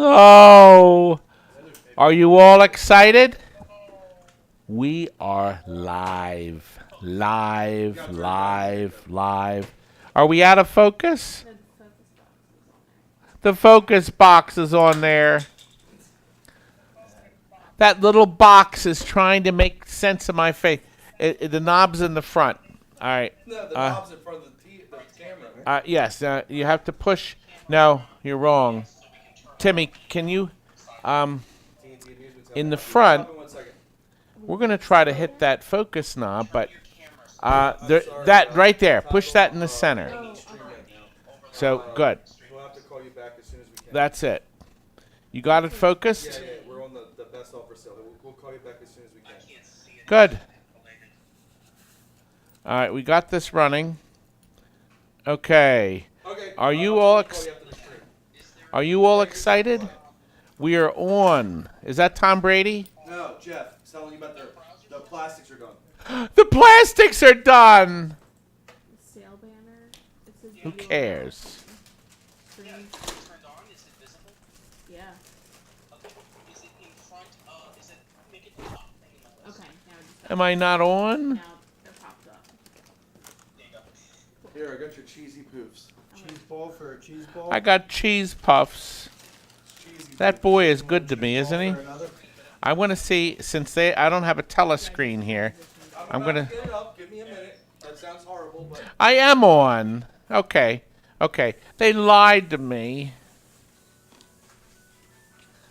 Oh, are you all excited? We are live. Live. Are we out of focus? The focus box is on there. That little box is trying to make sense of my face. The knob's in the front. All right. No, the knob's in front of the camera. Yes, you have to push. No, you're wrong. Timmy, can you, in the front, we're going to try to hit that focus knob, but that right there, push that in the center. So, good. We'll have to call you back as soon as we can. That's it. You got it focused? Yeah, we're on the best offer sale. We'll call you back as soon as we can. Good. All right, we got this running. Okay. Are you all excited? We are on. Is that Tom Brady? No, Jeff. He's telling you about the plastics are done. The plastics are done. Sale banner. Who cares? Yeah. Okay. Am I not on? Now it popped up. Here, I got your cheesy poofs. Cheese ball for a cheese ball. I got cheese puffs. That boy is good to me, isn't he? I want to see, since I don't have a telescreen here. I'm going to get it up. Give me a minute. That sounds horrible, but I am on. Okay. They lied to me.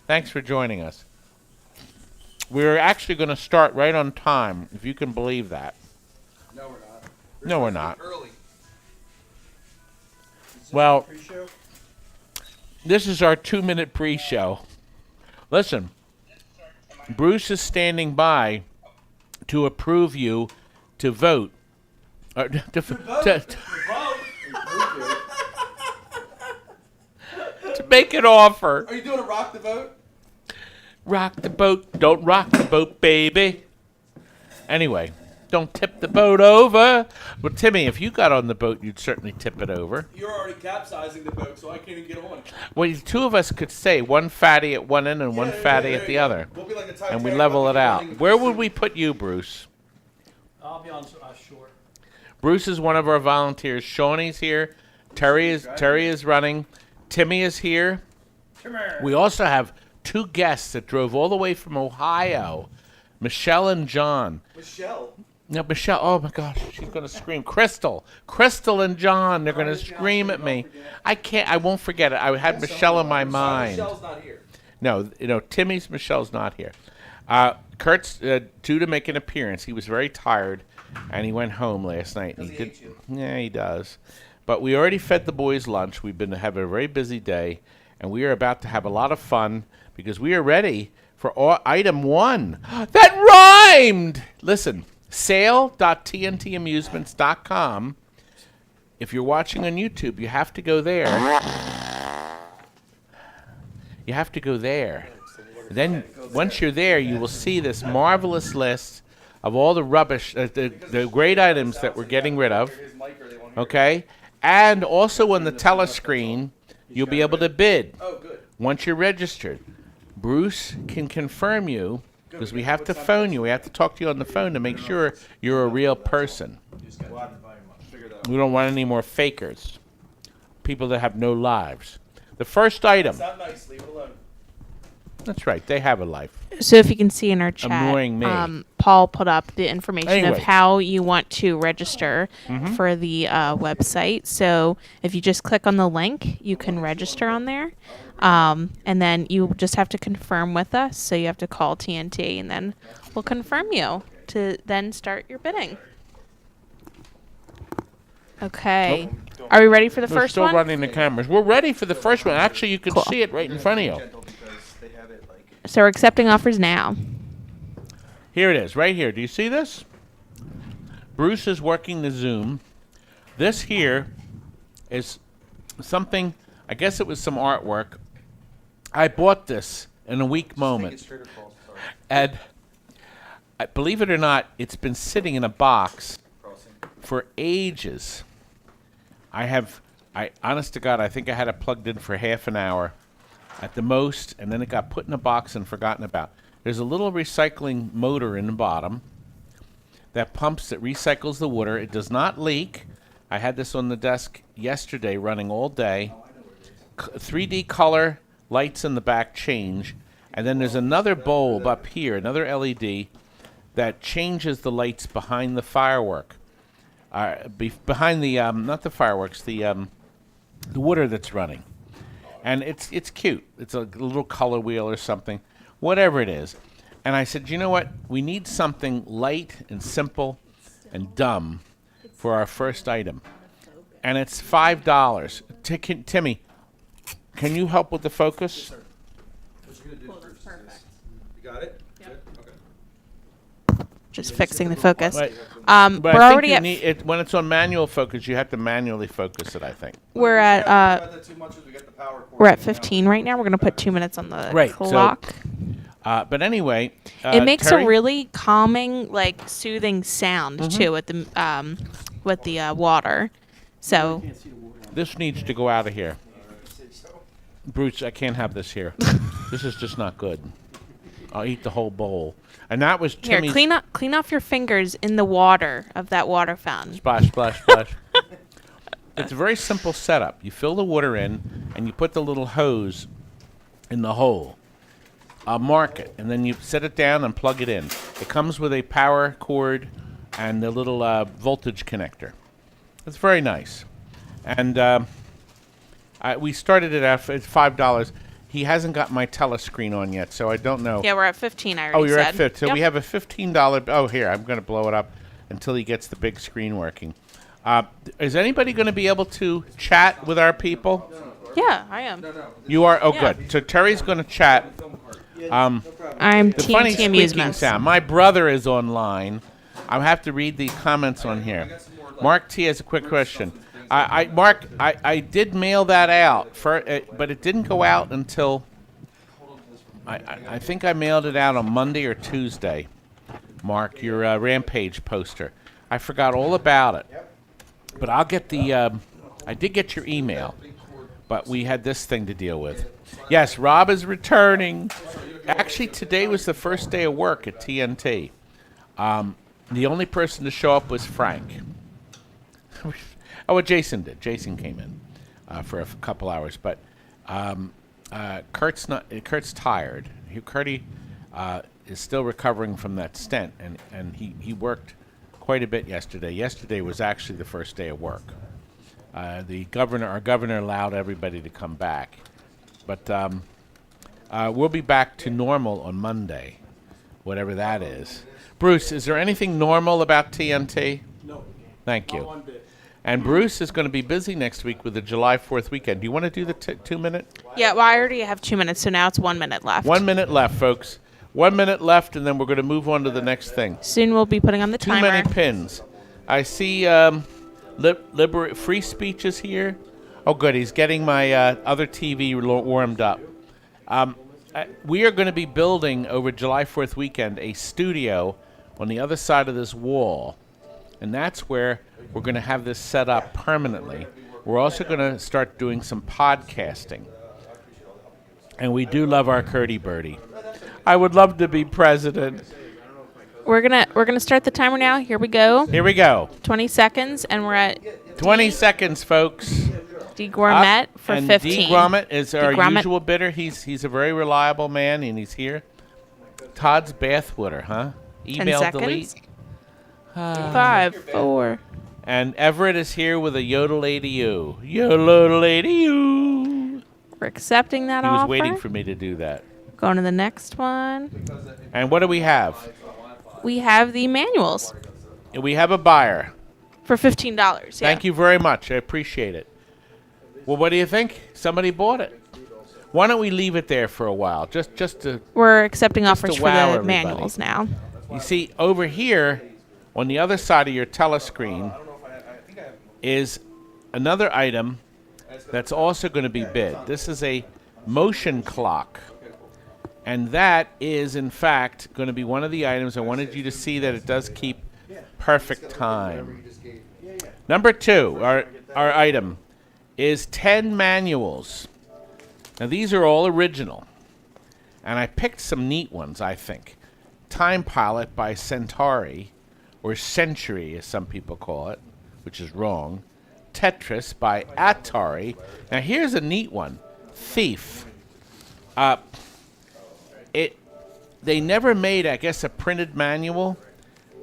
Thanks for joining us. We're actually going to start right on time, if you can believe that. no, we're not. No, we're not. Early. Well, Pre-show? this is our 2-minute pre-show. Listen, Bruce is standing by to approve you to vote. To make an offer. Are you doing a rock the vote? Rock the boat, don't rock the boat, baby. Anyway, don't tip the boat over. Well, Timmy, if you got on the boat, you'd certainly tip it over. You're already capsizing the boat, so I can't even get on. Well, the two of us could stay, one fatty at one end and one fatty at the other. We'll be like a And Titanic, we level but it out. running Where would pursuit. we put you, Bruce? I'll be on short. Bruce is one of our volunteers. Shawnee's here. Terry is running. Timmy is here. We also have 2 guests that drove all the way from Ohio, Michelle and John. Michelle. No, Michelle, oh my gosh, she's going to scream. Crystal and John, they're going to scream at me. I won't forget it. I had Michelle in my mind. Michelle's not here. No, Michelle's not here. Kurt's due to make an appearance. He was very tired, and he went home last night. And Does he hate you? Yeah, he does. But we already fed the boys lunch. We've been having a very busy day, and we are about to have a lot of fun because we are ready for item 1. That rhymed! Listen, sale.tntamusements.com. If you're watching on YouTube, you have to go there. You have to go there. Then, once you're there, you will see this marvelous list of all the rubbish, the great items that we're getting rid of. Okay? And also on the telescreen, you'll be able to bid Oh, good. once you're registered. Bruce can confirm you, because we have to phone you. We have to talk to you on the phone to make sure you're a real person. We don't want any more fakers. People that have no lives. The first item. It's not nice. Leave it alone. That's right. They have a life. So if you can see in our chat, Annoying me. Paul put up the information Anyway. of how you want to register for the website. So if you just click on the link, you can register on there. And then you just have to confirm with us. So you have to call TNT, and then we'll confirm you to then start your bidding. Okay. Are we ready for the We're first still one? running the cameras. We're ready for the first one. Actually, you can Cool. see it right in front of you. So we're accepting offers now. Here it is, right here. Do you see this? Bruce is working the Zoom. This here is something, I guess it was some artwork. I bought this in a weak moment. And believe it or not, it's been sitting in a box for ages. I honest to God, I think I had it plugged in for half an hour. at the most, and then it got put in a box and forgotten about. There's a little recycling motor in the bottom that recycles the water. It does not leak. I had this on the desk yesterday running all day. 3D color lights in the back change, and then there's another bulb up here, another LED that changes the lights behind the firework. Behind the not the fireworks, the water that's running. And it's cute. It's a little color wheel or something, whatever it is. And I said, you know what? We need something light and simple and dumb for our first item. And it's $5. Timmy, can you help with the focus? You got it? Yep. Okay. Just fixing the focus. But We're I think already you at need it, when it's on manual focus, you have to manually focus it, I think. we're at About that too much as we get the power cord. we're at 15 right now. We're gonna put 2 minutes on the Right, so, clock. But anyway, It makes Terry? a really calming, like soothing sound too with the water. So This needs to go out of here. Bruce, I can't have this here. This is just not good. I'll eat the whole bowl. And that was here, Timmy's. clean off your fingers in the water of that water fountain. Splash, splash, splash. It's a very simple setup. You fill the water in, and you put the little hose in the hole. I'll mark it, and then you set it down and plug it in. It comes with a power cord and the little voltage connector. It's very nice. And we started it at $5. He hasn't got my telescreen on yet, so I don't know. Yeah, we're at 15. I already Oh, you're said. at 50. So Yep. we have a $15. Oh, here, I'm going to blow it up until he gets the big screen working. Is anybody going to be able to chat with our people? Yeah, I am. You are? Oh, Yeah. good. So Terry's going to chat. I'm The funny TNT squeaking Amusements. sound. My brother is online. I have to read the comments on here. Mark T has a quick question. Mark, I did mail that out, but it didn't go out until I think I mailed it out on Monday or Tuesday. Mark, your Rampage poster. I forgot all about it, but I'll get the. I did get your email, but we had this thing to deal with. Yes, Rob is returning. Actually, today was the first day of work at TNT. The only person to show up was Frank. Oh, well, Jason did. Jason came in for a couple hours, but Kurt's tired. Kurtie is still recovering from that stent, and he worked quite a bit yesterday. Yesterday was actually the first day of work. Our governor allowed everybody to come back, but we'll be back to normal on Monday, whatever that is. Bruce, is there anything normal about TNT? No, Thank not you. one bit. And Bruce is going to be busy next week with the July 4th weekend. Do you want to do the 2 minute? Yeah, well, I already have 2 minutes, so now it's 1 minute left. 1 minute left, folks. 1 minute left, and then we're going to move on to the next thing. Soon we'll be putting on the Too timer. many pins. I see free speeches here. Oh, good. He's getting my other TV warmed up. We are going to be building over July 4th weekend a studio on the other side of this wall. And that's where we're going to have this set up permanently. We're also going to start doing some podcasting. And we do love our Curdy Birdie. I would love to be president. We're gonna start the timer now. Here we go. Here we go. 20 seconds, and we're at 20 seconds, folks. D Gourmet for and 15. D Grommet is our Grommet. usual bidder. He's a very reliable man, and he's here. Todd's Bathwater, huh? 10 Email seconds. delete. 5, 4. And Everett is here with a yodel-lady-oo. Yodel-lady-oo. We're accepting that He was offer. waiting for me to do that. Going to the next one. And what do we have? We have the manuals We have a buyer. for $15. Thank you very much. I appreciate it. Well, what do you think? Somebody bought it. Why don't we leave it there for a while? Just to, We're accepting offers to for wow the everybody. manuals now. you see, over here on the other side of your telescreen is another item that's also going to be bid. This is a motion clock. And that is, in fact, going to be one of the items. I wanted you to see that it does keep perfect time. Number 2, our item, is 10 manuals. Now, these are all original. And I picked some neat ones, I think. Time Pilot by Centauri, or Century, as some people call it, which is wrong. Tetris by Atari. Now, here's a neat one. Thief. They never made, I guess, a printed manual,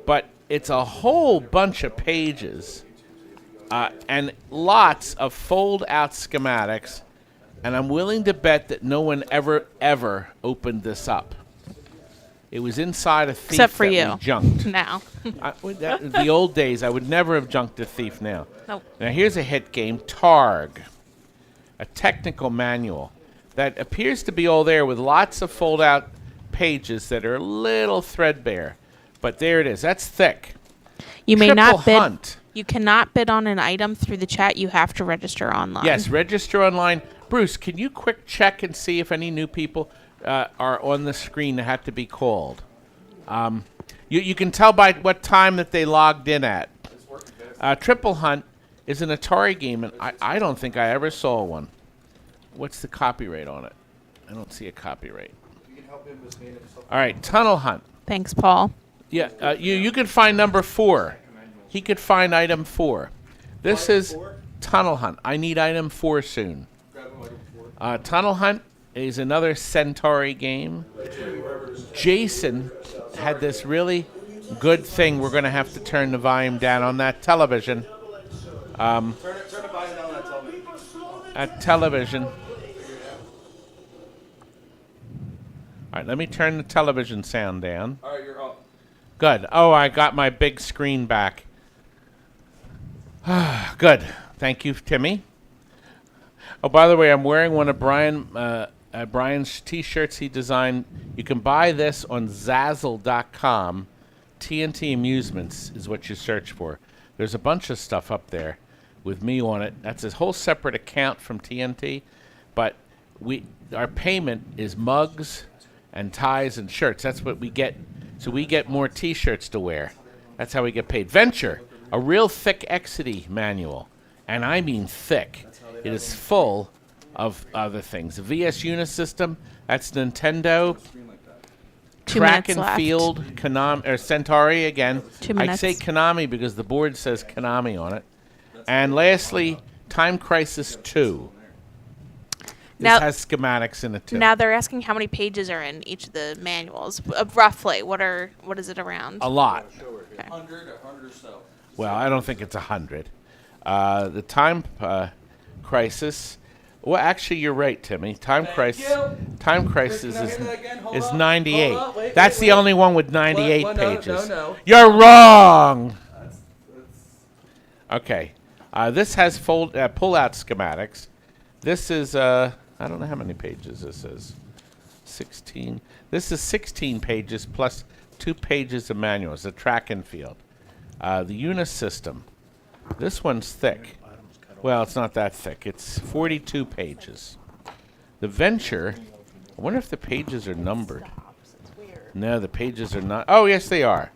but it's a whole bunch of pages and lots of fold-out schematics, and I'm willing to bet that no one ever opened this up. It was inside a Thief Except for that you. we junked. Now. The old days, I would never have junked a Thief now. Nope. Now, here's a hit game, TARG, a technical manual that appears to be all there with lots of fold-out pages that are a little threadbare. But there it is. That's thick. You may Triple not bid. Hunt. You cannot bid on an item through the chat. You have to register online. Yes, register online. Bruce, can you quick check and see if any new people are on the screen that have to be called? You can tell by what time that they logged in at. Triple Hunt is an Atari game, and I don't think I ever saw one. What's the copyright on it? I don't see a copyright. All right, Tunnel Hunt. Thanks, Paul. Yeah, you could find number 4. He could find item 4. This is Tunnel Hunt. I need item 4 soon. Tunnel Hunt is another Centauri game. Jason had this really good thing. We're going to have to turn the volume down on that television. Turn the volume down on that television. At television. All right, let me turn the television sound down. All right, you're up. Good. Oh, I got my big screen back. Good. Thank you, Timmy. Oh, by the way, I'm wearing one of Brian's T-shirts he designed. You can buy this on Zazzle.com. TNT Amusements is what you search for. There's a bunch of stuff up there with me on it. That's a whole separate account from TNT, but our payment is mugs and ties and shirts. That's what we get. So we get more T-shirts to wear. That's how we get paid. Venture, a real thick Exidy manual, and I mean thick. It is full of other things. The VS Unisystem, that's Nintendo. 2 Track minutes and left. Field, Konami, or Centauri again. 2 I minutes. say Konami because the board says Konami on it. And lastly, Time Crisis 2. This Now- has schematics in it too. Now they're asking how many pages are in each of the manuals. Roughly, what is it around? A lot. 100 or so. Well, I don't think it's 100. The Time Crisis. Well, actually, you're right, Timmy. Time Crisis Can I hear that again? Hold is up. 98. Hold up. Wait, That's wait, the wait. only one with 98 What? No, pages. no. You're wrong. That's Okay. This has pull-out schematics. This is, I don't know how many pages this is. 16. This is 16 pages plus 2 pages of manuals, the track and field. The UNISYSTEM. This one's thick. Well, it's not that thick. It's 42 pages. The Venture, I wonder if the pages are numbered. No, the pages are not. Oh, yes, they are.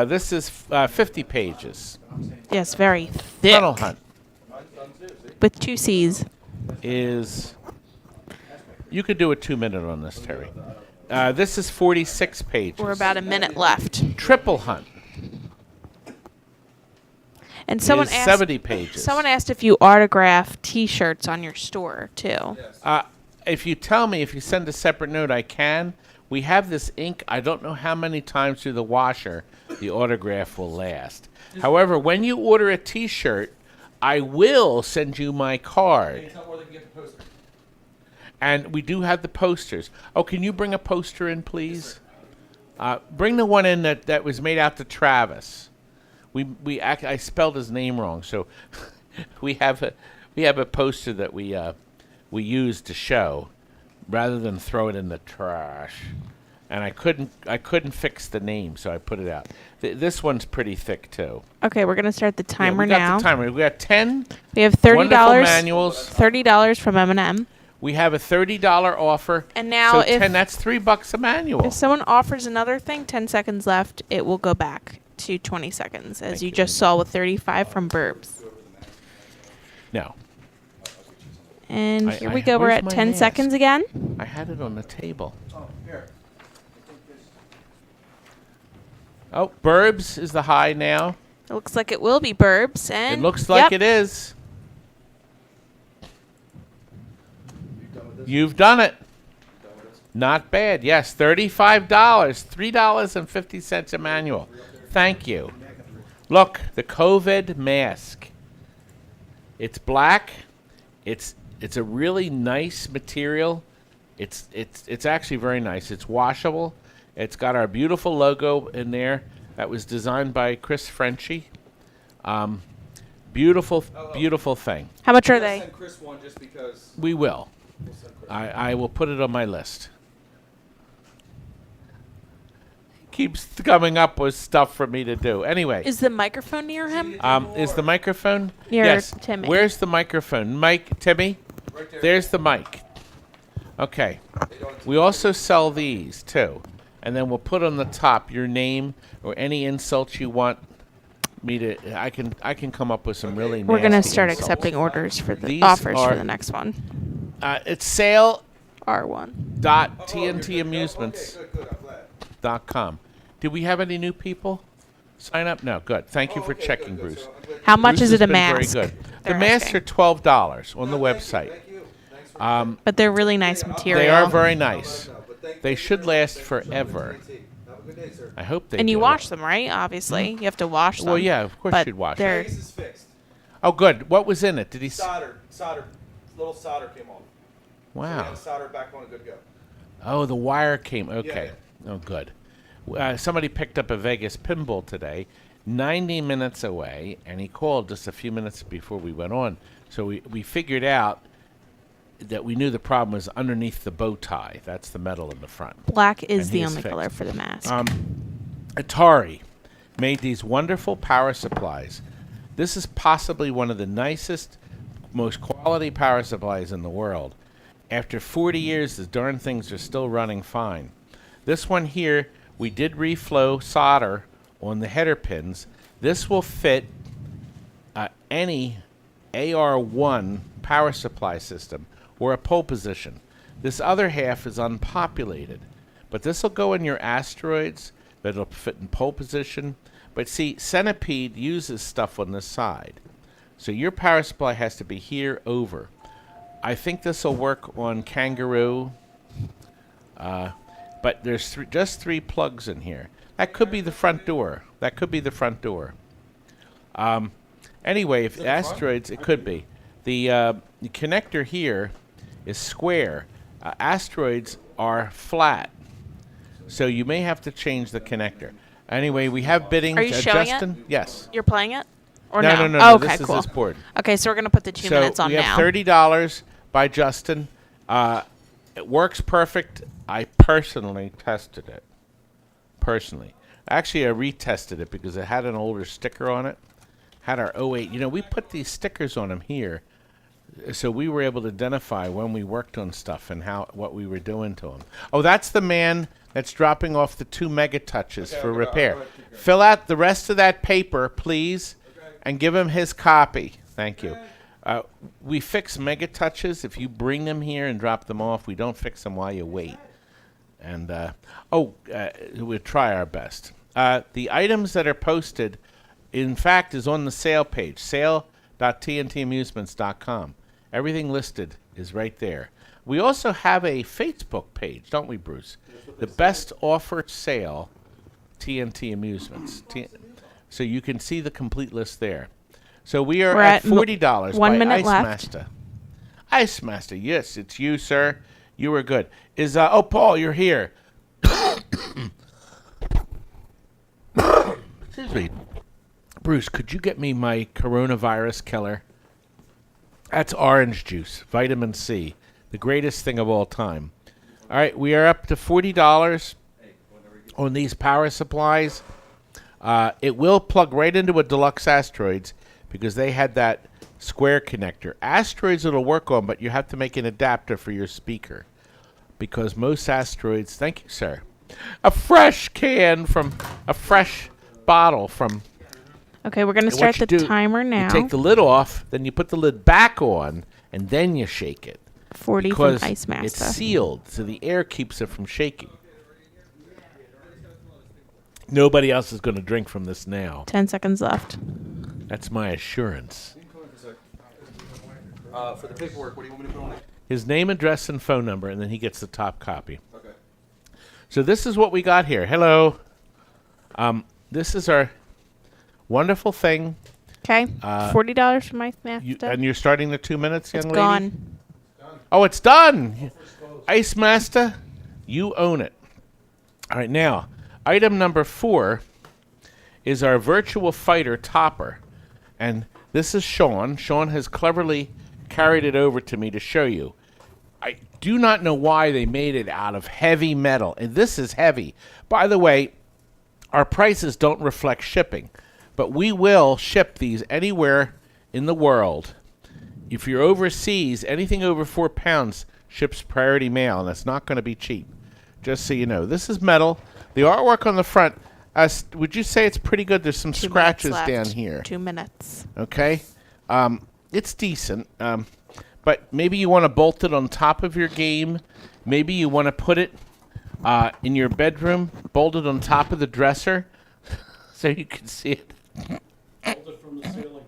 This is 50 pages. Yes, very thick. Tunnel Hunt With 2 C's. is... You could do a 2-minute on this, Terry. This is 46 pages. We're about a minute left. Triple Hunt And someone is asked 70 pages. Someone asked if you autograph T-shirts on your store too. If you tell me, if you send a separate note, I can. We have this ink. I don't know how many times through the washer the autograph will last. However, when you order a T-shirt, I will send you my card. It's not more than you get the poster. And we do have the posters. Oh, can you bring a poster in, please? Bring the one in that was made out to Travis. I spelled his name wrong, so we have a poster that we use to show, rather than throw it in the trash. And I couldn't fix the name, so I put it out. This one's pretty thick too. Okay, we're gonna start the timer we got now. the timer. We got 10 We have wonderful $30. manuals. $30 from M&M. We have a $30 offer. And now so if 10, that's $3 a manual. if someone offers another thing, 10 seconds left, it will go back to 20 seconds, as you just saw with 35 from Burbs. No. And I- here I- we go. We're where's at my 10 mask? seconds again. I had it on the table. Oh, here. Oh, Burbs is the high now. It looks like it will be Burbs. And It looks like yep. it is. You done with this? You've done it. Done with this? Not bad. Yes, $35. $3.50 a manual. Thank you. Look, the COVID mask. It's black. It's a really nice material. It's actually very nice. It's washable. It's got our beautiful logo in there that was designed by Chris Frenchy. Beautiful, beautiful thing. How much are We'll they? send Chris one just because. We will. We'll send Chris. I will put it on my list. Keeps coming up with stuff for me to do. Anyway, Is the microphone near him? is the microphone? Near Yes. Timmy. Where's the microphone? Mike, Timmy? Right there. There's the mic. Okay. They don't- We also sell these too. And then we'll put on the top your name or any insults you want me to. I can come up with some really We're going to nasty start insults. accepting orders for the These offers are- for the next one. It's sale.tntamusements.com. R1. Okay, good. I'm glad. Did we have any new people sign up? No, good. Thank you for Okay, checking, good, good. Bruce. So I'm glad- How much Bruce is has it a been mask? Very good. The They're masks asking. are $12 on the No, website. Thank you. Thanks for But they're really nice material. They are very nice. No, but thank They you should very much. last Thank you for showing forever. TNT. Have a good day, sir. I hope they And you do. wash them, right? Obviously. You have to wash them. Well, yeah, of course but you'd wash they're- them. Base is fixed. Oh, good. What was in it? Did he? Solder. Little solder came off. So we Wow. had to solder it back on a good go. Oh, the wire came. Okay. Oh, good. Somebody picked up a Vegas pinball today, 90 minutes away, and he called just a few minutes before we went on. So we figured out that we knew the problem was underneath the bow tie. That's the metal in the front. Black is And the he is only color fixed. for the mask. Atari made these wonderful power supplies. This is possibly one of the nicest, most quality power supplies in the world. After 40 years, the darn things are still running fine. This one here, we did reflow solder on the header pins. This will fit any AR1 power supply system or a pole position. This other half is unpopulated, but this will go in your asteroids, but it'll fit in pole position. But see, Centipede uses stuff on this side. So your power supply has to be here over. I think this will work on Kangaroo, but there's just 3 plugs in here. That could be the front door. Anyway, if asteroids, it could be. The connector here is square. Asteroids are flat. So you may have to change the connector. Anyway, we have bidding. Are you showing it? Justin? Yes. You're playing it? Or No, no? no. Oh, okay, This is cool. this board. Okay, so we're going to put the 2 minutes on we now. have $30 by Justin. It works perfect. I personally tested it. Actually, I retested it because it had an older sticker on it. Had our 08. You know, we put these stickers on them here, so we were able to identify when we worked on stuff and what we were doing to them. Oh, that's the man that's dropping off the 2 mega touches for repair. Fill out the rest of that paper, please, and give him his copy. Thank you. We fix mega touches. If you bring them here and drop them off, we don't fix them while you wait. And we'll try our best. The items that are posted, in fact, is on the sale page, sale.tntamusements.com. Everything listed is right there. We also have a Facebook page, don't we, Bruce? The best offer sale, TNT Amusements. So you can see the complete list there. So we are We're at at $40 1 by minute Ice left. Master. Ice Master, yes, it's you, sir. You were good. Paul, you're here. Excuse me. Bruce, could you get me my coronavirus killer? That's orange juice, vitamin C, the greatest thing of all time. All right, we are up to $40 on these power supplies. It will plug right into a Deluxe Asteroids because they had that square connector. Asteroids it'll work on, but you have to make an adapter for your speaker because most Asteroids, thank you, sir, a fresh bottle from Okay, we're gonna And start what the you do, timer now. You take the lid off, then you put the lid back on, and then you shake it. 40 Because from Ice Master. it's sealed, so the air keeps it from shaking. Nobody else is going to drink from this now. 10 seconds left. That's my assurance. For the paperwork, what do you want me to put on it? His name, address, and phone number, and then he gets the top copy. Okay. So this is what we got here. Hello. This is our wonderful thing. Okay, $40 from Ice Master. And you're starting the 2 minutes, young It's lady? gone. Oh, it's done. Ice Master, you own it. All right, now, item number 4 is our Virtual Fighter topper. And this is Sean. Sean has cleverly carried it over to me to show you. I do not know why they made it out of heavy metal. And this is heavy. By the way, our prices don't reflect shipping. But we will ship these anywhere in the world. If you're overseas, anything over 4 pounds ships priority mail, and that's not going to be cheap. Just so you know. This is metal. The artwork on the front, would you say it's pretty good? There's some 2 scratches minutes down left. here. 2 minutes. Okay? It's decent. But maybe you want to bolt it on top of your game. Maybe you want to put it in your bedroom, bolt it on top of the dresser so you can see it. Hold it from the ceiling.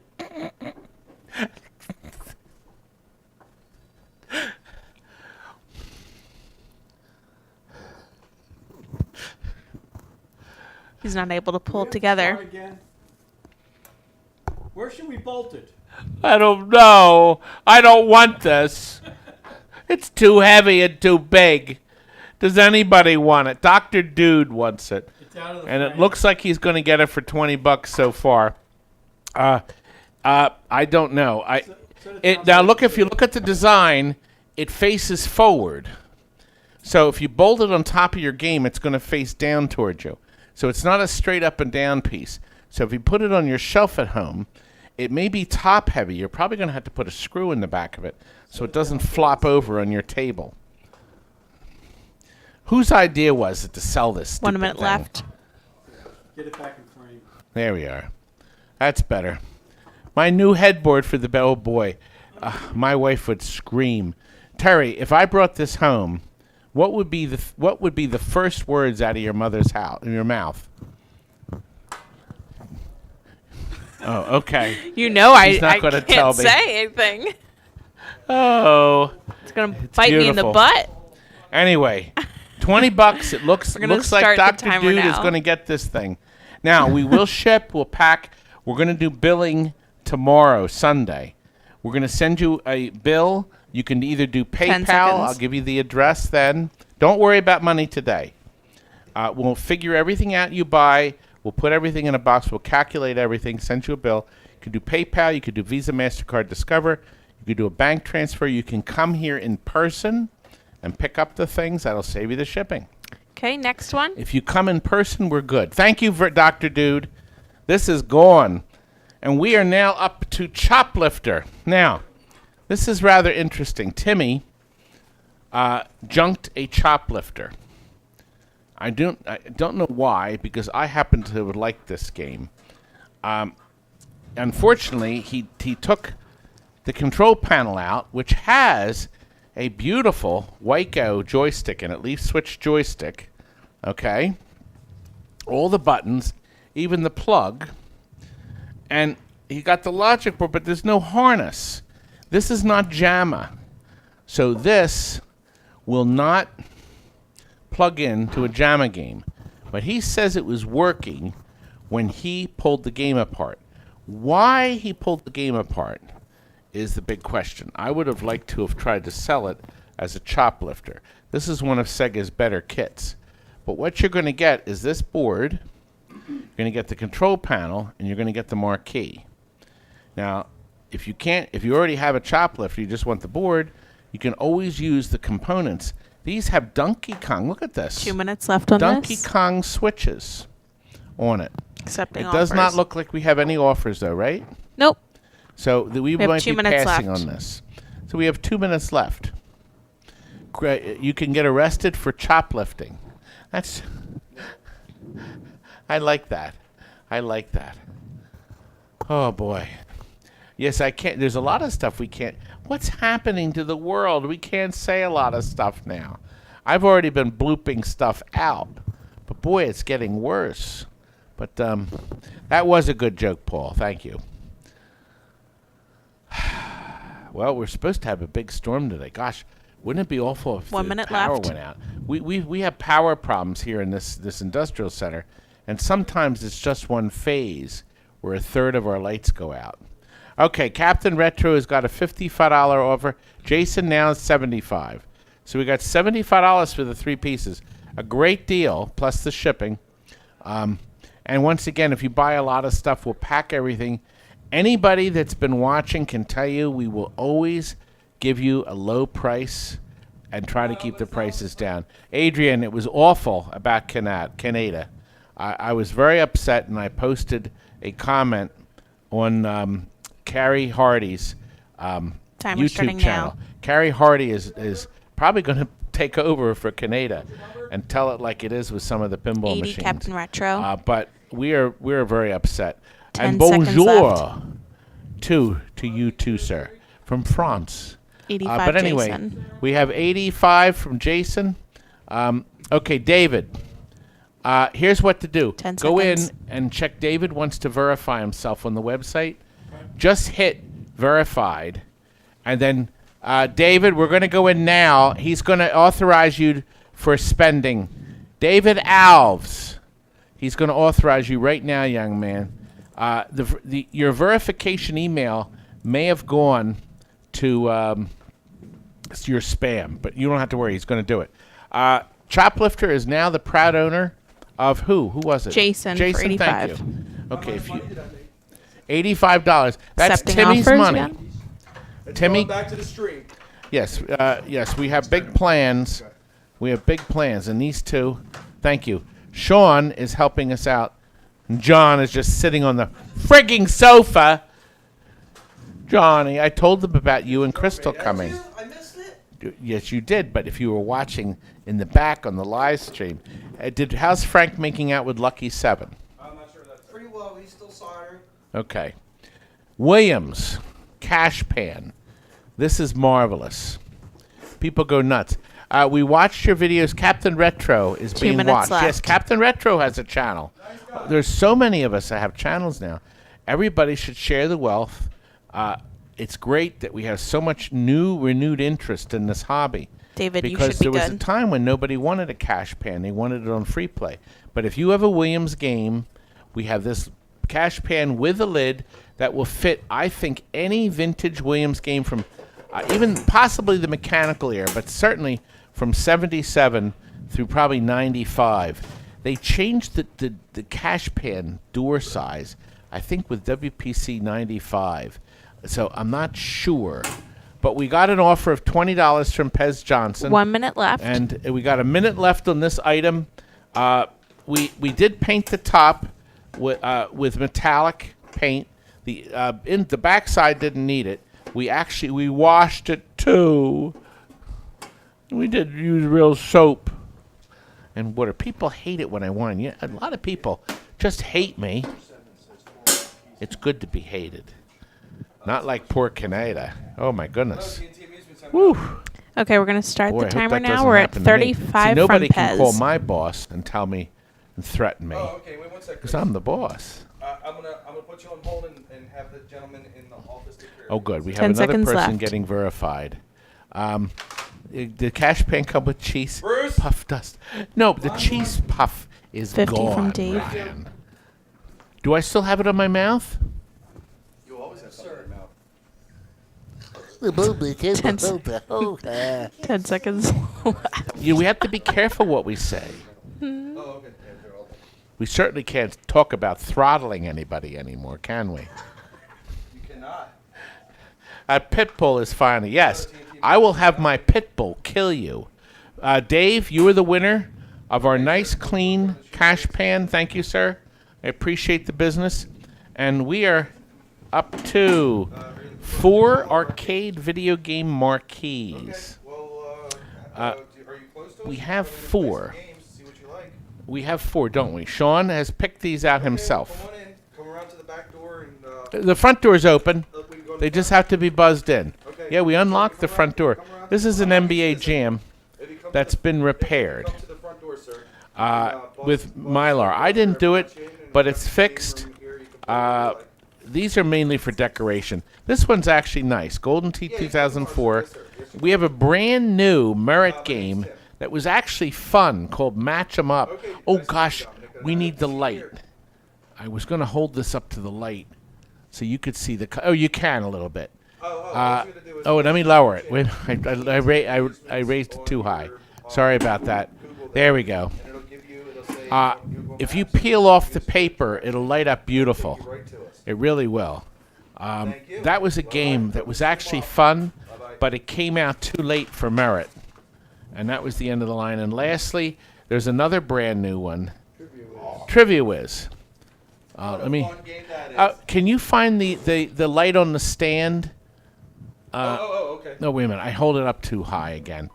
He's not able to pull it Try together. again. Where should we bolt it? I don't know. I don't want this. It's too heavy and too big. Does anybody want it? Dr. Dude wants it. It's out of the And it frame. looks like he's going to get it for $20 so far. I don't know. Set it down Now so look, you if you can look at the design, it faces forward. So if you bolt it on top of your game, it's going to face down towards you. So it's not a straight up and down piece. So if you put it on your shelf at home, it may be top heavy. You're probably going to have to put a screw in the back of it so it doesn't flop over on your table. Whose idea was it to sell this? 1 stupid minute thing? left. Get it back in frame. There we are. That's better. My new headboard for the bell boy. My wife would scream. Terry, if I brought this home, what would be the first words out of your mother's house, in your mouth? Oh, okay. You know He's not I gonna can't tell me. say anything. Oh. It's going to bite me in the beautiful. butt. Anyway, $20. It looks We're gonna looks like start the Dr. timer Dude is now. going to get this thing. Now, we will ship, we'll pack. We're going to do billing tomorrow, Sunday. We're going to send you a bill. You can either do 10 PayPal. seconds. I'll give you the address then. Don't worry about money today. We'll figure everything out you buy. We'll put everything in a box. We'll calculate everything, send you a bill. You can do PayPal. You could do Visa, MasterCard, Discover. You could do a bank transfer. You can come here in person and pick up the things. That'll save you the shipping. Okay, next one. If you come in person, we're good. Thank you, Dr. Dude. This is gone. And we are now up to Choplifter. Now, this is rather interesting. Timmy junked a Choplifter. I don't know why, because I happen to like this game. Unfortunately, he took the control panel out, which has a beautiful Waco joystick in it, leaf switch joystick. Okay, all the buttons, even the plug, and he got the logic board, but there's no harness. This is not JAMA, so this will not plug into a JAMA game. But he says it was working when he pulled the game apart. Why he pulled the game apart is the big question. I would have liked to have tried to sell it as a Choplifter. This is one of Sega's better kits. But what you're going to get is this board. You're going to get the control panel, and you're going to get the marquee. Now, if you already have a Choplifter, you just want the board, you can always use the components. These have Donkey Kong. Look at this. 2 minutes left on Donkey this. Kong switches on it. Accepting It does not offers. look like we have any offers, though, right? Nope. So we have might 2 be minutes passing left. on this. So we have 2 minutes left. You can get arrested for choplifting. That's. I like that. I like that. Oh boy. Yes, I can't. There's a lot of stuff we can't. What's happening to the world? We can't say a lot of stuff now. I've already been blooping stuff out, but boy, it's getting worse. But that was a good joke, Paul. Thank you. Well, we're supposed to have a big storm today. Gosh, wouldn't it be awful if 1 the minute power left. went out? We have power problems here in this industrial center, and sometimes it's just one phase where a third of our lights go out. Okay, Captain Retro has got a $55 offer. Jason now is $75. So we got $75 for the 3 pieces. A great deal, plus the shipping. And once again, if you buy a lot of stuff, we'll pack everything. Anybody that's been watching can tell you we will always give you a low price and try to keep the prices down. Adrian, it was awful about Canada. I was very upset, and I posted a comment on Carrie Hardy's Timer YouTube starting channel. now. Carrie Hardy is probably going to take over for Canada and tell it like it is with some of the pinball 80 machines. Captain Retro. But we are very upset. 10 And seconds bonjour left. to you too, sir, from France. 85 But anyway, Jason. we have 85 from Jason. Okay, David. Here's what to do. 10 Go seconds. in and check. David wants to verify himself on the website. Just hit verified. And then, David, we're going to go in now. He's going to authorize you for spending. David Alves. He's going to authorize you right now, young man. Your verification email may have gone to your spam, but you don't have to worry. He's going to do it. Choplifter is now the proud owner of who? Who was it? Jason for Jason, thank 85. you. Okay, if you $85. That's Accepting Timmy's offers money. again? Timmy, Going back to the stream. yes, yes, we have big plans. We have big plans, and these two, thank you. Sean is helping us out. And John is just sitting on the frigging sofa. Johnny, I told them about you and Crystal coming. I missed it. Yes, you did, but if you were watching in the back on the live stream, how's Frank making out with Lucky 7? I'm not sure that's pretty well. He's still soldering. Okay. Williams, Cash Pan. This is marvelous. People go nuts. We watched your videos. Captain Retro is 2 being minutes watched. left. Yes, Captain Retro has a channel. There's so many of us that have channels now. Everybody should share the wealth. It's great that we have so much renewed interest in this hobby. David, you Because should be there was a good. time when nobody wanted a cash pan. They wanted it on free play. But if you have a Williams game, we have this cash pan with a lid that will fit, I think, any vintage Williams game from even possibly the mechanical era, but certainly from 77 through probably 95. They changed the cash pan door size, I think, with WPC 95. So I'm not sure. But we got an offer of $20 from Pez Johnson. 1 minute left. And we got a minute left on this item. We did paint the top with metallic paint. The backside didn't need it. We washed it too. We did use real soap and water. People hate it when I whine. Yeah, a lot of people just hate me. It's good to be hated. Not like poor Canada. Oh my goodness. TNT Amusements. Woo. Okay, we're going to start Boy, I the hope timer that now. doesn't We're at happen to me. 35 See, nobody from can call Pez. my boss and tell me and threaten me Oh, okay. Wait 1 second. because I'm the boss. I'm gonna put you on hold and have the gentleman in the office take care of Oh, it. good. We have 10 another seconds person left. getting verified. The cash pan come with cheese Bruce? puff dust. No, the cheese puff is 50 gone. from Dave. Ryan. Do I still have it on my mouth? You always have something in your mouth. 10 seconds left. We have to be careful what we say. Oh, okay. Yeah, they're all. We certainly can't talk about throttling anybody anymore, can we? You cannot. Pit bull is finally. Yes, I will have my pit bull kill you. Dave, you are the winner of our nice, clean cash pan. Thank you, sir. I appreciate the business. And we are up to 4 arcade video game marquees. Well, are you close to us? We have Play 4. some games, see what you like. We have 4, don't we? Sean has picked these out himself. Come on in. Come around to the back door and The front door's open. Look, we can go in They the just have to be buzzed in. Okay. Yeah, we unlocked the Come front door. come around. This is an NBA Jam If you come that's to the- been if you repaired come to the front door, sir, with mylar. I didn't do it, but it's fixed. These are mainly for decoration. This one's actually nice. Golden Tee 2004. We have a brand new Merit game that was actually fun called Match 'em Up. Oh gosh, we need the light. I was going to hold this up to the light so you could see the. Oh, you can a little bit. Oh, let me lower it. Wait, I raised it too high. Sorry about that. There we go. If you peel off the paper, it'll light up beautiful. It really will. That was a game that was actually fun, but it came out too late for Merit. And that was the end of the line. And lastly, there's another brand new one. Trivia Whiz. Let me. Can you find the light on the stand? okay. No, wait a minute. I hold it up too high again.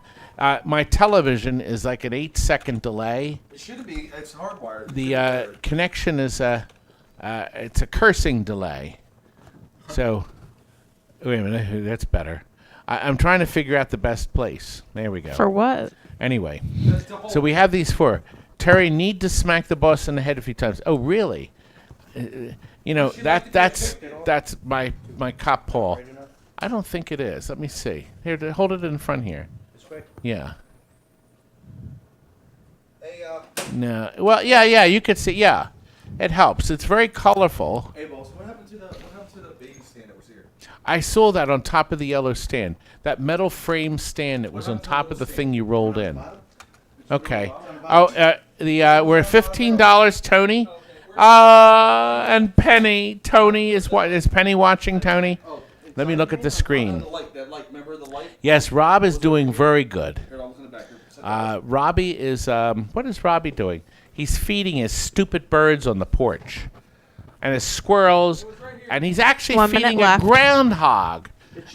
My television is like an 8-second delay. It shouldn't be. It's hardwired. The connection is it's a cursing delay. So, wait a minute. That's better. I'm trying to figure out the best place. There we go. For what? Anyway, so we have these four. Terry, need to smack the boss in the head a few times. Oh, really? You know, that's my cop paw. I don't think it is. Let me see. Here, hold it in front here. This way. Yeah. Hey, No. Well, yeah, you could see. Yeah. It helps. It's very colorful. hey, boss. What happened to the baby stand that was here? I saw that on top of the yellow stand. That metal frame stand that was on top of the thing you rolled in. Okay. Oh, we're at $15, Tony. And Penny. Tony is what? Is Penny watching, Tony? Let me look at the screen. That light. Remember the light? Yes, Rob is doing very good. Here, I'll look in the back. Here. Robbie is, what is Robbie doing? He's feeding his stupid birds on the porch. And his squirrels. And he's actually 1 minute feeding a left. groundhog.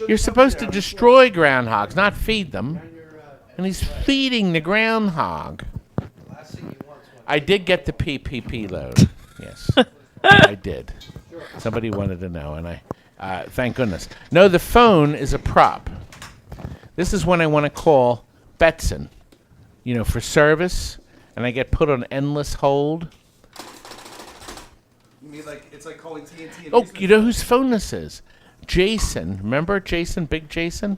You're supposed to destroy groundhogs, not feed them. And he's feeding the groundhog. I did get the PPP load. Yes, I did. Somebody wanted to know, and I thank goodness. No, the phone is a prop. This is when I want to call Betson, you know, for service, and I get put on endless hold. You mean like it's like calling TNT? Oh, you know whose phone this is? Jason. Remember Jason, Big Jason?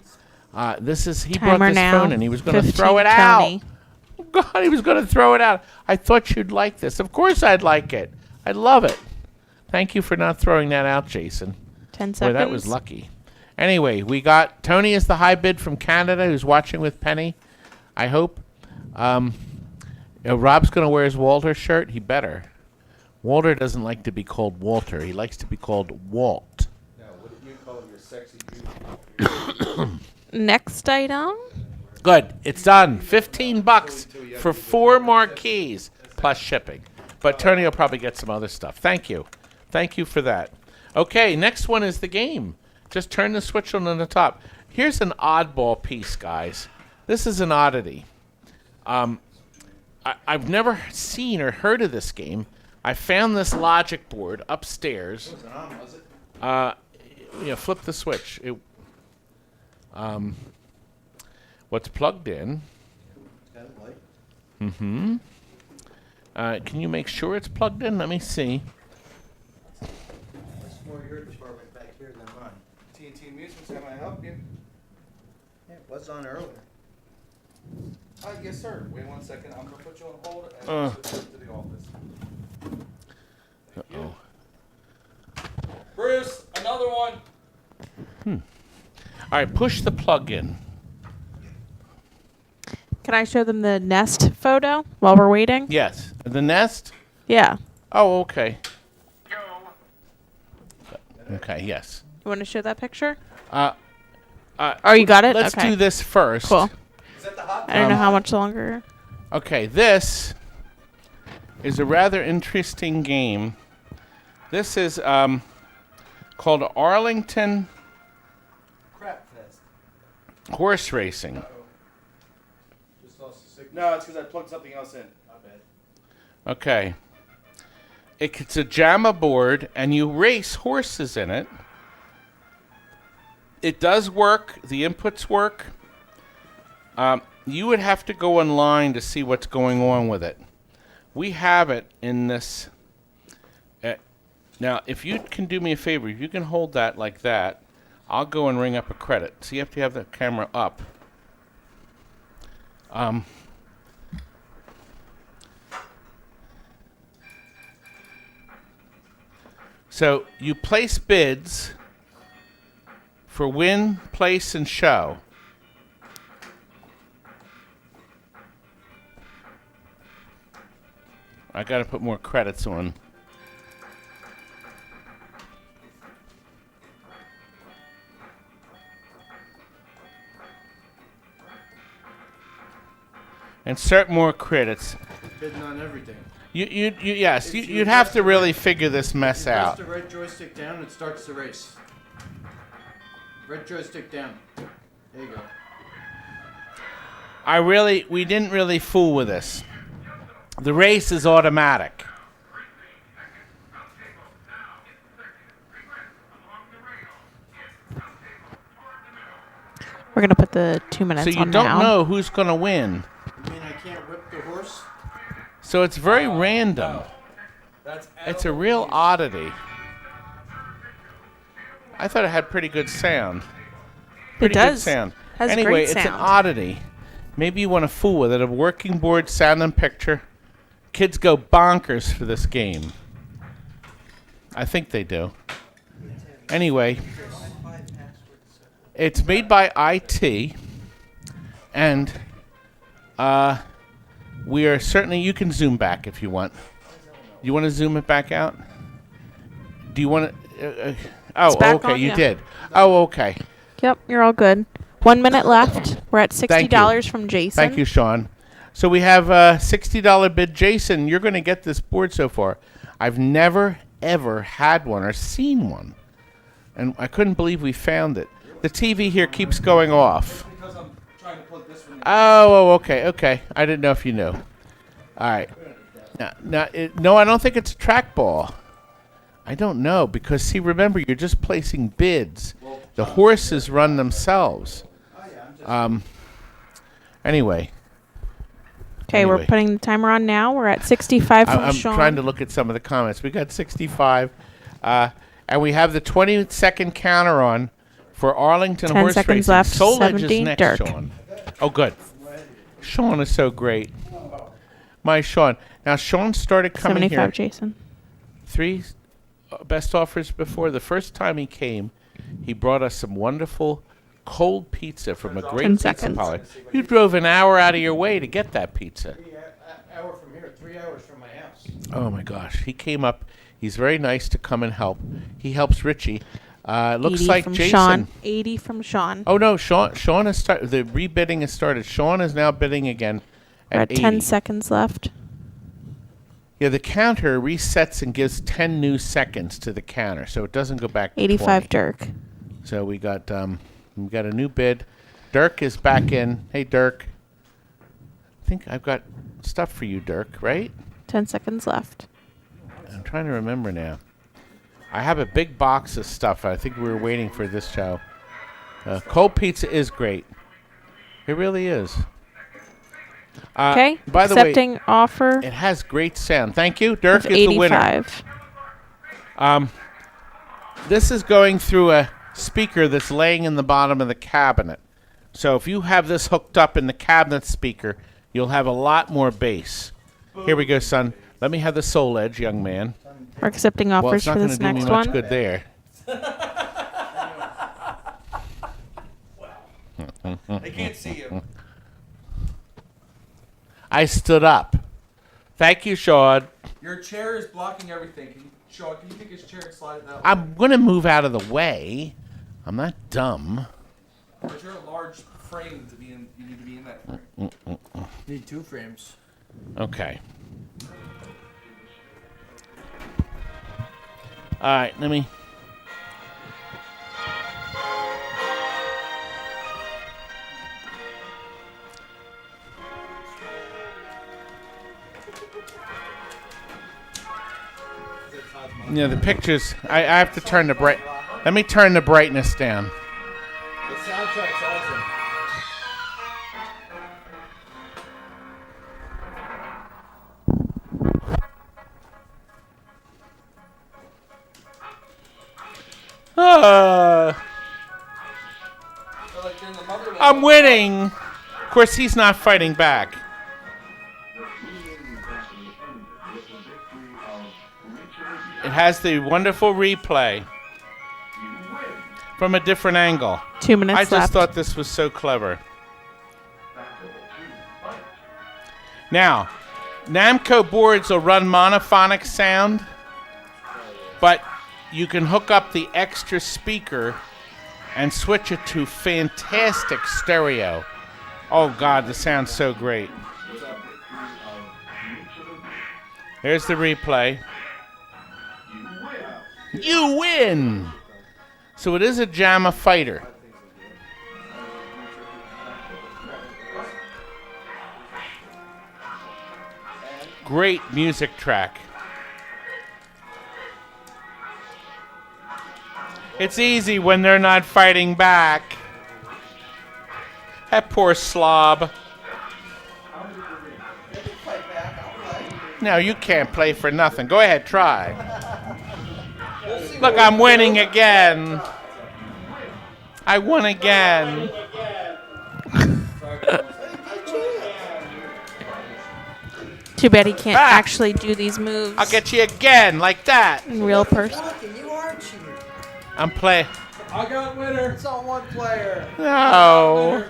He brought Timer this now. phone and he was going to 15, throw it Tony. out. God, he was going to throw it out. I thought you'd like this. Of course I'd like it. I love it. Thank you for not throwing that out, Jason. 10 Boy, seconds. that was lucky. Anyway, we got Tony is the high bid from Canada who's watching with Penny, I hope. Rob's going to wear his Walter shirt. He better. Walter doesn't like to be called Walter. He likes to be called Walt. No, what do you call your sexy beauty? Next item. Good. It's done. $15 for 4 marquees plus shipping. But Tony will probably get some other stuff. Thank you. Thank you for that. Okay, next one is the game. Just turn the switch on the top. Here's an oddball piece, guys. This is an oddity. I've never seen or heard of this game. I found this logic board upstairs. Flip the switch. What's plugged in? Mm-hmm. Can you make sure it's plugged in? Let me see. That's more your department back here than mine. TNT Amusements, how may I help you? Yeah, it was on earlier. Yes, sir. Wait 1 second. I'm gonna put you on hold and switch over to the office. Uh-oh. Bruce, another one. All right, push the plug in. Can I show them the nest photo while we're waiting? Yes. The nest? Yeah. Oh, okay. Okay, yes. You want to show that picture? Oh, you got it? Let's Okay. do this first. Cool. Is that the hot? I don't know how much longer. Okay, this is a rather interesting game. This is called Arlington Crap fest. Horse Racing. Just lost the signal. No, it's because I plugged something else in. My bad. Okay. It's a JAMA board, and you race horses in it. It does work. The inputs work. You would have to go online to see what's going on with it. We have it in this. Now, if you can do me a favor, if you can hold that like that, I'll go and ring up a credit. So you have to have the camera up. So you place bids for win, place, and show. I got to put more credits on. Insert more credits. Bidding on everything. You'd have to really figure this mess out. Press the red joystick down, it starts the race. Red joystick down. There you go. We didn't really fool with this. The race is automatic. We're gonna put the 2 minutes So you on don't now. know who's going to win. You mean I can't whip the horse? So it's very random. That's It's a real oddity. I thought it had pretty good sound. Pretty good does. sound. Has Anyway, great it's an sound. oddity. Maybe you want to fool with it. A working board, sound and picture. Kids go bonkers for this game. I think they do. Anyway, it's made by IT, and we are certainly. You can zoom back if you want. You want to zoom it back out? Do you want to? Oh, back okay, on, you yeah. did. Oh, okay. Yep, you're all good. 1 minute left. We're at Thank $60 from Jason. Thank you, Sean. So we have a $60 bid. Jason, you're going to get this board so far. I've never, ever had one or seen one. And I couldn't believe we found it. The TV here keeps going off. Because I'm trying to plug this one in. Oh, okay. I didn't know if you knew. All right. No, I don't think it's a trackball. I don't know because, see, remember, you're just placing bids. The horses run themselves. Anyway. Okay, we're putting the timer on now. We're at 65 from I'm Sean. trying to look at some of the comments. We got 65. And we have the 20-second counter on for Arlington 10 horse seconds racing. left, Soul Edge is 70, next, Dirk. Sean. Oh, good. Sean is so great. My Sean. Now, Sean started coming 75, here. Jason. 3 best offers before. The first time he came, he brought us some wonderful cold pizza from a great 10 pizza seconds. parlor. You drove an hour out of your way to get that pizza. Hour from here, 3 hours from my house. Oh my gosh, he came up. He's very nice to come and help. He helps Richie. Looks 80 like from Jason. Sean. 80 from Sean. Oh no, Sean has started. The rebidding has started. Sean is now bidding again We're at at 10 80. seconds left. Yeah, the counter resets and gives 10 new seconds to the counter, so it doesn't go back to 85 20. Dirk. So we got a new bid. Dirk is back in. Hey Dirk. I think I've got stuff for you, Dirk, right? 10 seconds left. I'm trying to remember now. I have a big box of stuff. I think we were waiting for this show. Cold pizza is great. It really is. Okay, By the way, accepting offer it has great sound. Thank you. Dirk of is the winner. 85. This is going through a speaker that's laying in the bottom of the cabinet. So if you have this hooked up in the cabinet speaker, you'll have a lot more bass. Here we go, son. Let me have the Soul Edge, young man. We're accepting Well, offers it's not for going this to do me next much one. good there. I can't see you. I stood up. Thank you, Sean. Your chair is blocking everything. Sean, can you take his chair and slide it that way? I'm going to move out of the way. I'm not dumb. But you're a large frame to be in. You need to be in that frame. Need 2 frames. Okay. All right, let me... Yeah, the pictures. I have to turn the bright. Let me turn the brightness down. The soundtrack's awesome. So like during the Motherland, I'm winning. Of course, he's not fighting back. It has the wonderful replay from a different angle. 2 minutes I just left. thought this was so clever. Now, Namco boards will run monophonic sound, but you can hook up the extra speaker and switch it to fantastic stereo. Oh God, the sound's so great. There's the replay. You win! So it is a JAMA fighter. Great music track. It's easy when they're not fighting back. That poor slob. No, you can't play for nothing. Go ahead, try. Look, I'm winning again. I won again. Too bad he can't Ah! actually do these moves I'll get you again, like that. in real person. Fucking, you are cheating. I'm playing. I got winner. It's on one player. No.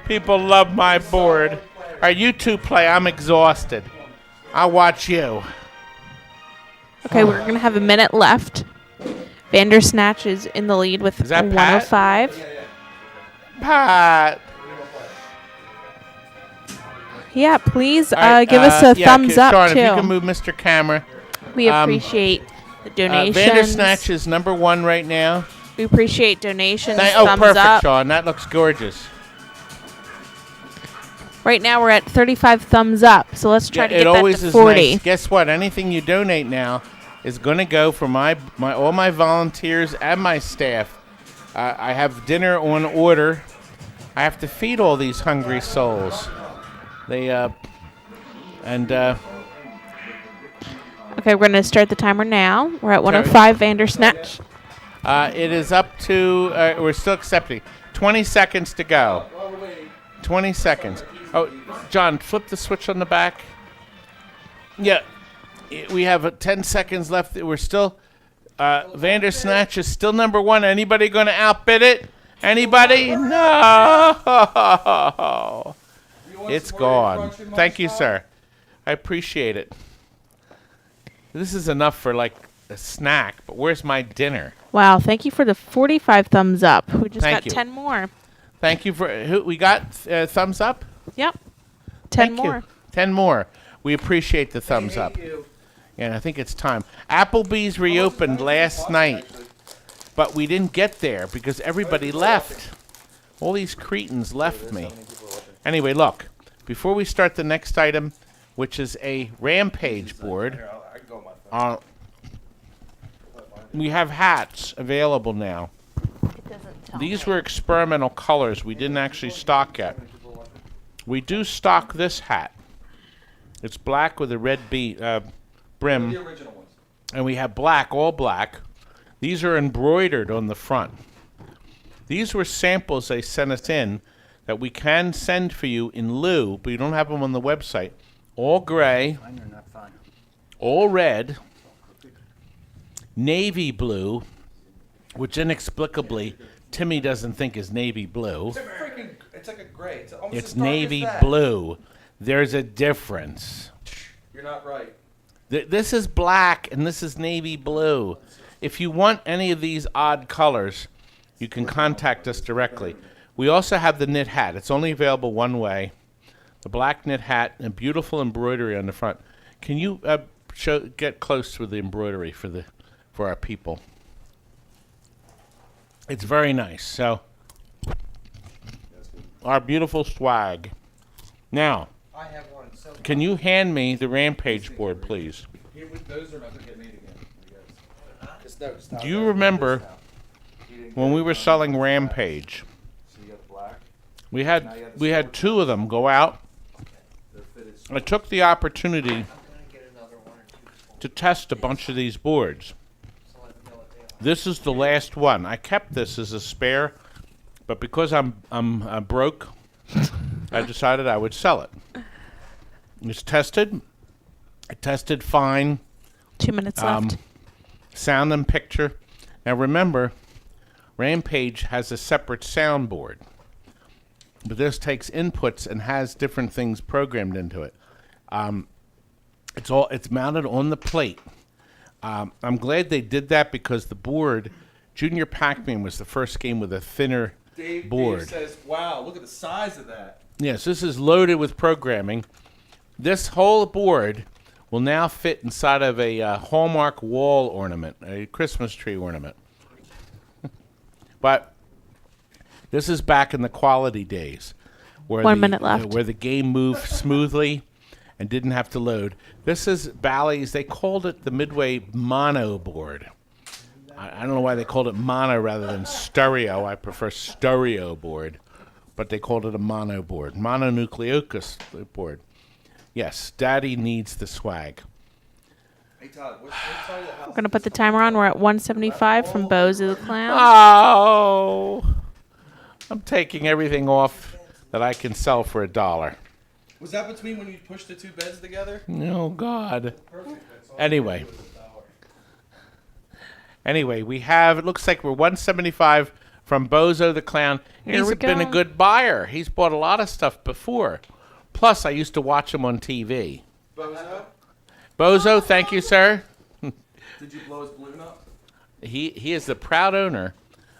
People love my board. All right, you two play. I'm exhausted. I'll watch you. Okay, we're going to have a minute left. Vandersnatch is in the lead with Is that 105. Pat. Yeah, please All right, give us a yeah, thumbs up, Sean, too. if you can move Mr. Camera. We appreciate the donations. Vandersnatch is #1 right now. We appreciate donations, Oh, thumbs perfect, up. Sean. That looks gorgeous. Right now we're at 35 thumbs up, so let's try to it get that always to is 40. nice. Guess what? Anything you donate now is going to go for all my volunteers and my staff. I have dinner on order. I have to feed all these hungry souls. They Okay, we're going to start the timer now. We're at 105 Vandersnatch. it is up to. We're still accepting. 20 seconds to go. 20 seconds. Oh, John, flip the switch on the back. Yeah, we have 10 seconds left. We're still. Vandersnatch is still #1. Anybody going to outbid it? Anybody? No. It's gone. Thank you, sir. I appreciate it. This is enough for like a snack, but where's my dinner? Wow, thank you for the 45 thumbs up. We just Thank got you. 10 more. Thank you for who we got thumbs up. Yep. 10 Thank you. more. 10 more. We appreciate the thumbs up. And I think it's time. Applebee's reopened last night, but we didn't get there because everybody left. All these cretins left me. Anyway, look, before we start the next item, which is a Rampage board, we have hats available now. These were experimental colors we didn't actually stock yet. We do stock this hat. It's black with a red brim. The original ones. And we have black, all black. These are embroidered on the front. These were samples they sent us in that we can send for you in lieu, but you don't have them on the website. All gray, Mine are not fun. all red, navy blue, which inexplicably Timmy doesn't think is navy blue. It's like a gray. It's almost It's as dark as navy that. blue. There's a difference. You're not right. This is black and this is navy blue. If you want any of these odd colors, you can contact us directly. We also have the knit hat. It's only available one way. The black knit hat and beautiful embroidery on the front. Can you get close with the embroidery for our people? It's very nice. So, our beautiful swag. Now, I have one. So can you hand me the Rampage board, please? Those are not going to get made again, I guess. No, stop. Do you remember when we were selling Rampage? So you got the black. We had two of them go out. I took the opportunity I'm gonna get another one or two. to test a bunch of these boards. So let me know what they are. This is the last one. I kept this as a spare, but because I'm broke, I decided I would sell it. It's tested. It tested fine. 2 minutes left. Sound and picture. Now remember, Rampage has a separate soundboard, but this takes inputs and has different things programmed into it. It's mounted on the plate. I'm glad they did that because the board, Junior Pac-Man was the first game with a thinner board. Dave says, "Wow, look at the size of that." Yes, this is loaded with programming. This whole board will now fit inside of a Hallmark wall ornament, a Christmas tree ornament. But this is back in the quality days, where 1 minute left. where the game moved smoothly and didn't have to load. This is Bally's. They called it the Midway mono board. I don't know why they called it mono rather than stereo. I prefer stereo board, but they called it a mono board, mononucleosis board. Yes, Daddy needs the swag. Hey Todd, what side of the house? We're going to put the timer on. We're at 175 from Bozo the Clown. Oh, I'm taking everything off that I can sell for $1. Was that between when you pushed the two beds together? Oh God. Perfect. Anyway, we have. It looks like we're 175 from Bozo the Clown. Here He's we been a go. good buyer. He's bought a lot of stuff before. Plus, I used to watch him on TV. Bozo, Bozo, thank you, sir. did you blow his balloon up? He is the proud owner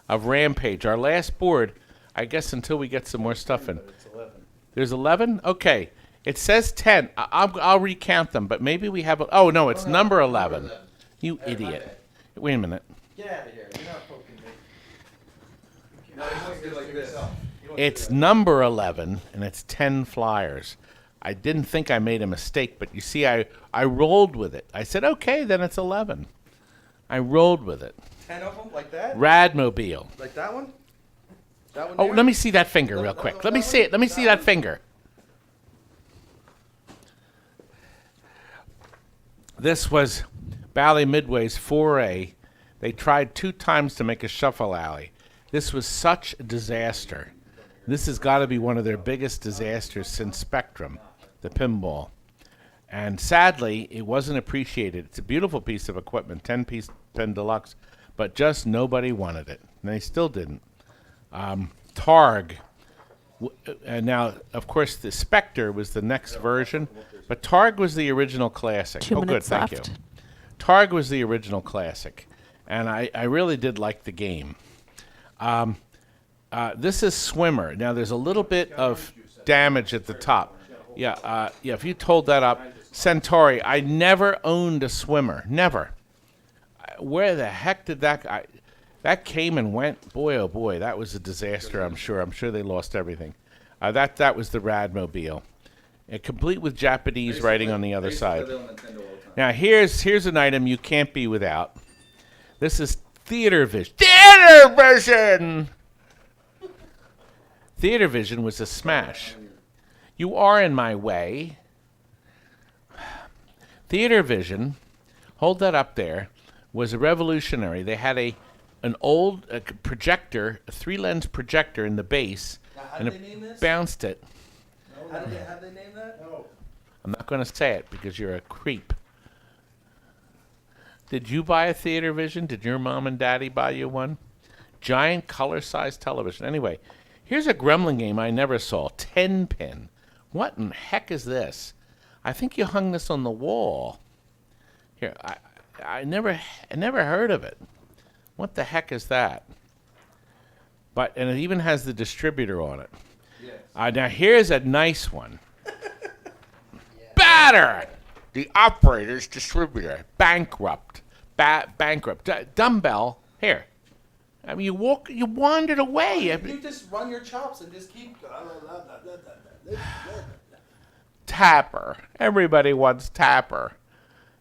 of Rampage, our last board. I guess until we get some more stuff in. It's 11. There's 11? Okay. It says 10. I'll recount them, but maybe we have... Oh, no, it's number 11. You idiot. Wait a minute. Get out of here. You're not poking me. No, you want to do it like this. It's number 11, and it's 10 flyers. I didn't think I made a mistake, but you see, I rolled with it. I said, okay, then it's 11. I rolled with it. 10 of them like that? Radmobile. Like that one? That one Oh, there? let me see that finger real quick. Let me see it. Let me see that finger. This was Bally Midway's foray. They tried 2 times to make a shuffle alley. This was such a disaster. This has got to be one of their biggest disasters since Spectrum, the pinball. And sadly, it wasn't appreciated. It's a beautiful piece of equipment, 10-piece Pen Deluxe, but just nobody wanted it. And they still didn't. TARG. And now, of course, the Spectre was the next version, but TARG was the original classic. 2 Oh, good, minutes thank left. you. TARG was the original classic, and I really did like the game. This is Swimmer. Now, there's a little bit of damage at the top. Yeah, if you told that up. Centuri, I never owned a Swimmer. Never. Where the heck did that... that came and went. Boy, oh boy, that was a disaster, I'm sure. I'm sure they lost everything. That was the Radmobile. Complete with Japanese writing on the other side. Now, here's an item you can't be without. This is Theater Vision. Theater Vision! Theater Vision was a smash. You are in my way. Theater Vision, hold that up there, was a revolutionary. They had an old projector, a 3-lens projector in the base, Now, how and did they name this? bounced it. How did they name that? No. I'm not going to say it because you're a creep. Did you buy a Theater Vision? Did your mom and daddy buy you one? Giant color-sized television. Anyway, here's a Gremlin game I never saw. 10-pin. What in the heck is this? I think you hung this on the wall. Here, I never heard of it. What the heck is that? And it even has the distributor on it. Yes. Now here's a nice one. Batter! The operator's distributor. Bankrupt. Bankrupt. Dumbbell. Here. I mean, you wandered away. You just run your chops and just keep... Tapper. Everybody wants Tapper.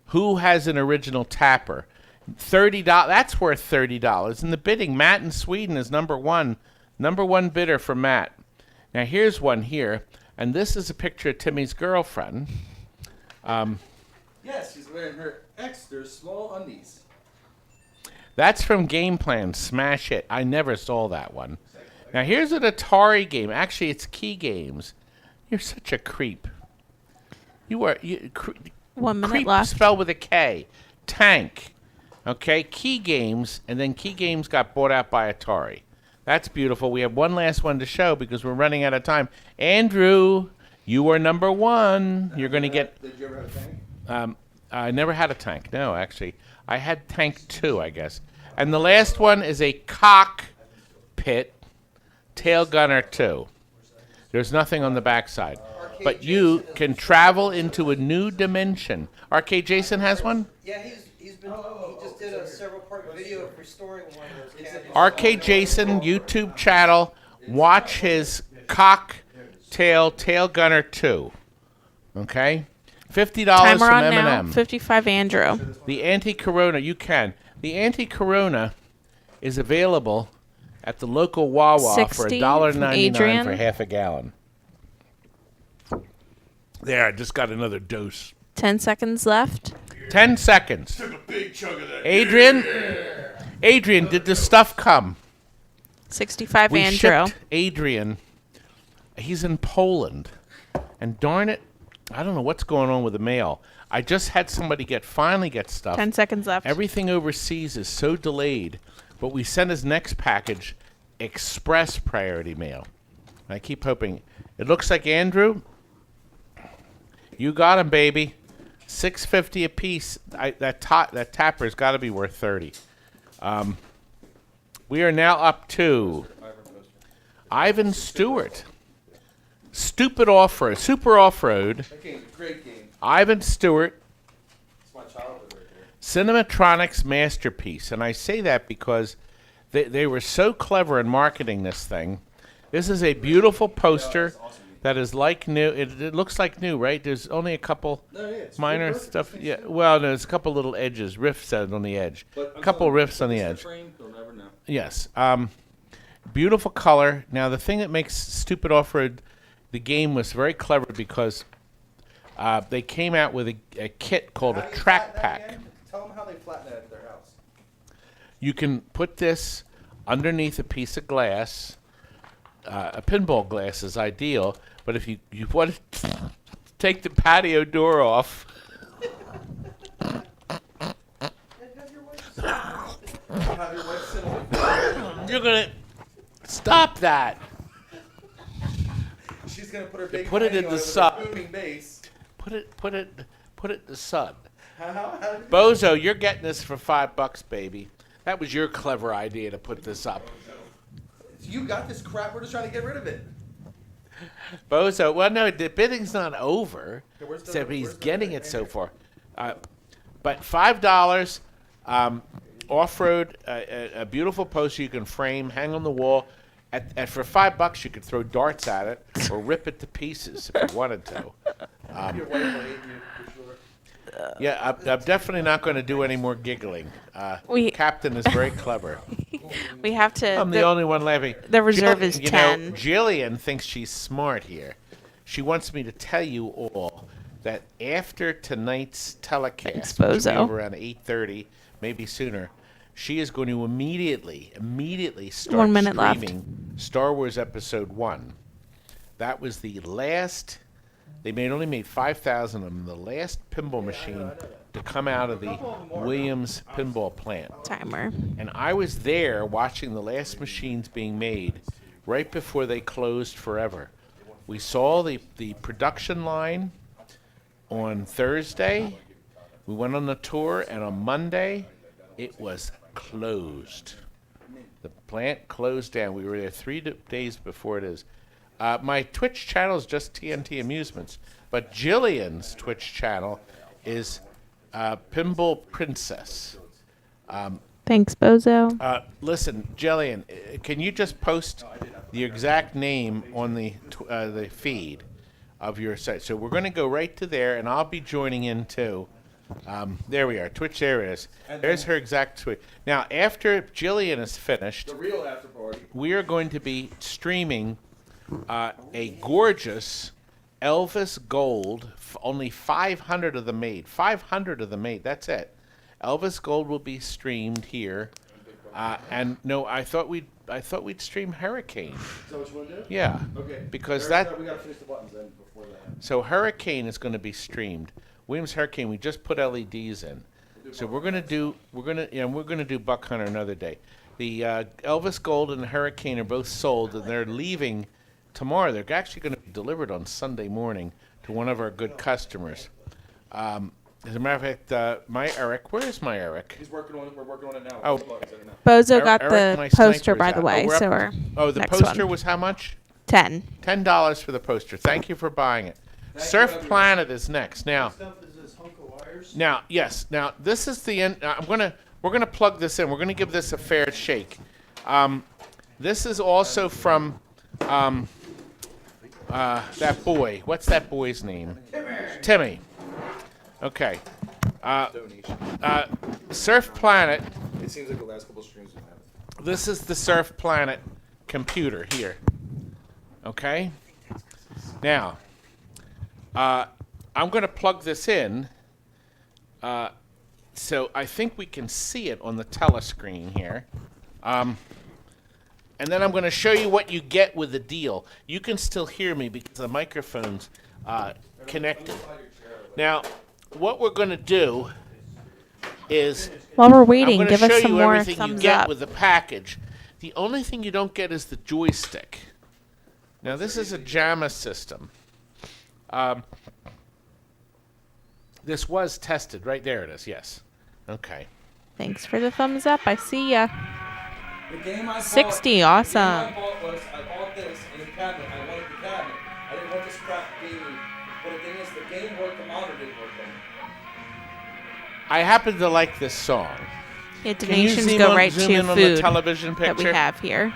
Who has an original Tapper? $30. That's worth $30. In the bidding, Matt in Sweden is number one bidder for Matt. Now here's one here, and this is a picture of Timmy's girlfriend. Yes, she's wearing her extra small undies. That's from Game Plan. Smash It. I never saw that one. Now here's an Atari game. Actually, it's Key Games. You're such a creep. You are. 1 minute Creep left. spelled with a K. Tank. Okay, Key Games, and then Key Games got bought out by Atari. That's beautiful. We have one last one to show because we're running out of time. Andrew, you are number one. You're going to get... Did you ever have a tank? I never had a tank. No, actually. I had Tank 2, I guess. And the last one is a cockpit tail gunner 2. There's nothing on the backside. But you can travel into a new dimension. Arcade Jason has one? Yeah, he just did a several part video of restoring one of those cabinets. Arcade Jason YouTube channel. Watch his cocktail tail gunner 2. Okay? $50 Timer from on now. M&M. 55 Andrew. The anti-corona, you can. The anti-corona is available at the local Wawa for 60 $1.99 from Adrian. for half a gallon. There, I just got another dose. 10 seconds left. 10 seconds. Took a big chunk of that. Adrian, did the stuff come? 65 We Andrew. shipped Adrian. He's in Poland. And darn it, I don't know what's going on with the mail. I just had somebody finally get stuff. 10 seconds left. Everything overseas is so delayed, but we sent his next package express priority mail. I keep hoping. It looks like Andrew, you got him, baby. $6.50 a piece. That tapper's got to be worth $30. We are now up to Ivan Stewart. Stupid Off-Road. Super Off-Road. That game's a great game. Ivan Stewart. It's my childhood right there. Cinematronics masterpiece. And I say that because they were so clever in marketing this thing. This is a beautiful poster that is like new. It looks like new, right? There's only a couple minor perfect. stuff. Yeah, well, there's a couple little edges, riffs on the edge. But A couple riffs on the edge. You'll never know. Yes. Beautiful color. Now, the thing that makes Stupid Off-Road, the game was very clever because they came out with a kit called How a do you track flatten that pack. again? Tell them how they flatten that at their house. You can put this underneath a piece of glass. A pinball glass is ideal, but if you want to take the patio door off, Have your wife sit on it. you're gonna stop that. She's gonna put her big Put it panty in on the with sun. a booming bass. Put it in the sun. How did you Bozo, you're getting this for $5, baby. That was your clever idea to put this up. You got this crap. We're just trying to get rid of it. Bozo, well, no, the bidding's not over. Okay, where's the- So he's where's the getting bidding? it so far. But $5, off-road, a beautiful poster you can frame, hang on the wall. For $5, you could throw darts at it or rip it to pieces if you wanted to. Your wife will hate you for sure. Yeah, I'm definitely not going to do any more giggling. We- Captain is very clever. We have to. I'm the only one laughing. the reserve is you 10. know, Jillian thinks she's smart here. She wants me to tell you all that after tonight's telecast, Thanks, which will be Bozo. over around 8:30, maybe sooner, she is going to immediately start 1 minute left. streaming Star Wars Episode 1. That was the last. They only made 5,000 of them. The last pinball machine to come out of the Williams pinball plant. Timer. And I was there watching the last machines being made right before they closed forever. We saw the production line on Thursday. We went on the tour, and on Monday, it was closed. The plant closed down. We were there 3 days before it is. My Twitch channel is just TNT Amusements, but Jillian's Twitch channel is Pinball Princess. Thanks, Bozo. Listen, Jillian, can you just post the exact name on the feed of your site? So we're going to go right to there, and I'll be joining in too. There we are. Twitch, there it is. There's her exact Twitch. Now, after Jillian is finished, The real after party. we are going to be streaming a gorgeous Elvis Gold. Only 500 of them made. 500 of them made. That's it. Elvis Gold will be streamed here. And no, I thought we'd stream Hurricane. Is that what you want to do? Yeah. Okay. Because Eric, that. we got to finish the buttons then before that. So Hurricane is going to be streamed. Williams Hurricane, we just put LEDs in. So we're going to do Buck Hunter another day. The Elvis Gold and the Hurricane are both sold, and they're leaving tomorrow. They're actually going to be delivered on Sunday morning to one of our good customers. As a matter of fact, my Eric, where is my Eric? He's working on it. We're working on it now. Oh. Bozo Eric- got Eric, my the poster, sniper, by is the out. way. Oh, we're So up- we're Oh, the next poster one. was how much? 10. $10 for the poster. Thank you for buying it. Surf Planet is next. Now, Stuff is this hunk of wires. yes. Now, this is the end. We're gonna plug this in. We're gonna give this a fair shake. This is also from that boy. What's that boy's name? Timmy. Okay. Surf Planet. It seems like the last couple streams we have. This is the Surf Planet computer here. Okay? Now, I'm going to plug this in. So I think we can see it on the telescreen here. And then I'm going to show you what you get with the deal. You can still hear me because the microphone's connected. Now, what we're going to do is While we're I'm waiting, going to give show us some you more everything you thumbs get up. with the package. The only thing you don't get is the joystick. Now, this is a JAMA system. This was tested. Right there it is, yes. Okay. Thanks for the thumbs up. I see ya. The game I 60, bought, awesome. The game I bought was I bought this in a cabinet. I wanted the cabinet. I didn't want this crap being. But the thing is, the game worked. The monitor didn't work. I happen to like this song. Yeah, Can you donations zoom go on- right zoom to in on the food television that we picture? have here.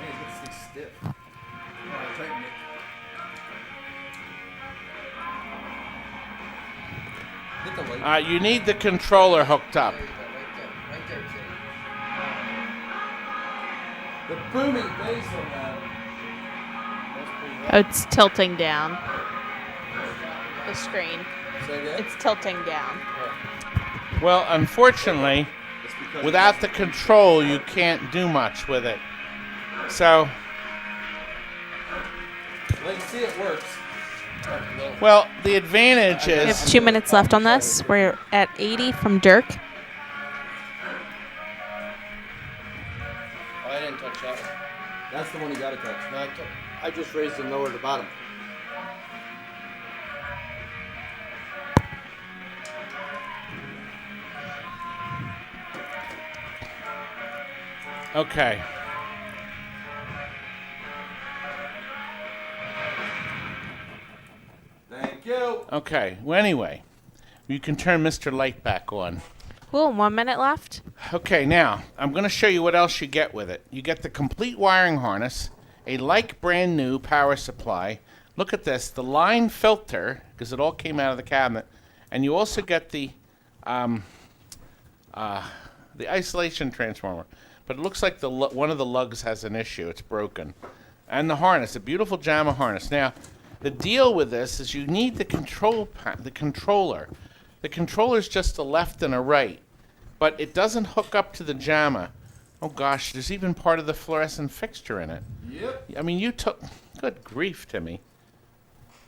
Man, it's this thing stiff. Oh, I tightened it. Hit the light. You need the controller hooked up. Right there, Jay. The booming bass on that. Oh, it's tilting down. The screen. Say again? It's tilting down. Well, unfortunately, It's because without the control, you can't do much with it. So, Well, you see it works. well, the advantage We have is 2 minutes left on this. We're at 80 from Dirk. Oh, I didn't touch that one. That's the one you gotta touch. No, I just raised it lower to the bottom. okay. Thank you. Okay. Well, anyway, you can turn Mr. Light back on. Cool. 1 minute left. Okay, now I'm going to show you what else you get with it. You get the complete wiring harness, a like brand new power supply. Look at this, the line filter, because it all came out of the cabinet, and you also get the isolation transformer. But it looks like one of the lugs has an issue; it's broken, and the harness, a beautiful JAMA harness. Now, the deal with this is you need the controller. The controller's just a left and a right, but it doesn't hook up to the JAMA. Oh gosh, there's even part of the fluorescent fixture in it. Yep. I mean, you took, good grief, Timmy.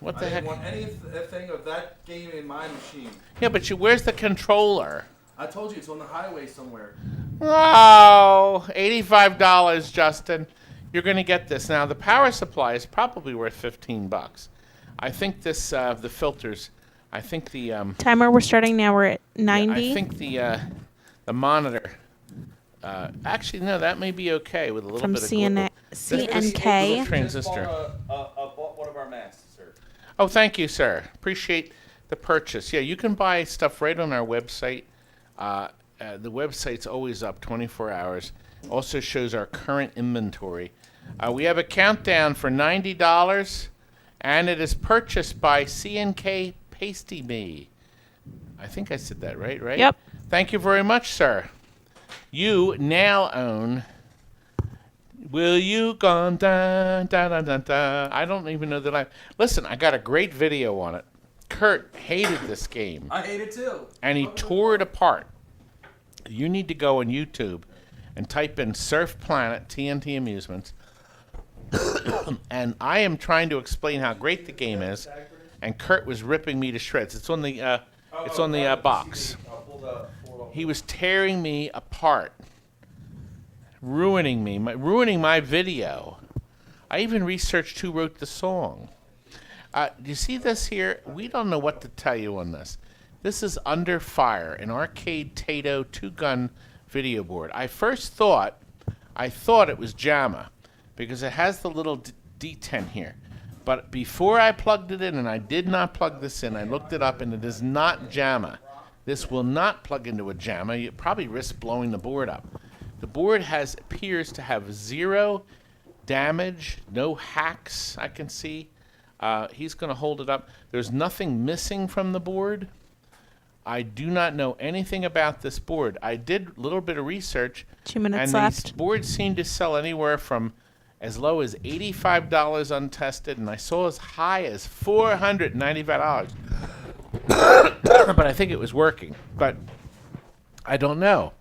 What I the heck? didn't want anything of that game in my machine. Yeah, but where's the controller? I told you it's on the highway somewhere. Oh, $85, Justin. You're going to get this. Now, the power supply is probably worth $15. I think this, the filters, I think the, Timer, we're starting now. We're at 90. I think the monitor, actually, no, that may be okay with a little From bit of CN- CNK. CNK. Transistor. Bought one of our masks, sir. Oh, thank you, sir. Appreciate the purchase. Yeah, you can buy stuff right on our website. The website's always up 24 hours. Also shows our current inventory. We have a countdown for $90, and it is purchased by CNK Pasty Me. I think I said that right? Yep. Thank you very much, sir. You now own Will You Gone Da Da Da Da Da. I don't even know that Listen, I got a great video on it. Kurt hated this game. I hate it too. And he tore it apart. You need to go on YouTube and type in Surf Planet TNT Amusements. And I am trying to explain how great the game is, and Kurt was ripping me to shreds. It's on the box. He was tearing me apart, ruining my video. I even researched who wrote the song. Do you see this here? We don't know what to tell you on this. This is Under Fire, an arcade Testo 2-gun video board. I first thought it was JAMA because it has the little D10 here. But before I plugged it in, and I did not plug this in, I looked it up, and it is not JAMA. This will not plug into a JAMA. You probably risk blowing the board up. The board appears to have 0 damage, no hacks I can see. He's going to hold it up. There's nothing missing from the board. I do not know anything about this board. I did a little bit of research. 2 minutes and left. These boards seem to sell anywhere from as low as $85 untested, and I saw as high as $495. But I think it was working. But I don't know.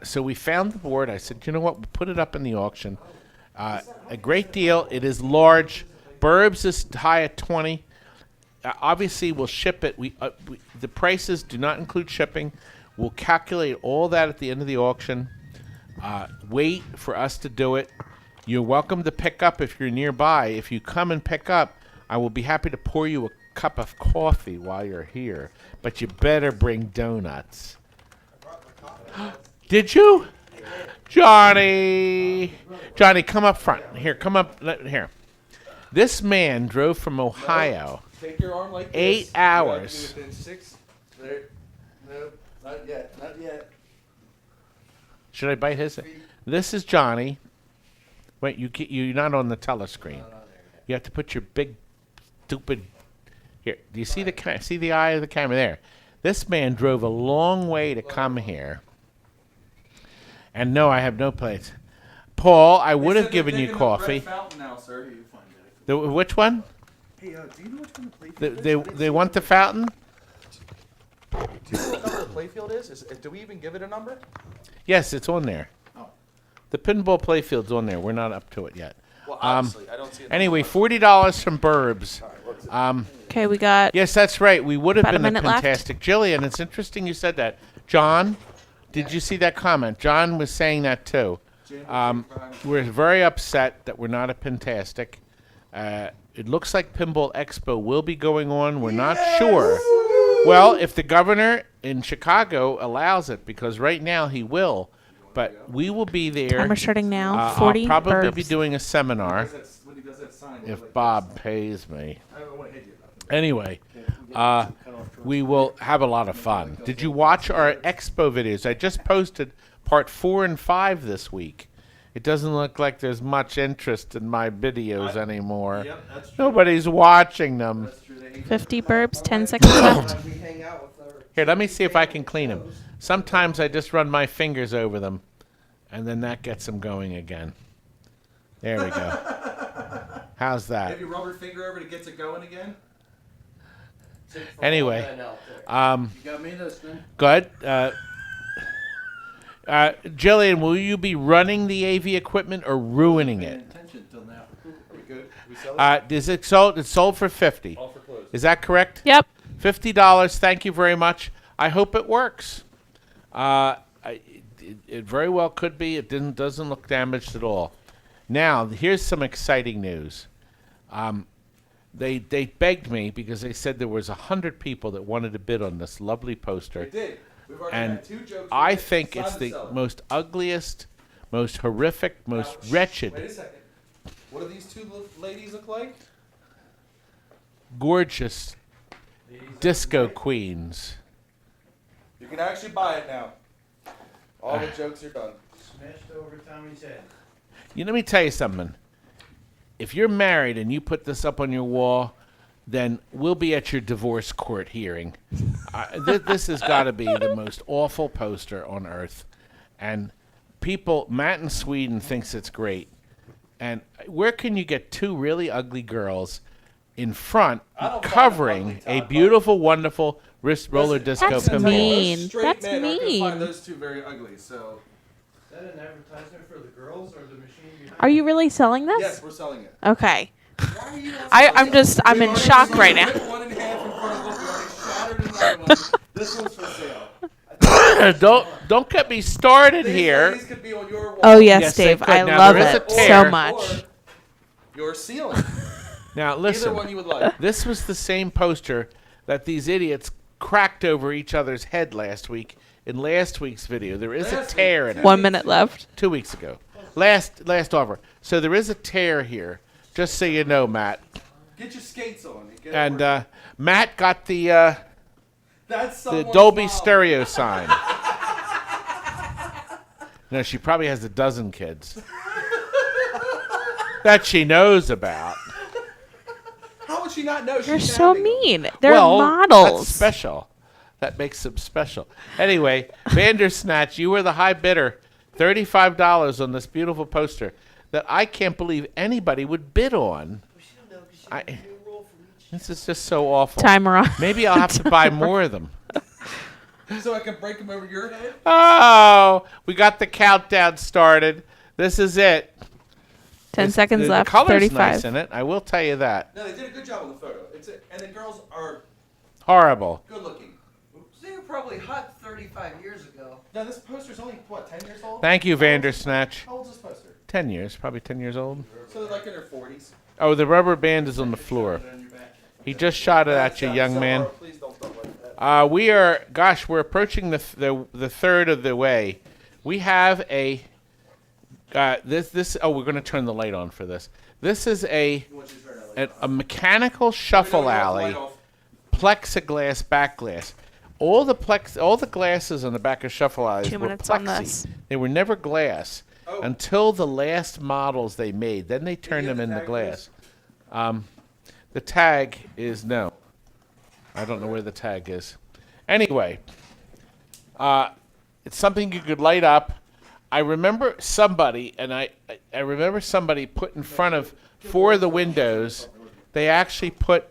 So we found the board. I said, you know what? We'll put it up in the auction. A great deal. It is large. Burbs is high at 20. Obviously, we'll ship it. The prices do not include shipping. We'll calculate all that at the end of the auction. Wait for us to do it. You're welcome to pick up if you're nearby. If you come and pick up, I will be happy to pour you a cup of coffee while you're here. But you better bring donuts. Did you? Johnny, come up front. Here, come up. Here. This man drove from Ohio. Take your arm like 8 this. hours. You gotta do it in 6. There. No, not yet. Not yet. Should I bite his? This is Johnny. Wait, you're not on the telescreen. You have to put your big, stupid. Here, do you see the eye of the camera there? This man drove a long way to come here. And no, I have no place. Paul, I would have given you coffee. Now, sir. You find it. Which one? Hey, do you know which one the playfield is? They want the fountain? Do you know what number the playfield is? Do we even give it a number? Yes, it's on there. Oh. The pinball playfield's on there. We're not up to it yet. Well, obviously, I don't see it. Anyway, $40 from Burbs. Okay, we got. Yes, that's right. We would have About a been a minute left. fantastic. Jillian, it's interesting you said that. John, did you see that comment? John was saying that too. We're very upset that we're not a Pintastic. It looks like Pinball Expo will be going on. We're not sure. Well, if the governor in Chicago allows it, because right now he will, but we will be there. Timer starting now. 40 I'll probably be burps. doing a seminar When he does that sign, if Bob pays me. I don't want to hit you. Anyway, we will have a lot of fun. Did you watch our expo videos? I just posted part 4 and 5 this week. It doesn't look like there's much interest in my videos anymore. Yep, that's true. Nobody's watching them. That's true. They hate 50 burps. 10 seconds left. We hang out with our Here, let me see if I can clean them. Sometimes I just run my fingers over them, and then that gets them going again. There we go. How's that? Maybe rubber finger over to get it going again. Anyway, You got me listening. good. Jillian, will you be running the AV equipment or ruining it? Attention till now. Pretty good. We sell it Is it sold? It's sold for $50. all for clothes. Is that correct? Yep. $50. Thank you very much. I hope it works. It very well could be. It doesn't look damaged at all. Now, here's some exciting news. They begged me because they said there was 100 people that wanted to bid on this lovely poster. They did. We've already And had 2 jokes. I with it. think Side it's to the sell it. most ugliest, most horrific, most Now, wretched, Wait a second. What do these 2 ladies look like? gorgeous disco queens. You can actually buy it now. All the jokes are done. Smashed over Tommy's head. Let me tell you something. If you're married and you put this up on your wall, then we'll be at your divorce court hearing. This has got to be the most awful poster on earth. And Matt in Sweden thinks it's great. And where can you get two really ugly girls in front covering a beautiful, wonderful wrist roller disco That's pinball? mean. Most straight That's men aren't gonna mean. find those two very ugly. So Is that an advertisement for the girls or the machine behind Are you really selling this? yes, we're selling it. Okay. Why are you not I'm in shock right now. Rip one in half in front of what we already shattered another one. This one's for sale. Don't get me started These here. ladies could be on your wall. Oh yes, Yes, they Dave. could. I Now, love there is a it tear. so much. Or your ceiling. Now Either listen. one you would like. This was the same poster that these idiots cracked over each other's head last week in last week's video. There is a Last tear week. in it. 1 minute left. 2 weeks ago. Last offer. So there is a tear here, just so you know, Matt. Get your skates on. Get And Matt got the that's the someone's Dolby mom. stereo sign. No, she probably has a dozen kids that she knows about. How would she not know? You're She's so having them. mean. They're Well, models. That's special. That makes them special. Anyway, Vandersnatch, you were the high bidder. $35 on this beautiful poster that I can't believe anybody would bid on. This is just so awful. Timer on. Maybe I'll have to buy more of them. So I can break them over your head. Oh, we got the countdown started. This is it. 10 seconds the left. color's 35. nice in it. I will tell you that. No, they did a good job on the photo. And the girls are Horrible. good looking. They were probably hot 35 years ago. No, this poster's only, what, 10 years old? Thank you, Vandersnatch. How old is this poster? 10 years, probably 10 years old. So they're like in their 40s. Oh, the rubber band is on the floor. He just shot it at you, young man. Please don't talk like that. We're approaching the third of the way. We have a, we're going to turn the light on for this. This is a mechanical shuffle alley, plexiglass back glass. All the glasses on the back of shuffle alleys 2 were minutes on plexi. this. They were never glass until the last models they made. Then they turned them into glass. The tag is no. I don't know where the tag is. Anyway, it's something you could light up. I remember somebody, and I remember somebody put in front of four of the windows. They actually put.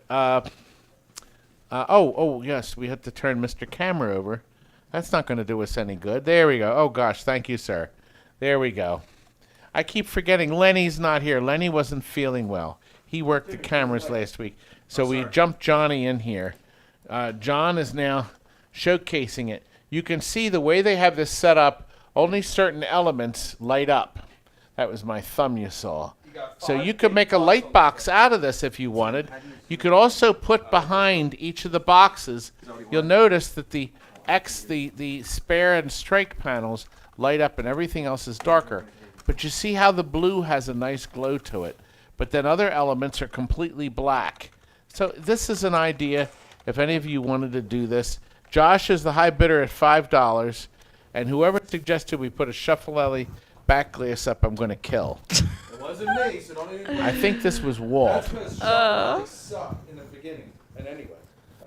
Oh yes, we had to turn Mr. Camera over. That's not going to do us any good. There we go. Oh gosh, thank you, sir. There we go. I keep forgetting Lenny's not here. Lenny wasn't feeling well. He worked the cameras last week, so we jumped Johnny in here. John is now showcasing it. You can see the way they have this set up, only certain elements light up. That was my thumb you saw. So you could make a light box out of this if you wanted. You could also put behind each of the boxes. You'll notice that the spare and strike panels light up and everything else is darker. But you see how the blue has a nice glow to it. But then other elements are completely black. So this is an idea if any of you wanted to do this. Josh is the high bidder at $5. And whoever suggested we put a shuffle alley back glass up, I'm going to kill. It wasn't me, so don't even. I think this was Walt. That's because Sean sucked in the beginning. And anyway.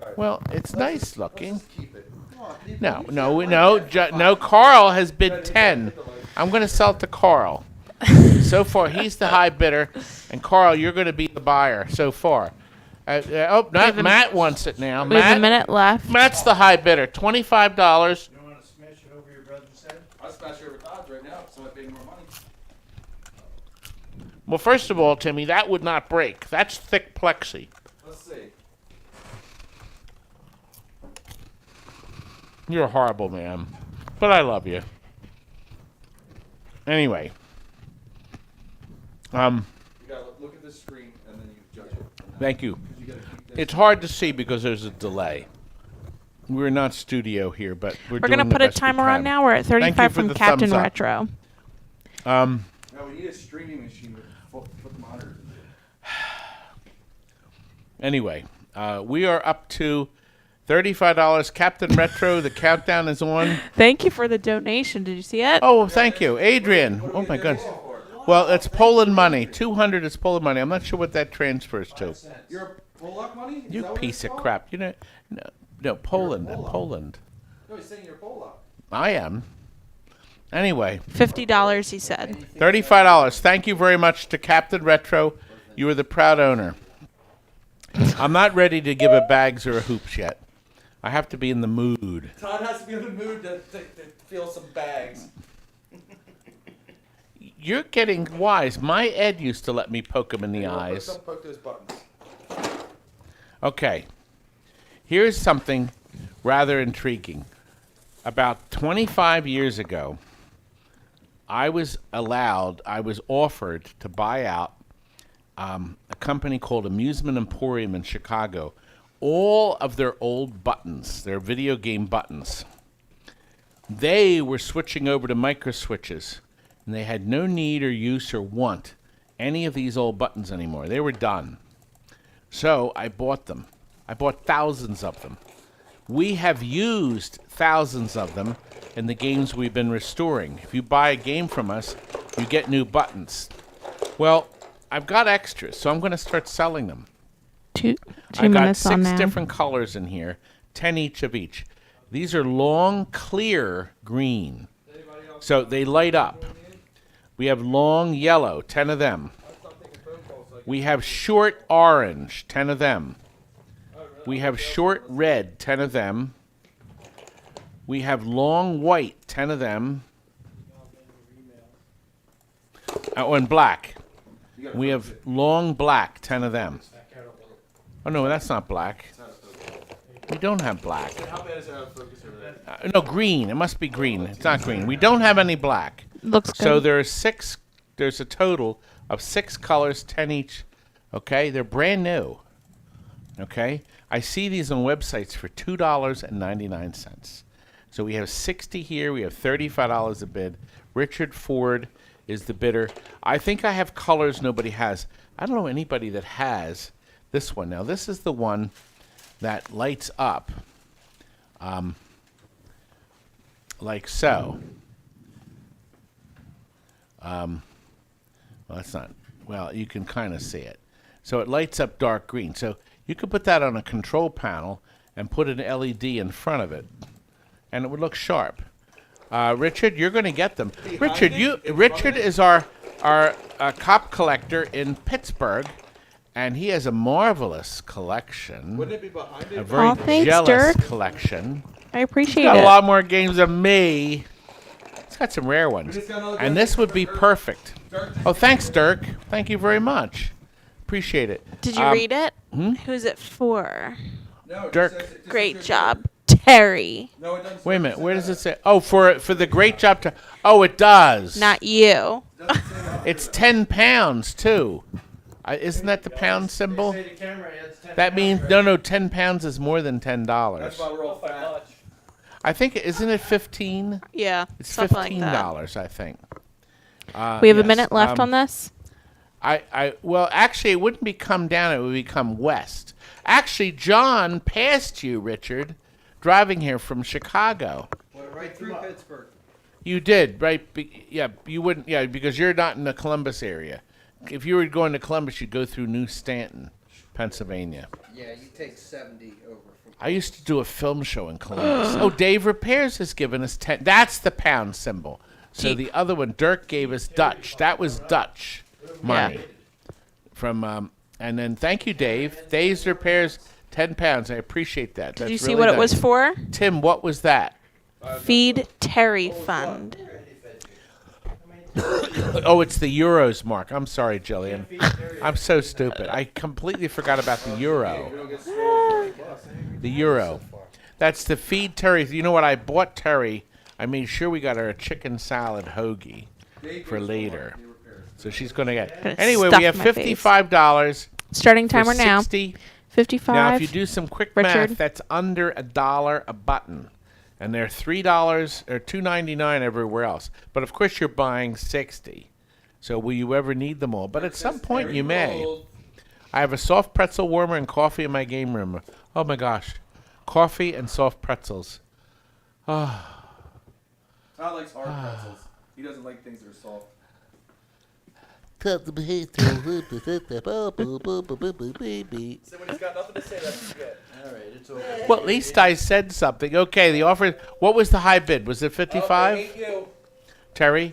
All right. Well, it's nice looking. Let's just keep it. Come on, people, No, you no, said no, like that. no. Carl has bid 10. I'm going to sell it to Carl. So far, he's the high bidder, and Carl, you're going to be the buyer so far. Matt wants it now. We have a minute left. Matt's the high bidder. $25. You don't want to smash it over your brother's head? I'll smash over Todd's right now, so I pay more money. Well, first of all, Timmy, that would not break. That's thick plexi. Let's see. You're a horrible man, but I love you. Anyway, You gotta look at the screen and then you judge it. thank you. You gotta keep this. It's hard to see because there's a delay. We're not studio here, but we're We're going to put a timer on now. We're at 35 for from the Captain thumbs up. Retro. No, we need a streaming machine with the monitors. Anyway, we are up to $35. Captain Retro, the countdown is on. Thank you for the donation. Did you see it? Oh, thank you. Adrian. Oh, my goodness. Well, it's Poland money. 200 is Poland money. I'm not sure what that transfers to. Your Polak money? Is You that what piece it's of called? crap. You know, no, Poland. Polak. Poland. No, he's saying you're Polak. I am. Anyway, $50, he said. $35. Thank you very much to Captain Retro. You are the proud owner. I'm not ready to give a bags or a hoops yet. I have to be in the mood. Todd has to be in the mood to feel some bags. You're getting wise. My Ed used to let me poke him in the eyes. Don't poke those buttons. Okay. Here's something rather intriguing. About 25 years ago, I was offered to buy out a company called Amusement Emporium in Chicago. All of their old buttons, their video game buttons, they were switching over to micro switches, and they had no need or use or want any of these old buttons anymore. They were done. So I bought them. I bought thousands of them. We have used thousands of them in the games we've been restoring. If you buy a game from us, you get new buttons. Well, I've got extras, so I'm going to start selling them. Two I got minutes on 6 now. different colors in here, 10 each of each. These are long, clear green, so they light up. We have long yellow, 10 of them. We have short orange, 10 of them. We have short red, 10 of them. We have long white, 10 of them. Oh, and black. We have long black, 10 of them. Oh, no, that's not black. We don't have black. How bad is it out of focus over there? No, green. It must be green. It's not green. We don't have any black. Looks good. So there's a total of 6 colors, 10 each. Okay? They're brand new. Okay? I see these on websites for $2.99. So we have 60 here. We have $35 a bid. Richard Ford is the bidder. I think I have colors nobody has. I don't know anybody that has this one. Now, this is the one that lights up like so. Well, that's not, well, you can kind of see it. So it lights up dark green. So you could put that on a control panel and put an LED in front of it, and it would look sharp. Richard, you're going to get them. Richard, Richard is our cop collector in Pittsburgh, and he has a marvelous collection. Wouldn't it be behind A it? very Aw, thanks, jealous Dirk. collection. I appreciate Got it. a lot more games than me. It's got some rare ones. just got another And game this would be perfect. Dirk, Oh, thanks, Dirk. Thank you very much. Appreciate it. Did you read it? Who's it for? no, it Dirk. just says- it just Great says- job, Terry. No, it doesn't. Wait a minute. Where does it say? Oh, for the great job to. Oh, it does. Not you. It's 10 pounds too. Isn't that the pound symbol? Say to camera, it's 10 That pounds, means right? no. 10 pounds is more than $10. That's why we're all fat. I think isn't it 15? Yeah, It's something like that. $15, I think. We have a yes, minute left on this. Well, actually, it wouldn't be come down. It would become west. Actually, John passed you, Richard, driving here from Chicago. Went right through Pittsburgh. You did, right? Yeah, you wouldn't. Yeah, because you're not in the Columbus area. If you were going to Columbus, you'd go through New Stanton, Pennsylvania. Yeah, you take 70 over from. I used to do a film show in Columbus. Oh, Dave Repairs has given us 10. That's the pound symbol. So the other one, Dirk gave us Dutch. That was Dutch money. From and then thank you, Dave. Dave's Repairs, 10 pounds. I appreciate that. Did That's you see really what it was nice. for? Tim, what was that? Feed Terry Fund. Oh, it's the Euros, Mark. I'm sorry, Jillian. I'm so stupid. I completely forgot about the Euro. The Euro. That's the Feed Terry. You know what? I bought Terry. I made sure we got her a chicken salad hoagie for later. So she's going to get. Gonna Anyway, stuff we have my face. $55 Starting for timer now. 60. 55. Now, if you do some quick Richard. math, that's under $1 a button. And they're $3 or $2.99 everywhere else. But of course, you're buying 60. So will you ever need them all? But at some point, you may. I have a soft pretzel warmer and coffee in my game room. Oh my gosh, Coffee and soft pretzels. Todd likes hard pretzels. He doesn't like things that are soft. So when he's got nothing to say, that's good. All right, it's over. Well, at least I said something. Okay, the offer. What was the high bid? Was it 55? Thank you. Terry?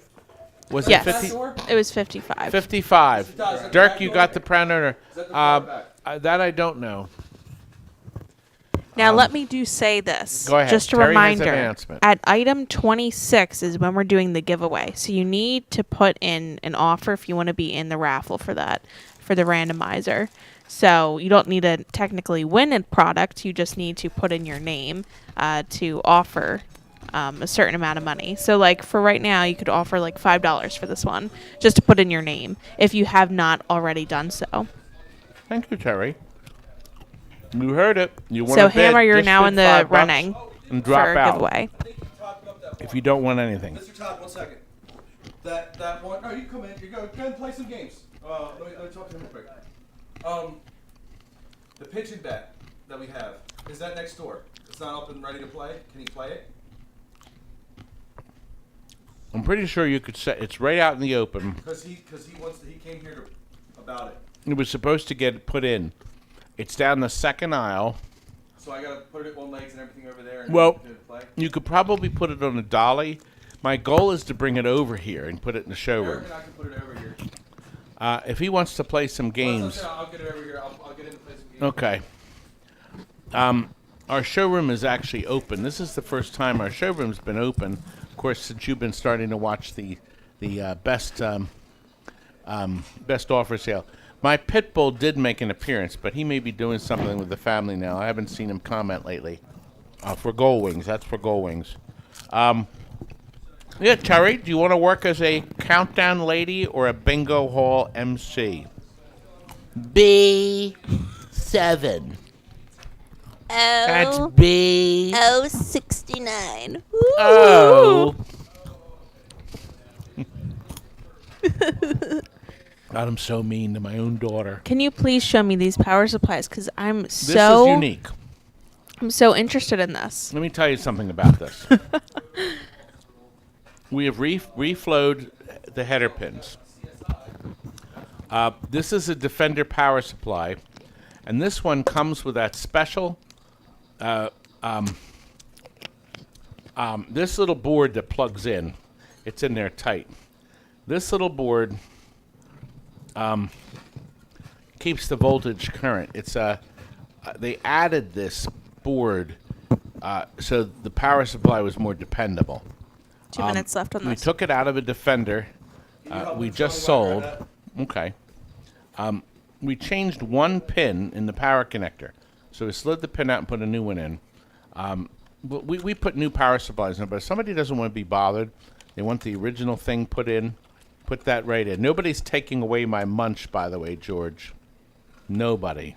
Was Yes. it 50? It was 55. 55. Does- Dirk, you got the proud owner. Is that the far back? That I don't know. Now let me say this. Go ahead. Just a Terry has an reminder. announcement. At item 26 is when we're doing the giveaway. So you need to put in an offer if you want to be in the raffle for that, for the randomizer. So you don't need to technically win a product. You just need to put in your name to offer a certain amount of money. So like for right now, you could offer like $5 for this one, just to put in your name if you have not already done so. Thank you, Terry. You heard it. You want So to bid, Hammer, you're just now bid in the $5 running and drop for a out giveaway. if you don't want anything. Mr. Todd, 1 second. That one. No, you come in. You go and play some games. Let me talk to him real quick. The pitch and bat that we have, is that next door? It's not up and ready to play. Can he play it? I'm pretty sure you could set. It's right out in the open. Because he came here about it. It was supposed to get put in. It's down the second aisle. So I gotta put it on legs and everything over there. And Well, do it play. you could probably put it on a dolly. My goal is to bring it over here and put it in the showroom. Eric and I can put it over here. If he wants to play some games. I'll get it over here. I'll get in and play some games. Okay. Our showroom is actually open. This is the first time our showroom's been open. Of course, since you've been starting to watch the best offer sale. My pit bull did make an appearance, but he may be doing something with the family now. I haven't seen him comment lately. For Gold Wings, that's for Gold Wings. Yeah, Terry, do you want to work as a countdown lady or a bingo hall MC? B7. That's B. 69. Oh. God, I'm so mean to my own daughter. Can you please show me these power supplies? Because This is unique. I'm so interested in this. Let me tell you something about this. We have reflowed the header pins. This is a Defender power supply, and this one comes with that special this little board that plugs in. It's in there tight. This little board keeps the voltage current. It's they added this board so the power supply was more dependable. 2 minutes left on We this. took it out of a Defender. We just sold. Okay. We changed one pin in the power connector. So we slid the pin out and put a new one in. But we put new power supplies in, but if somebody doesn't want to be bothered, they want the original thing put in, put that right in. Nobody's taking away my munch, by the way, George. Nobody.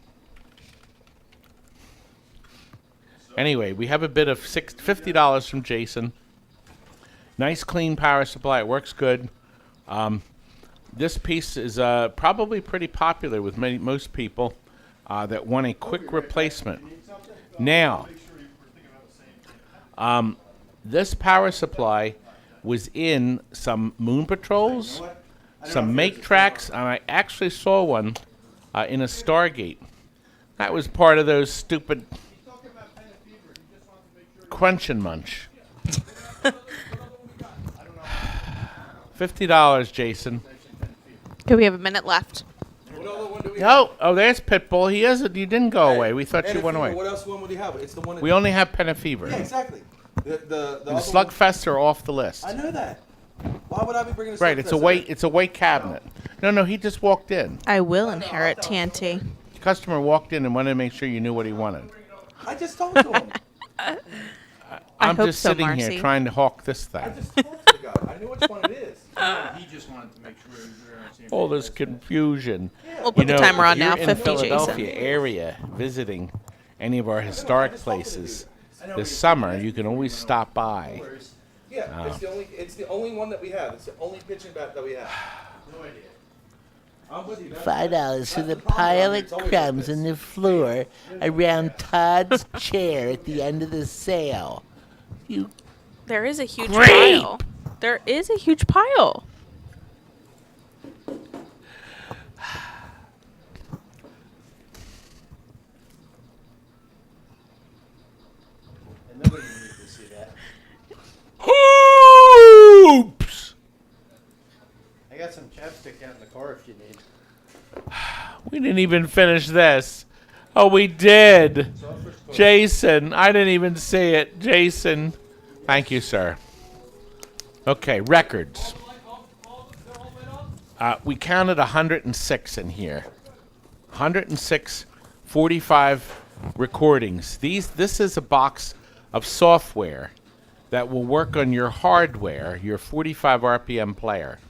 Anyway, we have a bid of $50 from Jason. Nice, clean power supply. It works good. This piece is probably pretty popular with most people that want a quick replacement. Now, this power supply was in some Moon Patrols, some Make Tracks, and I actually saw one in a Stargate. That was part of those stupid Crunch and Munch. $50, Jason. Okay, we have a minute left. What other one do we have? No, oh, there's Pitbull. He is. You didn't go away. We thought you went away. What else one would he have? It's the one that We only have Pen of Fever. Yeah, exactly. The The Slugfests are off the list. I know that. Why would I be bringing this Right, it's a white. It's a white cabinet. No, he just walked in. I will inherit TNT. The customer walked in and wanted to make sure you knew what he wanted. I just told to him. I'm hope just so, sitting Marcy. here trying to hawk this I thing. just told the guy. I knew which one it is. He just wanted to make sure we were on the same All page. this confusion. We'll put the timer on if now. you're 50, in Philadelphia Jason. area visiting any of our historic places this summer, you can always stop by. Yeah, it's the only one that we have. It's the only pitching bat that we have. No idea. I'm with you. $5 for the pile of crumbs on the floor around Todd's chair at the end of the sale. You There is a huge Great. pile. There is a huge pile. And nobody needs to see that. Hoops! I got some chapstick out in the car if you need. We didn't even finish this. Oh, we did. Software's closed. Jason, I didn't even see it. Jason, thank you, sir. Okay, records. We counted 106 in here. 106 45 recordings. This is a box of software that will work on your hardware, your 45 RPM player.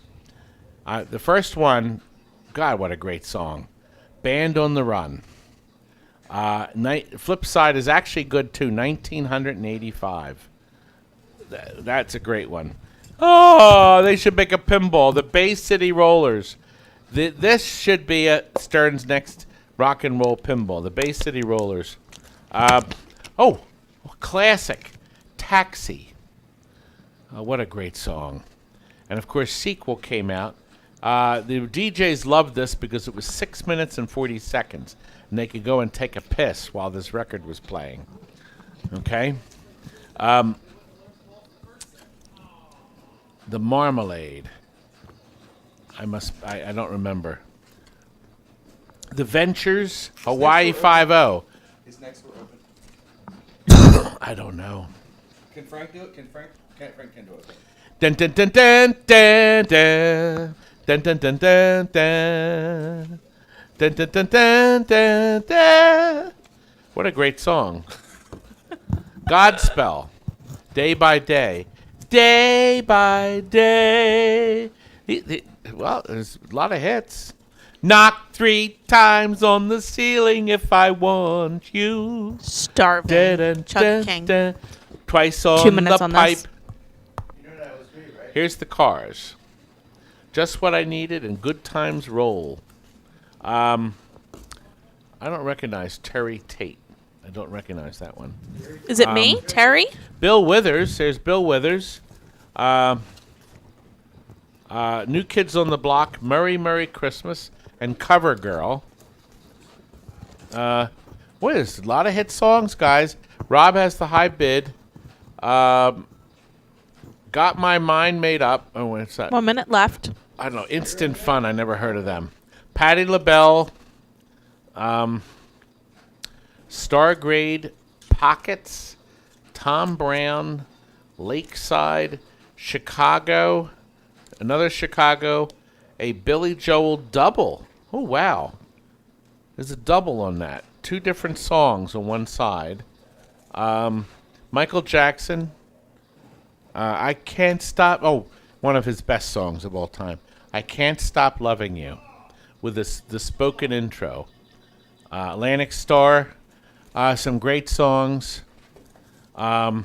The first one, God, what a great song. Band on the Run. Flip side is actually good too, 1985. That's a great one. Oh, they should make a pinball. The Bay City Rollers. This should be a Stern's next rock and roll pinball. The Bay City Rollers. Classic. Taxi. What a great song. And of course, Sequel came out. The DJs loved this because it was 6 minutes and 40 seconds. And they could go and take a piss while this record was playing. Okay? The Marmalade. I don't remember. The Ventures, Hawaii 5-0. His next were open. I don't know. Can Frank do it? Frank can do it. Dun dun dun dun dun dun dun dun dun dun dun dun dun dun dun dun dun. What a great song. Godspell. Day by day. Day by day. Well, there's a lot of hits. Knock 3 times on the ceiling if I want you. Starving. Dun, dun, Chuck dun, King. dun. Twice on 2 minutes the on pipe. this. You know that was me, right? Here's the Cars. Just what I needed and Good Times Roll. I don't recognize Terry Tate. I don't recognize that one. Is it me, Terry? Bill Withers. There's Bill Withers. New Kids on the Block, Merry Christmas, and Cover Girl. What is a lot of hit songs, guys? Rob has the high bid. Got My Mind Made Up. Oh, what's that? 1 minute left. I don't know. Instant Fun. I never heard of them. Patti LaBelle. Stargrade. Pockets. Tom Brown. Lakeside. Chicago. Another Chicago. A Billy Joel double. Oh, wow. There's a double on that. 2 different songs on one side. Michael Jackson. I Can't Stop. Oh, one of his best songs of all time. I Can't Stop Loving You. With the spoken intro. Atlantic Star. Some great songs. We're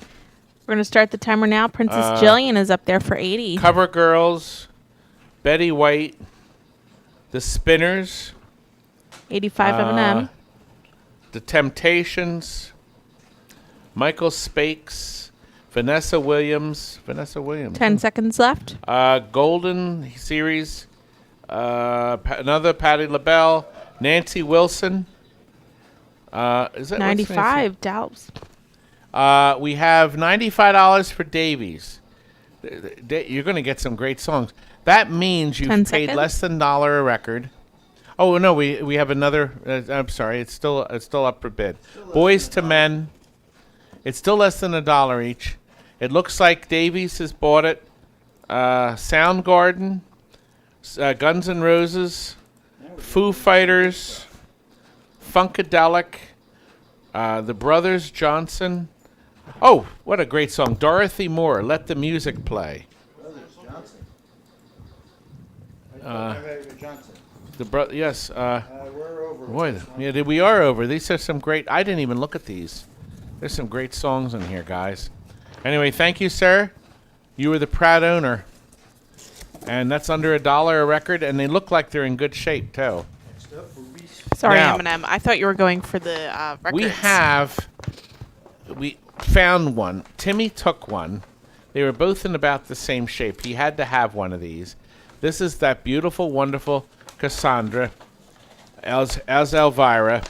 going to start the timer now. Princess Jillian is up there for 80. Cover Girls. Betty White. The Spinners. 85 M&M. The Temptations. Michael Spakes. Vanessa Williams. 10 seconds left. Golden Series. Another Patti LaBelle. Nancy Wilson. Is that 95. Dallas. We have $95 for Davies. You're going to get some great songs. That means you've 10 paid seconds. less than $1 a record. Oh no, we have another. I'm sorry, it's still up for bid. Boys to Men. It's still less than $1 each. It looks like Davies has bought it. Soundgarden, Guns N' Roses, Foo Fighters, Funkadelic, the Brothers Johnson. Oh, what a great song. Dorothy Moore, Let the Music Play. Brothers Johnson. Johnson. Yes. We're over. Boy, yeah, we are over. These are some great. I didn't even look at these. There's some great songs in here, guys. Anyway, thank you, sir. You were the proud owner. And that's under $1 a record, and they look like they're in good shape, too. Sorry, Now- Eminem. I thought you were going for the records. We found one. Timmy took one. They were both in about the same shape. He had to have one of these. This is that beautiful, wonderful Cassandra as Elvira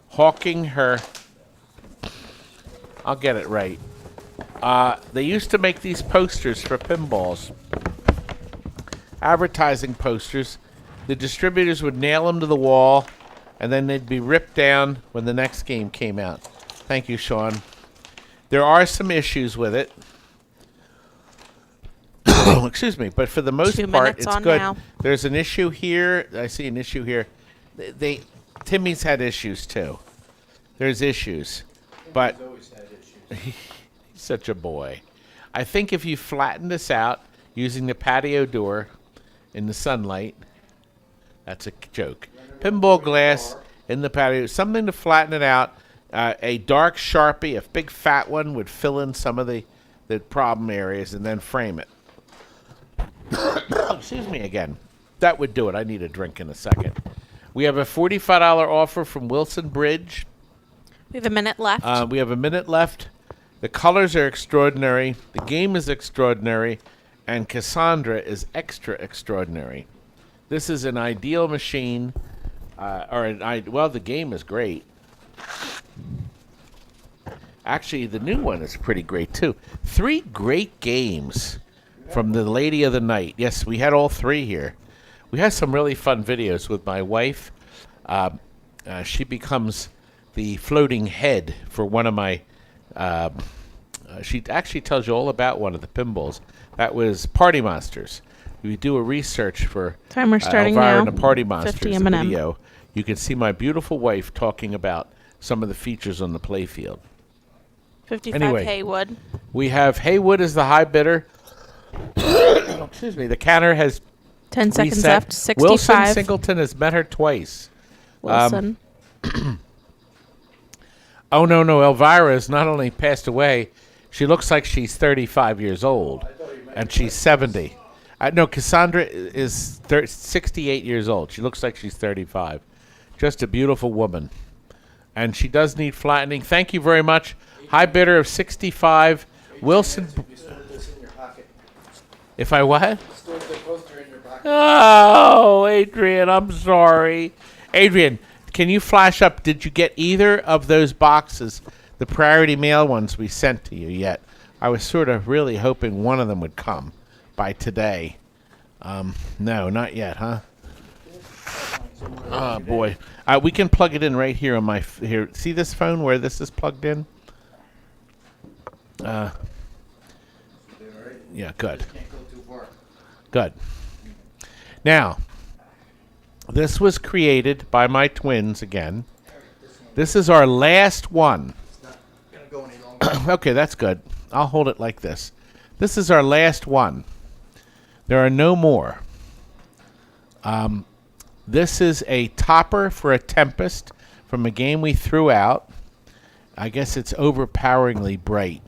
hawking her. I'll get it right. They used to make these posters for pinballs. Advertising posters. The distributors would nail them to the wall, and then they'd be ripped down when the next game came out. Thank you, Sean. There are some issues with it. Excuse me, but for the most 2 part, minutes it's on good. now. There's an issue here. I see an issue here. Timmy's had issues too. There's issues, but he's such a boy. I think if you flatten this out using the patio door in the sunlight, that's a joke. Pinball glass in the patio, something to flatten it out. A dark Sharpie, a big fat one, would fill in some of the problem areas and then frame it. Excuse me again. That would do it. I need a drink in a second. We have a $45 offer from Wilson Bridge. We have a minute left. We have a minute left. The colors are extraordinary. The game is extraordinary. And Cassandra is extra extraordinary. This is an ideal machine. Well, the game is great. Actually, the new one is pretty great, too. 3 great games from the Lady of the Night. Yes, we had all 3 here. We had some really fun videos with my wife. She becomes the floating head for one of my... she actually tells you all about one of the pinballs. That was Party Monsters. We do a research for Timer starting Elvira now. and the Party 50 Monsters M&M. video. You can see my beautiful wife talking about some of the features on the playfield. 55 Anyway. Haywood. We have Haywood as the high bidder. Excuse me. The counter has 10 seconds reset. left. 65. Wilson Singleton has met her twice. Wilson. Oh, no. Elvira has not only passed away, she looks like she's 35 years old, and she's 70. No, Cassandra is 68 years old. She looks like she's 35. Just a beautiful woman. And she does need flattening. Thank you very much. High bidder of 65. Wilson. If I what? Oh, Adrian, I'm sorry. Adrian, can you flash up? Did you get either of those boxes, the priority mail ones we sent to you yet? I was sort of really hoping one of them would come by today. No, not yet, huh? Oh, boy. We can plug it in right here on my... here. See this phone where this is plugged in? Yeah, good. Good. Now, this was created by my twins again. This is our last one. Okay, that's good. I'll hold it like this. This is our last one. There are no more. This is a topper for a Tempest from a game we threw out. I guess it's overpoweringly bright.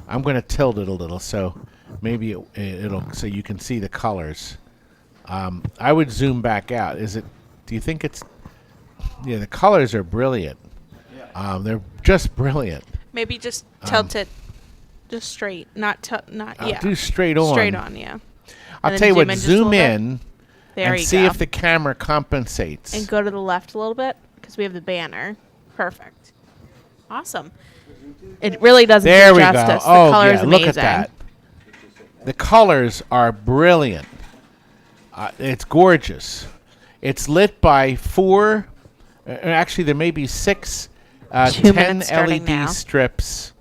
I'm going to tilt it a little so maybe it'll so you can see the colors. I would zoom back out. Do you think it's... Yeah, the colors are brilliant. They're just brilliant. Maybe just tilt it just straight. Not, yeah. Do straight on. Straight on, yeah. I'll then tell you what, just a zoom little bit. in There and you see go. if the camera compensates. And go to the left a little bit because we have the banner. Perfect. Awesome. It really doesn't There do we justice. go. Oh, the color yeah, is look amazing. at that. The colors are brilliant. It's gorgeous. It's lit by 4, actually there may be 6, 2 10 minutes starting LED now. strips.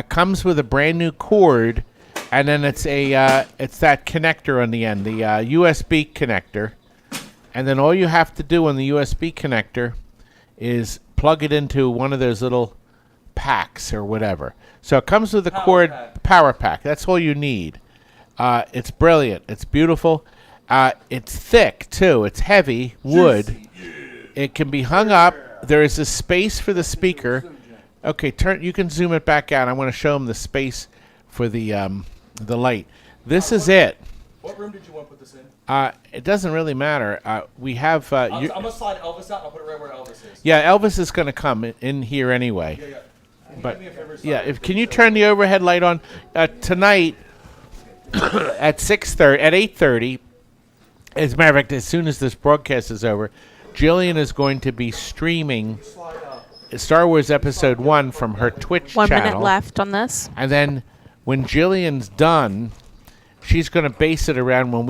Comes with a brand new cord, and then it's it's that connector on the end, the USB connector. And then all you have to do on the USB connector is plug it into one of those little packs or whatever. So it comes with a cord power pack. That's all you need. It's brilliant. It's beautiful. It's thick too. It's heavy wood. It can be hung up. There is a space for the speaker. Okay, you can zoom it back out. I want to show them the space for the light. This is it. What room did you want to put this in? It doesn't really matter. We have. I'm going to slide Elvis out and I'll put it right where Elvis is. Yeah, Elvis is going to come in here anyway. Yeah. Can you But do me a favor, yeah, can you turn the overhead light on tonight at 6:30 at 8:30? As a matter of fact, as soon as this broadcast is over, Jillian is going to be streaming Star Wars Episode 1 from her Twitch 1 channel. minute left on this. And then when Jillian's done, she's going to base it around when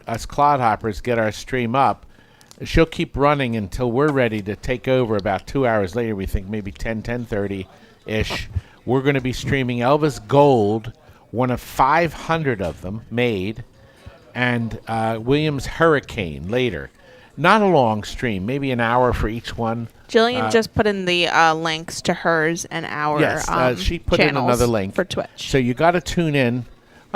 us clodhoppers get our stream up. She'll keep running until we're ready to take over about 2 hours later. We think maybe 10:30-ish. We're going to be streaming Elvis Gold, one of 500 of them made, and Williams Hurricane later. Not a long stream, maybe an hour for each one. Jillian just put in the links to hers and our Yes, she put in channels another link for Twitch. So you got to tune in.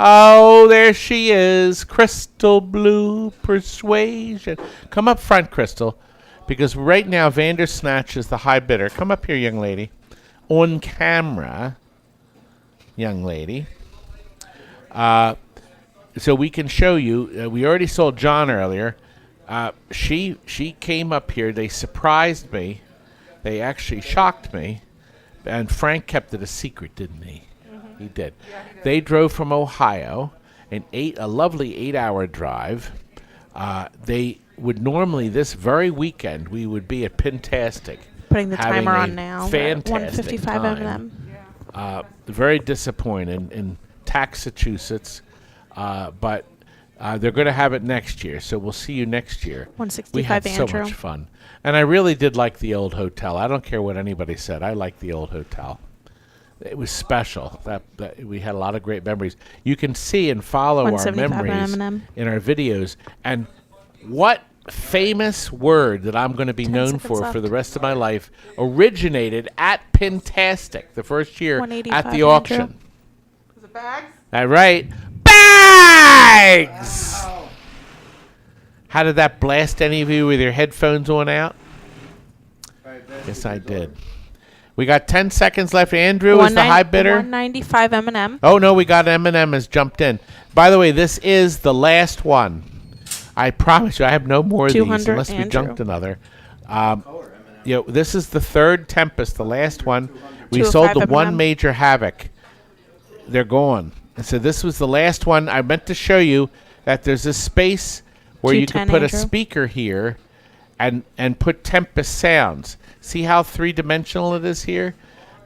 Oh, there she is, Crystal Blue Persuasion. Come up front, Crystal, because right now Vandersnatch is the high bidder. Come up here, young lady. On camera, young lady. So we can show you. We already saw John earlier. She came up here. They surprised me. They actually shocked me. And Frank kept it a secret, didn't he? He did. They drove from Ohio, a lovely 8-hour drive. They would normally, this very weekend, we would be at Pintastic. Putting the having timer a on now. Fantastic 155 time. mm. Very disappointed in Taxachusetts, but they're going to have it next year, so we'll see you next year. 165 We had so Andrew. much fun. And I really did like the old hotel. I don't care what anybody said. I like the old hotel. It was special. That we had a lot of great memories. You can see and follow our 175 memories M&M. in our videos. And what famous word that I'm going to be 10 known seconds for left. the rest of my life originated at Pintastic the first year at 185, the auction. Andrew. Was it bags? All right. Bags! How did that blast any of you with your headphones on out? Yes, I did. We got 10 seconds left. Andrew is the high bidder. 195 M&M. Oh, no, we got Eminem has jumped in. By the way, this is the last one. I promise you, I have no more of these 200, unless we Andrew. junked another. This is the third Tempest, the last one. We 205 sold the one M&M. major Havoc. They're gone. And so this was the last one. I meant to show you that there's a space where you could 210, put Andrew. a speaker here and put Tempest sounds. See how three-dimensional it is here?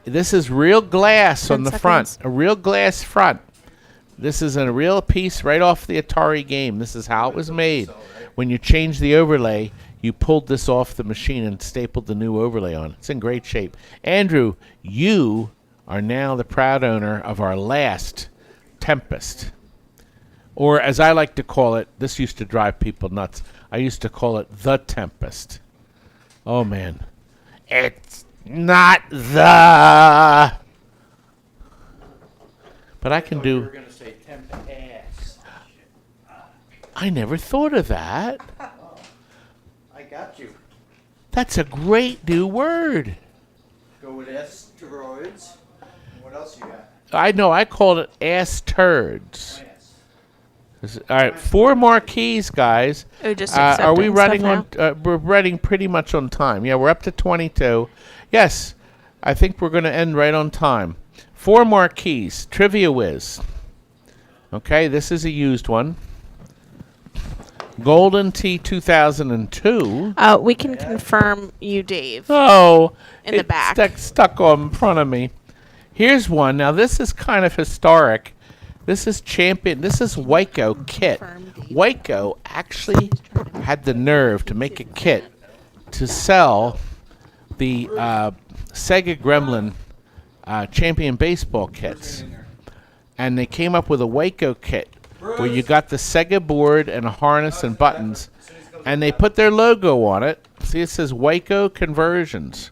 This is real glass 10 on the front. seconds. A real glass front. This is a real piece right off the Atari game. This is how it was made. When you change the overlay, you pulled this off the machine and stapled the new overlay on. It's in great shape. Andrew, you are now the proud owner of our last Tempest. Or as I like to call it, this used to drive people nuts. I used to call it the Tempest. Oh, man. It's not the... But I can do... going to say Tempest. I never thought of that. I got you. That's a great new word. Go with asteroids. What else you got? I know. I called it ass turds. Yes. All right, 4 marquees, guys. Oh, just Are we accepting running stuff on? We're running pretty much on time. Yeah, we're up to 22. Yes, I think we're going to end right on time. 4 marquees. Trivia whiz. Okay, this is a used one. Golden T 2002. We can confirm you, Dave. Oh, In the it's back. stuck on front of me. Here's one. Now this is kind of historic. This is champion. This is Waco kit. Waco actually had the nerve to make a kit to sell the Sega Gremlin champion baseball kits, and they came up with a Waco kit where you got the Sega board and a harness and buttons, and they put their logo on it. See, it says Waco Conversions.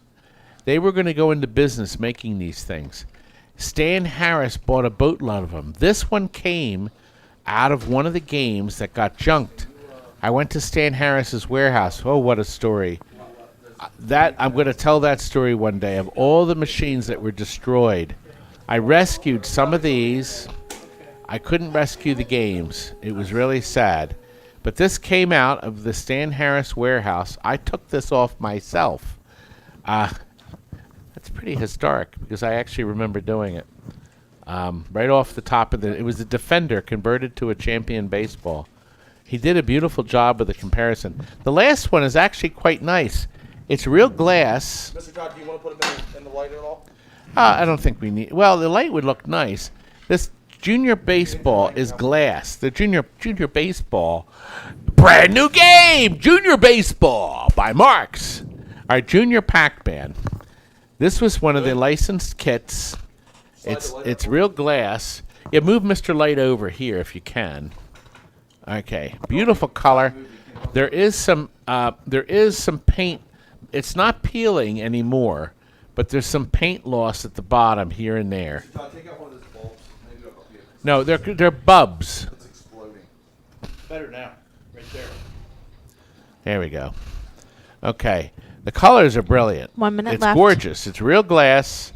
They were going to go into business making these things. Stan Harris bought a boatload of them. This one came out of one of the games that got junked. I went to Stan Harris's warehouse. Oh, what a story. I'm going to tell that story one day of all the machines that were destroyed. I rescued some of these. I couldn't rescue the games. It was really sad. But this came out of the Stan Harris warehouse. I took this off myself. That's pretty historic because I actually remember doing it. Right off the top of it was a Defender converted to a Champion Baseball. He did a beautiful job with the comparison. The last one is actually quite nice. It's real glass. Mr. John, do you want to put them in the light at all? I don't think we need. Well, the light would look nice. This Junior Baseball is glass. The Junior Baseball, brand new game, Junior Baseball by Marks. Our Junior Pac-Man. This was one of the licensed kits. It's real glass. Yeah, move Mr. Light over here if you can. Okay, beautiful color. There is some paint. It's not peeling anymore, but there's some paint loss at the bottom here and there. John, take out one of those bulbs. Maybe it'll help you. No, they're bubs. It's exploding. Better now. Right there. There we go. Okay, the colors are brilliant. 1 minute it's left. Gorgeous. It's real glass.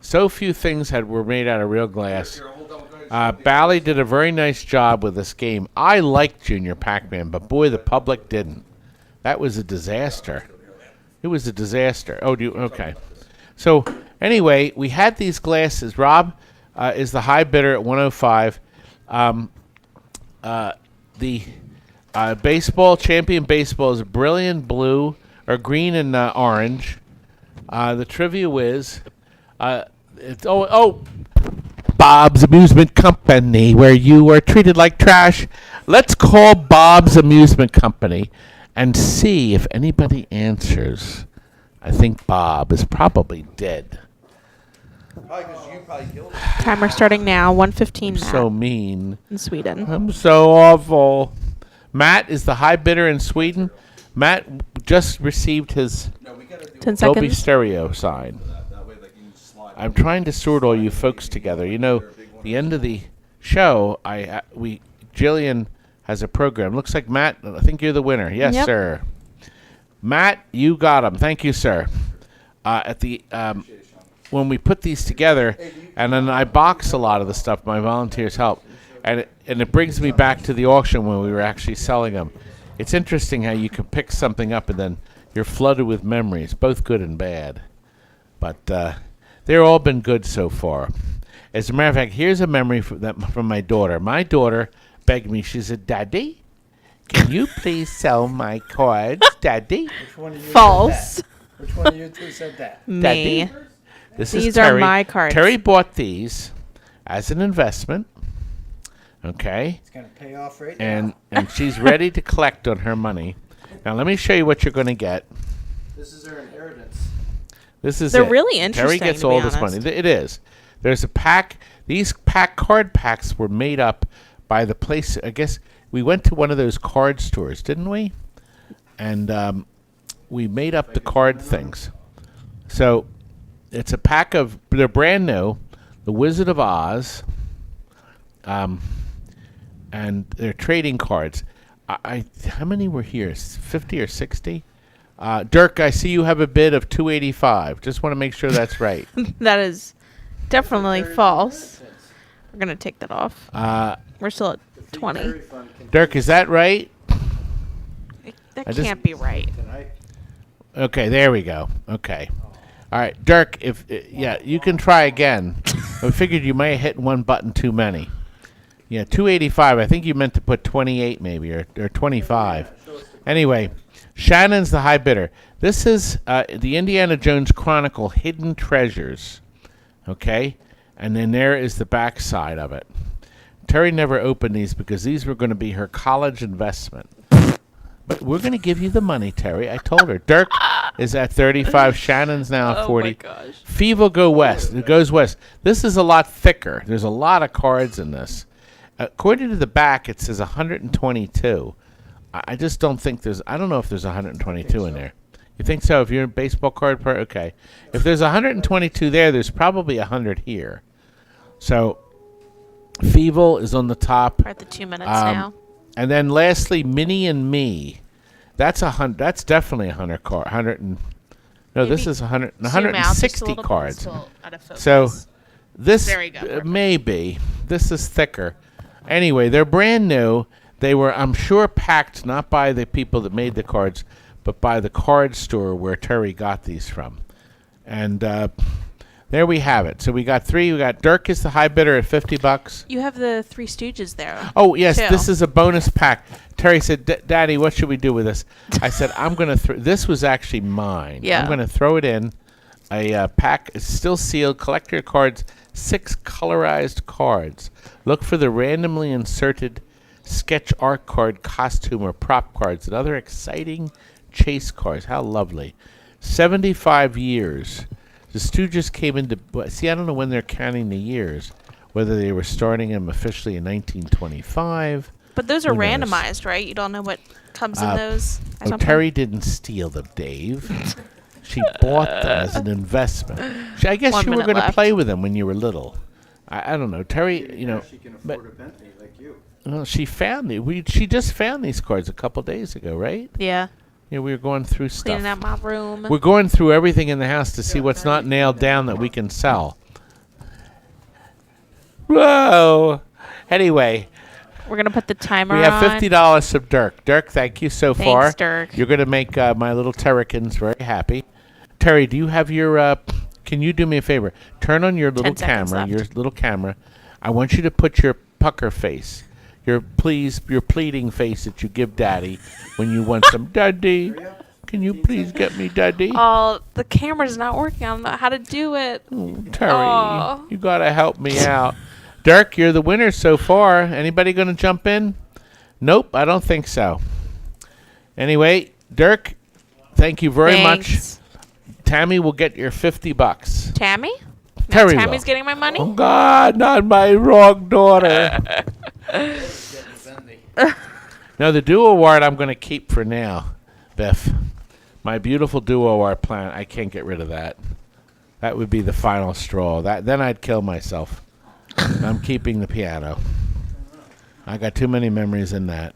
So few things were made out of real glass. Here, hold on. Go ahead. Bally did a very nice job with this game. I liked Junior Pac-Man, but boy, the public didn't. That was a disaster. It was a disaster. Oh, okay. So anyway, we had these glasses. Rob is the high bidder at 105. The baseball Champion Baseball is brilliant blue or green and orange. The trivia is, it's Bob's Amusement Company, where you are treated like trash. Let's call Bob's Amusement Company and see if anybody answers. I think Bob is probably dead. Probably 'cause you probably killed him. Timer starting now. 1:15 now So mean. in Sweden. I'm so awful. Matt is the high bidder in Sweden. Matt just received his No, we gotta do 10 Dolby seconds. Stereo sign. that way, like you can slide. I'm trying to sort all you folks together. You know, the end of the show, Jillian has a program. Looks like Matt. I think you're the winner. Yes, Yep. sir. Matt, you got him. Thank you, sir. When we put these together, and then I box a lot of the stuff. My volunteers help, and it brings me back to the auction when we were actually selling them. It's interesting how you can pick something up and then you're flooded with memories, both good and bad. But they've all been good so far. As a matter of fact, here's a memory from my daughter. My daughter begged me. She said, "Daddy, can you please sell my cards, Daddy?" Which one of you False. Said that? Which one of you two said that? Me. Daddy? This is These are Terry. my cards. Terry bought these as an investment. Okay. It's gonna pay off right And now. she's ready to collect on her money. Now let me show you what you're going to get. This is their inheritance. This is They're it. really Terry interesting, gets to be all this money. honest. It is. There's a pack. These card packs were made up by the place. I guess we went to one of those card stores, didn't we? And we made up the card things. So it's a pack of. They're brand new. The Wizard of Oz. And they're trading cards. How many were here? 50 or 60? Dirk, I see you have a bid of 285. Just want to make sure that's right. That is definitely false. We're going to take that off. We're still at 20. Dirk, is that right? That I just- can't be right. Tonight. Okay, there we go. Okay. All right, Dirk, if you can try again. I figured you might have hit one button too many. Yeah, 285. I think you meant to put 28 maybe or 25. Anyway, Shannon's the high bidder. This is the Indiana Jones Chronicle Hidden Treasures. Okay? And then there is the back side of it. Terry never opened these because these were going to be her college investment. But we're going to give you the money, Terry. I told her. Dirk is at 35. Shannon's now at 40. Oh, my gosh. Fee will go west. It goes west. This is a lot thicker. There's a lot of cards in this. According to the back, it says 122. I just don't think there's. I don't know if there's 122 in there. You think so? If you're a baseball card player, okay. If there's 122 there, there's probably 100 here. So, Feeble is on the top. We're at the 2 minutes now. And then lastly, Minnie and Me. That's definitely 100 card. 100 and no, this Maybe is 100, Zoom out just a 160 little bit. cards. Still out of focus. So this There you go. Perfect. maybe this is thicker. Anyway, they're brand new. They were, I'm sure, packed not by the people that made the cards, but by the card store where Terry got these from. And there we have it. So we got 3. We got Dirk is the high bidder at $50. You have the Three Stooges there. Oh, yes, too. this is a bonus pack. Terry said, Daddy, what should we do with this? I said, I'm going to throw, this was actually mine. Yeah. I'm going to throw it in a pack. It's still sealed. Collector cards, 6 colorized cards. Look for the randomly inserted sketch art card, costume, or prop cards, and other exciting chase cards. How lovely. 75 years. The Stooges came into... See, I don't know when they're counting the years. Whether they were starting them officially in 1925. But those are Who knows? randomized, right? You don't know what comes in those? or Oh, something? Terry didn't steal them, Dave. She bought them as an investment. I guess 1 you were minute going to left. play with them when you were little. I don't know. Terry, you know... She can but- afford a Bentley like you. Well, she found she just found these cards a couple days ago, right? Yeah. Yeah, we were going through stuff. Cleaning out my room. We're going through everything in the house to see what's not nailed down that we can sell. Whoa! Anyway, We're going to put the timer we have on. $50 from Dirk. Dirk, thank you so Thanks, far. Dirk. You're going to make my little Terracins very happy. Terry, do you have your... can you do me a favor? Turn on your little 10 seconds camera. left. Your little camera. I want you to put your pucker face. Your pleading face that you give Daddy when you want some. Daddy, can you please get me Daddy? Oh, the camera's not working. I don't know how to do it. Terry, Aw. you gotta help me out. Dirk, you're the winner so far. Anybody gonna jump in? Nope, I don't think so. Anyway, Dirk, thank you very much. Thanks. Tammy will get your $50. Tammy? Now Terry will. Tammy's getting my money? Oh God, not my wrong daughter. No, the duo art I'm gonna keep for now, Biff. My beautiful duo art plant. I can't get rid of that. That would be the final straw. Then I'd kill myself. I'm keeping the piano. I got too many memories in that.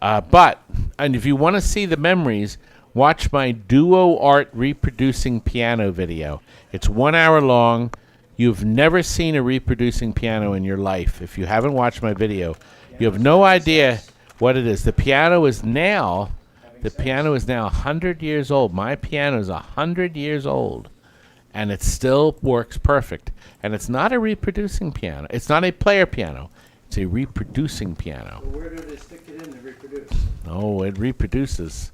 And if you want to see the memories, watch my duo art reproducing piano video. It's 1 hour long. You've never seen a reproducing piano in your life. If you haven't watched my video, you have no idea what it is. The piano is now 100 years old. My piano is 100 years old, and it still works perfect. And it's not a reproducing piano. It's not a player piano. It's a reproducing piano. So where do they stick it in to reproduce? Oh, it reproduces.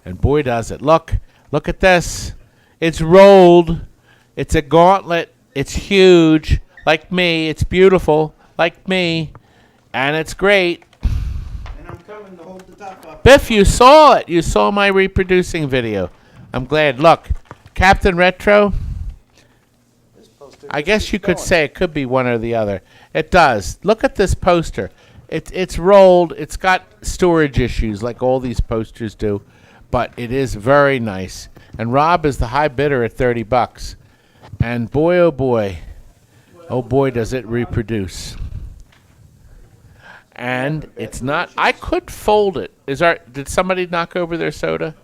And boy, does it. Look at this. It's rolled. It's a gauntlet. It's huge. Like me. It's beautiful. Like me. And it's great. And I'm coming to hold the top up. Biff, you saw it. You saw my reproducing video. I'm glad. Look, Captain Retro. This poster I just guess keeps you could going. say it could be one or the other. It does. Look at this poster. It's rolled. It's got storage issues like all these posters do, but it is very nice. And Rob is the high bidder at $30. And boy, oh boy, does it reproduce. And it's not. I could fold it. Did somebody knock over their soda?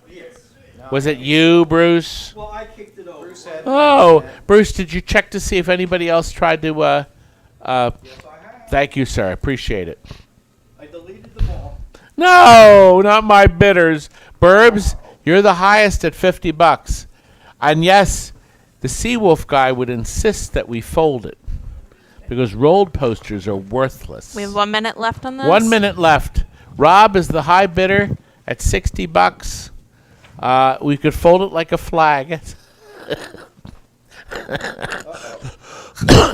Was it you, Bruce? Well, I kicked it over. Bruce had Oh, Bruce, did you check to see if anybody else tried to? Thank you, sir. I appreciate it. I deleted the ball. No, not my bidders. Burbs, you're the highest at $50. And yes, the Seawolf guy would insist that we fold it because rolled posters are worthless. We have 1 minute left on this. 1 minute left. Rob is the high bidder at $60. We could fold it like a flag.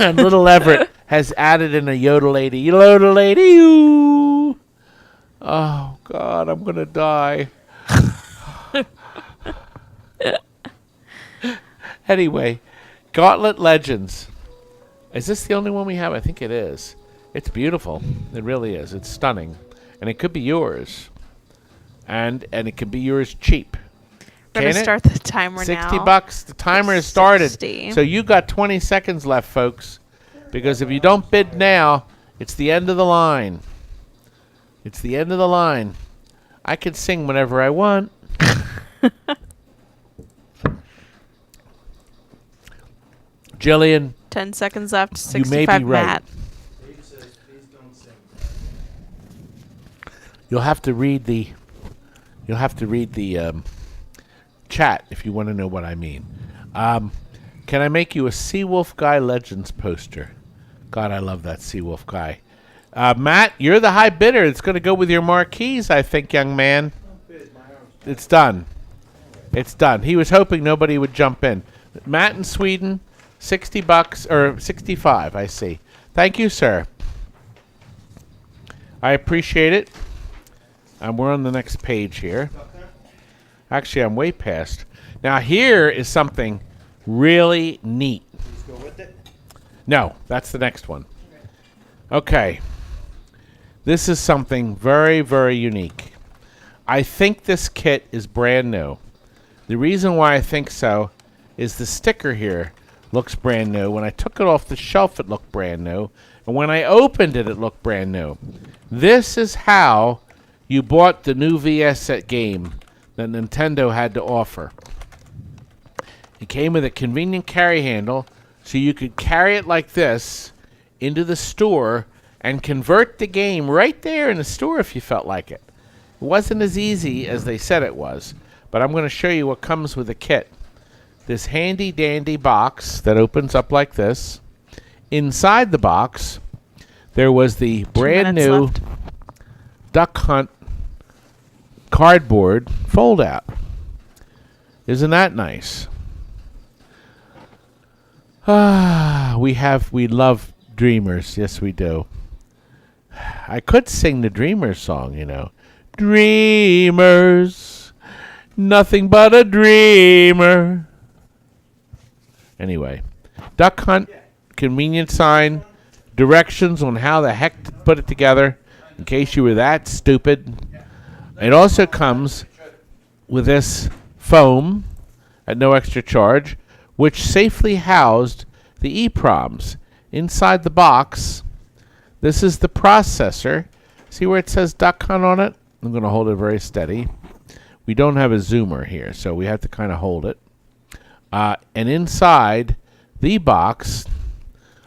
And little Everett has added in a yodelady. Yodelady, you. Oh, God, I'm going to die. Anyway, Gauntlet Legends. Is this the only one we have? I think it is. It's beautiful. It really is. It's stunning. And it could be yours. And it could be yours cheap. We're going Can to it? start the timer now. $60. The timer has started. 60. So you got 20 seconds left, folks. Because if you don't bid now, it's the end of the line. It's the end of the line. I can sing whenever I want. Jillian, 10 seconds left. you may 65 be right. Matt. Dave says, please You'll have to read the chat if you want to know what I mean. Can I make you a Seawolf Guy Legends poster? God, I love that Seawolf Guy. Matt, you're the high bidder. It's going to go with your marquees, I think, young man. It's done. It's done. He was hoping nobody would jump in. Matt in Sweden, $60 or 65. I see. Thank you, sir. I appreciate it. We're on the next page here. Actually, I'm way past. Now, here is something really neat. Please go with it. No, that's the next one. Okay. This is something very, very unique. I think this kit is brand new. The reason why I think so is the sticker here looks brand new. When I took it off the shelf, it looked brand new. And when I opened it, it looked brand new. This is how you bought the new VS set game that Nintendo had to offer. It came with a convenient carry handle, so you could carry it like this into the store and convert the game right there in the store if you felt like it. It wasn't as easy as they said it was, but I'm going to show you what comes with the kit. This handy dandy box that opens up like this. Inside the box, there was the brand new left. Duck Hunt cardboard fold out. Isn't that nice? We love Dreamers. Yes, we do. I could sing the Dreamers song, you know. Dreamers, nothing but a dreamer. Anyway, Duck Hunt, convenient sign, directions on how the heck to put it together, in case you were that stupid. It also comes with this foam at no extra charge, which safely housed the EPROMs. Inside the box, this is the processor. See where it says Duck Hunt on it? I'm going to hold it very steady. We don't have a zoomer here, so we have to kind of hold it. And inside the box,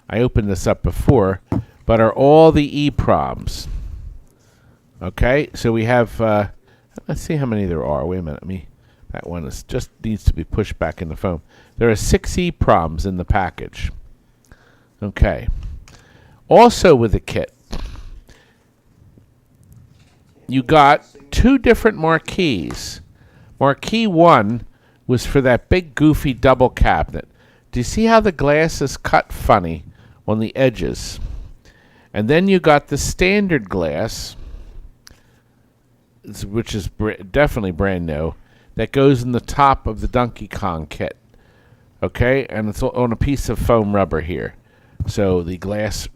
I opened this up before, but are all the EPROMs. Okay, so we have, let's see how many there are. Wait a minute, that one is just needs to be pushed back in the foam. There are 6 EPROMs in the package. Okay. Also with the kit, you got 2 different marquees. Marquee 1 was for that big goofy double cabinet. Do you see how the glass is cut funny on the edges? And then you got the standard glass, which is definitely brand new, that goes in the top of the Donkey Kong kit. Okay, and it's on a piece of foam rubber here. So the glass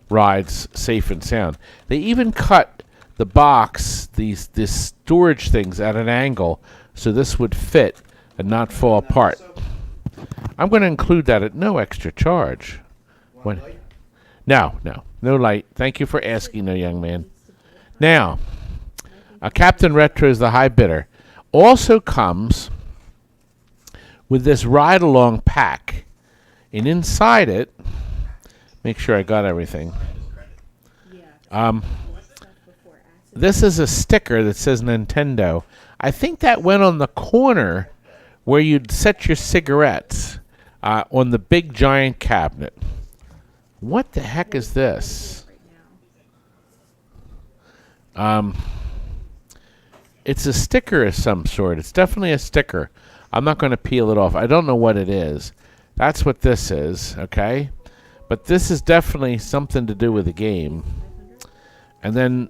rides safe and sound. They even cut the box, these storage things at an angle, so this would fit and not fall apart. I'm going to include that at no extra charge. No light. Thank you for asking, no young man. Now, Captain Retro is the high bidder. Also comes with this ride-along pack. And inside it, make sure I got everything. This is a sticker that says Nintendo. I think that went on the corner where you'd set your cigarettes on the big giant cabinet. What the heck is this? It's a sticker of some sort. It's definitely a sticker. I'm not going to peel it off. I don't know what it is. That's what this is, okay? But this is definitely something to do with the game. And then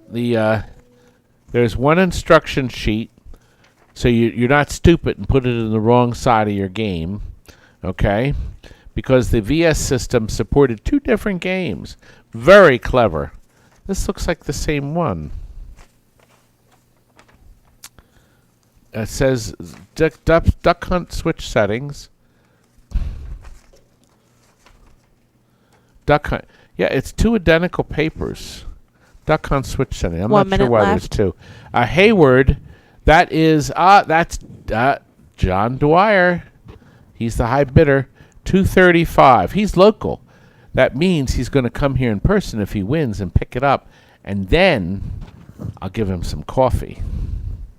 there's one instruction sheet, so you're not stupid and put it in the wrong side of your game, okay? Because the VS system supported 2 different games. Very clever. This looks like the same one. It says Duck Hunt switch settings. Duck Hunt. Yeah, it's 2 identical papers. Duck Hunt switch setting. I'm not sure why there's 2. Hayward, that's John Dwyer. He's the high bidder. $235. He's local. That means he's going to come here in person if he wins and pick it up. And then I'll give him some coffee.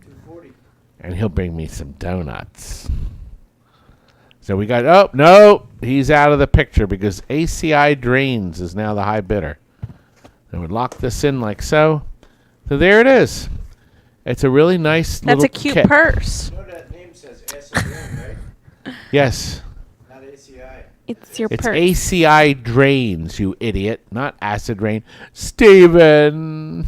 240. And he'll bring me some donuts. So we got, oh, no, he's out of the picture because ACI Drains is now the high bidder. And we lock this in like so. So there it is. It's a really nice That's little a cute kit. purse. You know that name says acid rain, right? Yes. Not ACI. It's your It's purse. ACI Drains, you idiot, not Acid Rain. Steven,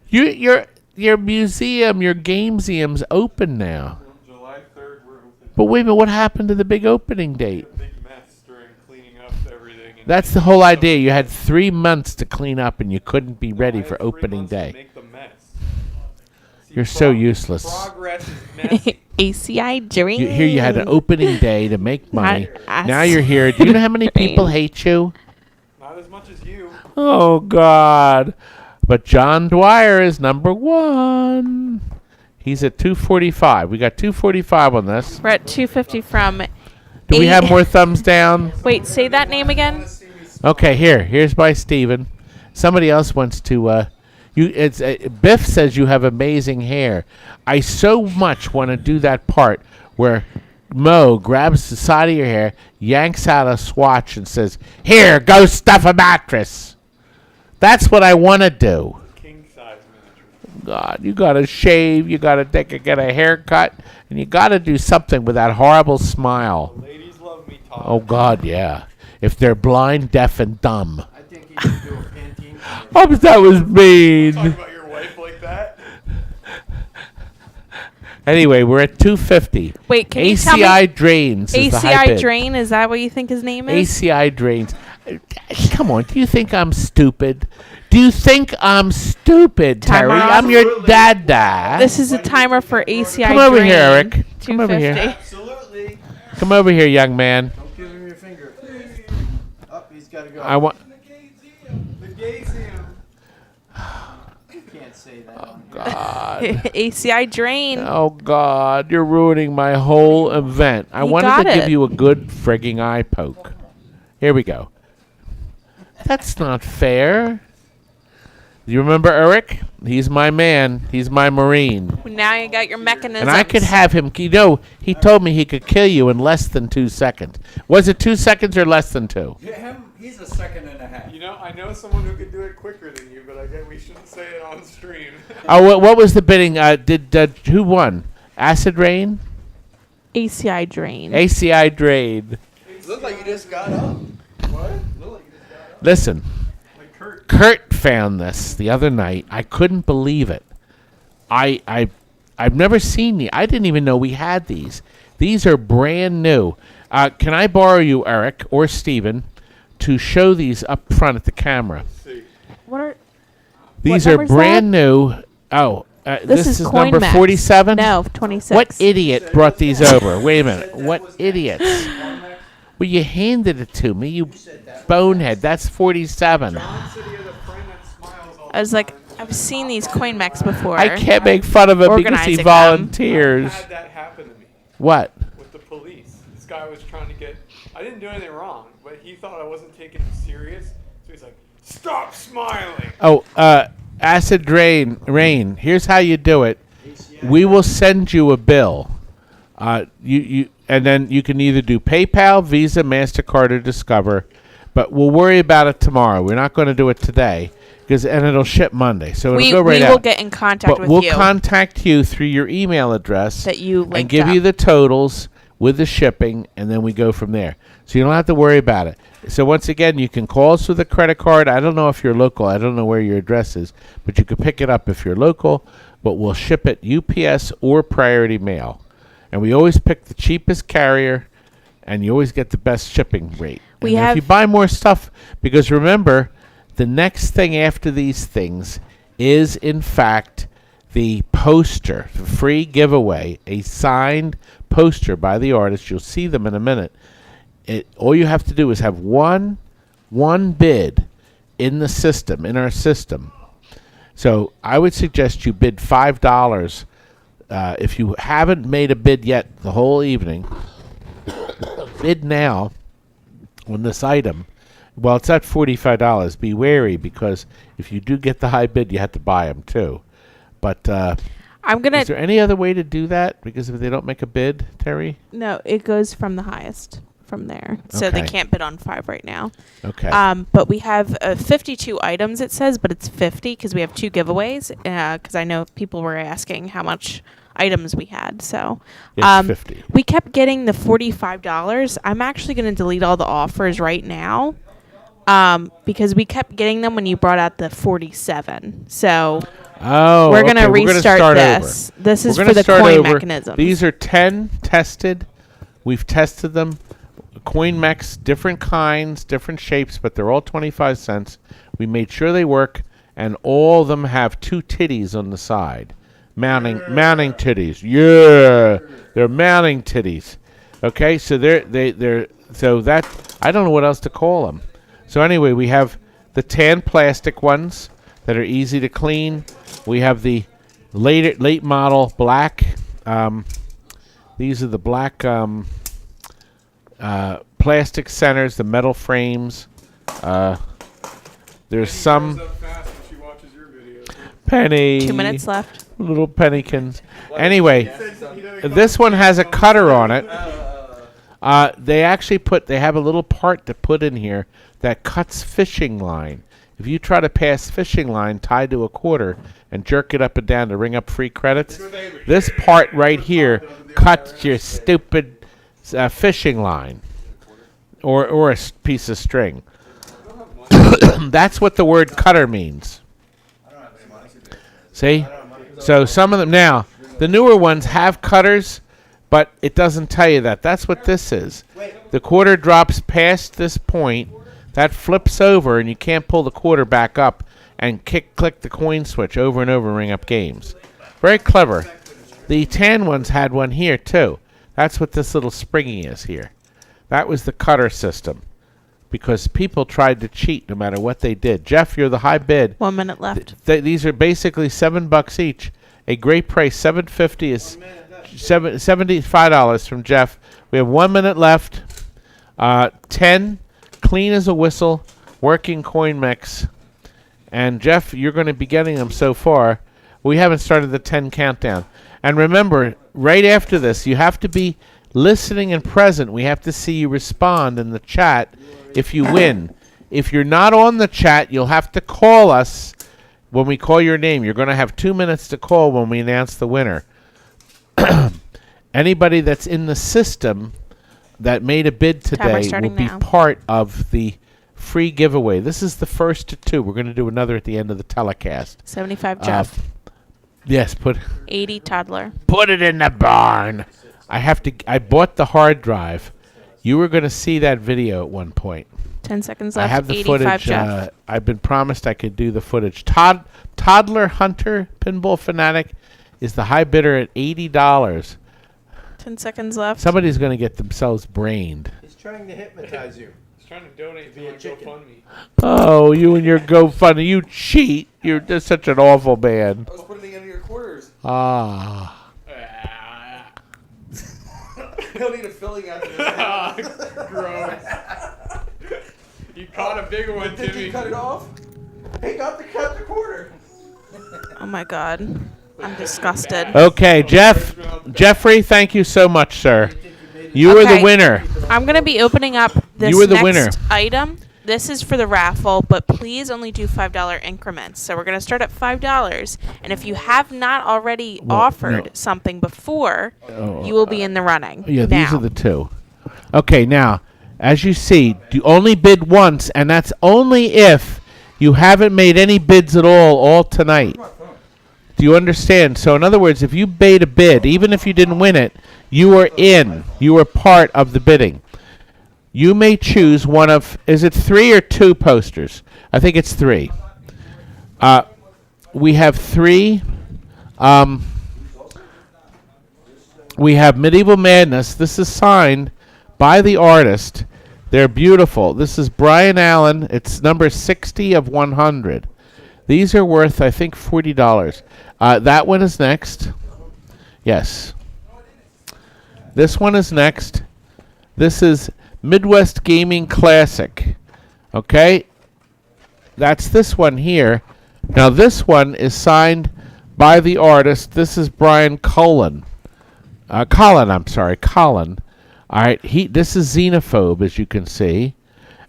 your museum, your game museum's open now. July 3rd, we're open. But wait a minute, what happened to the big opening date? A big mess during cleaning up everything. And That's the whole idea. You had 3 months to clean up, and you couldn't be ready I had for 3 opening months to day. make the mess. See, You're so useless. Progress is messy. ACI Dream. Here you had an opening day to make money. Not Now you're here. Do you know how many people hate you? Not as much as you. Oh, God. But John Dwyer is number 1. He's at 245. We got 245 on this. We're at 250 from. Do we have more thumbs down? Wait, say that name again. Okay, here's by Steven. Somebody else wants to. Biff says you have amazing hair. I so much want to do that part where Mo grabs the side of your hair, yanks out a swatch, and says, "Here, go stuff a mattress." That's what I want to do. King size miniature. God, you gotta shave, you gotta get a haircut, and you gotta do something with that horrible smile. Ladies love me, Todd. Oh God, yeah. If they're blind, deaf, and dumb. I think you should do a Pantene commercial. Oh, but that was Talk mean. about your wife like that. Anyway, we're at 250. Wait, can you tell me? ACI Drains is the high ACI bid. Drain, is that what you think his name is? ACI Drains. Come on, do you think I'm stupid? Do you think I'm stupid, Time Terry? out. I'm your dada. This is a timer for ACI Come over Drain. here, Eric. Come over here. 250. Absolutely. Come over here, young man. Don't give him your finger. Up, he's got to go. I want. The Gazium. You can't say that. on here. God. ACI Drain. Oh God, you're ruining my whole event. I You wanted got to give it. you a good frigging eye poke. Here we go. That's not fair. You remember Eric? He's my man. He's my Marine. Now you got your mechanisms. And I could have him, you know, he told me he could kill you in less than 2 seconds. Was it 2 seconds or less than 2? He's a second and a half. You know, I know someone who could do it quicker than you, but I guess we shouldn't say it on stream. Oh, what was the bidding? Who won? Acid Rain? ACI Drain. ACI Drain. Look like you just got up. What? Look like you just got up. Listen. Like Kurt. Kurt found this the other night. I couldn't believe it. I've never seen these. I didn't even know we had these. These are brand new. Can I borrow you, Eric or Steven, to show these up front at the camera? See. What are These What are number's brand new. Oh, this is Coin number Max. 47? No, 26. What idiot brought these over? Wait a minute. What idiots? Well, you handed it to me, you bonehead. That's 47. John said he had a friend that smiles all I was the like, time. I've seen these coin mechs before. I can't make fun of him because Organizing he them. volunteers. I had that happen to me What? with the police. This guy was trying to get. I didn't do anything wrong, but he thought I wasn't taking him serious. So he's like, "Stop smiling." Oh, Acid Rain. Here's how you do it. We will send you a bill. And then you can either do PayPal, Visa, MasterCard, or Discover. But we'll worry about it tomorrow. We're not going to do it today, and it'll ship Monday. So it'll we go right we out. will get in contact But with we'll you contact you through your email address that you and linked give up. you the totals with the shipping, and then we go from there. So you don't have to worry about it. So once again, you can call us with a credit card. I don't know if you're local. I don't know where your address is, but you can pick it up if you're local. But we'll ship it UPS or Priority Mail. And we always pick the cheapest carrier, and you always get the best shipping rate. We and have- if you buy more stuff, because remember, the next thing after these things is, in fact, the poster, the free giveaway, a signed poster by the artist. You'll see them in a minute. All you have to do is have one bid in the system, in our system. So I would suggest you bid $5. If you haven't made a bid yet the whole evening, bid now on this item, Well, it's at $45. Be wary, because if you do get the high bid, you have to buy them too. But I'm gonna. is there any other way to do that? Because if they don't make a bid, Terry? No, it goes from the highest from there. So they Okay. can't bid on 5 right now. Okay. But we have 52 items, it says, but it's 50 because we have 2 giveaways. Because I know people were asking how much items we had. So It's 50. we kept getting the $45. I'm actually going to delete all the offers right now. Because we kept getting them when you brought out the 47. So Oh, we're going to okay, restart start this. over. This is We're for gonna the start coin over. mechanism. These are 10 tested. We've tested them. Coin mechs, different kinds, different shapes, but they're all 25 cents. We made sure they work, and all of them have 2 titties on the side. Mounting titties. Yeah. They're mounting titties. Okay, so they're so that I don't know what else to call them. So anyway, we have the tan plastic ones that are easy to clean. We have the late model black. These are the black plastic centers, the metal frames. There's some Up fast when she watches your videos. penny. 2 minutes left. Little pennykins. Anyway, this one has a cutter on it. They actually they have a little part to put in here that cuts fishing line. If you try to pass fishing line tied to a quarter and jerk it up and down to ring up free credits, this part right here cuts your stupid fishing line or a piece of string. That's what the word cutter means. See? So some of them now, the newer ones have cutters, but it doesn't tell you that. That's what this is. The quarter drops past this point, that flips over, and you can't pull the quarter back up and click the coin switch over and over and ring up games. Very clever. The tan ones had one here, too. That's what this little springy is here. That was the cutter system, because people tried to cheat no matter what they did. Jeff, you're the high bid. 1 minute left. These are basically $7 each. A great price. $7.50 is $75 from Jeff. We have 1 minute left. 10 clean as a whistle, working coin mechs. And Jeff, you're going to be getting them so far. We haven't started the 10 countdown. And remember, right after this, you have to be listening and present. We have to see you respond in the chat if you win. If you're not on the chat, you'll have to call us when we call your name. You're going to have 2 minutes to call when we announce the winner. Anybody that's in the system that made a bid today will starting be now. part of the free giveaway. This is the first to 2. We're going to do another at the end of the telecast. 75 Jeff. Yes, 80 toddler. put it in the barn. I bought the hard drive. You were going to see that video at one point. 10 seconds I left. have the 85 footage. Jeff. I've been promised I could do the footage. Toddler Hunter Pinball Fanatic is the high bidder at $80. 10 seconds left. Somebody's going to get themselves brained. He's trying to hypnotize you. He's trying to donate to my GoFundMe. Oh, you and your GoFundMe. You cheat. You're just such an awful man. I was putting it into your quarters. Ah. He'll need a filling after this. Gross. You caught a big one, Did Timmy. you cut it off? He got to cut the quarter. Oh my God. I'm disgusted. Okay, Jeffrey, thank you so much, sir. You were the Okay. winner. I'm going to be opening up this You were the next winner. item. This is for the raffle, but please only do $5 increments. So we're going to start at $5. And if you have not already offered no. something before, you will be in the running. Yeah, now. these are the 2. Okay, now, as you see, you only bid once, and that's only if you haven't made any bids at all tonight. Do you understand? So, in other words, if you made a bid, even if you didn't win it, you were in. You were part of the bidding. You may choose one of, is it 3 or 2 posters? I think it's 3. We have 3. We have Medieval Madness. This is signed by the artist. They're beautiful. This is Brian Allen. It's number 60 of 100. These are worth, I think, $40. That one is next. Yes. This one is next. This is Midwest Gaming Classic. Okay, that's this one here. Now this one is signed by the artist. This is Brian Colin. Colin. All right, this is Xenophobe, as you can see.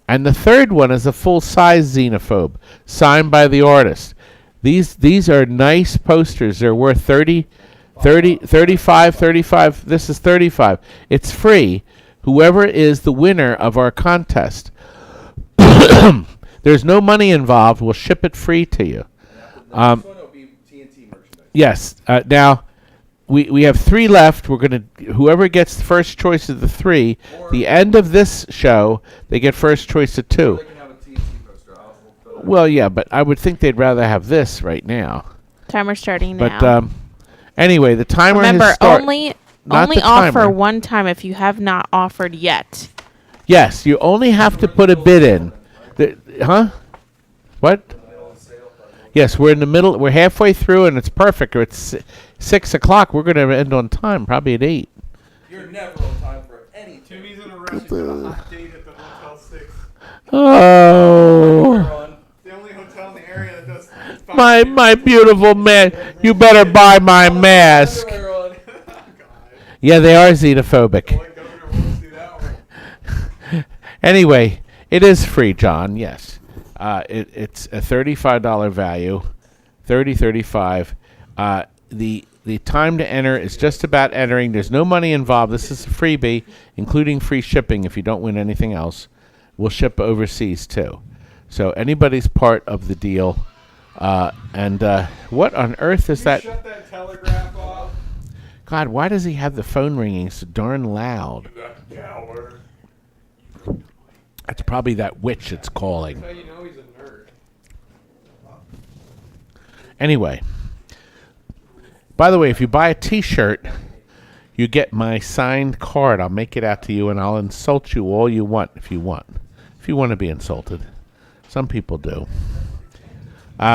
And the third one is a full-size Xenophobe, signed by the artist. These are nice posters. They're worth 35. This is 35. It's free. Whoever is the winner of our contest, there's no money involved. We'll ship it free to you. The next one will be TNT merchandise. Yes. Now, we have 3 left. We're gonna whoever gets the first choice of the 3. The end of this show, they get first choice of 2. They can have a TNT poster. I'll fill that. Well, yeah, but I would think they'd rather have this right now. Timer starting now. But anyway, the timer Remember, has started. only Not the offer timer. one time if you have not offered yet. Yes, you only have to put a bid in. Huh? What? Yes, we're in the middle. We're halfway through, and it's perfect. It's 6 o'clock. We're going to end on time, probably at 8. You're never on time for anything. Timmy's in a rush. He's got a hot date at the Hotel 6. Oh, Ron, The only hotel in the area that does. my beautiful man. You better buy my mask. underwear on. Yeah, they are xenophobic. Boy, Governor wants to see that one. Anyway, it is free, John. Yes, it's a $35 value, $35. The time to enter is just about entering. There's no money involved. This is a freebie, including free shipping. If you don't win anything else, we'll ship overseas too. So anybody's part of the deal. And what on earth is that? Shut that telegraph off. God, why does he have the phone ringing so darn loud? Coward. That's probably that witch that's calling. So you know he's a nerd. Anyway, by the way, if you buy a T-shirt, you get my signed card. I'll make it out to you, and I'll insult you all you want if you want. If you want to be insulted. Some people do.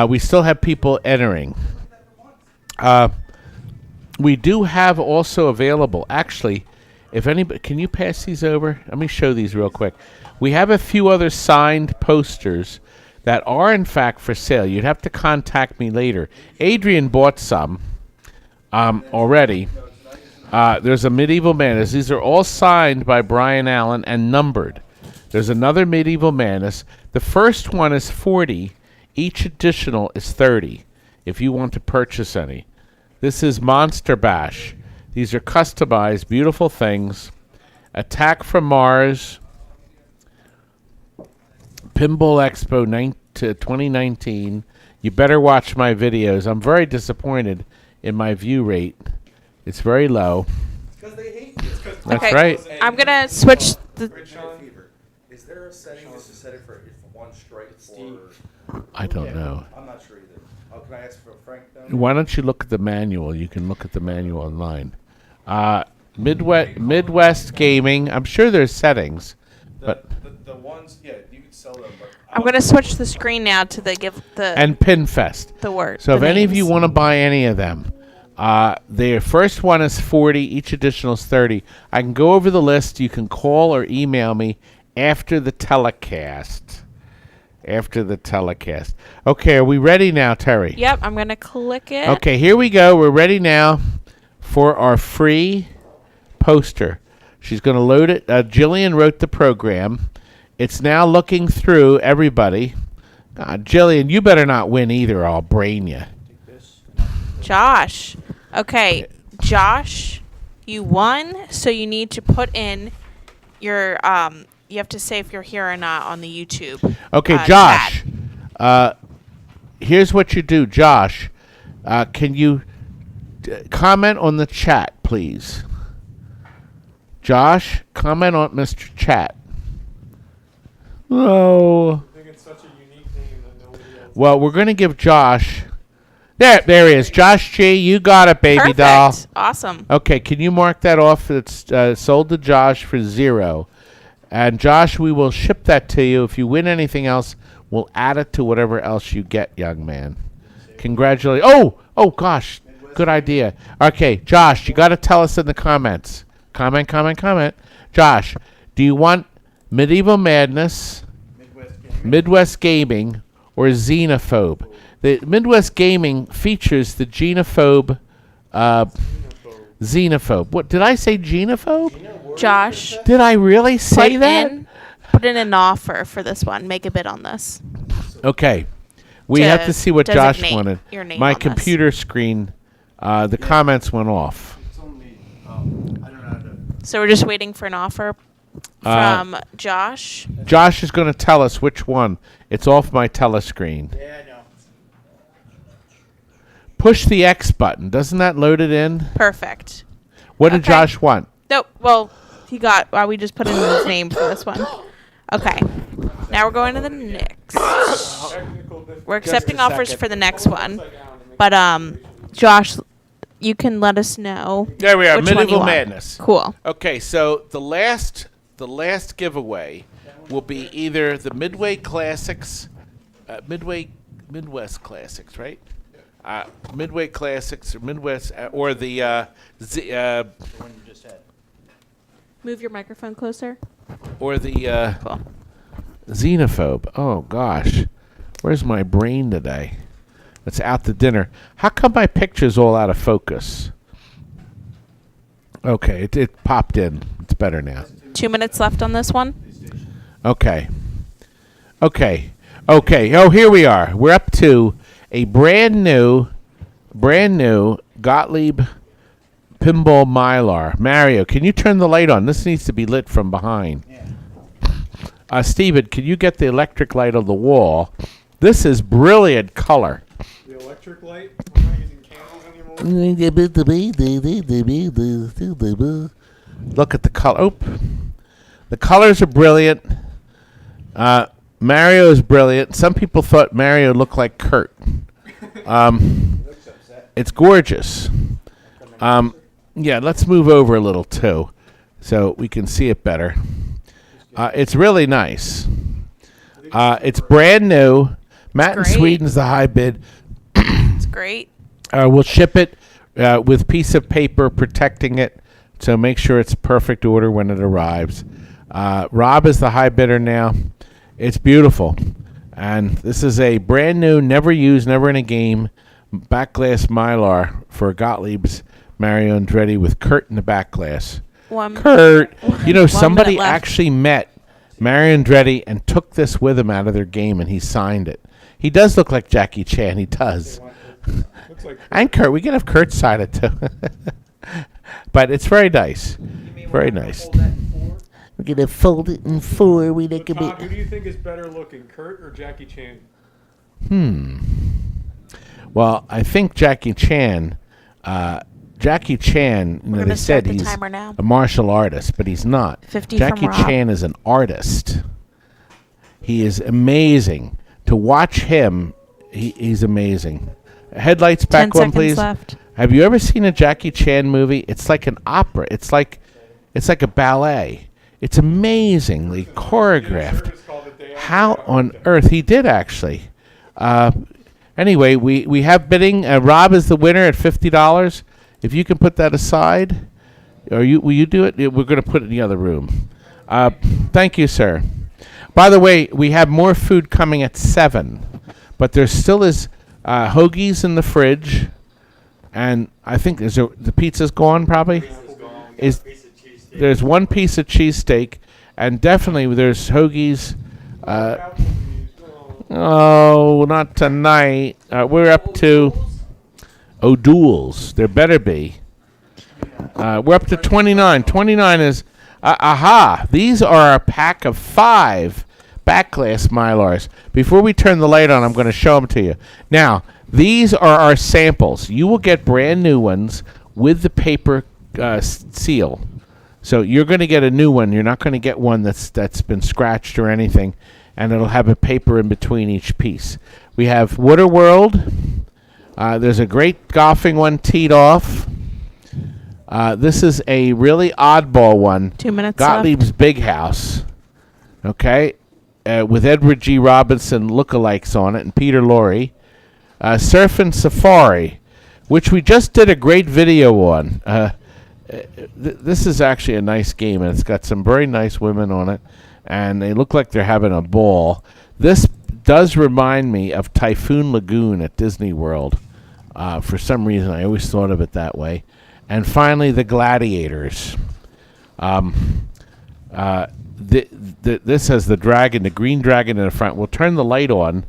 We still have people entering. We do have also available, actually, if anybody, can you pass these over? Let me show these real quick. We have a few other signed posters that are in fact for sale. You'd have to contact me later. Adrian bought some already. There's a Medieval Manus. These are all signed by Brian Allen and numbered. There's another Medieval Manus. The first one is 40. Each additional is 30 if you want to purchase any. This is Monster Bash. These are customized, beautiful things. Attack from Mars. Pinball Expo 2019. You better watch my videos. I'm very disappointed in my view rate. It's very low. Because they hate you. That's Okay. right. I'm gonna switch the. Is there a setting just to set it for one strike or? I don't know. I'm not sure either. Oh, can I ask for Frank then? Why don't you look at the manual? You can look at the manual online. Midwest Gaming. I'm sure there's settings, but The ones, yeah, you could sell them, but I'm gonna switch the screen now to give the and Pinfest. the word. So if the any of you names. want to buy any of them, the first one is 40. Each additional is 30. I can go over the list. You can call or email me after the telecast. Okay, are we ready now, Terry? Yep, I'm gonna click it. Okay, here we go. We're ready now for our free poster. She's going to load it. Jillian wrote the program. It's now looking through everybody. God, Jillian, you better not win either. I'll brain you. Josh. Okay, Josh, you won. So you need to put in your You have to say if you're here or not on the YouTube. Okay, chat. Josh. Here's what you do, Josh. Can you comment on the chat, please? Josh, comment on Mr. Chat. Oh. I think it's such a unique name that nobody else. Well, we're going to give Josh. There he is. Josh G, you got it, baby Perfect. doll. Awesome. Okay, can you mark that off? It's sold to Josh for 0. And Josh, we will ship that to you. If you win anything else, we'll add it to whatever else you get, young man. Congratulations. Oh, gosh. Good idea. Okay, Josh, you got to tell us in the comments. Comment. Josh, do you want Medieval Madness? Midwest Gaming. Midwest Gaming, or Xenophobe. The Midwest Gaming features the Xenophobe. What did I say? Genophobe? Josh, Did I really say that? put in an offer for this one. Make a bid on this. Okay. We To have to see what Josh designate wanted. your name My on this. computer screen, the comments went off. It's only, I don't know how to. So we're just waiting for an offer from Josh. Josh is going to tell us which one. It's off my telescreen. Yeah, I know. Push the X button. Doesn't that load it in? Perfect. What did Okay. Josh want? Nope. Well, he got. We just put in his name for this one. Okay. Now we're going to the next. We're accepting offers for the next one. But Josh, you can let us know. There we are. which one you Medieval want. Madness. Cool. Okay, so the last giveaway will be either the Midway Classics, Midwest Classics, right? Midway Classics or Midwest, or the Move your microphone closer. or the Cool. Xenophobe. Oh gosh, where's my brain today? It's out to dinner. How come my picture's all out of focus? Okay, it popped in. It's better now. 2 minutes left on this one. Okay. Oh, here we are. We're up to a brand new Gotlieb Pinball mylar. Mario, can you turn the light on? This needs to be lit from behind. Steven, can you get the electric light on the wall? This is brilliant color. The electric light. We're not using candles anymore. Look at the color. Oh, the colors are brilliant. Mario is brilliant. Some people thought Mario looked like Kurt. It's gorgeous. Yeah, let's move over a little too, so we can see it better. It's really nice. It's brand new. Matt in great. Sweden's the high bid. It's great. We'll ship it with piece of paper protecting it, so make sure it's perfect order when it arrives. Rob is the high bidder now. It's beautiful. And this is a brand new, never used, never in a game, back glass mylar for Gottlieb's Mario Andretti with Kurt in the back glass. Kurt, you know, somebody minute left. actually met Mario Andretti and took this with him out of their game, and he signed it. He does look like Jackie Chan. He does. Looks like And Kurt, we can have Kurt sign it too. But it's very nice. Very nice. We're gonna fold it in four. We like a Tom, who bit. do you think is better looking, Kurt or Jackie Chan? Well, I think Jackie Chan, you know, gonna they start said the he's timer now. a martial artist, but he's not. 50 Jackie from Rob. Chan is an artist. He is amazing. To watch him, he's amazing. Headlights 10 back on, seconds please. left. Have you ever seen a Jackie Chan movie? It's like an opera. It's like a ballet. It's amazingly choreographed. Service called the day after How the on holiday. earth he did actually? Anyway, we have bidding. Rob is the winner at $50. If you can put that aside, or will you do it? We're going to put it in the other room. Thank you, sir. By the way, we have more food coming at 7, but there still is hoagies in the fridge, and I think the pizza's gone probably. There's one piece of cheesesteak, and definitely there's hoagies. Oh, not tonight. We're up to O'Doul's. There better be. We're up to 29. 29 is... aha! These are a pack of 5 backglass Mylars. Before we turn the light on, I'm going to show them to you. Now, these are our samples. You will get brand new ones with the paper seal. So you're going to get a new one. You're not going to get one that's been scratched or anything, and it'll have a paper in between each piece. We have Waterworld. There's a great golfing one teed off. This is a really oddball one. 2 minutes Gottlieb's Big House. Okay. With Edward G. Robinson lookalikes on it and Peter Lorre. Surfin' Safari, which we just did a great video on. This is actually a nice game, and it's got some very nice women on it, and they look like they're having a ball. This does remind me of Typhoon Lagoon at Disney World. For some reason, I always thought of it that way. And finally, the Gladiators. This has the dragon, the green dragon in the front. We'll turn the light on,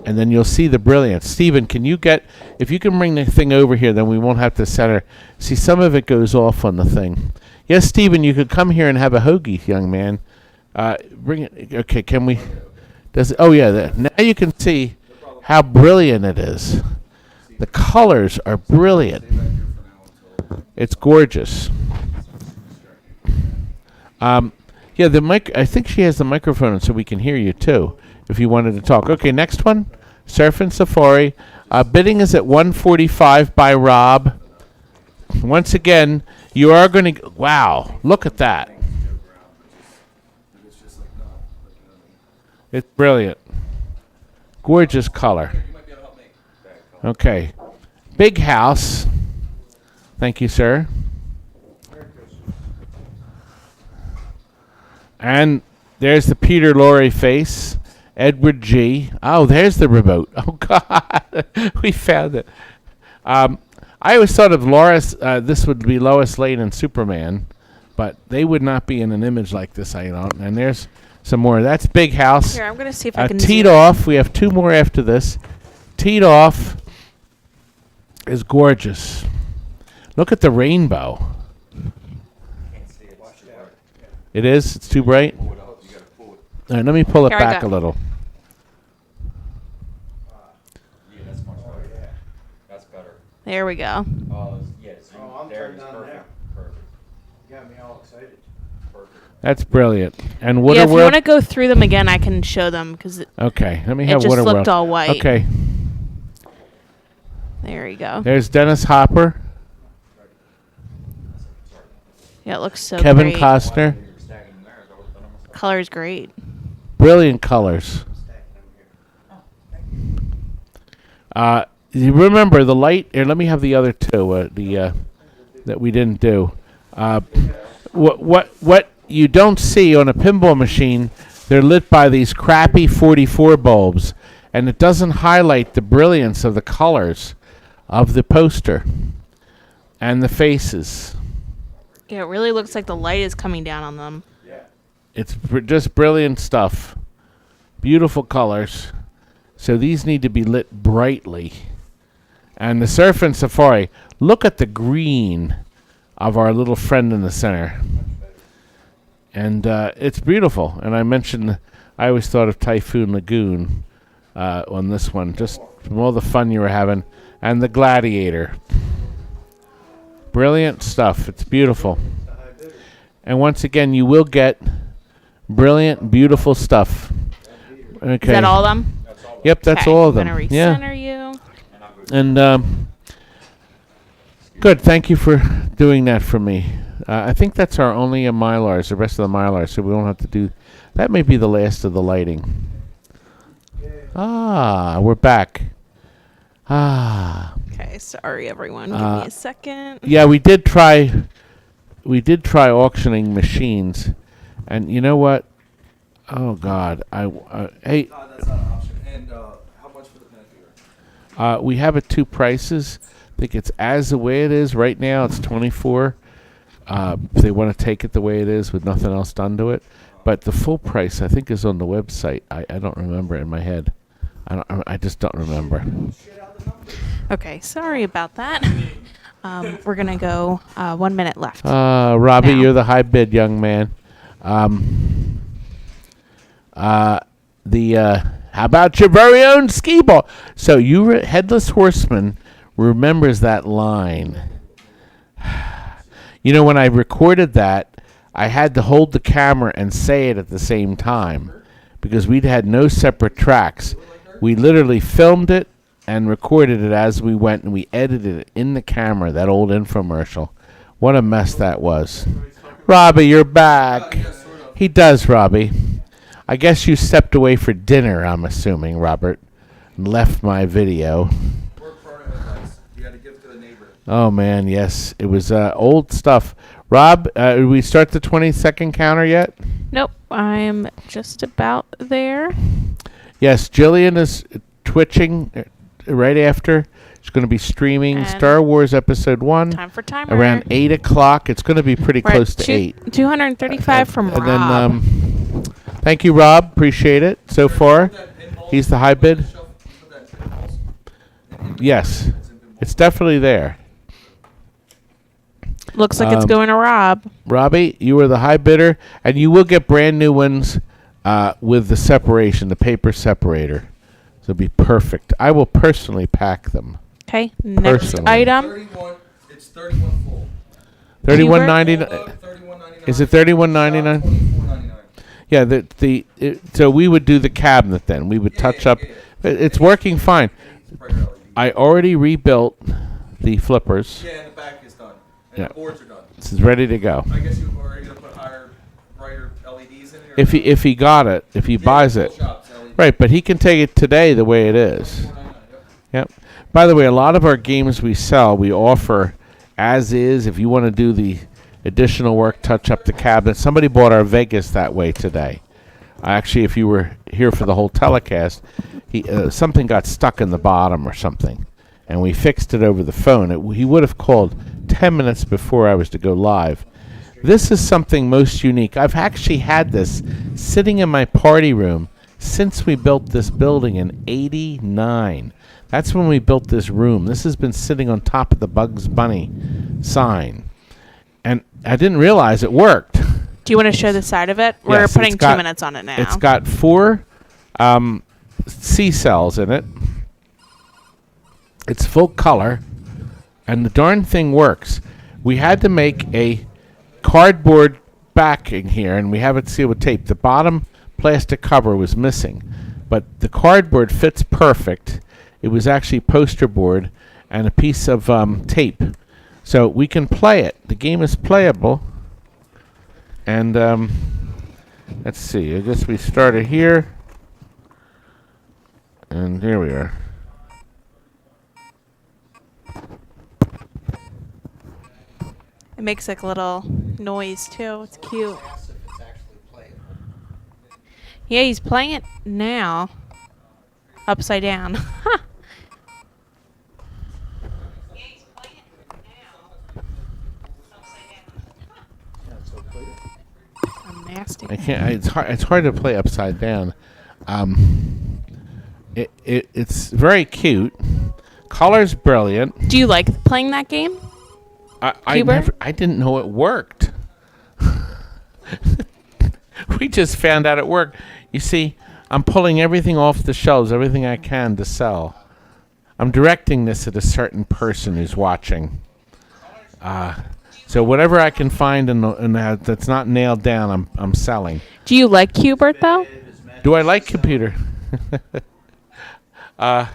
and then you'll see the brilliance. Steven, if you can bring the thing over here, then we won't have to center. See, some of it goes off on the thing. Yes, Steven, you could come here and have a hoagie, young man. Bring it. Okay, can we? Oh, yeah. Now you can see how brilliant it is. The colors are brilliant. It's gorgeous. Yeah, I think she has the microphone on so we can hear you too, if you wanted to talk. Okay, next one, Surfing Safari. Bidding is at $145 by Rob. Once again, you are going to. Wow, look at that. It's brilliant. Gorgeous color. Okay. Big house. Thank you, sir. And there's the Peter Lorre face. Edward G. Oh, there's the remote. Oh, God. We found it. I always thought of this would be Lois Lane and Superman, but they would not be in an image like this, I don't. And there's some more. That's Big House. Here, I'm going to see if I can Teed zoom. Off. We have two more after this. Teed Off is gorgeous. Look at the rainbow. It is? It's too bright? All right, let me pull it Here I back go. a little. There we go. I'm turned on now. You got me all excited. That's brilliant. And Yeah, if you Waterworld. want to go through them again, I can show them because it Okay, let me it have just Waterworld. looked all white. Okay, There you go. there's Dennis Hopper, Yeah, it looks so Kevin great. Costner. Color's great. Brilliant colors. You remember the light? Here, let me have the other two. That we didn't do. What you don't see on a pinball machine? They're lit by these crappy 44 bulbs, and it doesn't highlight the brilliance of the colors of the poster and the faces. Yeah, it really looks like the light is coming down on them. It's just brilliant stuff. Beautiful colors. So these need to be lit brightly. And the Surf and Safari, look at the green of our little friend in the center. And it's beautiful. And I mentioned, I always thought of Typhoon Lagoon on this one, just from all the fun you were having. And the Gladiator. Brilliant stuff. It's beautiful. And once again, you will get brilliant, beautiful stuff. Okay. Is that all of them? Yep, that's Okay, all of them. I'm going to Yeah. recenter you. And good. Thank you for doing that for me. I think that's our only mylars, the rest of the mylars, so we won't have to do. That may be the last of the lighting. Ah, we're back. Ah. Okay, sorry everyone. Give me a second. Yeah, we did try auctioning machines, and you know what? Oh God, hey, That's not an option. And how much for the pinfeeder? we have it two prices. I think it's as the way it is right now. It's $24. If they want to take it the way it is with nothing else done to it, but the full price I think is on the website. I don't remember in my head. I just don't remember. Okay, sorry about that. We're going to go 1 minute left. Robbie, Now. you're the high bid young man. How about your very own skee ball? So Headless Horseman remembers that line. You know, when I recorded that, I had to hold the camera and say it at the same time because we'd had no separate tracks. We literally filmed it and recorded it as we went, and we edited it in the camera, that old infomercial. What a mess that was. Robbie, you're back. He does, Robbie. I guess you stepped away for dinner, I'm assuming, Robert, and left my video. Work product advice. You got to give to the neighbor. Oh, man, yes. It was old stuff. Rob, did we start the 20-second counter yet? Nope, I'm just about there. Yes, Jillian is twitching right after. She's going to be streaming And Star Wars Episode 1 Time for timer. around 8 o'clock. It's going to be pretty We're close at to 8. 235 from And Rob. then, thank you, Rob. Appreciate it so far. He's the high bid. Yes, it's definitely there. Looks like it's going to Rob. Robbie, you are the high bidder, and you will get brand new ones with the separation, the paper separator. So it'll be perfect. I will personally pack them. Okay, next Personally. item. 31. It's 31 full. $31.99. Is it $31.99? $24.99. Yeah. So we would do the cabinet then. We would touch up. It's working fine. I already rebuilt the flippers. Yeah, and the back is done. And Yeah. the boards are done. This is ready to go. I guess you were already going to put higher, brighter LEDs in it? If he got it, if he buys it. Shops, LED. Right, but he can take it today the way it is. $24.99, yep. Yep. By the way, a lot of our games we sell, we offer as is. If you want to do the additional work, touch up the cabinet. Somebody bought our Vegas that way today. Actually, if you were here for the whole telecast, something got stuck in the bottom or something, and we fixed it over the phone. He would have called 10 minutes before I was to go live. This is something most unique. I've actually had this sitting in my party room since we built this building in '89. That's when we built this room. This has been sitting on top of the Bugs Bunny sign. And I didn't realize it worked. Do you want to show the side of it? We're Yes, putting it's got- 2 minutes on it now. It's got 4 C cells in it. It's full color, and the darn thing works. We had to make a cardboard backing here, and we have it sealed with tape. The bottom plastic cover was missing, but the cardboard fits perfect. It was actually poster board and a piece of tape. So we can play it. The game is playable. And let's see. I guess we started here. And here we are. It makes like a little noise too. It's cute. Asked if it's actually playable. Yeah, he's playing it now. Upside down. I'm nasty. I can't. It's hard to play upside down. It's very cute. Color's brilliant. Do you like playing that game? I didn't know it worked. We just found out it worked. You see, I'm pulling everything off the shelves, everything I can to sell. I'm directing this at a certain person who's watching. So whatever I can find that's not nailed down, I'm selling. Do you like Hubert though? Do I like computer? I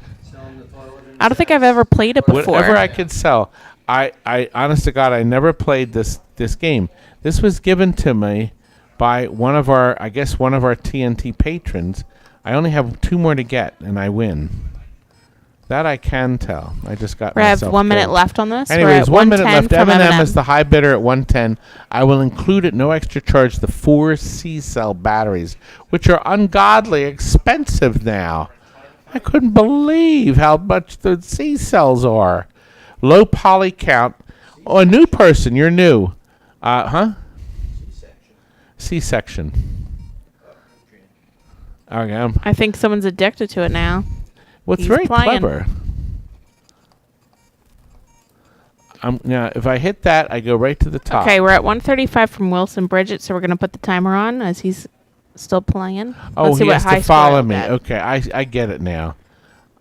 don't think I've ever played it before. Whatever I could sell. I honest to God, I never played this game. This was given to me by one of our TNT patrons. I only have 2 more to get, and I win. That I can tell. I just got We have myself 1 minute killed. left on this. Anyways, We're at 1 minute 110 left. from M&M is the high bidder at 110. I will include at no extra charge the 4 C-cell batteries, which are ungodly expensive now. I couldn't believe how much the C-cells are. Low poly count. Oh, a new person. You're new. C-section. Okay. I think someone's addicted to it now. What's He's very playing. clever. Now, if I hit that, I go right to the top. Okay, we're at 135 from Wilson Bridget, so we're gonna put the timer on as he's still playing. Oh, Let's see he what has high to score follow he'll me. get. Okay, I get it now.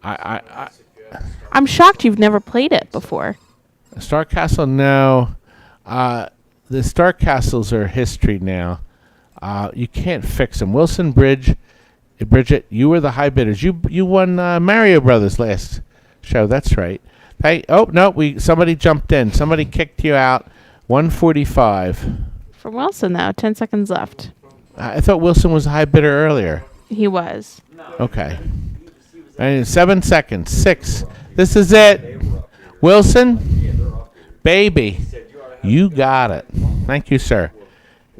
I'm shocked you've never played it before. Star Castle, no. The Star Castles are history now. You can't fix them. Wilson Bridget, you were the high bidders. You won Mario Brothers last show. That's right. Hey, oh no, somebody jumped in. Somebody kicked you out. 145. From Wilson though, 10 seconds left. I thought Wilson was a high bidder earlier. He was. Okay. And 7 seconds. 6. This is it. Wilson, baby, you got it. Thank you, sir.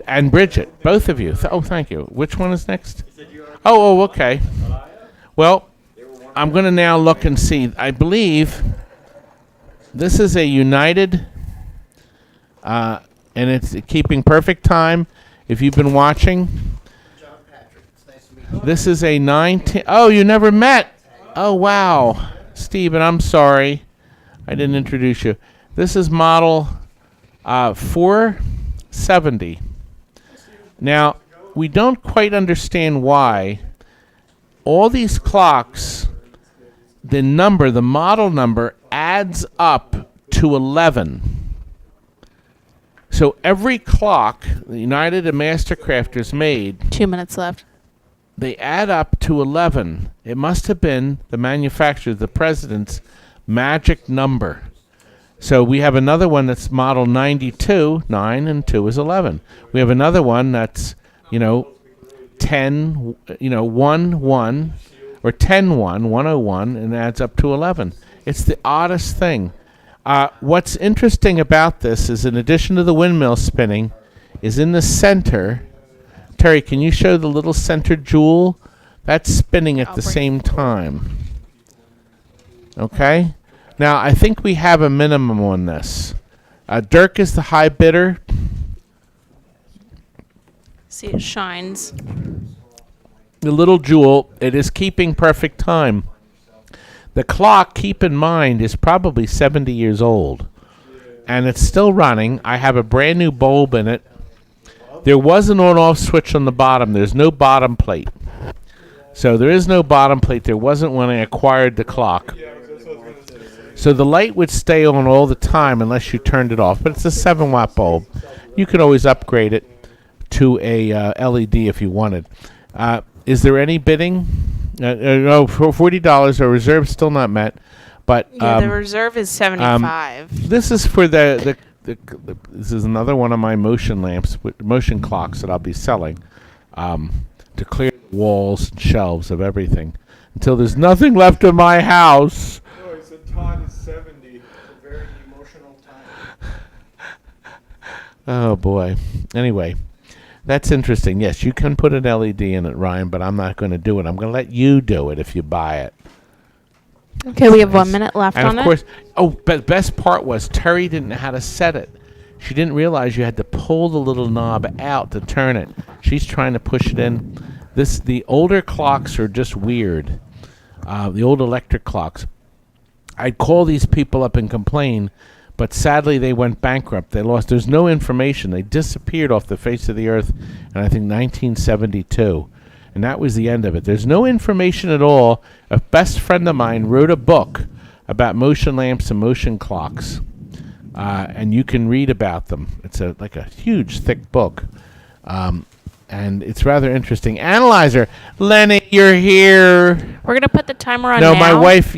And Bridget, both of you. Oh, thank you. Which one is next? Oh, okay. Well, I'm going to now look and see. I believe this is a United, and it's keeping perfect time. If you've been watching, this is a 19. Oh, you never met. Oh, wow. Steven, I'm sorry. I didn't introduce you. This is model 470. Now, we don't quite understand why all these clocks, the model number, adds up to 11. So every clock the United and Mastercrafters made, 2 minutes left. they add up to 11. It must have been the manufacturer, the president's magic number. So we have another one that's model 92, 9 and 2 is 11. We have another one that's, 10, 1, 1, or 10, 1, 101, and adds up to 11. It's the oddest thing. What's interesting about this is, in addition to the windmill spinning, is in the center. Terry, can you show the little center jewel? That's spinning at the same time. Okay? Now, I think we have a minimum on this. Dirk is the high bidder. See, it shines. The little jewel, it is keeping perfect time. The clock, keep in mind, is probably 70 years old. And it's still running. I have a brand new bulb in it. There was an on-off switch on the bottom. There's no bottom plate. So there is no bottom plate. There wasn't when I acquired the clock. So the light would stay on all the time unless you turned it off. But it's a 7-watt bulb. You could always upgrade it to a LED if you wanted. Is there any bidding? No, for $40. Our reserve's still not met. But Yeah, the reserve is 75. this is for the this is another one of my motion lamps, motion clocks that I'll be selling to clear the walls and shelves of everything until there's nothing left in my house. Oh, he said Todd is 70. It's a very emotional time. Oh boy. Anyway, that's interesting. Yes, you can put an LED in it, Ryan, but I'm not going to do it. I'm going to let you do it if you buy it. Okay, we have 1 minute left And on of course, but best part was Terry didn't know how to set it. She didn't realize you had to pull the little knob out to turn it. She's trying to push it in. The older clocks are just weird. The old electric clocks. I'd call these people up and complain, but sadly they went bankrupt. There's no information. They disappeared off the face of the earth in, I think, 1972. And that was the end of it. There's no information at all. A best friend of mine wrote a book about motion lamps and motion clocks. And you can read about them. It's like a huge, thick book. And it's rather interesting. Analyzer. Lenny, you're here. We're going to put the timer on No, now. my wife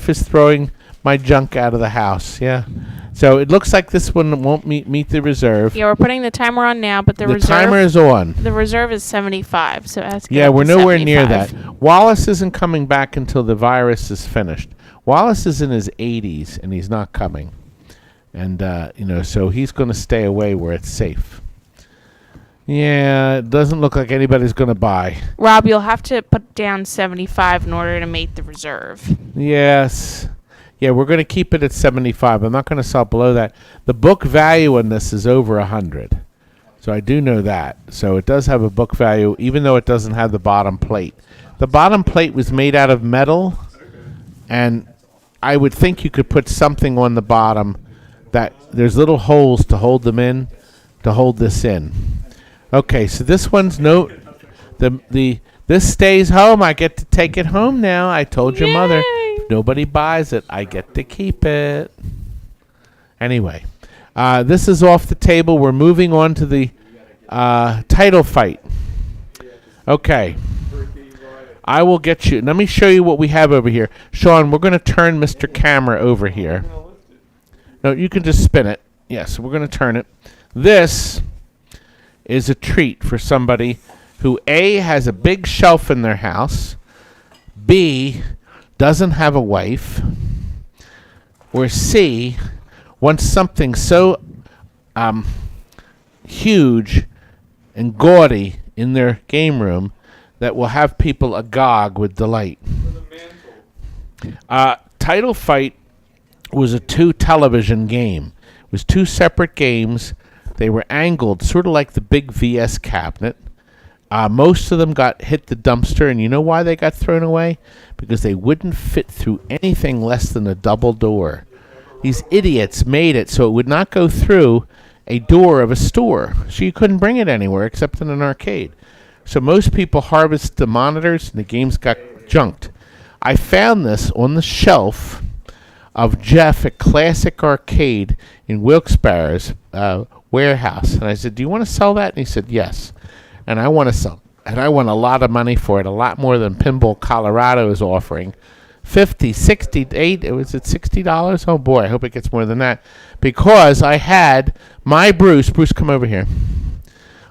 is throwing my junk out of the house. Yeah. So it looks like this one won't meet the reserve. Yeah, we're putting the timer on now, but the reserve... timer is on. The reserve is 75, so it has to get Yeah, up we're to nowhere near 75. that. Wallace isn't coming back until the virus is finished. Wallace is in his 80s, and he's not coming. And, so he's going to stay away where it's safe. Yeah, it doesn't look like anybody's going to buy. Rob, you'll have to put down 75 in order to make the reserve. Yes. Yeah, we're going to keep it at 75. I'm not going to sell below that. The book value on this is over 100. So I do know that. So it does have a book value, even though it doesn't have the bottom plate. The bottom plate was made out of metal, and I would think you could put something on the bottom that there's little holes to hold them in, to hold this in. Okay, so this one's this stays home. I get to take it home now. I told your mother. If nobody buys it, I get to keep it. Anyway, this is off the table. We're moving on to the title fight. Okay. I will get you. Let me show you what we have over here. Sean, we're going to turn Mr. Camera over here. No, you can just spin it. Yes, we're going to turn it. This is a treat for somebody who, A, has a big shelf in their house, B, doesn't have a wife, or C, wants something so huge and gaudy in their game room that will have people agog with delight. Title Fight was a 2 television game. It was 2 separate games. They were angled, sort of like the big VS cabinet. Most of them hit the dumpster, and you know why they got thrown away? Because they wouldn't fit through anything less than a double door. These idiots made it so it would not go through a door of a store, so you couldn't bring it anywhere except in an arcade. So most people harvested the monitors, and the games got junked. I found this on the shelf of Jeff at Classic Arcade in Wilkes-Barre's warehouse, and I said, "Do you want to sell that?" And he said, "Yes." And I want to sell, and I want a lot of money for it, a lot more than Pinball Colorado is offering. $50, $68, was it $60? Oh boy, I hope it gets more than that. Because I had my Bruce, come over here.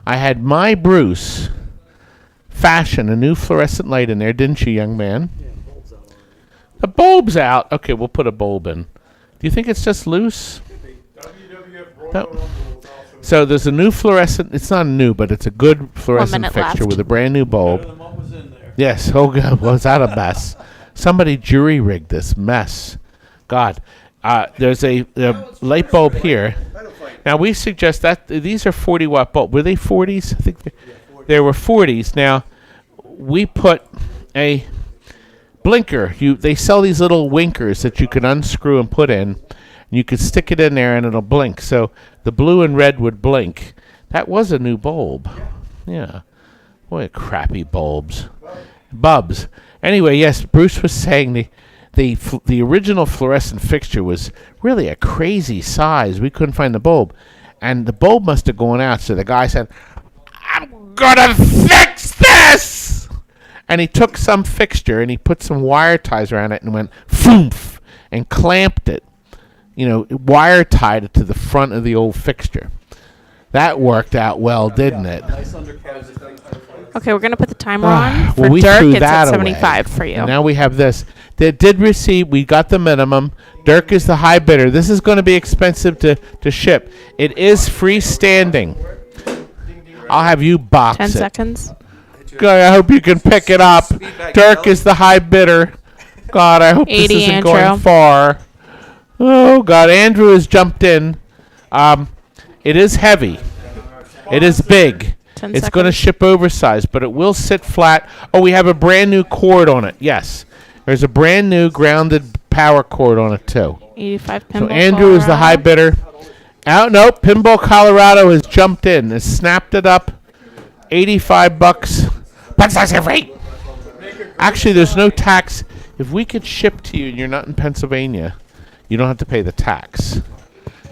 I had my Bruce fashion a new fluorescent light in there, didn't you, young man? Yeah, the bulb's out already. The bulb's out. Okay, we'll put a bulb in. Do you think it's just loose? WWF Royal No. Rumble is also So there's a new fluorescent. It's not new, but it's a good fluorescent minute fixture left. with a brand new bulb. Better than what was in there. Yes. Oh God, was that a mess? Somebody jury rigged this mess. God, there's a light bulb here. Title Fight. Now we suggest that these are 40-watt bulbs. Were they 40s? I think they were 40s. Now we put a blinker. They sell these little winkers that you can unscrew and put in. And you could stick it in there and it'll blink. So the blue and red would blink. That was a new bulb. Yeah. Boy, crappy bulbs. Bubs. Anyway, yes, Bruce was saying the original fluorescent fixture was really a crazy size. We couldn't find the bulb. And the bulb must have gone out, so the guy said, "I'm gonna fix this!" And he took some fixture and he put some wire ties around it and went foomf and clamped it. Wire tied it to the front of the old fixture. That worked out well, didn't it? Nice undercarriage. Okay, we're gonna put the timer on. For Well, we Dirk, threw it's that at 75 away. for you. And now we have this. They did receive. We got the minimum. Dirk is the high bidder. This is going to be expensive to ship. It is freestanding. I'll have you box 10 it. seconds. God, I hope you can pick it up. Dirk is the high bidder. God, I hope this 80, isn't Andrew. going far. Oh God, Andrew has jumped in. It is heavy. It is big. 10 It's going to seconds. ship oversized, but it will sit flat. Oh, we have a brand new cord on it. Yes. There's a brand new grounded power cord on it, too. 85 pinball. So Andrew is the high bidder. Nope. Pinball Colorado has jumped in. Has snapped it up. $85. What's that rate? Actually, there's no tax. If we could ship to you and you're not in Pennsylvania, you don't have to pay the tax.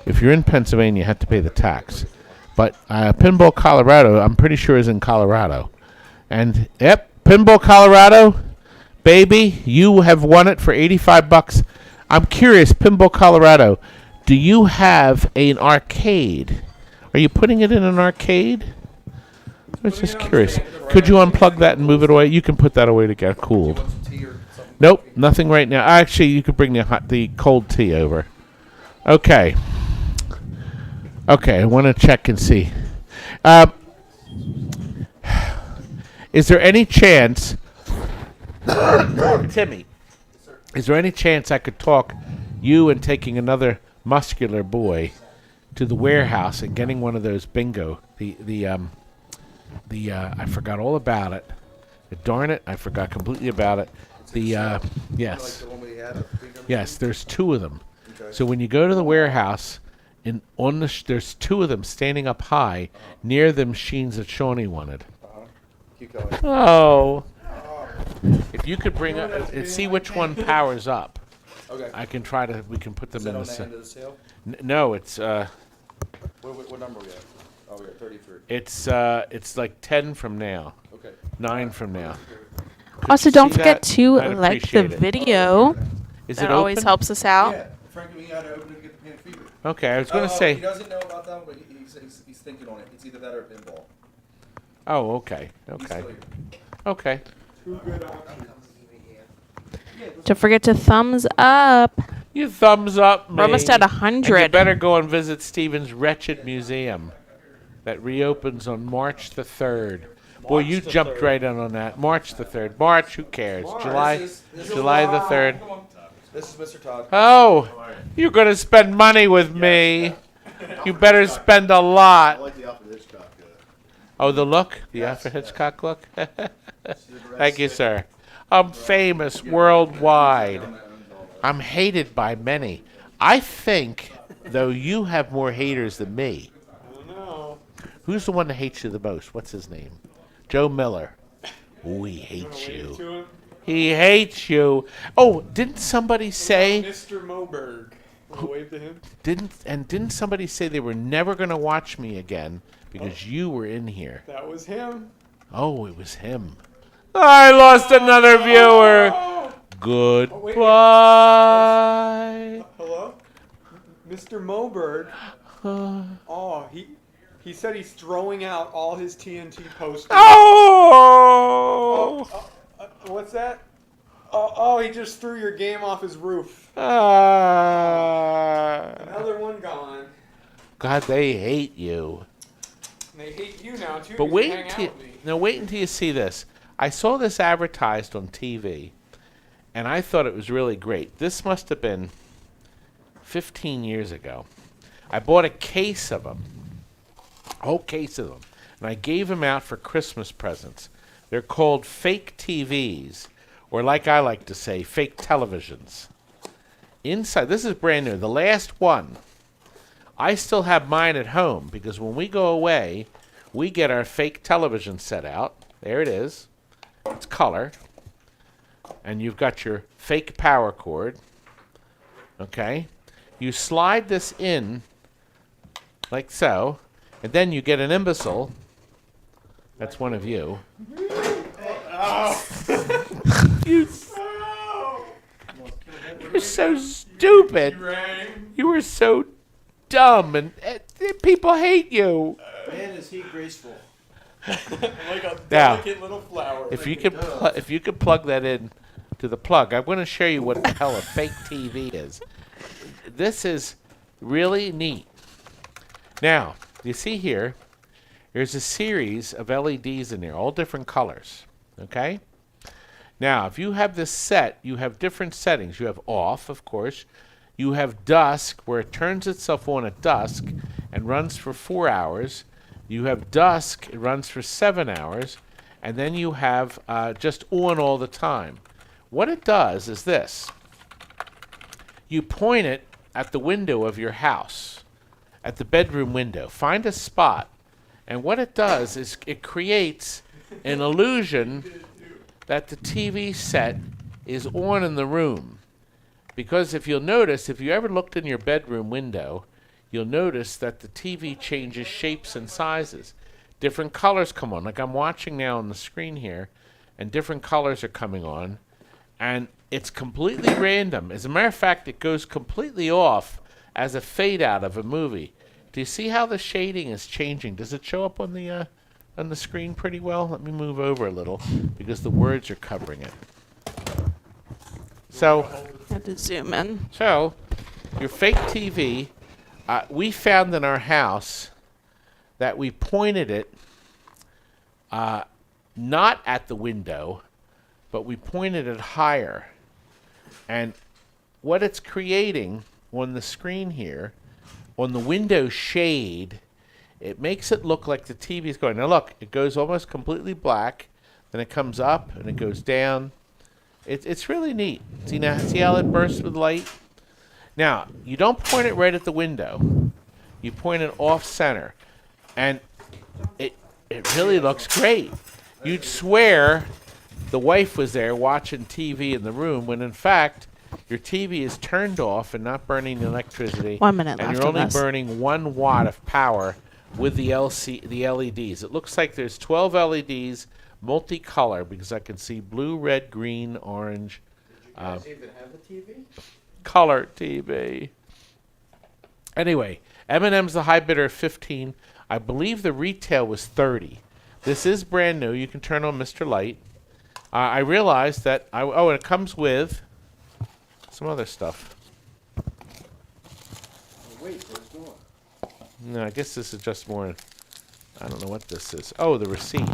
If you're in Pennsylvania, you have to pay the tax. But Pinball Colorado, I'm pretty sure, is in Colorado. And, yep, Pinball Colorado, baby, you have won it for $85. I'm curious, Pinball Colorado, do you have an arcade? Are you putting it in an arcade? I was just curious. Could you unplug that and move it away? You can put that away to get cooled. Tea or something. Nope, nothing right now. Actually, you could bring the cold tea over. Okay. Okay, I want to check and see. Is there any chance, Timmy, is there any chance I could talk you and taking another muscular boy to the warehouse and getting one of those bingo? I forgot all about it. Darn it, I forgot completely about it. Yes. Like the one we had at Bingo Yes, there's 2 of them. Okay. So when you go to the warehouse, there's 2 of them standing up high near the machines that Shawnee wanted. Keep going. Oh. If you could bring up, see which one powers up. Okay. I can try to. We can put them Is that in on the. the end of the sale? No, it's What number are we at? Oh, we got 33. it's like 10 from now, Okay. 9 from now. Also, you don't see forget that? to I'd like the appreciate it. video. Is That it always open? helps us out. Yeah, Frankie, we gotta open it to get the panic fever. Okay, I was going to He say. doesn't know about that one, but he's thinking on it. It's either that or pinball. Oh, okay, He's okay, still here. okay. Don't forget to thumbs up. You thumbs up, me. We're almost at And you 100. better go and visit Stephen's Wretched Museum that reopens on March the 3rd. Boy, you the jumped 3rd. right in on that. March the 3rd. March, who cares? March. July, This is July the 3rd. Come on. This is Mr. Todd. Oh, you're going to spend money with me. You better spend a I lot. like the Alfred Hitchcock. Oh, the look? The Yes, Alfred yes. Hitchcock look? Cigarette Thank you, stick. sir. I'm famous worldwide. I'm hated by many. I think, though, you have more haters than me. I don't know. Who's the one that hates you the most? What's his name? Joe Miller. Oh, he Wanna hates wave you. to him? He hates you. Oh, didn't somebody say... Mr. Moberg. Wanna wave to him? Didn't somebody say they were never going to watch me again because you were in here? That was him. Oh, it was him. I lost another viewer. Oh, Goodbye. hello? Mr. Moberg. Oh, he said he's throwing out all his TNT posters. Oh! What's that? Oh, he just threw your game off his roof. Another one gone. God, they hate you. And they hate you now too. But 'cause you wait hang until out with me. wait until you see this. I saw this advertised on TV, and I thought it was really great. This must have been 15 years ago. I bought a case of them, a whole case of them, and I gave them out for Christmas presents. They're called fake TVs, or like I like to say, fake televisions. Inside, this is brand new, the last one. I still have mine at home because when we go away, we get our fake television set out. There it is. It's color. And you've got your fake power cord. Okay? You slide this in like so, and then you get an imbecile. That's one of you. You're so stupid. You were so dumb, and people hate you. Man, is he graceful. Like a Now, delicate little flower. If you could plug that in to the plug, I'm going to show you what the hell a fake TV is. This is really neat. Now, you see here, there's a series of LEDs in there, all different colors. Okay? Now, if you have this set, you have different settings. You have off, of course. You have dusk, where it turns itself on at dusk and runs for 4 hours. You have dusk, it runs for 7 hours. And then you have just on all the time. What it does is this. You point it at the window of your house, at the bedroom window. Find a spot. And what it does is it creates an illusion that the TV set is on in the room. Because if you'll notice, if you ever looked in your bedroom window, you'll notice that the TV changes shapes and sizes. Different colors come on, like I'm watching now on the screen here, and different colors are coming on, and it's completely random. As a matter of fact, it goes completely off as a fade out of a movie. Do you see how the shading is changing? Does it show up on the screen pretty well? Let me move over a little because the words are covering it. So, I had to zoom in. so your fake TV, we found in our house that we pointed it not at the window, but we pointed it higher. And what it's creating on the screen here, on the window shade, it makes it look like the TV is going. Now look, it goes almost completely black, then it comes up and it goes down. It's really neat. See how it bursts with light? Now, you don't point it right at the window. You point it off center. And it really looks great. You'd swear the wife was there watching TV in the room when in fact your TV is turned off and not burning electricity. 1 minute and left you're on only this. burning 1 watt of power with the LEDs. It looks like there's 12 LEDs, multicolor, because I can see blue, red, green, orange. Did you guys even have the TV? Color TV. Anyway, M&M's the high bidder of 15. I believe the retail was 30. This is brand new. You can turn on Mr. Light. I realized that and it comes with some other stuff. Oh, wait, there's more. No, I guess this is just more. I don't know what this is. Oh, the receipt.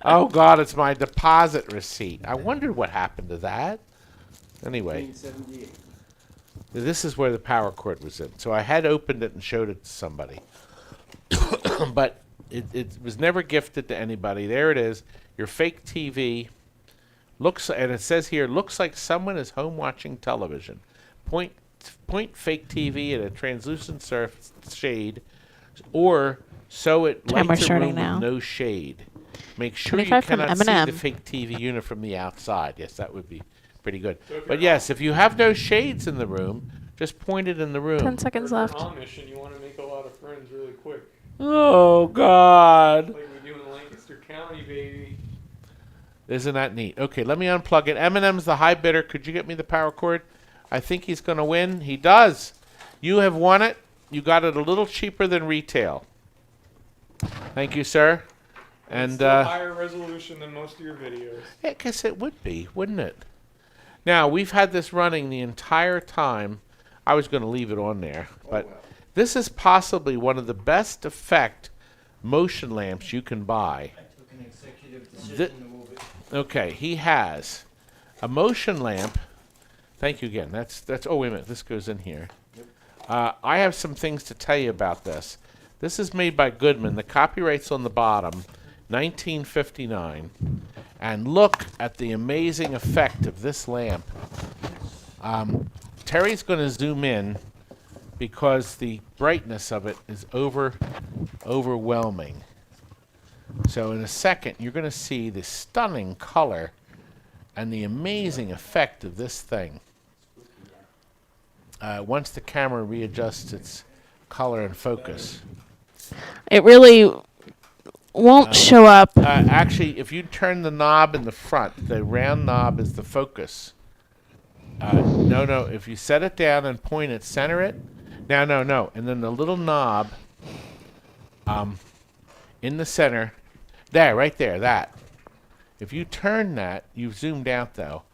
Oh, God, it's my deposit receipt. I wondered what happened to that. Anyway, 1978. this is where the power cord was in. So I had opened it and showed it to somebody. But it was never gifted to anybody. There it is. Your fake TV. Looks, and it says here, looks like someone is home watching television. Point fake TV at a translucent shade, or so it Timer's lights a starting room now. with no shade. Make sure you 25 from cannot see M&M. the fake TV unit from the outside. Yes, that would be pretty good. But yes, if you have no shades in the room, just point it in the room. 10 seconds left. Amish and you want to make a lot of friends really quick. Oh, God. Like we do in Lancaster County, baby. Isn't that neat? Okay, let me unplug it. Eminem's the high bidder. Could you get me the power cord? I think he's going to win. He does. You have won it. You got it a little cheaper than retail. Thank you, sir. And Still higher resolution than most of your videos. I guess it would be, wouldn't it? Now, we've had this running the entire time. I was going to leave it on there, but this is possibly one of the best effect motion lamps you can buy. I took an executive decision to move it. Okay, he has a motion lamp. Thank you again. That's. Oh, wait a minute. This goes in here. I have some things to tell you about this. This is made by Goodman. The copyright's on the bottom, 1959. And look at the amazing effect of this lamp. Terry's going to zoom in because the brightness of it is overwhelming. So in a second, you're going to see the stunning color and the amazing effect of this thing. Once the camera readjusts its color and focus. It really won't show up. Actually, if you turn the knob in the front, the round knob is the focus. No. If you set it down and point it, center it. No. And then the little knob in the center. There, right there, that. If you turn that, you've zoomed out though.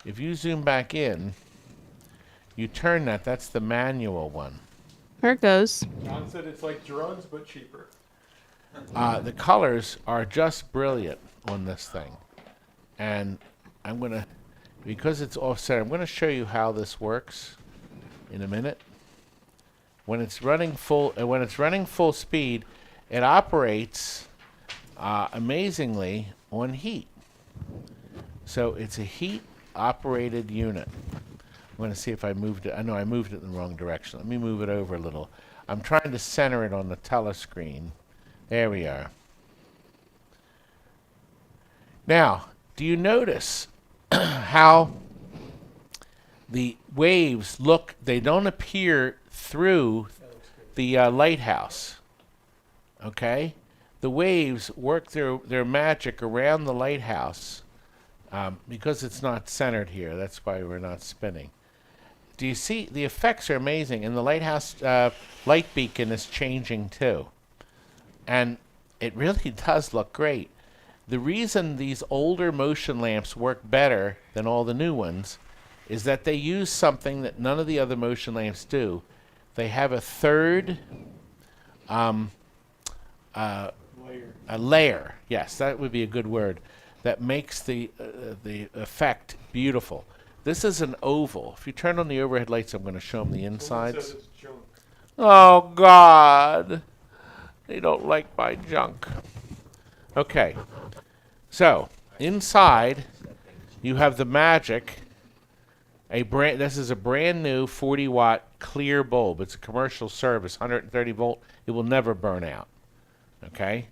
If you zoom back in, you turn that, that's the manual one. There it goes. John said it's like drugs, but cheaper. The colors are just brilliant on this thing. And I'm going to, because it's offset, I'm going to show you how this works in a minute. When it's running full speed, it operates amazingly on heat. So it's a heat operated unit. I'm going to see if I moved it. I know I moved it in the wrong direction. Let me move it over a little. I'm trying to center it on the telescreen. There we are. Now, do you notice how the waves look? They don't appear through the lighthouse. Okay? The waves work their magic around the lighthouse because it's not centered here. That's why we're not spinning. Do you see? The effects are amazing, and the lighthouse light beacon is changing too. And it really does look great. The reason these older motion lamps work better than all the new ones is that they use something that none of the other motion lamps do. They have a third layer. Yes, that would be a good word. That makes the effect beautiful. This is an oval. If you turn on the overhead lights, I'm going to show them the Someone insides. said it's junk. Oh, God. They don't like my junk. Okay. So, inside, you have the magic. This is a brand new 40-watt clear bulb. It's a commercial service, 130 volt. It will never burn out. Okay?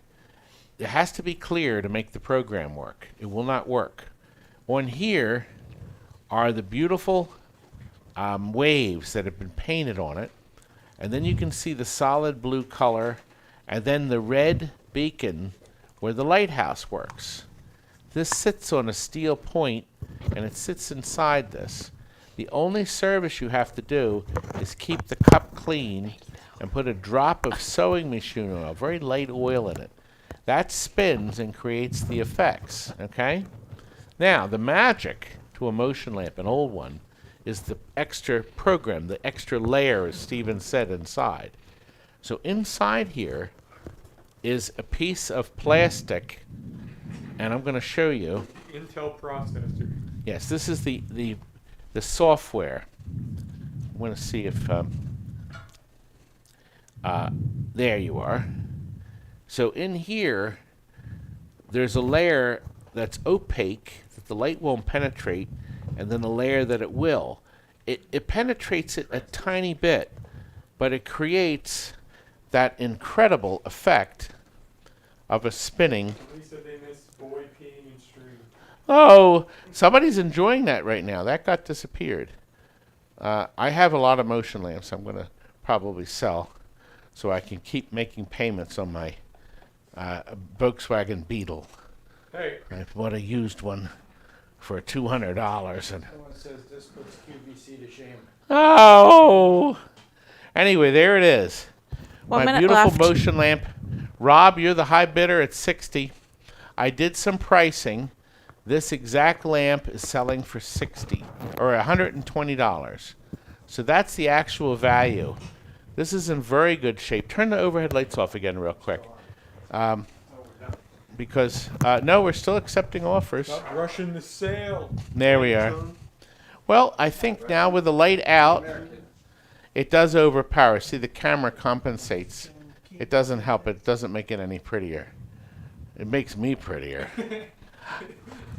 It has to be clear to make the program work. It will not work. On here are the beautiful waves that have been painted on it. And then you can see the solid blue color and then the red beacon where the lighthouse works. This sits on a steel point and it sits inside this. The only service you have to do is keep the cup clean and put a drop of sewing machine oil, very light oil in it. That spins and creates the effects, okay? Now, the magic to a motion lamp, an old one, is the extra program, the extra layer, as Steven said, inside. So inside here, is a piece of plastic, and I'm going to show you. Intel processor. Yes, this is the software. I want to see if there you are. So in here, there's a layer that's opaque that the light won't penetrate, and then a layer that it will. It penetrates it a tiny bit, but it creates that incredible effect of a spinning. Somebody said they missed boy peeing in stream. Oh, somebody's enjoying that right now. That got disappeared. I have a lot of motion lamps I'm going to probably sell so I can keep making payments on my Volkswagen Beetle. Hey, I bought a used one for $200 and Someone says this puts QVC to shame. oh. Anyway, there it is. 1 My minute beautiful left. motion lamp. Rob, you're the high bidder at 60. I did some pricing. This exact lamp is selling for $60 or $120. So that's the actual value. This is in very good shape. Turn the overhead lights off again real quick. Because, no, we're still accepting offers. stop rushing the sale. There we are. Well, I think now with the light out, it does overpower. See, the camera compensates. It doesn't help. It doesn't make it any prettier. It makes me prettier.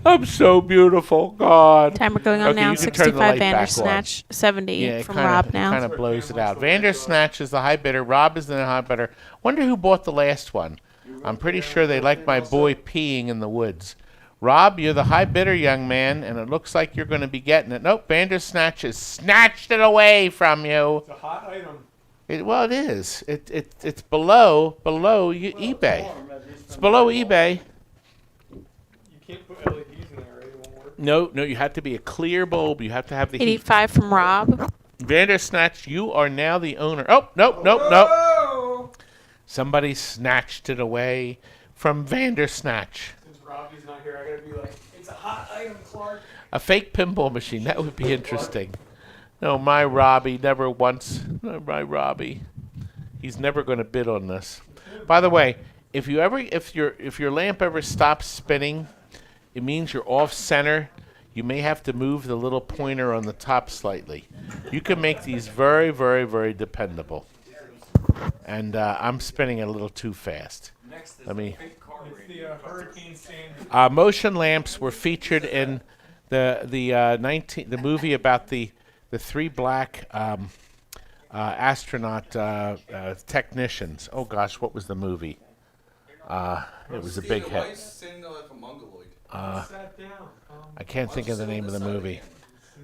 I'm so beautiful, God. Timer going on Okay, now. you can turn the 65 light back Bandersnatch. 70 Yeah, it from kinda, Rob it now. kind of blows it out. Vandersnatch is the high bidder. Rob is the high bidder. Wonder who bought the last one. I'm pretty sure they like my boy peeing in the woods. Rob, you're the high bidder, young man, and it looks like you're going to be getting it. Nope, Bandersnatch has snatched it away from you. It's a hot item. Well, it is. It's below eBay. It's below eBay. You can't put LEDs in there, right? It won't work. No, you have to be a clear bulb. You have to have the heat. 85 from Rob. Vandersnatch, you are now the owner. Oh, nope. Oh! Somebody snatched it away from Vandersnatch. Since Robbie's not here, I gotta be like, it's a hot item, Clark. A fake pinball machine. That would be interesting. No, my Robbie never once. No, my Robbie. He's never going to bid on this. By the way, if your lamp ever stops spinning, it means you're off center. You may have to move the little pointer on the top slightly. You can make these very, very, very dependable. And I'm spinning it a little too fast. Let me. It's the Hurricane Sandy. Motion lamps were featured in the movie about the three black astronaut technicians. Oh gosh, what was the movie? It was a big hit. Sitting there like a mongoloid. Sat down. I can't think of the name of the movie.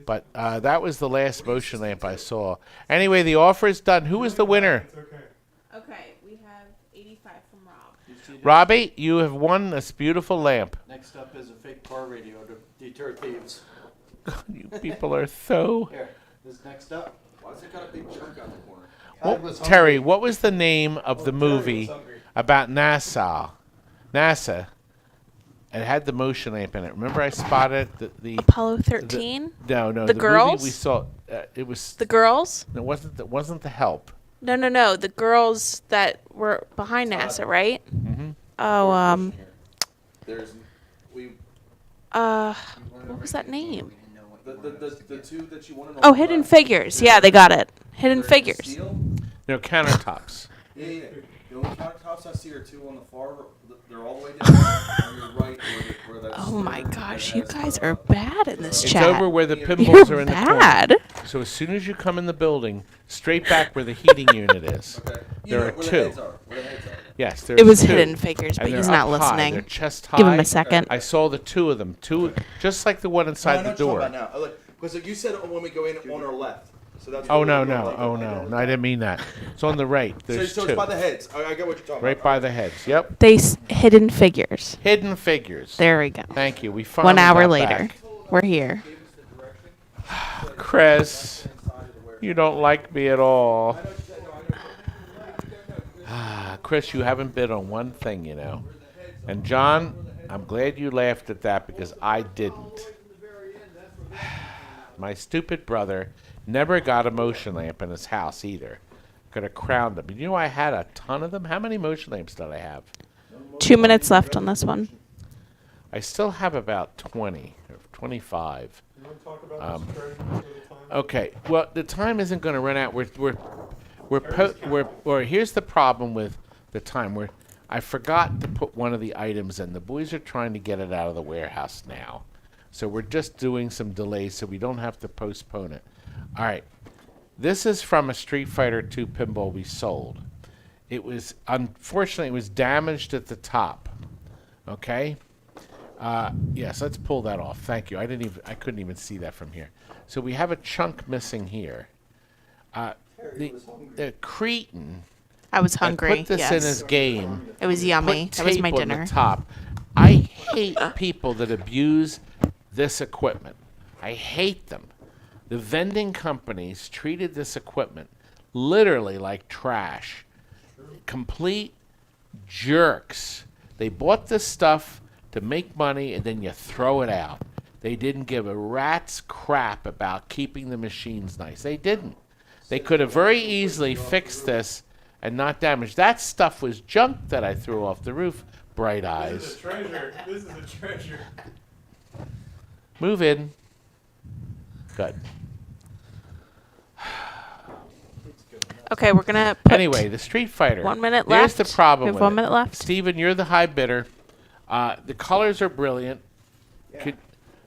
But that was the last motion lamp I saw. Anyway, the offer is done. Who is the winner? It's okay. Okay, we have 85 from Rob. Robbie, you have won this beautiful lamp. Next up is a fake car radio to deter thieves. You people are so... Here, this next up. Why does it got a big chunk out the corner? Well, Terry, what was the name of the movie about NASA? It had the motion lamp in it. Remember I spotted the Apollo 13? no, The movie girls? we saw. It was The girls? it wasn't the Help. No. The girls that were behind NASA, right? Mhm. Oh, There's we what was that name? the two that you wanted. Oh, Hidden Figures. Yeah, they got it. Hidden Figures. Steel? No, countertops. Yeah. The only countertops I see are two on the far. They're all the way down on your right. Where that's Oh my standard, gosh, and you that's guys the- are bad in this It's chat. over where the You're pinballs are in the corner. bad. So as soon as you come in the building, straight back where the heating unit is. Okay. You There know are where two. The heads are. Where the heads are. Yes, there's It was two. Hidden Figures, but And he's they're not up high. listening. They're chest high. Give him a second. I saw the two of them. Two, just like the one inside the door. Because you said when we go in on our left. So that's. Oh where no we're going, no like, oh no I didn't mean that. It's on the right. There's so two. it's by the heads. I get what you're talking Right about. by the heads. Yep. Hidden Figures. Hidden Figures. There we go. Thank you. We finally 1 hour got later, back. we're here. Chris, you don't like me at all. Chris, you haven't bid on one thing, you know. And John, I'm glad you laughed at that because I didn't. My stupid brother never got a motion lamp in his house either. Could have crowned them. You know, I had a ton of them. How many motion lamps did I have? 2 minutes left on this one. I still have about 20 or 25. You want to talk about this treasure for the time? Okay. Well, the time isn't going to run out. Or here's the problem with the time. I forgot to put one of the items in. The boys are trying to get it out of the warehouse now, so we're just doing some delays so we don't have to postpone it. All right. This is from a Street Fighter II pinball we sold. It was, unfortunately, it was damaged at the top. Okay? Yes, let's pull that off. Thank you. I couldn't even see that from here. So we have a chunk missing here. The cretin I was that hungry. put this yes. in his game. It was yummy. Put That was my tape on dinner. the top. I hate people that abuse this equipment. I hate them. The vending companies treated this equipment literally like trash. Complete jerks. They bought this stuff to make money and then you throw it out. They didn't give a rat's crap about keeping the machines nice. They didn't. They could have very easily fixed this and not damaged. That stuff was junk that I threw off the roof. Bright This is eyes. a treasure. This is a treasure. Move in. Good. Okay, we're gonna put Anyway, the Street Fighter. 1 minute Here's left. the problem We have with 1 it. minute left. Steven, you're the high bidder. The colors are brilliant.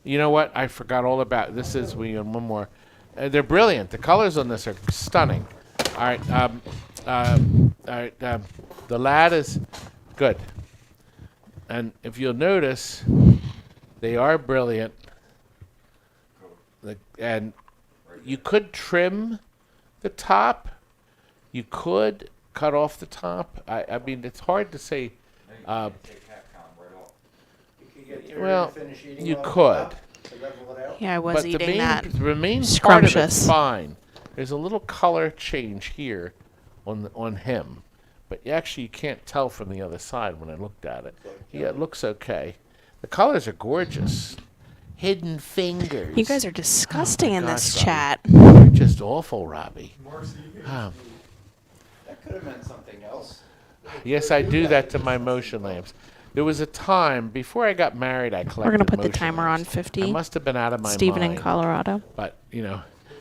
You know what? I forgot all about this. Is one more. They're brilliant. The colors on this are stunning. All right. The lad is good. And if you'll notice, they are brilliant. And you could trim the top. You could cut off the top. I mean, it's hard to say. Well, you could. Yeah, I was But eating that. the main part of it's Scrumptious. fine. There's a little color change here on him. But actually, you can't tell from the other side when I looked at it. Yeah, it looks okay. The colors are gorgeous. Hidden fingers. You guys are disgusting in this gosh, Robbie. chat. You're just awful, Robbie. That could have meant something else. Yes, I do that to my motion lamps. There was a time before I got married, I collected We're gonna put the motion timer on lamps. 50. I must have been out of my Steven mind. in Colorado. But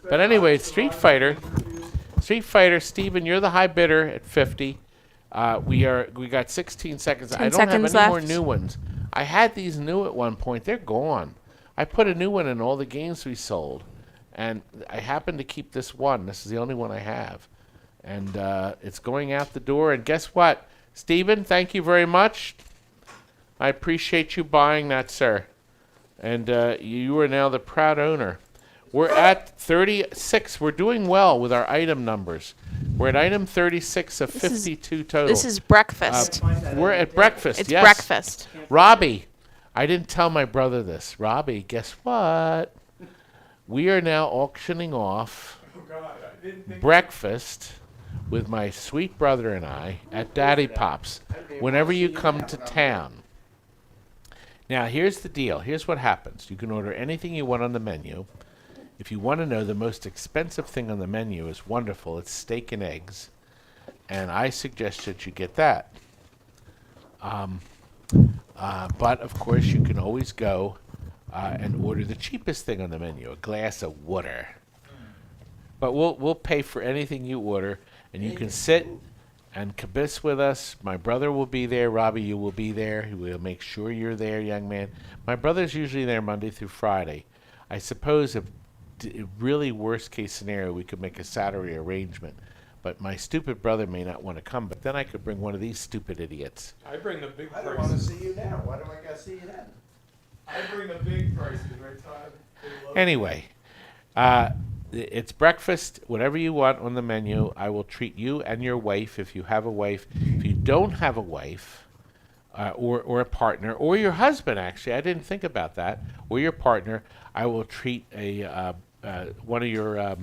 but anyway, Street Fighter, Steven, you're the high bidder at 50. We got 16 seconds. 10 I don't have seconds any more left. new ones. I had these new at one point. They're gone. I put a new one in all the games we sold, and I happen to keep this one. This is the only one I have, and it's going out the door. And guess what, Steven? Thank you very much. I appreciate you buying that, sir. And you are now the proud owner. We're at 36. We're doing well with our item numbers. We're at item 36 of This is- 52 total. This is breakfast. We're at breakfast. It's yes. breakfast. Robbie, I didn't tell my brother this. Robbie, guess what? We are now auctioning off Oh God, I didn't think. breakfast with my sweet brother and I at Daddy Pop's whenever you come to town. Now, here's the deal. Here's what happens. You can order anything you want on the menu. If you want to know, the most expensive thing on the menu is wonderful. It's steak and eggs. And I suggest that you get that. But, of course, you can always go and order the cheapest thing on the menu, a glass of water. But we'll pay for anything you order, and you can sit and caboose with us. My brother will be there. Robbie, you will be there. He will make sure you're there, young man. My brother's usually there Monday through Friday. I suppose if really worst case scenario, we could make a Saturday arrangement. But my stupid brother may not want to come, but then I could bring one of these stupid idiots. I bring the big I don't want to prices. see you now. Why do I got to see you then? I bring the big prices, right, Todd? They love Anyway, it's breakfast, whatever you want on the menu. I will treat you and your wife if you have a wife. If you don't have a wife or a partner, or your husband, actually, I didn't think about that, or your partner, I will treat one of your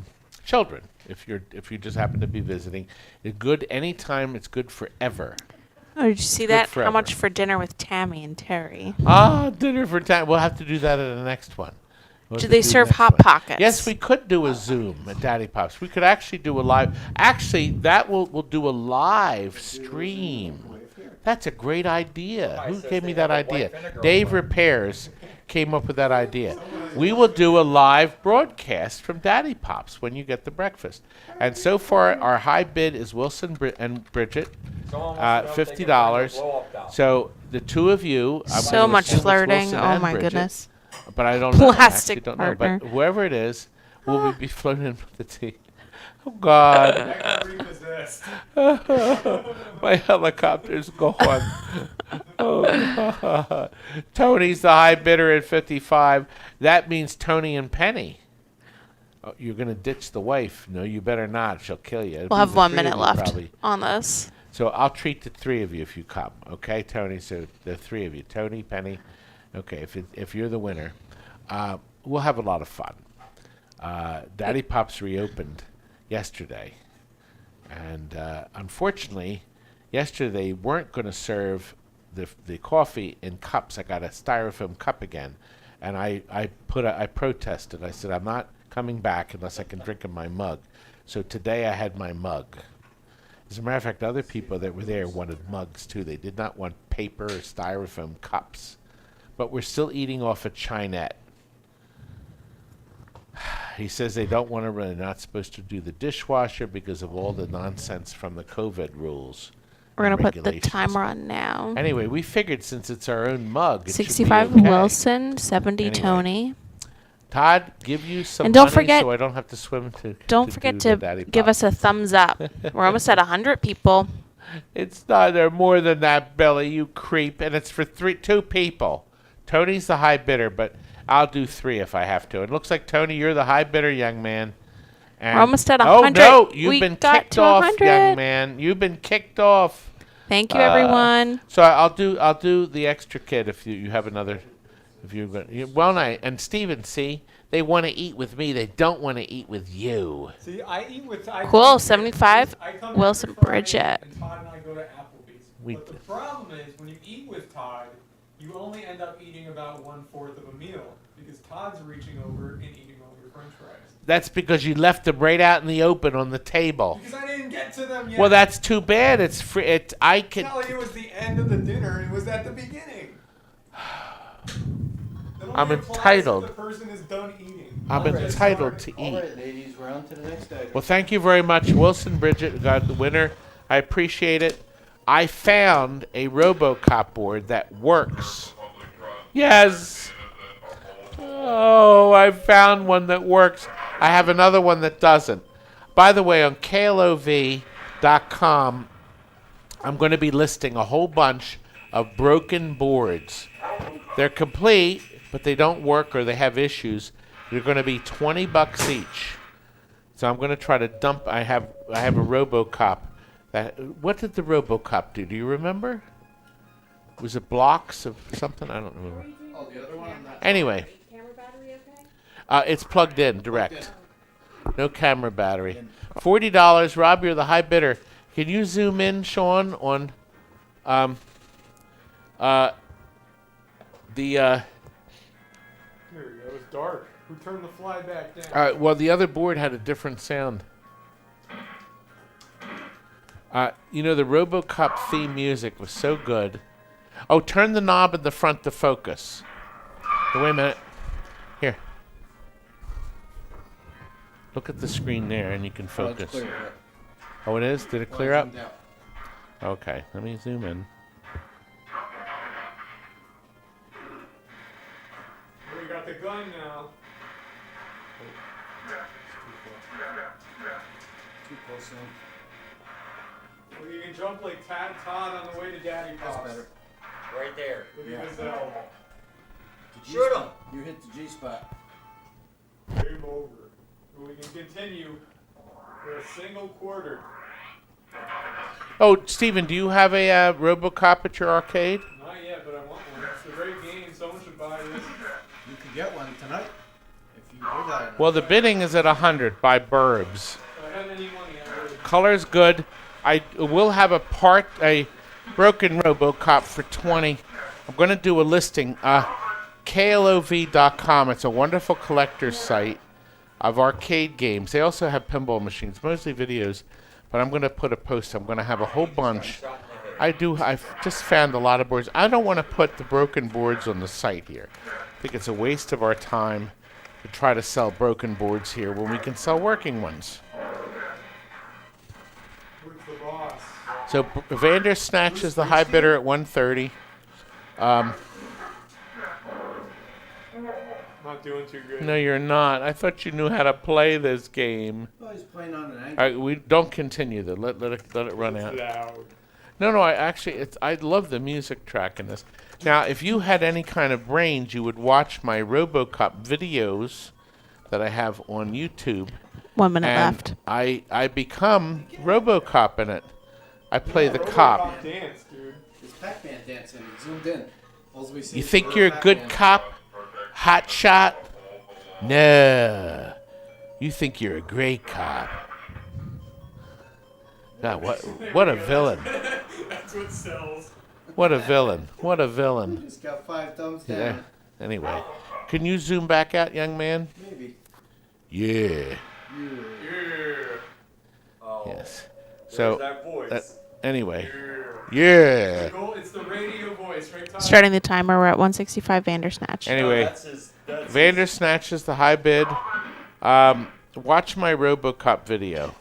children if you just happen to be visiting. It's good anytime. It's good forever. Oh, did you see good that? How forever. much for dinner with Tammy and Terry? Dinner for time. We'll have to do that at the next one. What Do to they do serve next Hot one. Pockets? Yes, we could do a Zoom at Daddy Pops. We could actually do a live. Actually, that we'll do a live stream. That's a great idea. Who gave me that idea? Dave Repairs came up with that idea. We will do a live broadcast from Daddy Pops when you get the breakfast. And so far, our high bid is Wilson and Bridget, $50. So the two of you. I'm So gonna much assume it's flirting. Wilson Oh and my Bridget. goodness. But I don't know. I Plastic actually don't know. partner. But whoever it is, will be floating in with the tea. Oh God. I got repossessed. My helicopter's gone. Oh God. Tony's the high bidder at 55. That means Tony and Penny. Oh, you're gonna ditch the wife. No, you better not. She'll kill you. We'll have 1 minute left Probably. on this. So I'll treat the three of you if you come. Okay, Tony? So the three of you. Tony, Penny. Okay, if you're the winner, we'll have a lot of fun. Daddy Pops reopened yesterday. And unfortunately, yesterday they weren't going to serve the coffee in cups. I got a styrofoam cup again. And I protested. I said, I'm not coming back unless I can drink in my mug. So today I had my mug. As a matter of fact, other people that were there wanted mugs too. They did not want paper or styrofoam cups. But we're still eating off a Chinette. He says they don't want to run. They're not supposed to do the dishwasher because of all the nonsense from the COVID rules. We're going and to put the regulations. timer on now. Anyway, we figured since it's our own mug, it should be 65 okay. Wilson, 70 Anyway. Tony. Todd, give you some And don't money forget- so I don't have to swim to. Don't forget do the to Daddy give Pop. us a thumbs up. We're almost at 100 people. It's not there more than that, Billy. You creep, and it's for two people. Tony's the high bidder, but I'll do three if I have to. It looks like Tony, you're the high bidder, young man. And We're almost at Oh 100. no, you've We been got kicked to off, 100. young man. You've been kicked off. Thank you, everyone. So I'll do the extra kid if you have another. If you're going, well, and Steven, see, they want to eat with me. They don't want to eat with you. See, I eat with. Cool, 75 I come Wilson every Friday, Bridget. And Todd and I go to Applebee's. We- But the problem is, when you eat with Todd, you only end up eating about 1/4 of a meal because Todd's reaching over and eating all your French fries. That's because you left them right out in the open on the table. Because I didn't get to them yet. Well, that's too bad. It's free. I can. Kelly, it was the end of the dinner. It was at the beginning. It only I'm applies if entitled. The person is done eating. I'm Alright, entitled sorry. to All eat. right, ladies, we're on to the next item. Well, thank you very much, Wilson Bridget got the winner. I appreciate it. I found a RoboCop board that works. Yes. Oh, I found one that works. I have another one that doesn't. By the way, on KLOV.com, I'm going to be listing a whole bunch of broken boards. They're complete, but they don't work or they have issues. They're going to be $20 each. So I'm going to try to dump. I have a RoboCop. What did the RoboCop do? Do you remember? Was it blocks of something? I don't remember. Oh, the other one? I'm not. Anyway, it's plugged in direct. No camera battery. $40. Rob, you're the high bidder. Can you zoom in, Sean, on the There we go. It was dark. Who turned the fly back down? well, the other board had a different sound. You know, the RoboCop theme music was so good. Oh, turn the knob in the front to focus. Oh, wait a minute. Here. Look at the screen there, and you can Oh, it's focus. clear, yeah. Oh, it is? Did it clear Well, up? it's zoomed out. Okay, let me zoom in. We got the gun now. Too close in. Well, you can jump like Todd on the way to Daddy That's Pops. better. Right there. Look Yeah. at Gazelle. The G Shoot 'em. spot. You hit the G spot. Game over. We can continue for a single quarter. Oh, Steven, do you have a RoboCop at your arcade? Not yet, but I want one. It's a great game. Someone should buy this. You could get one tonight if you do that. Well, the bidding is at 100 by Burbs. If I have any money, I would. Color's good. I will have a broken RoboCop for 20. I'm going to do a listing. KLOV.com. It's a wonderful collector's site of arcade games. They also have pinball machines, mostly videos, but I'm going to put a post. I'm going to have a whole bunch. I've just found a lot of boards. I don't want to put the broken boards on the site here. I think it's a waste of our time to try to sell broken boards here when we can sell working ones. Who's the boss? So Vander snatches the high bidder at 130. Not doing too good. No, you're not. I thought you knew how to play this game. Oh, he's playing on an All angle. right, we don't continue though. Let it run It's out. loud. No. I love the music track in this. Now, if you had any kind of brains, you would watch my RoboCop videos that I have on YouTube. 1 minute and left. I become RoboCop in it. I play the cop. RoboCop dance, dude. It's Pac-Man dancing. He zoomed in. All we see You is think little you're a good Pac-Man. cop? Hot shot? No. You think you're a great cop. God, what a villain. That's what sells. What a villain. What a villain. Just got 5 thumbs down. Yeah. Anyway, can you zoom back out, young man? Maybe. Yeah. Yeah. Oh, Yes. there's So, that voice. anyway. Yeah. Yeah. It's the radio voice, right, Todd? Starting the timer, we're at 165 Vandersnatch. Anyway, That's Vander snatches the high bid. Watch my RoboCop video.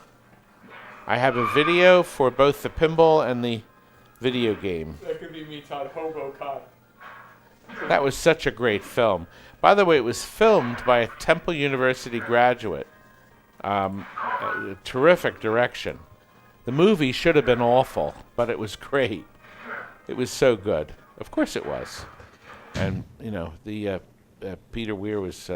I have a video for both the pinball and the video game. That could be me, Todd. RoboCop. That was such a great film. By the way, it was filmed by a Temple University graduate. Terrific direction. The movie should have been awful, but it was great. It was so good. Of course it was. And, you know, the Peter Weir was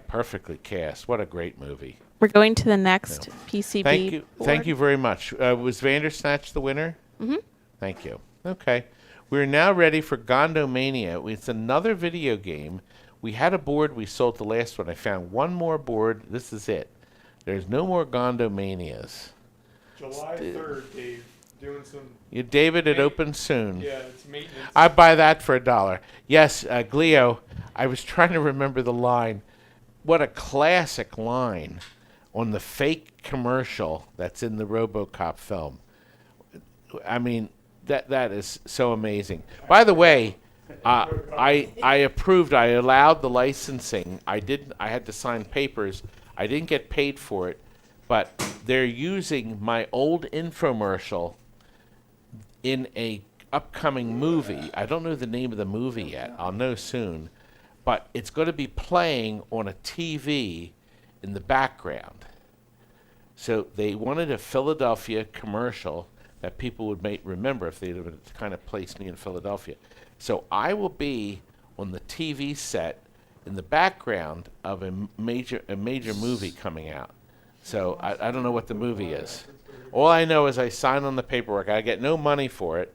perfectly cast. What a great movie. We're going to the next PCB. Thank you. Thank board. you very much. Was Vandersnatch the winner? Mm-hmm. Thank you. Okay. We're now ready for Gundam Mania. It's another video game. We had a board. We sold the last one. I found one more board. This is it. There's no more Gundam Manias. July 3rd, Dave. Doing some. David, it opens soon. Yeah, it's maintenance. I buy that for $1. Yes, Gleo, I was trying to remember the line. What a classic line on the fake commercial that's in the RoboCop film. I mean, that is so amazing. By the way, I approved. I allowed the licensing. I had to sign papers. I didn't get paid for it, but they're using my old infomercial in a upcoming movie. I don't know the name of the movie yet. I'll know soon. But it's going to be playing on a TV in the background. So they wanted a Philadelphia commercial that people would remember if they would kind of placed me in Philadelphia. So I will be on the TV set in the background of a major movie coming out. So I don't know what the movie is. All I know is I signed on the paperwork. I get no money for it,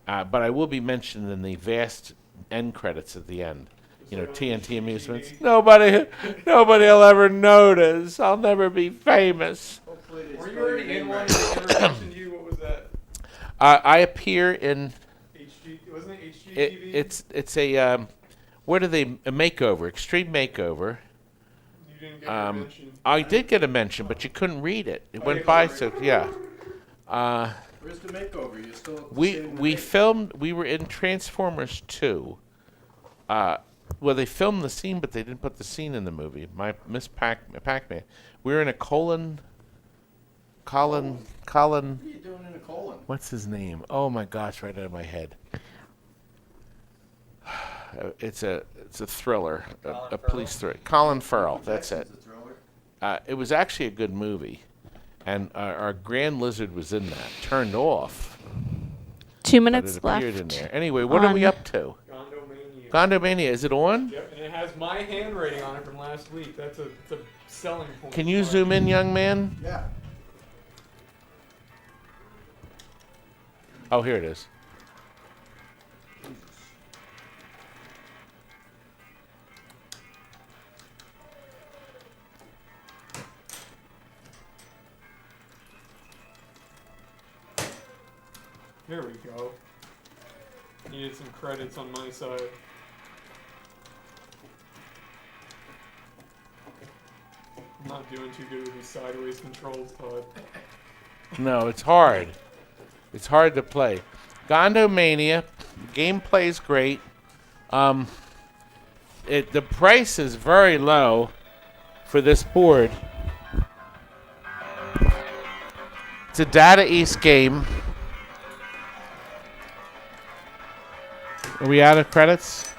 but I will be mentioned in the vast end credits at the end. You know, TNT Amusements. Nobody will ever notice. I'll never be famous. Hopefully they Were spell you your already name in one? right. They never mentioned you. What was that? I appear in. HG? Wasn't it HGTV? It's a what are they? A makeover, extreme makeover. You didn't get a mention. I did get a mention, but you couldn't read it. It went by, so yeah. Where's the makeover? You're still at the We same we make- filmed. We were in Transformers 2. Well, they filmed the scene, but they didn't put the scene in the movie. My Miss Pac-Man. We were in a Colin. What are you doing in a colon? What's his name? Oh my gosh, right out of my head. It's a thriller, a police thriller. Colin Farrell. That's it. Jackson's a thriller. It was actually a good movie, and our Grand Lizard was in that. Turned off, 2 but minutes it left. appeared in there. Anyway, what are we on- up to? Gundam Mania. Gundam Mania, is it on? Yep, and it has my handwriting on it from last week. That's a selling point. Can you for it. zoom in, young man? Yeah. Oh, here it is. There we go. Needed some credits on my side. not doing too good with these sideways controls, Todd. No, it's hard. It's hard to play. Gundam Mania, gameplay is great. The price is very low for this board. It's a Data East game. Are we out of credits?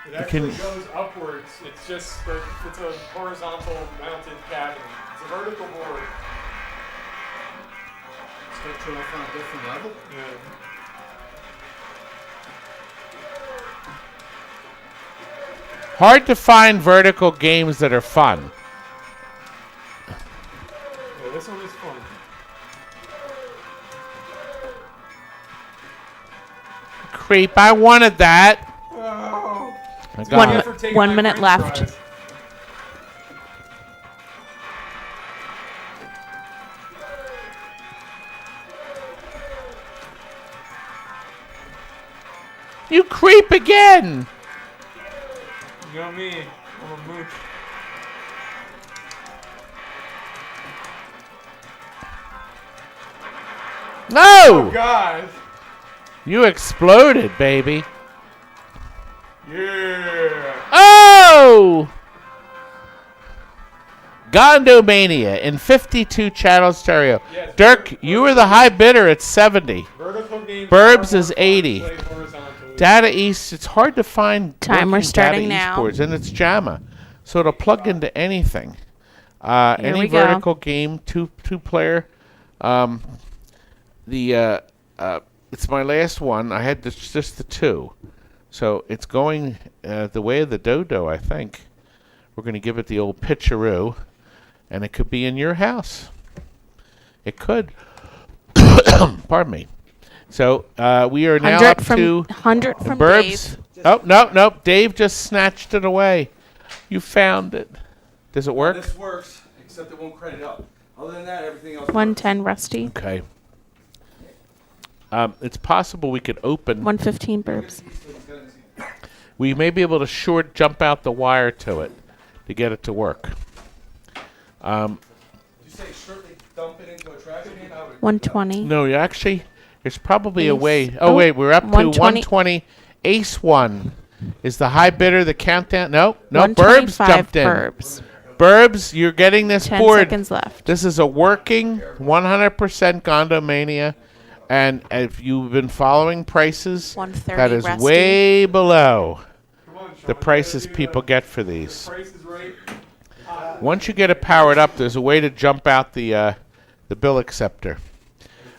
It actually goes upwards. It's just it's a horizontal mounted cabinet. It's a vertical board. Start turning off on a different level. Yeah. Hard to find vertical games that are fun. Yeah, this one is fun. Creep, I wanted that. Oh. I got it. 1 minute left. You creep again. You know me. I'm a mooch. No! Oh, God. You exploded, baby. Yeah. Oh! Gundam Mania in 52 channel stereo. Yes, Dirk, you were the high bidder at 70. Vertical games Burbs are is more fun to 80. play horizontally. Data East, it's hard to find Timer working starting Data East now. boards, and it's JAMA, so it'll plug into anything. Any we go. vertical game, two player. It's my last one. I had just the two, so it's going the way of the dodo. I think we're going to give it the old pitcheroo, and it could be in your house. It could. Pardon me. So we are now up 100 from to 100 from Burbs. Dave. Oh, no. Dave just snatched it away. You found it. Does it work? This works, except it won't credit up. Other than that, everything else 110 Rusty. Okay. It's possible we could open. 115 Burbs. We may be able to jump out the wire to it to get it to work. Did you say shortly dump it into a trash can? 120. No, actually, there's probably a Ace. way. Oh, Oh, wait, we're up to 120. 120. Ace 1 is the high bidder. The countdown. No, Burbs 125 jumped in. Burbs. Burbs, you're getting this 10 board. seconds left. This is a working 100% Gundam Mania. And if you've been following prices, 130 that is Rusty. way below Come on, Sean, the you prices gotta do people that. get for these. Price is right. Once you get it powered up, there's a way to jump out the bill acceptor.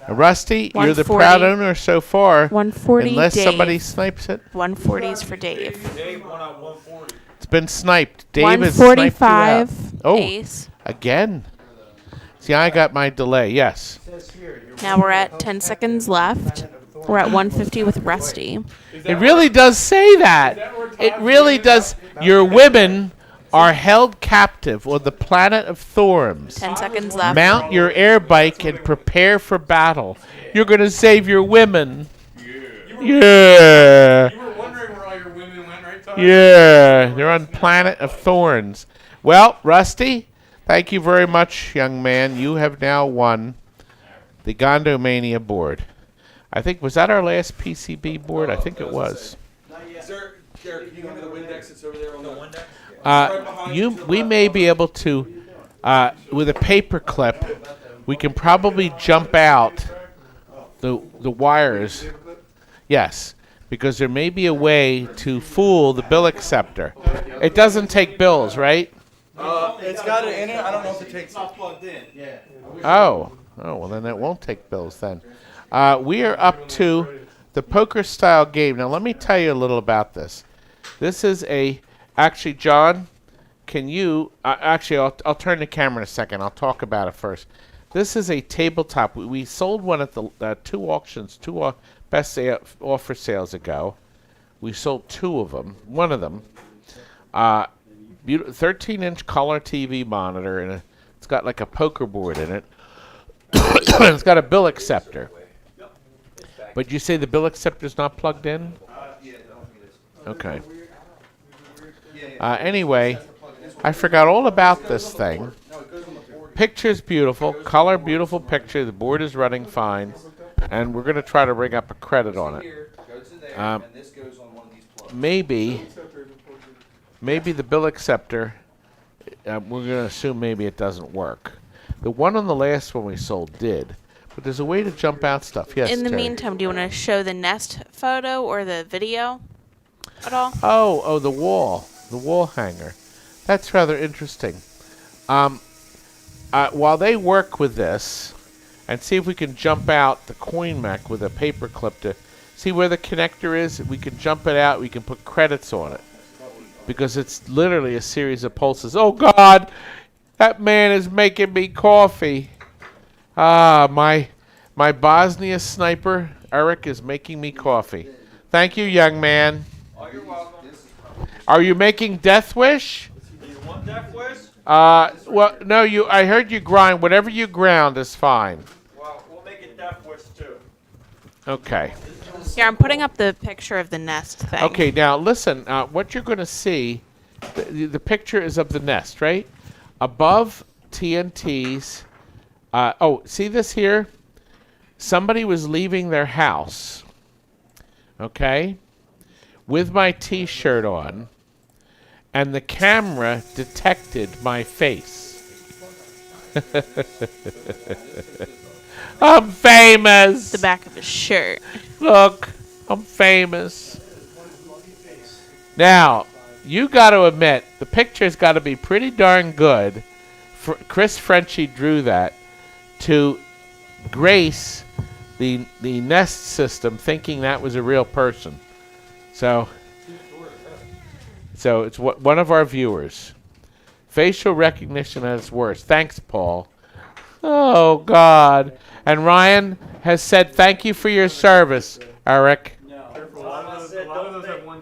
Rusty, you're the 140. proud owner so far. 140 Unless Dave. somebody snipes it. 140s for Dave. Dave won out 140. It's been sniped. Dave has sniped you out. 145 Oh, Ace. again. See, I got my delay. Yes. Now we're at 10 seconds left. We're at 150 with Rusty. It really does say that. It really does. Your women are held captive on the planet of Thorms. 10 seconds left. Mount your air bike and prepare for battle. You're going to save your women. Yeah. You were wondering where all your women went, right, Todd? Yeah. They're on planet of thorns. Well, Rusty, thank you very much, young man. You have now won the Gundam Mania board. I think, was that our last PCB board? I think it was. Is there, Derek, can you give me the Windex that's over there on the Windex? We may be able to, with a paper clip, we can probably jump out the wires. Yes, because there may be a way to fool the bill acceptor. It doesn't take bills, right? It's got it in it. I don't know if it takes it. Plugged in. Yeah. Oh, well then that won't take bills then. We are up to the poker style game. Now let me tell you a little about this. This is actually, John, can you, actually I'll turn the camera in a second. I'll talk about it first. This is a tabletop. We sold one at the two auctions, best offer sales ago. We sold two of them, one of them. 13-inch color TV monitor, and it's got like a poker board in it. It's got a bill acceptor. But you say the bill acceptor's not plugged in? Okay. Anyway, I forgot all about this thing. Picture's beautiful, color beautiful picture. The board is running fine, and we're going to try to ring up a credit on it. Maybe the bill acceptor. We're going to assume maybe it doesn't work. The one on the last one we sold did, but there's a way to jump out stuff. Yes. In the Terry. meantime, do you want to show the Nest photo or the video at all? Oh, the wall hanger. That's rather interesting. While they work with this, and see if we can jump out the coin mech with a paper clip to see where the connector is. We can jump it out. We can put credits on it because it's literally a series of pulses. Oh God, that man is making me coffee. My Bosnia sniper Eric is making me coffee. Thank you, young man. Oh, you're welcome. Are you making Death Wish? Do you want Death Wish? Well, no. I heard you grind. Whatever you ground is fine. Well, we'll make it Death Wish too. Okay. Here, I'm putting up the picture of the Nest thing. Okay. Now listen. What you're going to see, the picture is of the nest, right? Above TNT's. See this here? Somebody was leaving their house. Okay. With my T-shirt on. And the camera detected my face. I'm famous. The back of his shirt. Look, I'm famous. Now, you got to admit, the picture's got to be pretty darn good. Chris Frenchie drew that to grace the Nest system, thinking that was a real person. So it's one of our viewers. Facial recognition at its worst. Thanks, Paul. Oh, God. And Ryan has said thank you for your service, Eric.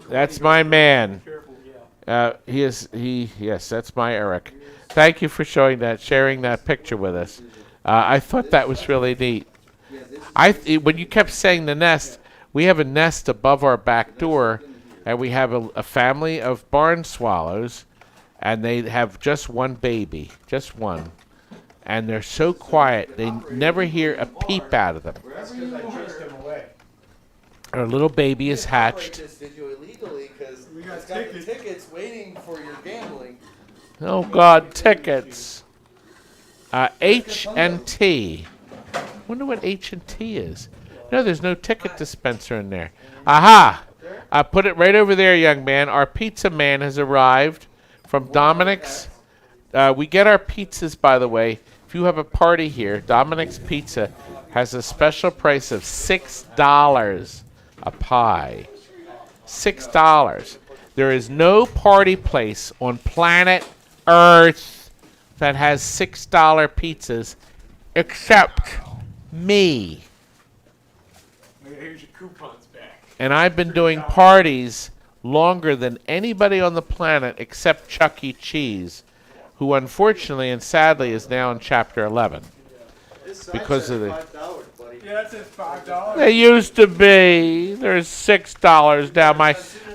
That's my man. Yes, that's my Eric. Thank you for sharing that picture with us. I thought that was really neat. When you kept saying the nest, we have a nest above our back door, and we have a family of barn swallows, and they have just one baby, just one. And they're so quiet, they never hear a peep out of them. Our little baby is hatched. This video illegally because it's got the tickets waiting for your gambling. Oh God, tickets. H&T. Wonder what H&T is. No, there's no ticket dispenser in there. Aha! I put it right over there, young man. Our pizza man has arrived from Dominic's. We get our pizzas, by the way. If you have a party here, Dominic's Pizza has a special price of $6 a pie. $6. There is no party place on planet Earth that has $6 pizzas except me. Here's your coupons back. And I've been doing parties longer than anybody on the planet except Chuck E. Cheese, who unfortunately and sadly is now in Chapter 11 because of the. Yeah, that says $5. They used to be. There's $6 now.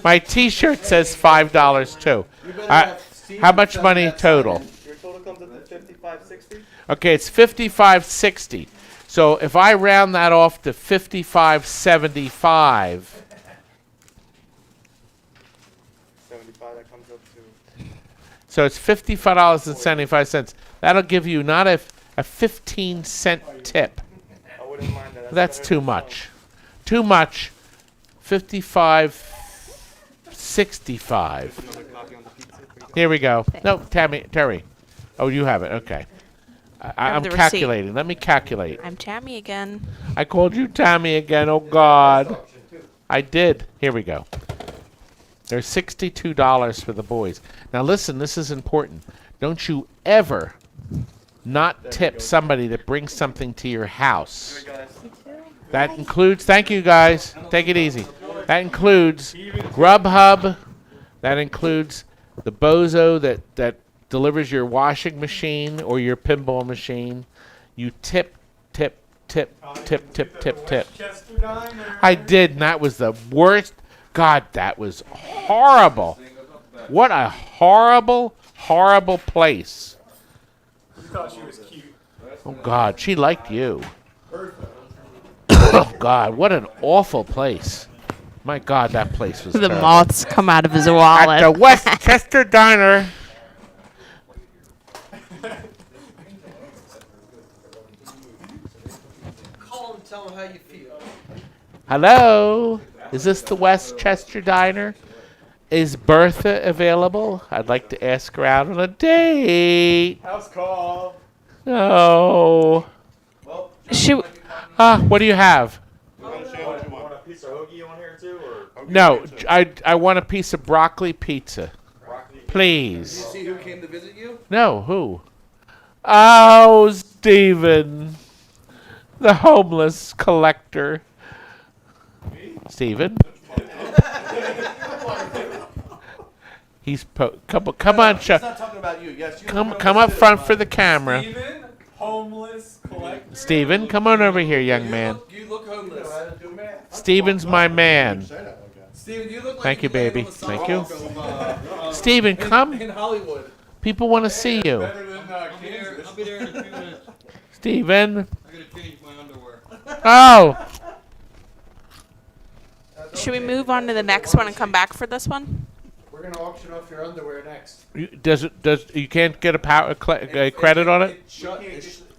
My T-shirt says $5 too. How much money total? Your total comes up to $55.60. Okay, it's $55.60. So if I round that off to $55.75. 75. That comes up to. So it's $55.75. That'll give you not a 15-cent tip. I wouldn't mind that. That's too much. Too much. 55.65. Here we go. No, Terry. Oh, you have it. Okay. I'm the receipt. calculating. Let me calculate. I'm Tammy again. I called you Tammy again. Oh, God. I did. Here we go. There's $62 for the boys. Now, listen. This is important. Don't you ever not tip somebody that brings something to your house. That includes, thank you guys, take it easy. That includes Grubhub. That includes the bozo that delivers your washing machine or your pinball machine. You tip. I did, and that was the God, that was horrible. What a horrible, horrible place. You thought she was cute. Oh, God, she liked you. Oh, God, what an awful place. My God, that place was The terrible. moths come out of his At wallet. the Westchester Diner. Call and tell them how you feel. Hello? Is this the Westchester Diner? Is Bertha available? I'd like to ask her out on a date. House call. No. Should What do you have? Want a piece of hoagie on here too, or No, I want a piece of broccoli pizza. broccoli? Please. See who came to visit you? No, who? Oh, Steven. The homeless collector. Steven? He's come on, He's not talking about you. Yes, you come up front for the camera. Steven, homeless collector. Steven, come on over here, young man. You look homeless. Steven's my man. Steven, you look like Thank you, land baby. on the Thank you. sidewalk of, Steven, come. in Hollywood. People want to see you. Better than Kansas. I'll be there in a few minutes. Steven. I gotta change my underwear. Oh. should we move on to the next one and come back for this one? We're gonna auction off your underwear next. You can't get a credit on it?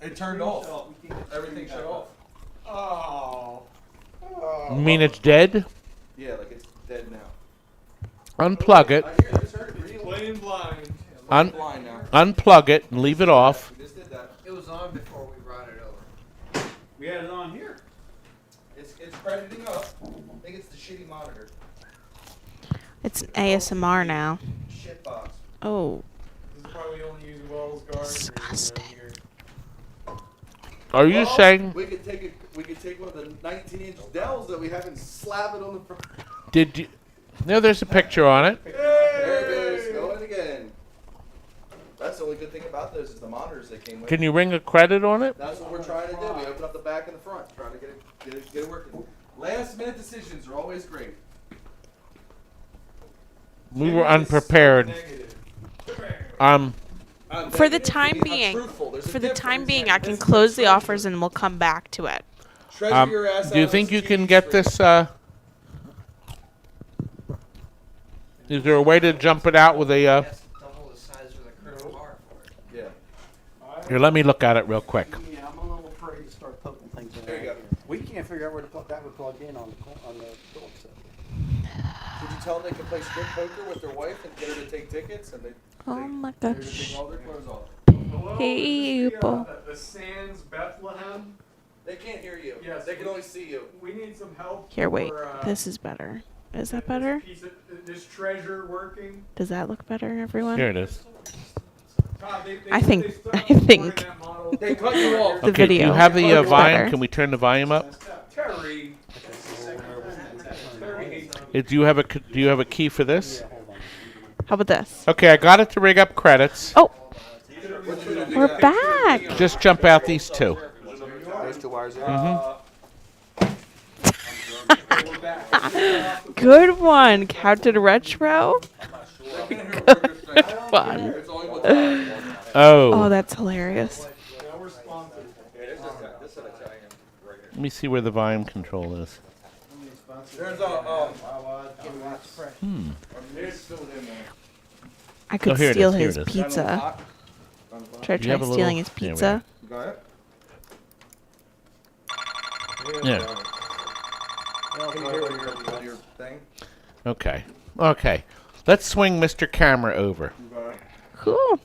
It turned off. Everything shut off. Oh. You mean it's dead? Yeah, like it's dead now. Unplug it. I hear this hurt really Plain blind. blind now. Unplug it and leave it off. We just did that. It was on before we brought it over. We had it on here. It's crediting up. I think it's the shitty monitor. It's an ASMR now. Shit box. Oh, This is probably only using Wells Guard. Disgusting. Are you saying We could take one of the 19-inch Dells that we have and slap it on the front. did you? No, there's a picture on it. There it is. Going again. That's the only good thing about those is the monitors they came with. Can you ring a credit on it? That's what we're trying to do. We open up the back and the front, trying to get it working. Last minute decisions are always great. We were unprepared. for the time being, I can close the offers and we'll come back to it. Treasure your ass Do you out think on you the can TV get screen. this? Is there a way to jump it out with a? That's double the size of the current bar for it. Yeah. Here, let me look at it real quick. Yeah, I'm a little afraid to start poking things in. There you go. We can't figure out where to plug that would plug in on the door set. Did you tell them they could play strip poker with their wife and get her to take tickets? And Oh my they would gosh. take all their clothes off. Hello, People. is this the Sands Bethlehem? They can't hear you. Yes. They can only see you. We need some help. Here, wait. for, This is better. Is that this better? piece of- this treasure working. Does that look better, everyone? Here it is. Todd, they I said think- they still I have supporting think that model. They cut you off. The Okay, do video you have the looks volume? better. Can we turn the volume up? Terry. Do you have a key for this? How about this? Okay, I got it to rig up credits. Oh, we're back. Just jump out these two. Those two wires there. Good one, Captain Retro. Good one. It's only with that. Oh, Oh, that's hilarious. Now we're sponsored. let me see where the volume control is. There's It's still in there. I could here it steal is, here his it is. pizza. Try You have a stealing little- his there we pizza. You got it? Yeah. Can you hear your thing? Okay. Okay. Let's swing Mr. Camera over. Cool.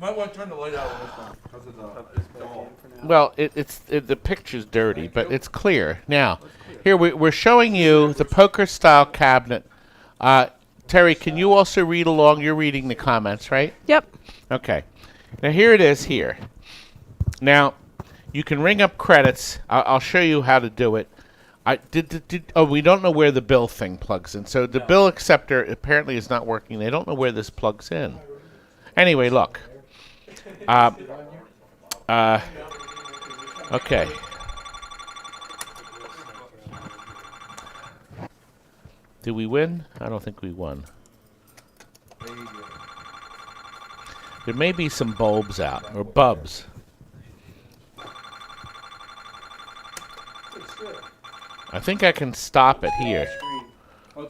Might want to turn the light out on this one because of the wall. Well, the picture's dirty, but it's clear. Now, here we're showing you the poker-style cabinet. Terry, can you also read along? You're reading the comments, right? Yep. Okay. Now, here it is here. Now, you can ring up credits. I'll show you how to do it. We don't know where the bill thing plugs in. So the bill acceptor apparently is not working. They don't know where this plugs in. Anyway, look. Okay. Did we win? I don't think we won. There may be some bulbs out, or bubs. I think I can stop it here.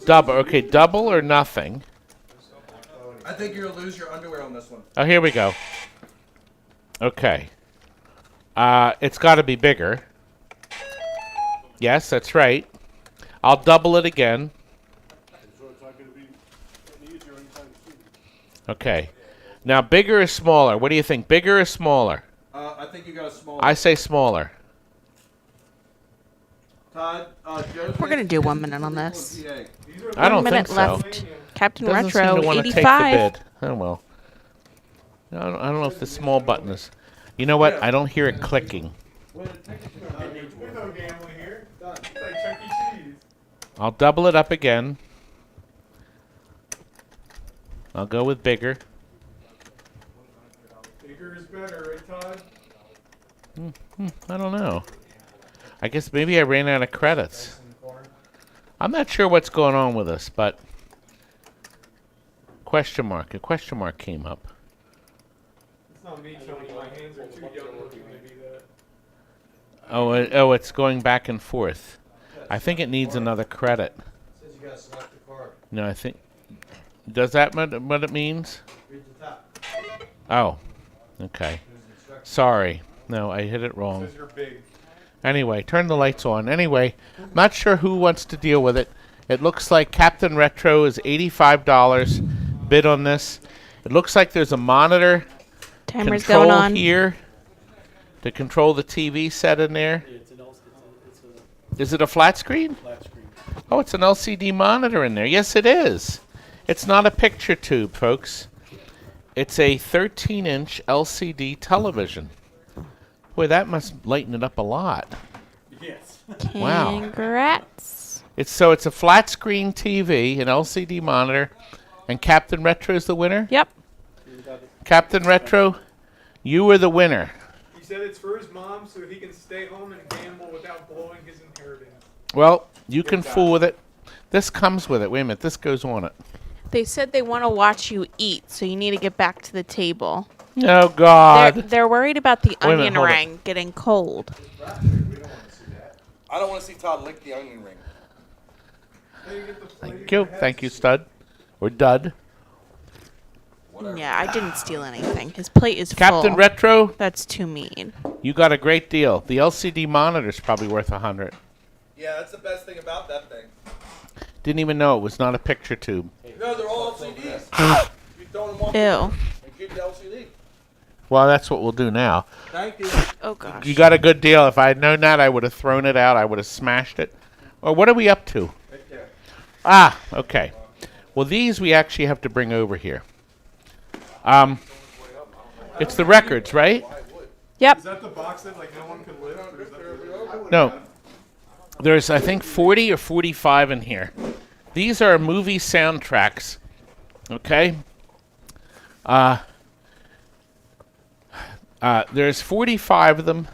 Double, okay, double or nothing. I think you're gonna lose your underwear on this one. Oh, here we go. Okay. It's got to be bigger. Yes, that's right. I'll double it again. Okay. Now, bigger or smaller? What do you think? Bigger or smaller? I think you got a small. I say smaller. Todd, We're gonna do 1 minute on this. I don't 1 minute think so. left. Captain Doesn't seem Retro, to want to take the 85. bid. Oh, well. I don't know if the small button is... You know what? I don't hear it clicking. There's no gambling here. It's like Chuck E. Cheese. I'll double it up again. I'll go with bigger. Bigger is better, right, Todd? I don't know. I guess maybe I ran out of credits. I'm not sure what's going on with this, but... Question mark. A question mark came up. It's not me, Tony. My hands are too young looking to be that. Oh, it's going back and forth. I think it needs another credit. Says you gotta select the card. No, I think... Does that what it means? Read the top. Oh. Okay. Sorry. No, I hit it wrong. Says you're big. Anyway, turn the lights on. Anyway, not sure who wants to deal with it. It looks like Captain Retro is $85 bid on this. It looks like there's a monitor Timer's control going on. here to control the TV set in there. Is it a flat screen? Oh, it's an LCD monitor in there. Yes, it is. It's not a picture tube, folks. It's a 13-inch LCD television. Boy, that must lighten it up a lot. Yes. Wow. Congrats. It's a flat screen TV, an LCD monitor, and Captain Retro's the winner? Yep. Captain Retro, you were the winner. He said it's for his mom so he can stay home and gamble without blowing his inheritance. Well, you can fool with it. This comes with it. Wait a minute, this goes on it. They said they want to watch you eat, so you need to get back to the table. Oh, God. They're worried about the Wait a minute, onion hold it. ring getting cold. I don't want to see Todd lick the onion ring. Thank you. Thank you, stud. Or dud. Yeah, I didn't steal anything. His plate is Captain full. Retro, That's too mean. you got a great deal. The LCD monitor's probably worth $100. Yeah, that's the best thing about that thing. Didn't even know it was not a picture tube. No, they're all LCDs. You don't want Ew. and keep the LCD. Well, that's what we'll do now. Thank you. Oh, gosh. You got a good deal. If I had known that, I would have thrown it out. I would have smashed it. Or what are we up to? Right there. Ah, okay. Well, these we actually have to bring over here. It's the records, right? Yep. Is that the box that like no one can lift? Or is that No. There's, I think, 40 or 45 in here. These are movie soundtracks. Okay? There's 45 of them.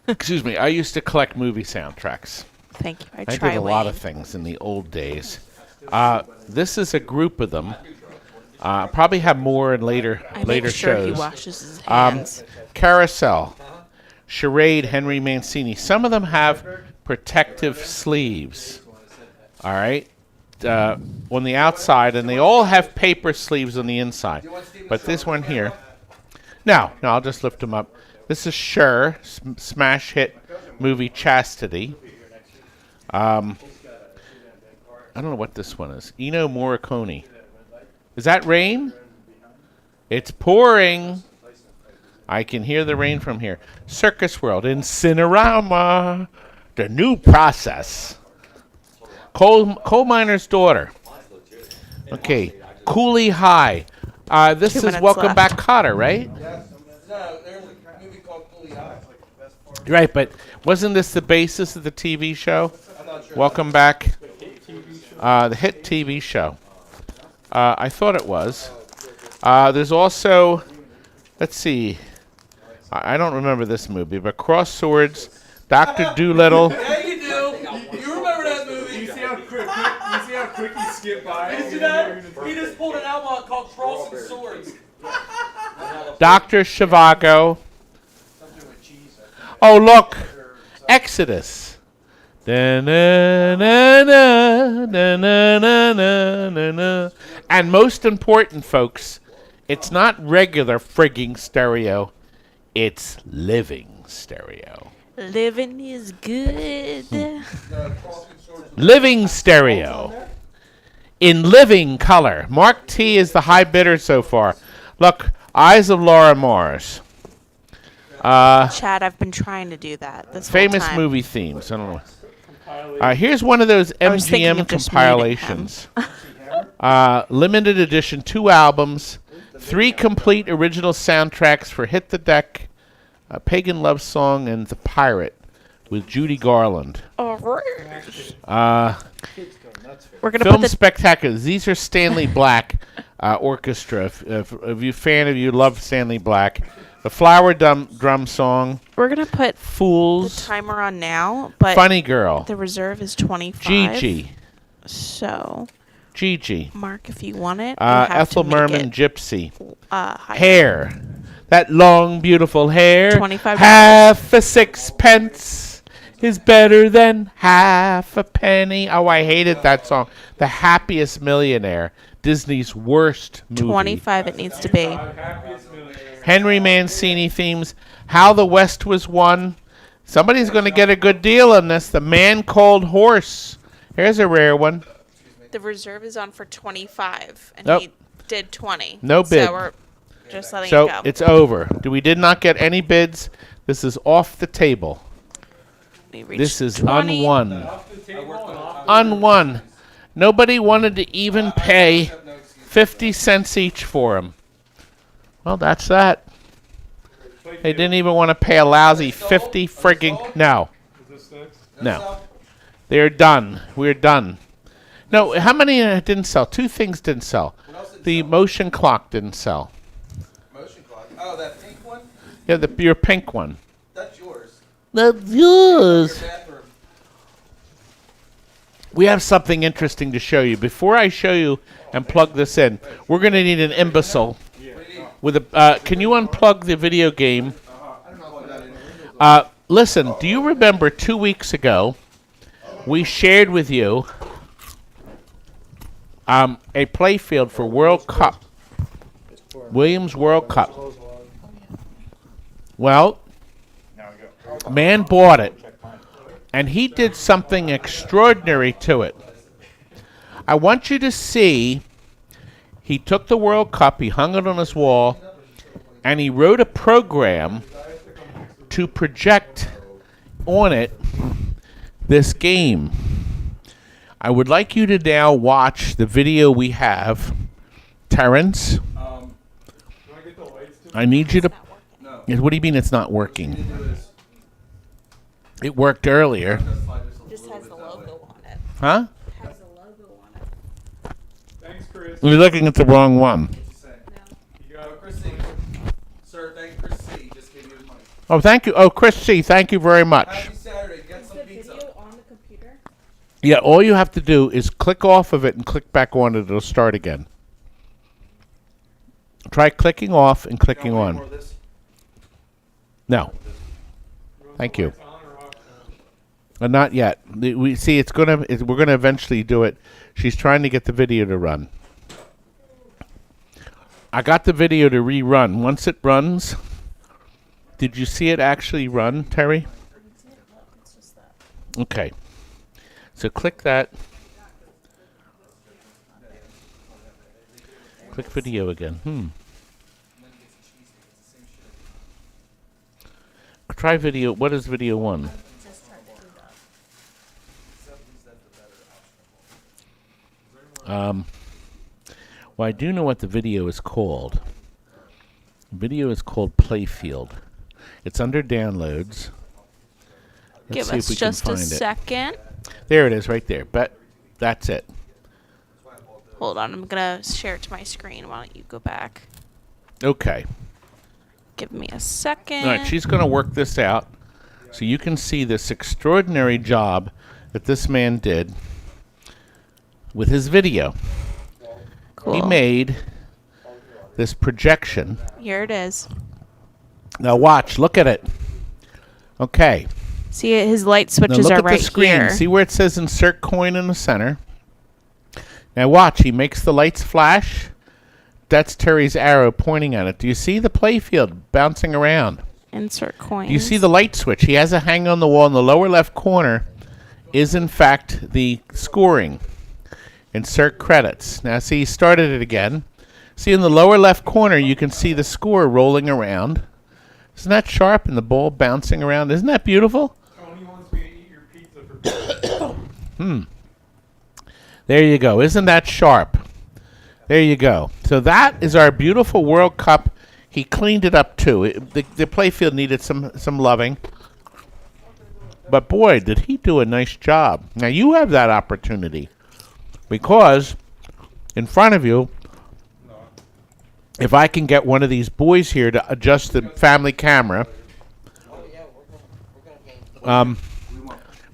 Excuse me. I used to collect movie soundtracks. Thank you. I I try did a lot of things in the old days. This is a group of them. Probably have more in later I make sure shows. he washes his hands. Carousel, Charade, Henry Mancini. Some of them have protective sleeves. All right, on the outside, and they all have paper sleeves on the inside. But this one here, no, I'll just lift them up. This is Cher, smash hit movie Chastity. I don't know what this one is. Ennio Morricone. Is that rain? It's pouring. I can hear the rain from here. Circus World, Incinerama, the new process. Coal Miner's Daughter. Okay, Cooley High. This 2 is minutes Welcome left. Back, Kotter, right? Yes. No, there's a movie called Cooley Eye. Right, but wasn't this the basis of the TV show? I'm not sure. Welcome Back. The hit TV show. I thought it was. There's also, let's see. I don't remember this movie, but Cross Swords, Dr. Doolittle. Yeah, you do. You remember that movie. You see how quick quick he skipped by. You see that? He just pulled an album called Crossing Swords. Dr. Zhivago. Oh, look. Exodus. Da-na-na-na-na-na-na-na. And most important, folks, it's not regular frigging stereo. It's living stereo. Living is good. Living stereo. In living color. Mark T is the high bidder so far. Look, Eyes of Laura Mars. Chad, I've been trying to do that this whole Famous time. movie themes. I don't know. Here's one of those was thinking MGM of just compilations. Limited edition, 2 albums, 3 complete original soundtracks for Hit the Deck, Pagan Love Song, and The Pirate with Judy Garland. We're gonna Film put the spectaculars. These are Stanley Black orchestra. If you fan of you love Stanley Black, the Flower Drum Song. we're gonna put the Fools. timer on now, but Funny Girl. the reserve is 25. Gigi. So, Gigi. Mark, if you want it, you have Ethel to make Merman it, Gypsy. higher. Hair. That long, beautiful hair. $25. Half a sixpence is better than half a penny. Oh, I hated that song. The Happiest Millionaire. Disney's worst movie. 25 it needs to be. Henry Mancini themes. How the West Was Won. Somebody's going to get a good deal on this. The Man Called Horse. Here's a rare one. The reserve is on for 25, and Nope. he did 20. No bid. So we're just letting So it go. it's over. We did not get any bids. This is off the table. We reached This is 20. unwon. Unwon. Nobody wanted to even pay 50 cents each for them. Well, that's that. They didn't even want to pay a lousy 50 frigging... No. No. They're done. We're done. No, how many didn't sell? 2 things didn't sell. The motion clock didn't sell. Motion clock. Oh, that pink one? Yeah, your pink one. That's yours. That's yours. Your bathroom. We have something interesting to show you. Before I show you and plug this in, we're going to need an imbecile with a. Can you unplug the video game? Listen, do you remember 2 weeks ago we shared with you a playfield for World Cup, Williams World Cup? Well, man bought it. And he did something extraordinary to it. I want you to see, he took the World Cup, he hung it on his wall, and he wrote a program to project on it this game. I would like you to now watch the video we have. Terrence, I need you to... What do you mean it's not working? It worked earlier. It just has the logo on it. Huh? It has the logo on it. Thanks, Chris. You're looking at the wrong one. You got it. Chris C. Sir, thank Chris C. Just gave you his money. Oh, thank you. Oh, Chris C., thank you very much. Happy Saturday. Get some pizza. on the computer? Yeah, all you have to do is click off of it and click back on it. It'll start again. Try clicking off and clicking on. No. Thank you. Not yet. We see. We're gonna eventually do it. She's trying to get the video to run. I got the video to rerun. Once it runs, did you see it actually run, Terry? Okay. So click that. Click video again. Try video. What is video 1? Well, I do know what the video is called. The video is called Playfield. It's under downloads. Let's Give see us if we can just a find it. second. There it is, right there. But that's it. Hold on, I'm gonna share it to my screen. Why don't you go back? Okay. Give me a second. All right, she's going to work this out so you can see this extraordinary job that this man did. with his video. Cool. He made this projection. Here it is. Now watch, look at it. Okay. See, his light Now switches look are at right the screen. here. See where it says insert coin in the center? Now watch, he makes the lights flash. That's Terry's arrow pointing at it. Do you see the playfield bouncing around? Insert coins. Do you see the light switch? He has a hang on the wall in the lower left corner is in fact the scoring. Insert credits. Now see, he started it again. See in the lower left corner you can see the score rolling around. Isn't that sharp and the ball bouncing around? Isn't that beautiful? Tony wants me to eat your pizza for pizza. There you go. Isn't that sharp? There you go. So that is our beautiful World Cup. He cleaned it up too. The playfield needed some loving. But boy, did he do a nice job. Now you have that opportunity. Because in front of you, if I can get one of these boys here to adjust the family camera.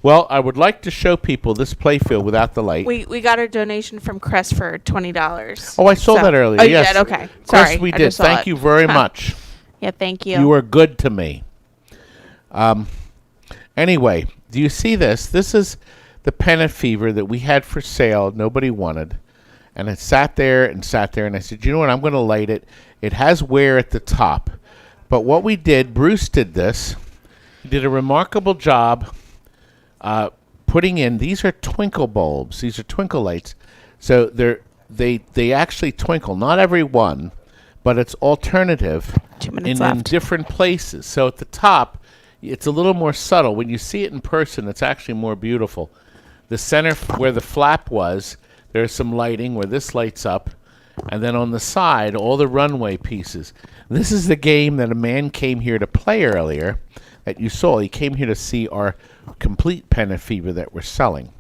Well, I would like to show people this playfield without the light. We got a donation from Crest for $20. Oh, I saw that earlier. Oh, yes. you did? Okay. Chris, Sorry. we I did. just saw Thank it. you very Huh. much. Yeah, thank you. You were good to me. Anyway, do you see this? This is the pennant fever that we had for sale. Nobody wanted. And it sat there and sat there. And I said, you know what? I'm going to light it. It has wear at the top. But what we did, Bruce did this. He did a remarkable job putting in, these are twinkle bulbs. These are twinkle lights. So they actually twinkle. Not every one, but it's alternative 2 minutes in left. different places. So at the top, it's a little more subtle. When you see it in person, it's actually more beautiful. The center where the flap was, there's some lighting where this lights up. And then on the side, all the runway pieces. This is the game that a man came here to play earlier that you saw. He came here to see our complete pennant fever that we're selling,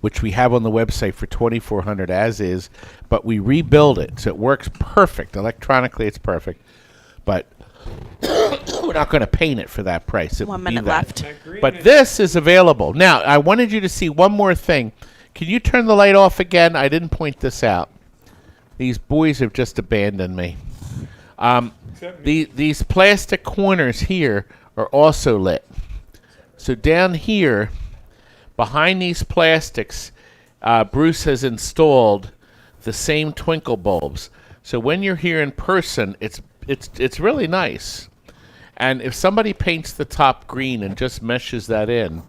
which we have on the website for $2,400 as is, but we rebuild it so it works perfect. Electronically, it's perfect. But we're not going to paint it for that price. It 1 would be minute that. left. But this is available. Now, I wanted you to see one more thing. Can you turn the light off again? I didn't point this out. These boys have just abandoned me. These plastic corners here are also lit. So down here, behind these plastics, Bruce has installed the same twinkle bulbs. So when you're here in person, it's really nice. And if somebody paints the top green and just meshes that in,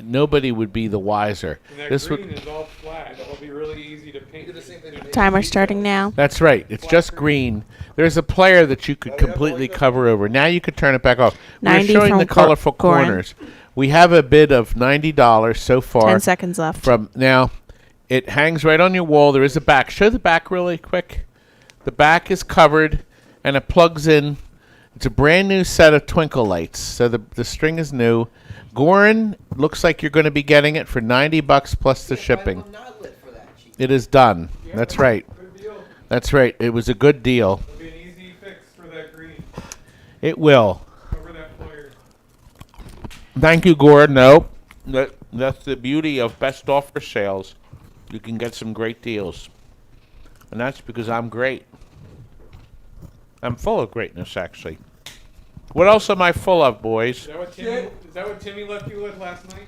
nobody would be the wiser. And that This green would. is all flat. It'll be really easy to paint. Timer starting now. That's right. It's just green. There's a player that you could completely cover over. Now you could turn it back off. We're 90 showing from the colorful Goran. corners. We have a bid of $90 so far. 10 seconds left. From now, it hangs right on your wall. There is a back. Show the back really quick. The back is covered, and it plugs in. It's a brand new set of twinkle lights. So the string is new. Goran, looks like you're going to be getting it for $90 plus the shipping. It is done. That's right. Good deal. That's right. It was a good deal. It'll be an easy fix for that green. It will. Cover that flare. Thank you, Gordon. No, that's the beauty of best offer sales. You can get some great deals. And that's because I'm great. I'm full of greatness, actually. What else am I full of, boys? Is that what Timmy left you with last night?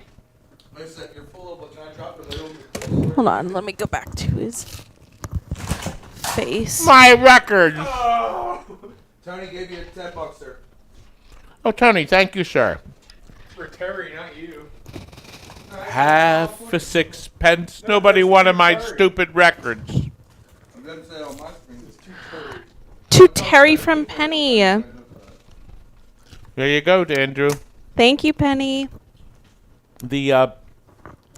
Listen, you're full of what? Can I drop it? Hold on, let me go back to his face. My records! Tony gave you $10, sir. Oh, Tony, thank you, sir. For Terry, not you. Half a sixpence. Nobody wanted my stupid records. I'm going to say on my screen. It's To Terry from Penny. There you go, Andrew. Thank you, Penny. The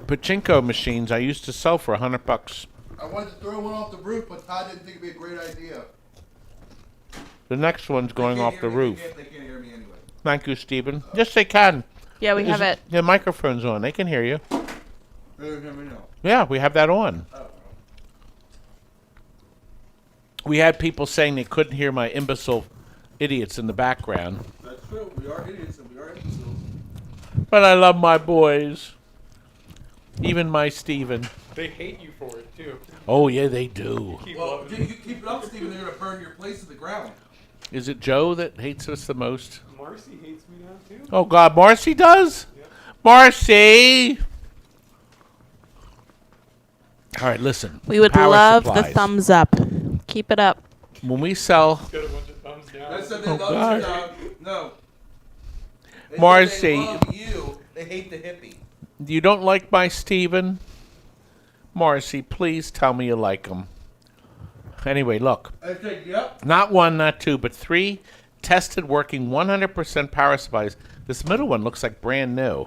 pachinko machines I used to sell for $100. I wanted to throw one off the roof, but Todd didn't think it'd be a great idea. The next one's going off the roof. They can't hear me anyway. Thank you, Stephen. Yes, they can. Yeah, we have it. The microphone's on. They can hear you. They don't hear me now. Yeah, we have that on. We had people saying they couldn't hear my imbecile idiots in the background. That's true. We are idiots and we are imbeciles. But I love my boys. Even my Steven. They hate you for it too. Oh, yeah, they do. Keep Well, loving dude, you keep it up, Steven, they're gonna burn your place to the ground. Is it Joe that hates us the most? Marcy hates me now too. Oh, God, Marcy does? Yep. Marcy! All right, listen. We would Power love supplies. the thumbs up. Keep it up. When we sell... Got a bunch of thumbs down. That's what they Oh, love God. you, dog. No. They said Marcy. They love you. They hate the hippie. You don't like my Steven? Marcy, please tell me you like him. Anyway, look. I said, yep. Not one, not two, but three tested working 100% power supplies. This middle one looks like brand new.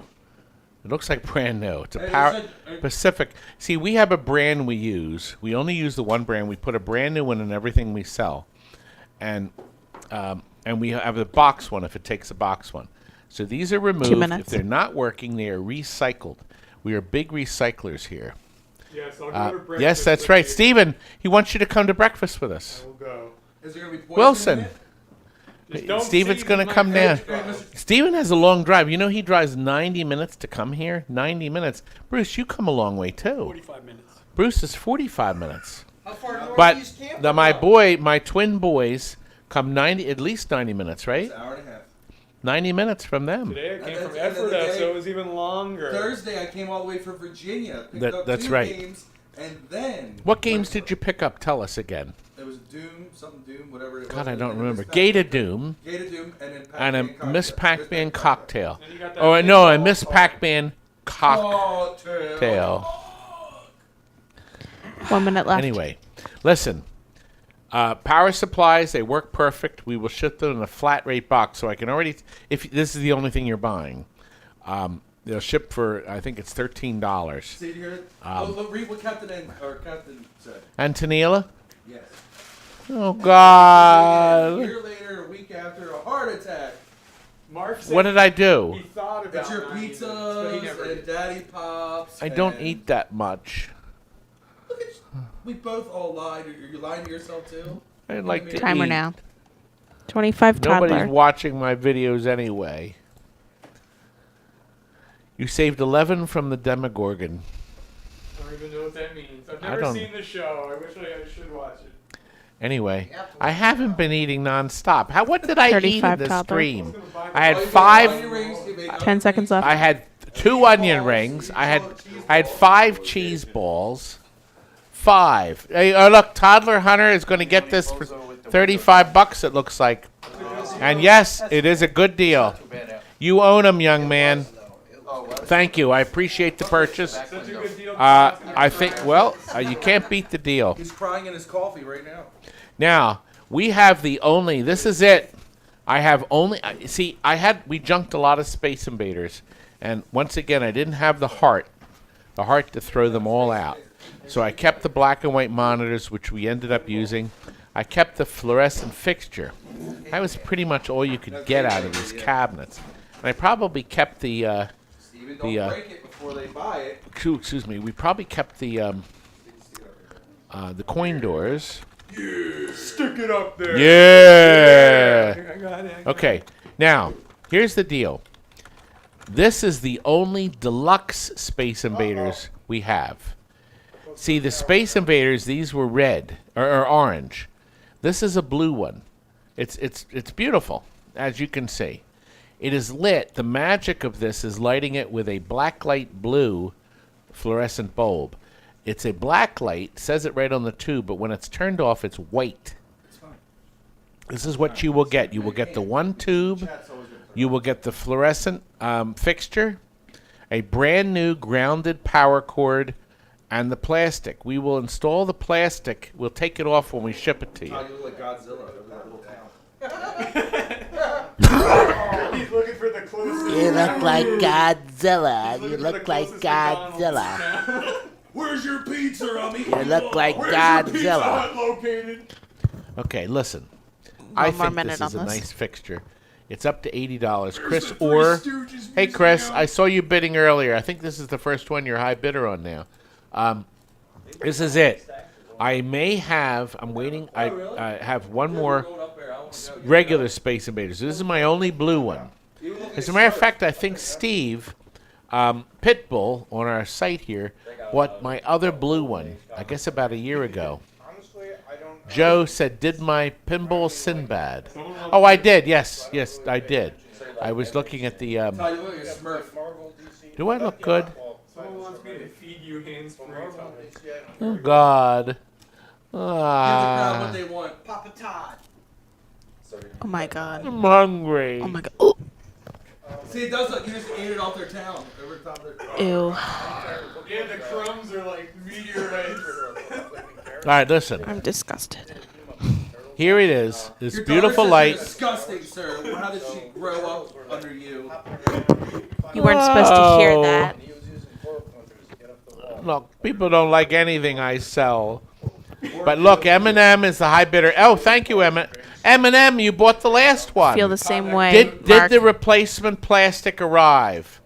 It looks like brand new. It's a Hey, Power listen, Pacific. See, we have a brand we use. We only use the one brand. We put a brand new one in everything we sell. And we have the box one if it takes a box one. So these are removed. minutes. If they're not working, they are recycled. We are big recyclers here. Yes, I'll go to breakfast. Yes, that's with right. you. Steven, he wants you to come to breakfast with us. I will go. Is there gonna be poison Wilson. in it? Just don't Steven's season going to my come down. french fries. Steven has a long drive. You know he drives 90 minutes to come here? 90 minutes. Bruce, you come a long way, too. 45 minutes. Bruce is 45 minutes. How far north But is Camp? my twin boys come at least 90 minutes, right? It's an hour and a half. 90 minutes from them. Today I came That's from the end of the Ephrata, day. so it was even longer. Thursday, I came all the way from Virginia. Picked That- up that's 2 right. games, and then What games did you pick up? Tell us again. It was Doom, something Doom, whatever it was. God, I and don't then remember. Miss Gate of Pac-Man. Doom Gate of Doom, and then and a Pac-Man Miss cocktail. Pac-Man cocktail. Then you got that Oh, no, a pinball. Miss Pac-Man cocktail. Cocktail. 1 minute left. Anyway, listen. Power supplies, they work perfect. We will ship them in a flat rate box, so I can already. If this is the only thing you're buying, they'll ship for I think it's $13. See here? Read what Captain said. Antonella? Yes. Oh A God! year later, a week after, a heart attack. Mark said What did I do? he thought about It's your 90 minutes, but he pizzas never and did. Daddy Pops. I don't and- eat that much. Look at we both all lied. You're lying to yourself too. I like to Timer eat. now. 25 Nobody's toddler. watching my videos anyway. You saved 11 from the Demogorgon. I don't even know what that means. I've I never don't- seen the show. I wish I should watch it. Anyway, I haven't been eating nonstop. What did I eat in 35 this toddler. stream? Buy I had All you get five. onion rings, you make 10 seconds left. I had 2 onion rings. I had 5 cheese balls. 5. Hey, look, Toddler Hunter is going to get this for $35. It looks like. And yes, it is a good deal. You own them, young man. Thank you. I appreciate the purchase. Such a good deal. I think. Well, you can't beat the deal. He's crying in his coffee right now. Now, we have the only, this is it. I have only, see, we junked a lot of Space Invaders. And once again, I didn't have the heart to throw them all out. So I kept the black and white monitors, which we ended up using. I kept the fluorescent fixture. That was pretty much all you could get out of these cabinets. And I probably kept the, Steven, don't break it before they buy it. excuse me, we probably kept the coin doors. Stick it up there. Yeah. I got it. Okay, now, here's the deal. This is the only deluxe Space Invaders we have. See, the Space Invaders, these were red, or orange. This is a blue one. It's beautiful, as you can see. It is lit. The magic of this is lighting it with a blacklight blue fluorescent bulb. It's a black light, says it right on the tube, but when it's turned off, it's white. This is what you will get. You will get the one tube. You will get the fluorescent fixture, a brand new grounded power cord, and the plastic. We will install the plastic. We'll take it off when we ship it to you. Oh, you look like Godzilla over that little town. He's looking for the closest. You look like Godzilla. He's You looking for look the like closest McDonald's Godzilla. now. Where's your pizza? I'm eating. You look like Where's your Pizza Godzilla. Hut located? Okay, listen. One I more think minute this is on a this. nice fixture. It's up to $80. Chris the Three or Stooges hey music Chris, out. I saw you bidding earlier. I think this is the first one you're high bidder on now. This is it. I may have. I'm waiting. I have one more regular Space Invaders. This is my only blue one. As a matter of fact, I think Steve Pitbull on our site here bought my other blue one, I guess about a year ago. Joe said, did my Pinball Sinbad? Oh, I did. Yes, I did. I was looking at the... Ty, you look like a Smurf. do I look good? Someone wants me to feed you hands-free, Todd. Oh, God. Give the crowd what they want. Papa Todd. Oh my god. I'm hungry. Oh my god. Oh. See, it does look, you just ate it off their town. Over the top of their Ew. Yeah, the crumbs are like meteorites. All right, listen. I'm disgusted. Here it is. This Your beautiful daughter says light. you're disgusting, sir. How did she grow up under you? You weren't supposed to hear that. Look, people don't like anything I sell. But look, M&M is the high bidder. Oh, thank you, M&M, you bought the last one. Feel the same way. Did Mark. the replacement plastic arrive?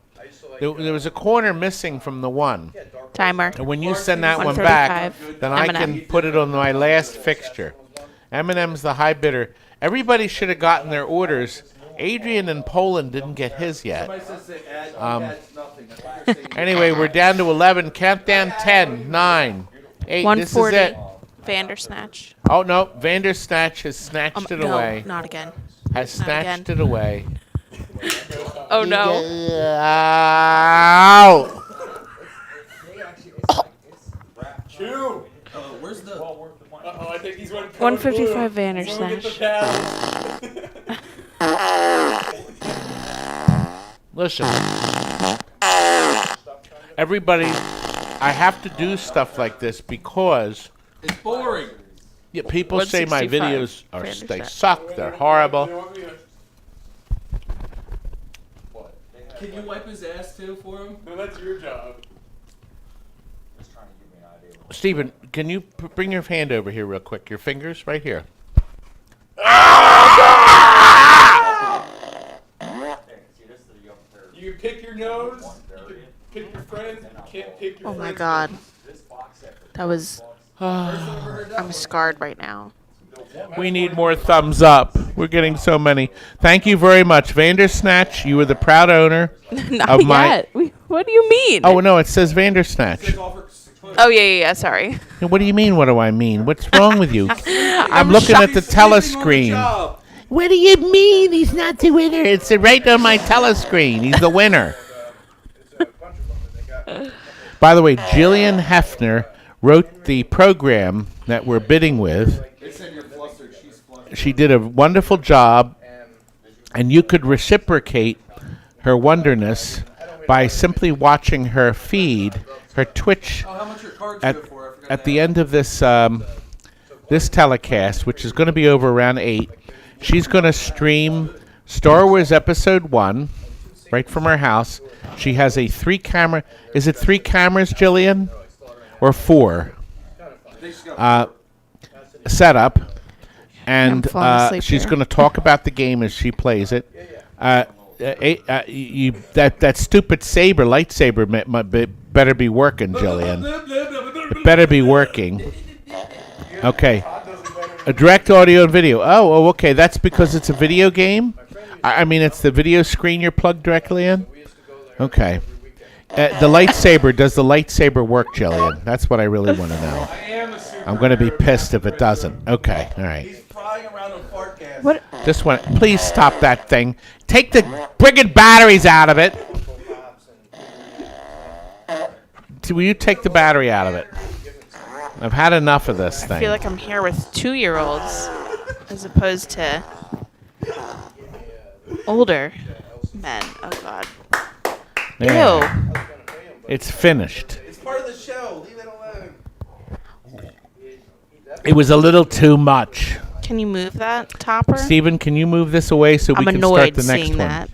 There was a corner missing from the one. Timer. And when you send that one back, 135. then I can put it on my last fixture. M&M's the high bidder. Everybody should have gotten their orders. Adrian in Poland didn't get his yet. Somebody says they adds nothing. That's what you're saying. Anyway, we're down to 11. Count down 10, 9, 8. This is 140. it. Vandersnatch. Oh, no. Vandersnatch has snatched it no, away. not again. Has not again. snatched it away. Oh no. Ow! Chew! Where's the... Uh-oh, I think he's one. 155 Vandersnatch. Listen. Everybody, I have to do stuff like this because It's boring. people say my 165 videos are they Vandersnatch. suck, they're horrible. Can you wipe his ass too for him? No, that's your job. Steven, can you bring your hand over here real quick? Your fingers right here. You can pick your nose, you can pick your friends, but you can't pick your Oh my friends. god. That was. I'm scarred right now. We need more thumbs up. We're getting so many. Thank you very much. Vandersnatch, you were the proud owner Not of my... yet. What do you mean? Oh, no, it says Vandersnatch. Oh yeah. Sorry. What do you mean, what do I mean? What's wrong with you? I'm looking at the telescreen. What do you mean he's not the winner? It's right on my telescreen. He's the winner. By the way, Jillian Hefner wrote the program that we're bidding with. She did a wonderful job, and you could reciprocate her wonderness by simply watching her feed, her Twitch, at the end of this this telecast, which is going to be over around 8. She's going to stream Star Wars Episode 1 right from her house. She has a 3-camera. Is it 3 cameras, Jillian? Or 4? Setup. And she's going to talk about the game as she plays it. That stupid lightsaber better be working, Jillian. It better be working. Okay. A direct audio and video. Oh, okay. That's because it's a video game? I mean, it's the video screen you're plugged directly in? Okay. The lightsaber, does the lightsaber work, Jillian? That's what I really want to know. I'm going to be pissed if it doesn't. Okay. All right. What? This one. Please stop that thing. Take the friggin' batteries out of it. Will you take the battery out of it? I've had enough of this thing. I feel like I'm here with 2-year-olds as opposed to older men. Oh god. Yeah. Ew. It's finished. It's part of the show. Leave it alone. It was a little too much. Can you move that topper? Steven, can you move this away so we I'm can start annoyed the next seeing one? that.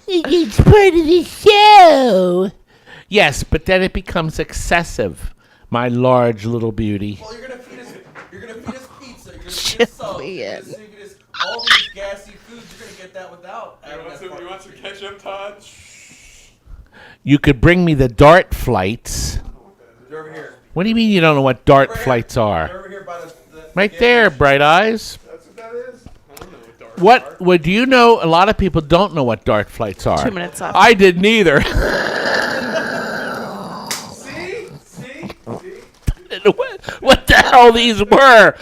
It's part of the show. Yes, but then it becomes excessive, my large little beauty. Well, you're gonna feed us pizza. You're gonna feed us salt. You're gonna feed us all these gassy foods. You're gonna get that without. You want some ketchup, Todd? You could bring me the dart flights. They're over here. What do you mean you don't know what dart flights They're are? over here by the Right there, Bright Eyes. That's what that is. What would you know? A lot of people don't know what dart flights are. 2 minutes left. I didn't either. See? What the hell these were?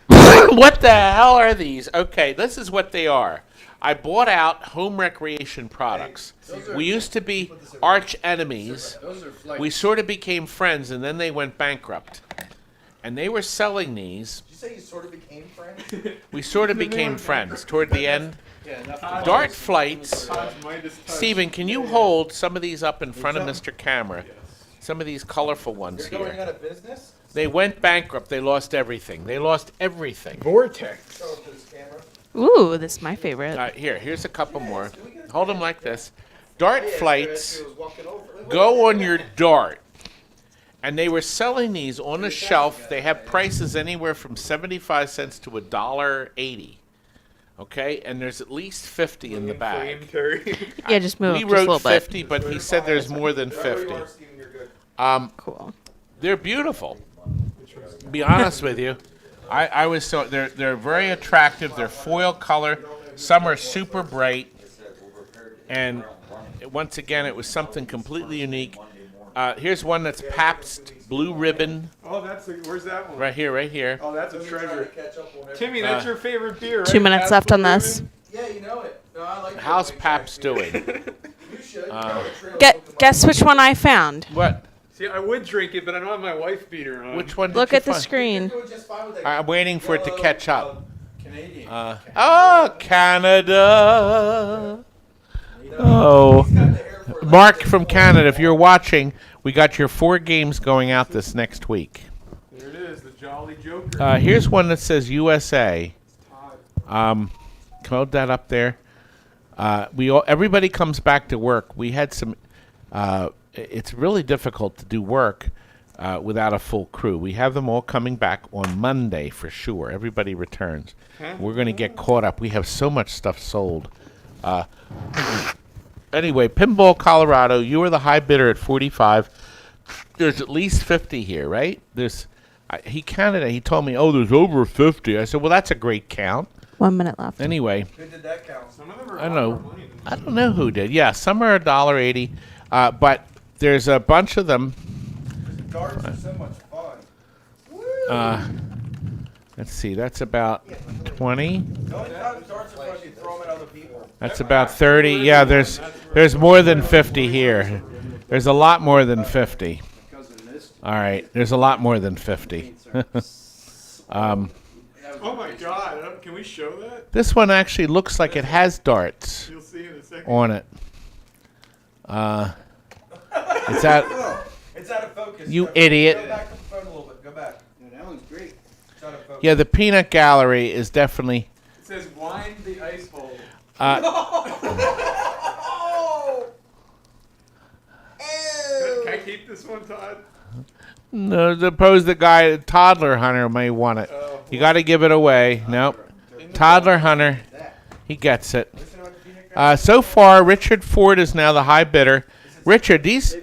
What the hell are these? Okay, this is what they are. I bought out home recreation products. We used to be arch enemies. We sort of became friends, and then they went bankrupt. And they were selling these. Did you say you sort of became friends? We sort of became friends toward the end. Yeah, enough. Dart flights. Todd's Midas touch. Stephen, can you hold some of these up in front of Mr. Camera? Some of these colorful ones You're going here. out of business? They went bankrupt. They lost everything. They lost everything. Vortex. Show it to this camera. Ooh, this is my favorite. Here's a couple more. Hold them like this. Dart flights go on your dart. And they were selling these on the shelf. They have prices anywhere from 75 cents to $1.80. Okay? And there's at least 50 in the bag. Yeah, just move We up just a little wrote bit. 50, but he said there's more than 50. Cool. They're beautiful. To be honest with you, I was so they're very attractive. They're foil color. Some are super bright, and once again, it was something completely unique. Here's one that's Pabst Blue Ribbon. Oh, where's that one? Right here. Oh, that's a treasure. Timmy, that's your favorite beer, right? 2 minutes Pabst left on Blue this. Ribbon? Yeah, you know it. No, I like How's Pabst doing? You should. Guess which one I found. What? See, I would drink it, but I don't have my wife beater on. Which one? Look did you at the find? screen. I'm waiting for it to catch up. Canadian. Canada. Oh. Mark from Canada, if you're watching, we got your 4 games going out this next week. There it is, the Jolly Joker. Here's one that says USA. Hold that up there. Everybody comes back to work. We had some. It's really difficult to do work without a full crew. We have them all coming back on Monday for sure. Everybody returns. We're going to get caught up. We have so much stuff sold. Anyway, Pinball Colorado, you were the high bidder at 45. There's at least 50 here, right? He counted it. He told me, oh, there's over 50. I said, well, that's a great count. 1 minute left. Anyway, Who did that count? Some of them are I don't a lot know. more money than I don't know who did. Yeah, some are $1.80, but there's a bunch of them. Darts are so much fun. Let's see, that's about 20. The only time darts are fun is you throw them at other people. That's about 30. Yeah, there's more than 50 here. There's a lot more than 50. All right, there's a lot more than 50. Oh my God! Can we show that? This one actually looks like it has darts You'll see in a second. on it. It's out. It's out of focus. You Go idiot. back to the phone a little bit. Go back. Yeah, that one's great. It's out of focus. Yeah, the peanut gallery is definitely. It says wind the ice hole. Can I keep this one, Todd? No, suppose the guy, toddler hunter, may want it. You got to give it away. Nope. Toddler hunter, he gets it. So far, Richard Ford is now the high bidder. Richard, these,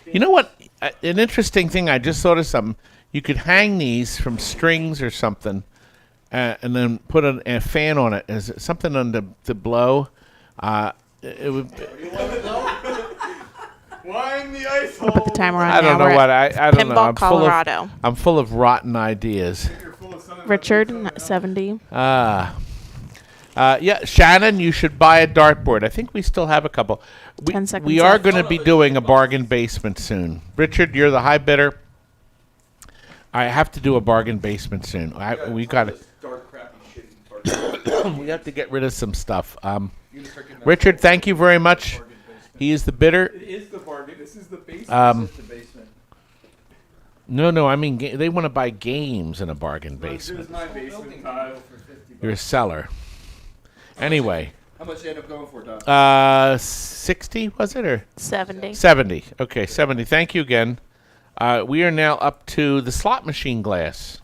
you know what? An interesting thing. I just thought of something. You could hang these from strings or something, and then put a fan on it. Is it something on the blow? It would. Wind the ice hole. We'll put the timer on I don't now. know We're what at I don't know. Pinball, Colorado. I'm full of rotten ideas. Richard, 70. Yeah, Shannon, you should buy a dartboard. I think we still have a couple. 10 seconds We are left. going to be doing a bargain basement soon. Richard, you're the high bidder. I have to do a bargain basement soon. We got it. Dark, crappy, shitty darts. We have to get rid of some stuff. Richard, thank you very much. He is the bidder. It is the bargain. This is the basement. The basement. No, I mean they want to buy games in a bargain Here's basement. my basement, Todd. You're a seller. Anyway, How much did you end up going for, Todd? 60 was it or 70. 70? Okay, 70. Thank you again. We are now up to the slot machine glass.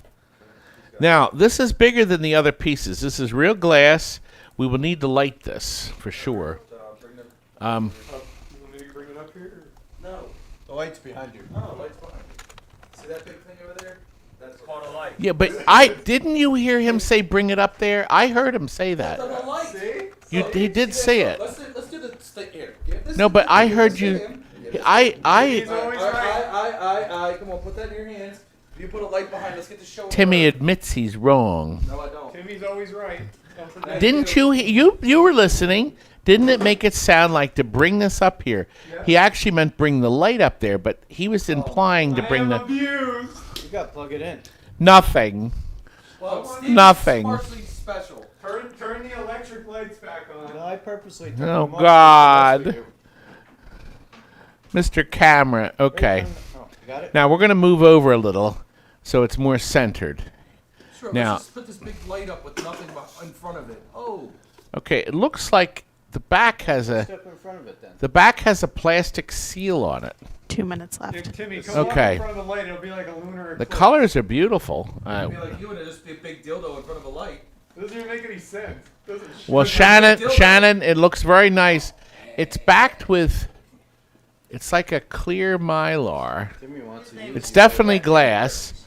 Now, this is bigger than the other pieces. This is real glass. We will need to light this for sure. You want me to bring it up here? No. The light's behind you. Oh, the light's behind you. See that big thing over there? That's caught a light. Yeah, but didn't you hear him say bring it up there? I heard him say that. He did say it. Let's do the stick here. This No, is- but I give heard this to you. him. He's I always All right. right. Come on, put that in your hands. You put a light behind. Let's get the show. Timmy over. admits he's wrong. No, I don't. Timmy's always right. Don't forget. Didn't you were listening? Didn't it make it sound like to bring this up here? Yeah. He actually meant bring the light up there, but he was implying to I bring am the abused. You gotta plug it in. nothing. Well, Nothing. Steve's Nothing. Partially special. Turn the electric lights back on. No, I purposely turned Oh, them off God. just for you. Mr. Camera. Okay. Oh, you got it? Now we're gonna move over a little so it's more centered. Sure. Now- Let's just put this big light up with nothing in front of it. Oh. Okay, it looks like the back has a Step in front of it then. plastic seal on it. 2 minutes left. Timmy, come Okay. on in front of the light. It'll be like a lunar The eclipse. colors are beautiful. It'd be like you and just be a big dildo in front of a light. Doesn't even make any sense. Doesn't Well, Shannon, it looks very nice. It's backed with, it's like a clear mylar. Timmy wants to use It's definitely glass.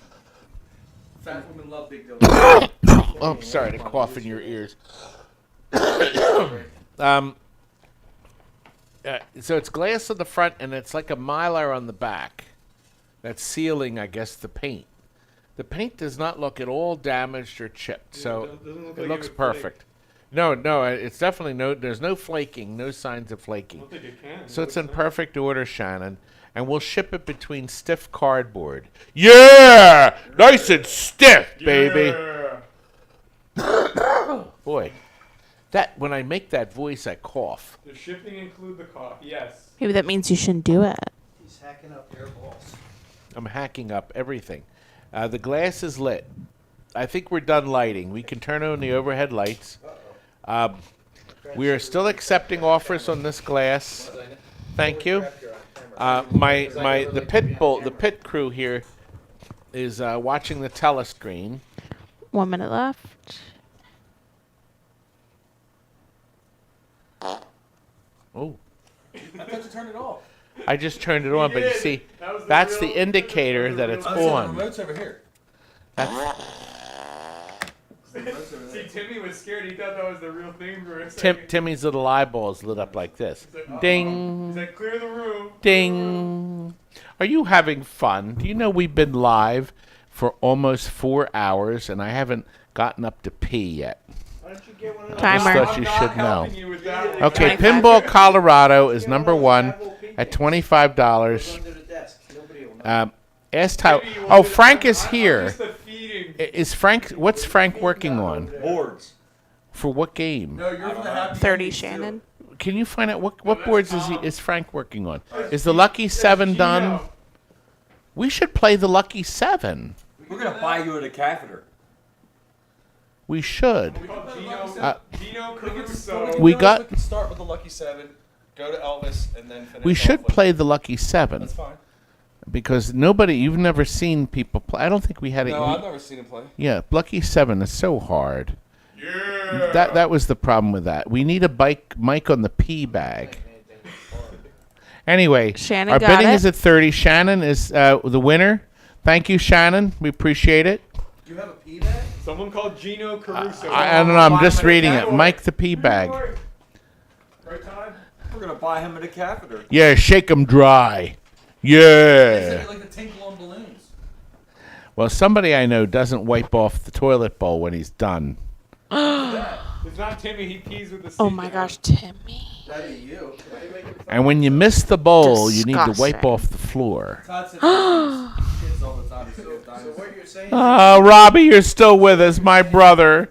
Fat women love big dildos. Oh, I'm sorry to cough in your ears. So it's glass on the front, and it's like a mylar on the back. That's sealing, I guess, the paint. The paint does not look at all damaged or chipped, so it doesn't look it like looks it would flake. perfect. No, it's definitely there's no flaking, no signs of I flaking. don't think it can. So it's in perfect order, Shannon, and we'll ship it between stiff cardboard. Yeah! Nice and stiff, baby. Yeah. Boy, that when I make that voice, I cough. Does shipping include the cough? Yes. Maybe that means you shouldn't do it. He's hacking up air balls. I'm hacking up everything. The glass is lit. I think we're done lighting. We can turn on the overhead lights. We are still accepting offers on this glass. Thank you. The pit crew here is watching the telescreen. 1 minute left. Oh, I thought you turned it off. I just turned it on, but you did. see, That was the that's real- the indicator that it's on. Remote's over here. See, Timmy was scared. He thought that was the real thing for a second. Timmy's little eyeballs lit up like this. He's like, uh-oh. Ding. He's like, clear the room. Ding. Are you having fun? Do you know we've been live for almost 4 hours and I haven't gotten up to pee yet? Why don't you get one of those? Timer. Thought I'm you not should know. helping you with that one. Okay, 25. Pinball Colorado is number one at Go $25. under the desk. Nobody will know. Ask how. Timmy, you Oh, want me to- Frank is I'm here. just a feeding. Is Frank? What's Frank working on? Boards. For what game? No, you're for the happy 30, endings, too. Shannon. Can you find out what that's boards Tom. is Frank working on? Is the Lucky Seven Gino. done? We should play the Lucky Seven. We're gonna buy you a decatheter. We should. We call Gino We Caruso. can- We we got- can start with the Lucky Seven, go to Elvis, and then finish We off should with- play the Lucky Seven That's fine. because you've never seen people play. I don't think we had it. No, I've never seen him play. Yeah, Lucky Seven is so hard. Yeah. That was the problem with that. We need a mic on the P bag. Anyway, Shannon our got bidding it. is at 30. Shannon is the winner. Thank you, Shannon. We appreciate it. Do you have a pee bag? Someone called Gino Caruso. I don't know. I'm just reading it. Boy. Mike the P bag. Right, Todd? We're gonna buy him a decatheter. Yeah, shake 'em dry. They Yeah. said you like to tinkle on balloons. Well, somebody I know doesn't wipe off the toilet bowl when he's done. It's not Timmy. He pees with the seat. Oh my gosh, Timmy. That'd be you. And when you miss the bowl, you need to wipe Disgusting. off the floor. Todd said kids all the time. So what you're saying is Oh, Robbie, you're still with us, my brother.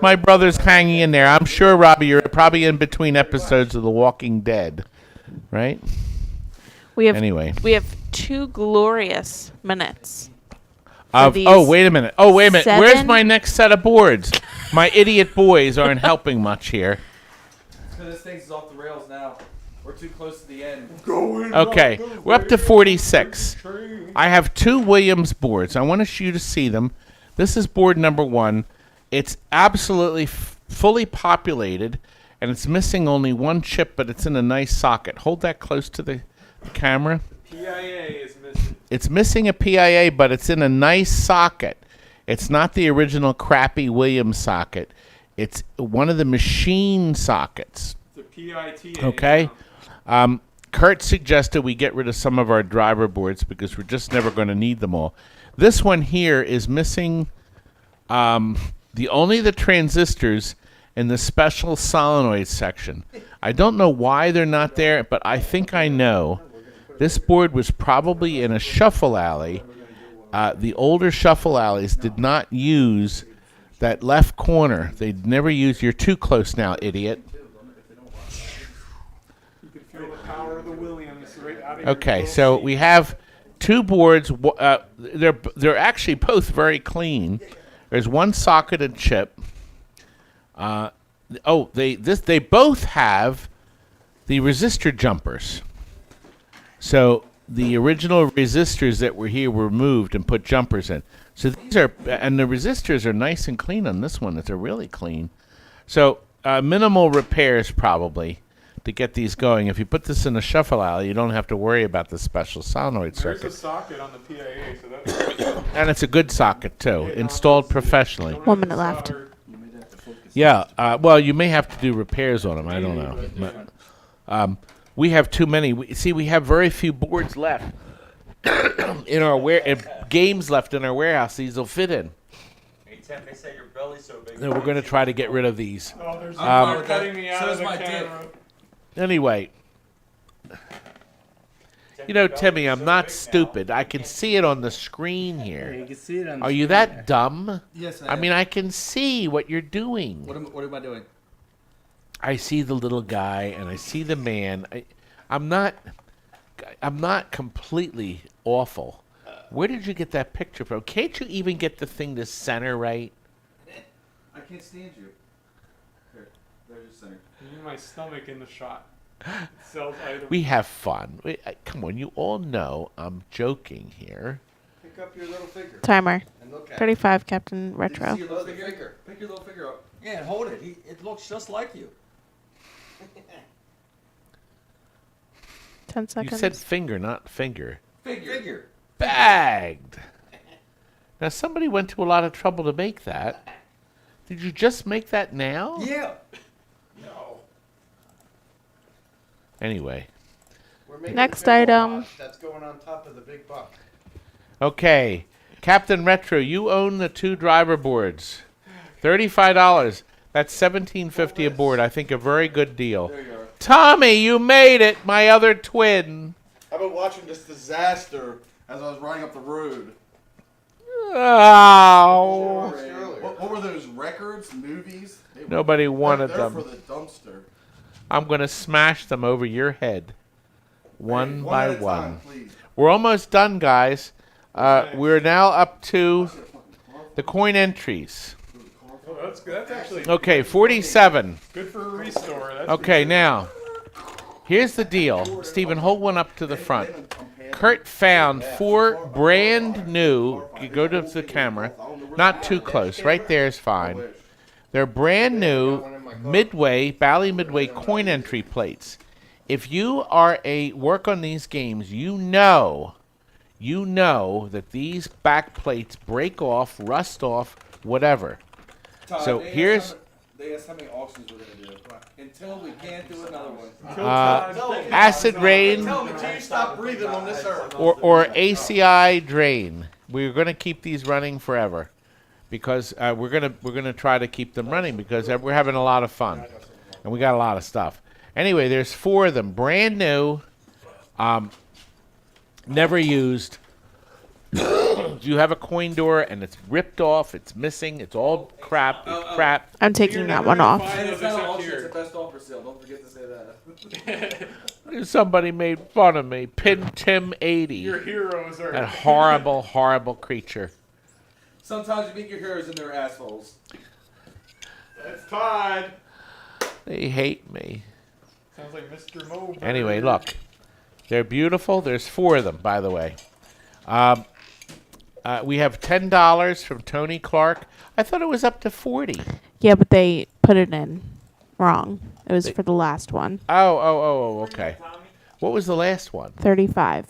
My brother's hanging in there. I'm sure, Robbie, you're probably in between episodes of The Walking Dead, right? We have Anyway. 2 glorious minutes. Oh, these wait a minute. Where's 7 my next set of boards? My idiot boys aren't helping much here. So this thing's off the rails now. We're too close to the end. Okay, we're up to 46. I have 2 Williams boards. I want you to see them. This is board number 1. It's absolutely fully populated, and it's missing only 1 chip, but it's in a nice socket. Hold that close to the camera. PIA is missing it's missing a PIA, but it's in a nice socket. It's not the original crappy Williams socket. It's one of the machine sockets. It's a PITA. Okay. Kurt suggested we get rid of some of our driver boards because we're just never going to need them all. This one here is missing only the transistors in the special solenoid section. I don't know why they're not there, but I think I know. This board was probably in a shuffle alley. The older shuffle alleys did not use that left corner. They'd never use. You're too close now, idiot. You can feel the power of the Williams right out of your Okay, little so seat. we have two boards. They're actually both very clean. There's one socketed chip. They both have the resistor jumpers. So the original resistors that were here were removed and put jumpers in. So these are, and the resistors are nice and clean on this one. They're really clean. So minimal repairs probably to get these going. If you put this in a shuffle alley, you don't have to worry about the special solenoid There's circuit. a socket on the PIA, so that's And it's a good socket too, installed professionally. 1 minute left. Yeah, well, you may have to do repairs on them. I don't know. But, we have too many. We have very few boards left in our games left in our warehouse. These will fit in. Hey, Tim, they say your belly's so big. No, we're going to try to get rid of these. Oh, there's I'm cutting me out so of is the my dick. camera. Anyway, you know, Timmy, I'm not stupid. I can see it on the screen here. You can see it on the Are you screen that there. dumb? Yes, I mean, I can see what you're doing. What am I doing? I see the little guy and I see the man. I'm not completely awful. Where did you get that picture from? Can't you even get the thing to center right? I can't stand you. Here, there's your center. You need my stomach in the shot. It sells items. We have fun. Come on, you all know I'm joking here. Pick up your little figure Timer. and look at 35, Captain it. Retro. Did you see your little figure? Pick your little figure up. Yeah, and hold it. It looks just like you. 10 You seconds. said finger, not finger. Figure. Bagged. Now, somebody went to a lot of trouble to make that. Did you just make that now? Yeah. No. Anyway. We're making Next a pinball item. box That's going on top of the big buck. Okay. Captain Retro, you own the two driver boards. $35. That's $17.50 a board. I think a very good deal. There you are. Tommy, you made it, my other twin. I've been watching this disaster as I was riding up the road. Oh. What were those records, movies? Nobody wanted they're them. for the dumpster. I'm going to smash them over your head. One by at a one. time, please. We're almost done, guys. We're now up to the coin entries. Oh, that's good. That's actually Okay, 47. good for a restore. That's Okay, now, here's the deal. Stephen, hold one up to the front. Kurt found 4 brand new, you go to the camera, not too close, right there is fine. They're brand new Midway, Bally Midway coin entry plates. If you are work on these games, you know that these back plates break off, rust off, whatever. Todd, So here's they asked how many auctions we're gonna do. Until we can't do another one. acid rain Tell me until you stop breathing on this earth. or ACI drain. We're going to keep these running forever because we're gonna try to keep them running because we're having a lot of fun and we got a lot of stuff. Anyway, there's 4 of them, brand new, never used. You have a coin door and it's ripped off, it's missing, it's all crap, it's crap. I'm taking that one off. And it's not an Except auction, here. it's a best offer sale. Don't forget to say that. Somebody made fun of me. Pin Tim 80. Your heroes are. That horrible, horrible creature. Sometimes you meet your heroes in their assholes. That's Todd. They hate me. Sounds like Mr. Mo. Anyway, look. They're beautiful. There's 4 of them, by the way. We have $10 from Tony Clark. I thought it was up to 40. Yeah, but they put it in wrong. It was for the last one. Oh, okay. What was the last one? 35.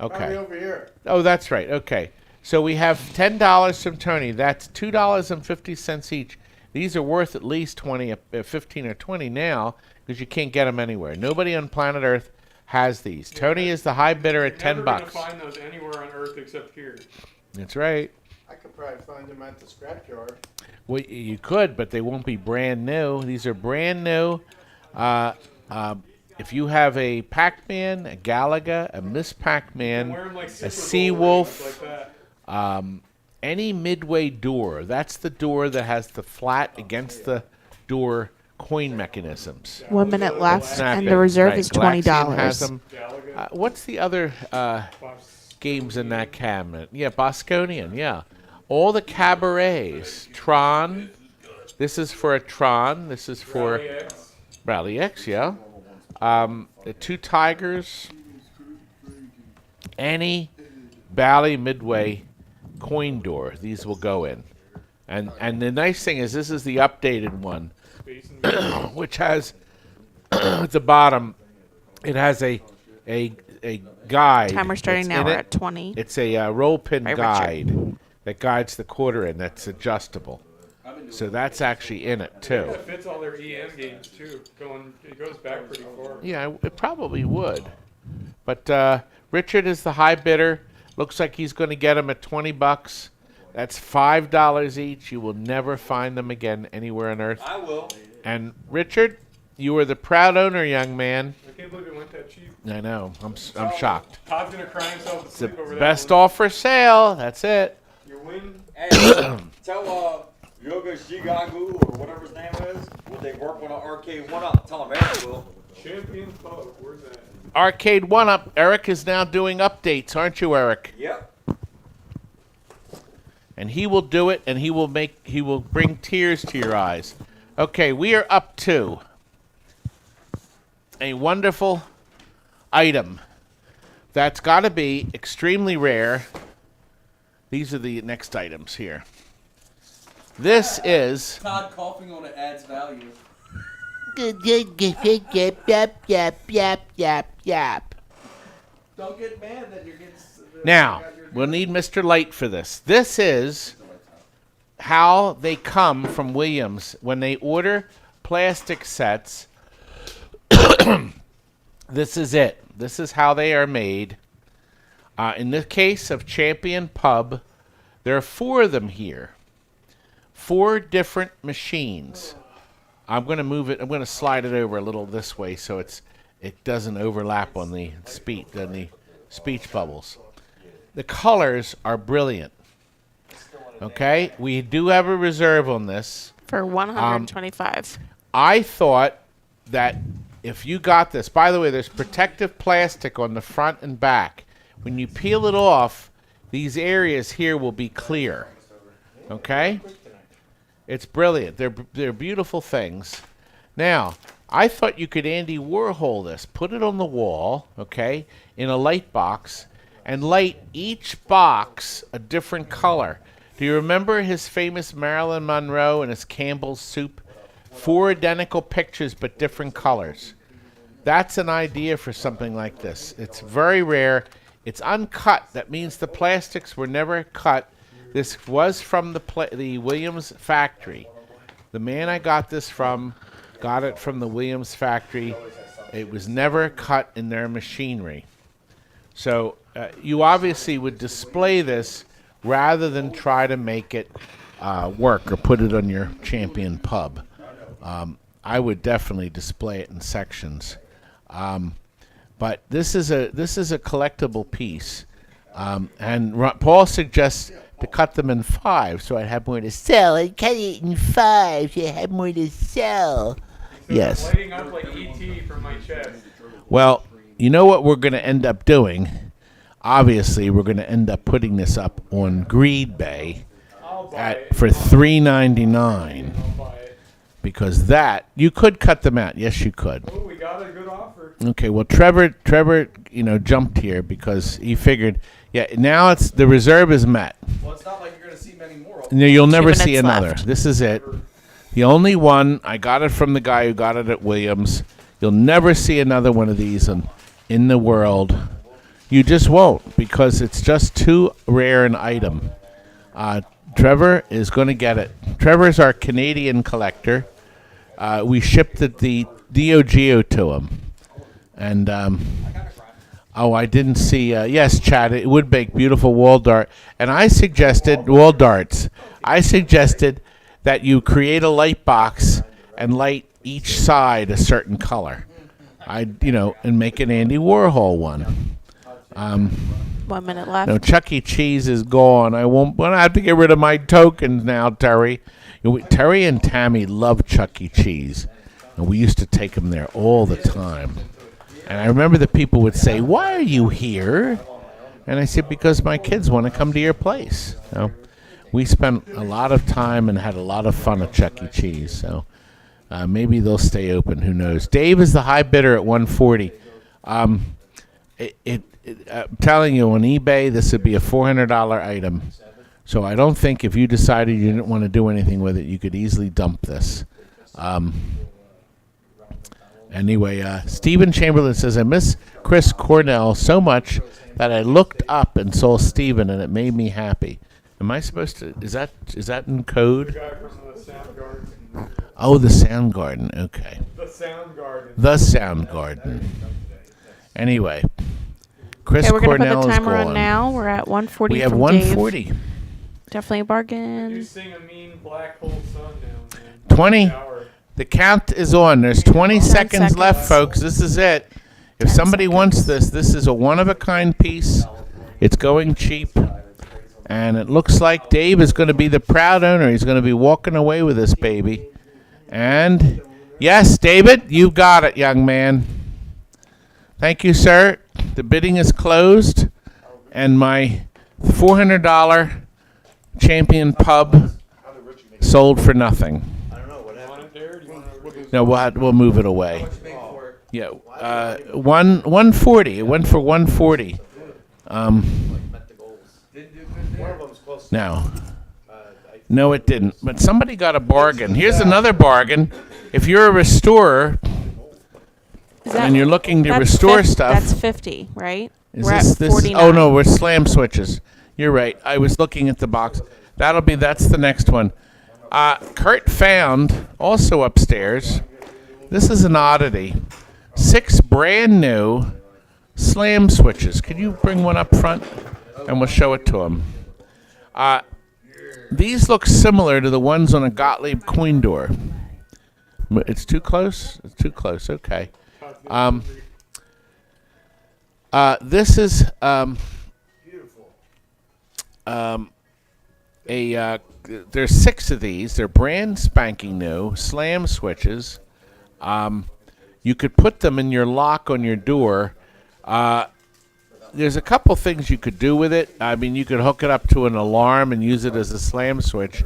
Okay. Probably over here. Oh, that's right. Okay. So we have $10 from Tony. That's $2.50 each. These are worth at least 15 or 20 now because you can't get them anywhere. Nobody on planet Earth has these. Tony is the high bidder at $10. You're never gonna find those anywhere on Earth except here. That's right. I could probably find them at the scrapyard. Well, you could, but they won't be brand new. These are brand new. If you have a Pac-Man, a Galaga, a Miss Pac-Man, Wear 'em like a Super Bowl Seawolf, rings like that. any Midway door, that's the door that has the flat against the door coin mechanisms. 1 minute left, Snap and it. the reserve Right, is Galaxian has $20. them. Galaga. What's the other games in that cabinet? Yeah, Bosconian, yeah. All the cabarets. Tron. This is for a Tron. This is for Rally X. Rally X, yeah. The Two Tigers. Any Bally Midway coin door. These will go in. And the nice thing is this is the updated one, Space and which has at the bottom, it has a guide. Timer starting that's now. in We're it. at 20. It's a roll pin Right, Richard. guide that guides the quarter in. That's adjustable. So that's actually in it too. It fits all their EM games too. It goes back pretty far. Yeah, it probably would. But Richard is the high bidder. Looks like he's going to get them at $20. That's $5 each. You will never find them again anywhere on Earth. I will. And Richard, you are the proud owner, young man. I can't believe it went that cheap. I know. I'm shocked. Todd's gonna cry himself to It's the sleep over that. best one. offer sale. That's it. You win. Hey, tell Yoga Shigagu or whatever his name is, would they work on an arcade one-up? Tell him Eric will. Champion Pub. Where's that? Arcade 1-Up. Eric is now doing updates, aren't you, Eric? Yep. And he will do it, and he will bring tears to your eyes. Okay, we are up to a wonderful item that's got to be extremely rare. These are the next items here. This is Todd coughing on it adds value. Yap, yap, yap, yap, yap. Don't get mad that you're getting. now. We'll need Mr. Light for this. This is how they come from Williams when they order plastic sets. This is it. This is how they are made. In the case of Champion Pub, there are 4 of them here. 4 different machines. I'm going to move it. I'm going to slide it over a little this way so it doesn't overlap on the speech bubbles. The colors are brilliant. Okay, we do have a reserve on this. For 125. I thought that if you got this, by the way, there's protective plastic on the front and back. When you peel it off, these areas here will be clear. Okay? It's brilliant. They're beautiful things. Now, I thought you could Andy Warhol this. Put it on the wall, okay, in a light box, and light each box a different color. Do you remember his famous Marilyn Monroe and his Campbell's soup? 4 identical pictures but different colors. That's an idea for something like this. It's very rare. It's uncut. That means the plastics were never cut. This was from the Williams factory. The man I got this from got it from the Williams factory. It was never cut in their machinery. So you obviously would display this rather than try to make it work or put it on your Champion Pub. I would definitely display it in sections. But this is a collectible piece. And Paul suggests to cut them in 5 so I'd have more to sell. I'd cut it in 5 so I have more to sell. So Yes. it's lighting up like ET from my chest. Well, you know what we're going to end up doing? Obviously, we're going to end up putting this up on Greed Bay I'll buy it. for $3.99 I'll buy it. because that you could cut them out. Yes, you could. Oh, we got a good offer. Okay, well, Trevor, jumped here because he figured, now the reserve is met. Well, it's not like you're going to see many more. No, you'll never 2 see minutes another. left. This is it. The only one. I got it from the guy who got it at Williams. You'll never see another one of these in the world. You just won't, because it's just too rare an item. Trevor is going to get it. Trevor's our Canadian collector. We shipped the Neo Geo to him. And, I didn't see, yes, Chad, it would make beautiful wall dart. And I suggested, wall darts, I suggested that you create a light box and light each side a certain color. And make an Andy Warhol one. 1 minute left. No, Chuck E. Cheese is gone. I have to get rid of my tokens now, Terry. Terry and Tammy love Chuck E. Cheese, and we used to take them there all the time. And I remember the people would say, "Why are you here?" And I said, "Because my kids want to come to your place." We spent a lot of time and had a lot of fun at Chuck E. Cheese. So maybe they'll stay open. Who knows? Dave is the high bidder at $140. I'm telling you, on eBay, this would be a $400 item. So I don't think if you decided you didn't want to do anything with it, you could easily dump this. Anyway, Stephen Chamberlain says, I miss Chris Cornell so much that I looked up and saw Stephen, and it made me happy. Am I supposed to? Is that in code? The guy from the Soundgarden. Oh, the Soundgarden. Okay. The Soundgarden. The Soundgarden. Anyway, Chris Okay, we're going to Cornell put the is timer on gone. now. We're at 140. We have from 140. Dave. Definitely a You bargain. sing a mean black hole sun now, man. 20. The count is on. There's 20 seconds left, seconds. folks. This is it. If 10 somebody seconds. wants this is a one-of-a-kind piece. It's going cheap. And it looks like Dave is going to be the proud owner. He's going to be walking away with this baby. And, yes, David, you got it, young man. Thank you, sir. The bidding is closed. And my $400 Champion Pub sold for nothing. No, we'll move it away. Yeah, 140. It went for 140. Now, no, it didn't. But somebody got a bargain. Here's another bargain. If you're a restorer and you're looking to restore stuff, That's 50, right? is We're this at this? 49. Oh no, we're slam switches. You're right. I was looking at the box. That's the next one. Kurt found also upstairs. This is an oddity. 6 brand new slam switches. Could you bring one up front, and we'll show it to him. These look similar to the ones on a Gotlieb coin door. It's too close. It's too close. Okay. This is there's 6 of these. They're brand spanking new slam switches. You could put them in your lock on your door. There's a couple things you could do with it. I mean, you could hook it up to an alarm and use it as a slam switch.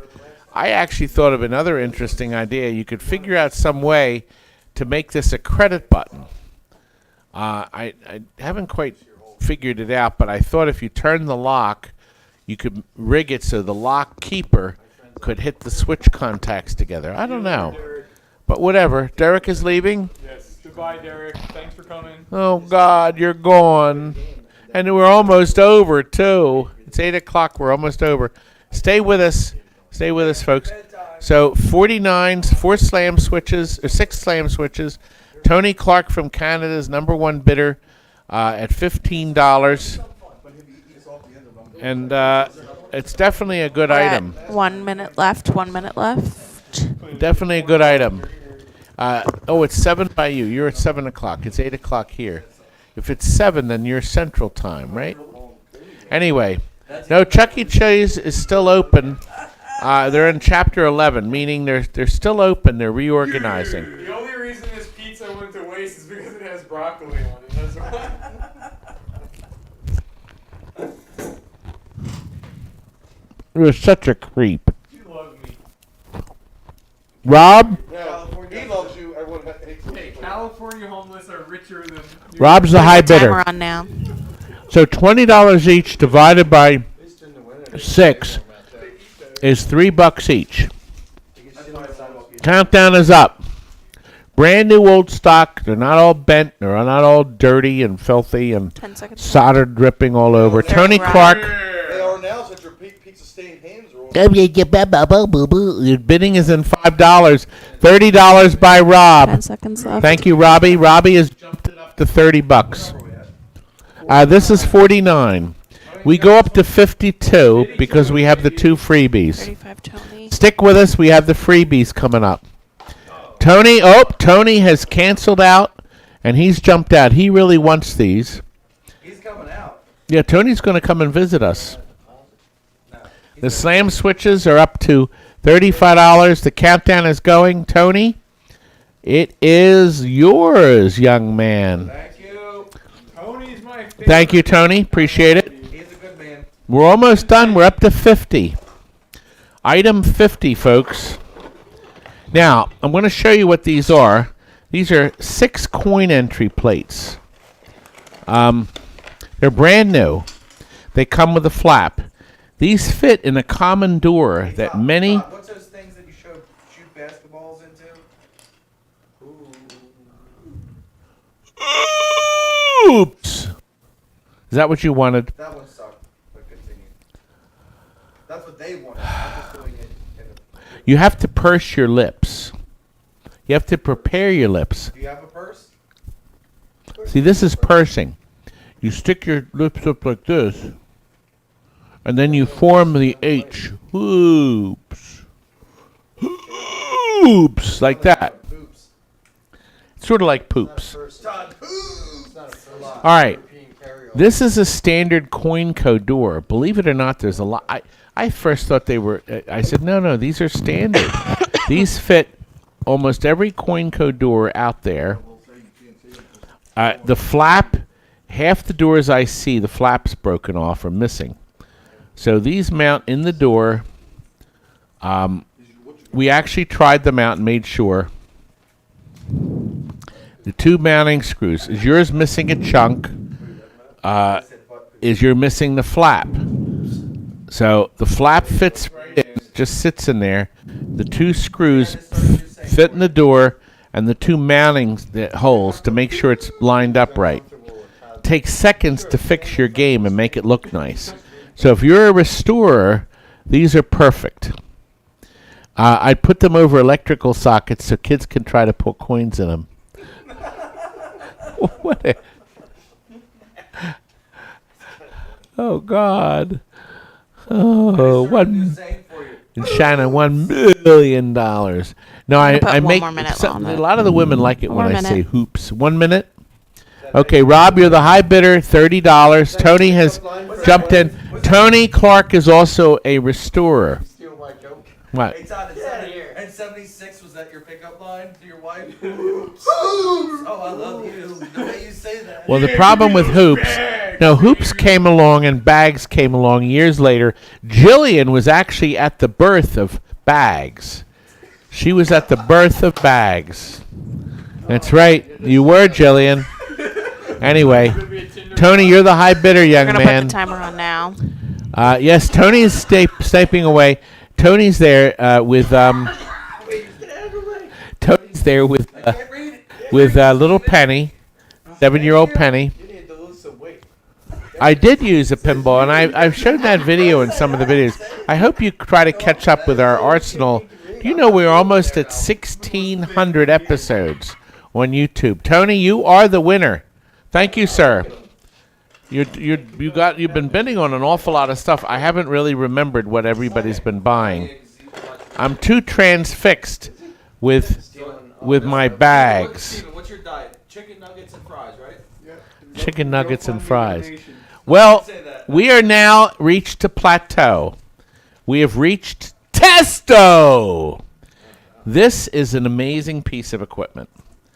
I actually thought of another interesting idea. You could figure out some way to make this a credit button. I haven't quite figured it out, but I thought if you turn the lock, you could rig it so the lock keeper could hit the switch contacts together. I don't know. But whatever. Derek is leaving? Yes. Goodbye, Derek. Thanks for coming. Oh, God, you're gone. And we're almost over, too. It's 8 o'clock. We're almost over. Stay with us. Stay with us, folks. So 49s, 4 slam switches, or 6 slam switches. Tony Clark from Canada is number 1 bidder at $15. And it's definitely a good We're at item. 1 minute left. 1 minute left. Definitely a good item. It's 7 by you. You're at 7 o'clock. It's 8 o'clock here. If it's 7, then you're Central Time, right? Anyway, no, Chuck E. Cheese is still open. They're in Chapter 11, meaning they're still open. They're reorganizing. The only reason this pizza went to waste is because it has broccoli on it. That's why. You're such a creep. You love me. Rob? He loves you. Everyone hates you. Hey, California homeless are richer than... Rob's the high bidder. Timer on now. So $20 each divided by 6 is $3 each. Countdown is up. Brand new old stock. They're not all bent. They're not all dirty and filthy and 10 seconds. solder dripping all over. Tony Clark. They are now since your pizza stained hands are all. Your Your bidding is in $5. $30 by 10 Rob. seconds left. Thank you, Robbie. Robbie has jumped it up to $30. This is $49. We go up to $52 because we have the 2 freebies. 35 Tony. Stick with us. We have the freebies coming up. Tony has canceled out, and he's jumped out. He really wants these. He's coming out. Yeah, Tony's going to come and visit us. The slam switches are up to $35. The countdown is going. Tony, it is yours, young man. Thank you. Tony's my favorite. Thank you, Tony. Appreciate it. He's a good man. We're almost done. We're up to 50. Item 50, folks. Now, I'm going to show you what these are. These are 6 coin entry plates. They're brand new. They come with a flap. These fit in a common door that many... What's those things that you shoot basketballs into? Oops! Is that what you wanted? That one sucked, but continue. That's what they wanted. I'm just doing it. You have to purse your lips. You have to prepare your lips. Do you have a purse? See, this is pursing. You stick your lips up like this, and then you form the H. Oops. Oops. Like that. Oops. Sort of like poops. Todd, oops. All right. This is a standard coin code door. Believe it or not, there's a lot. I first thought they were. I said, no, these are standard. These fit almost every coin code door out there. The flap, half the doors I see, the flap's broken off or missing. So these mount in the door. We actually tried them out and made sure. The 2 mounting screws. Is yours missing a chunk? Is you're missing the flap? So the flap fits right in, just sits in there. The 2 screws fit in the door, and the 2 mounting holes to make sure it's lined up right. Takes seconds to fix your game and make it look nice. So if you're a restorer, these are perfect. I put them over electrical sockets so kids can try to put coins in them. Oh, God. Oh, in China, $1 million. No, I make a lot of the women like it when I say hoops. 1 minute. Okay, Rob, you're the high bidder, $30. Tony has jumped in. Tony Clark is also a restorer. What? Hey, Todd, and 76, was that your pickup line to your wife? Oops. Oh, I love you. The way you say that. Well, the problem with hoops came along and bags came along years later. Jillian was actually at the birth of bags. She was at the birth of bags. That's right. You were, Jillian. Anyway, Tony, you're the high bidder, young man. We're going to put the timer on now. Yes, Tony is sniping away. Tony's there with Tony's there with little Penny, 7-year-old Penny. I did use a pinball, and I've shown that video in some of the videos. I hope you try to catch up with our arsenal. Do you know we're almost at 1,600 episodes on YouTube? Tony, you are the winner. Thank you, sir. You've been bidding on an awful lot of stuff. I haven't really remembered what everybody's been buying. I'm too transfixed with my bags. Steven, what's your diet? Chicken nuggets and fries, right? Chicken nuggets and fries. Well, we are now reached a plateau. We have reached Testo. This is an amazing piece of equipment.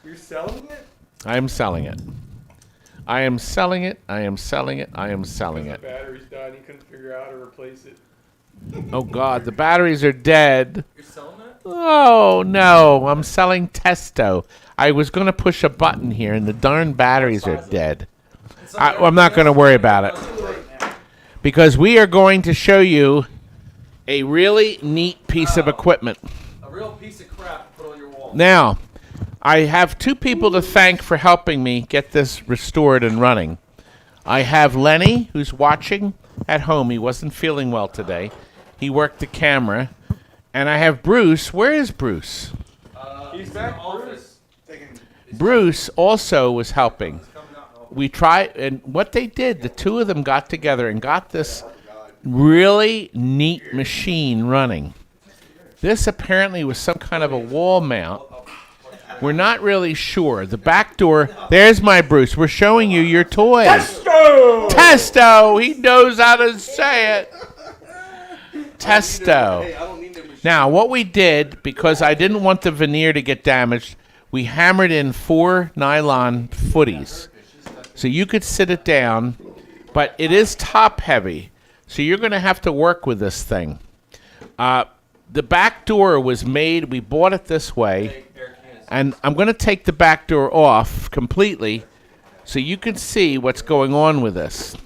You're selling it? I am selling it. I am selling it. I am selling it. I am selling it. The batteries died and you couldn't figure out how to replace it. Oh, God. The batteries are dead. You're selling that? Oh, no. I'm selling Testo. I was going to push a button here, and the darn batteries are dead. I'm not going to worry about it. Because we are going to show you a really neat piece of equipment. A real piece of crap to put on your wall. Now, I have two people to thank for helping me get this restored and running. I have Lenny, who's watching at home. He wasn't feeling well today. He worked the camera. And I have Bruce. Where is Bruce? He's back. Office. Bruce also was helping. We tried, and what they did, the two of them got together and got this really neat machine running. This apparently was some kind of a wall mount. We're not really sure. The back door, there's my Bruce. We're showing you your toy. Testo! Testo! He knows how to say it. Testo. Now, what we did, because I didn't want the veneer to get damaged, we hammered in 4 nylon footies. So you could sit it down, but it is top heavy. So you're going to have to work with this thing. The back door was made, we bought it this way. And I'm going to take the back door off completely so you can see what's going on with this.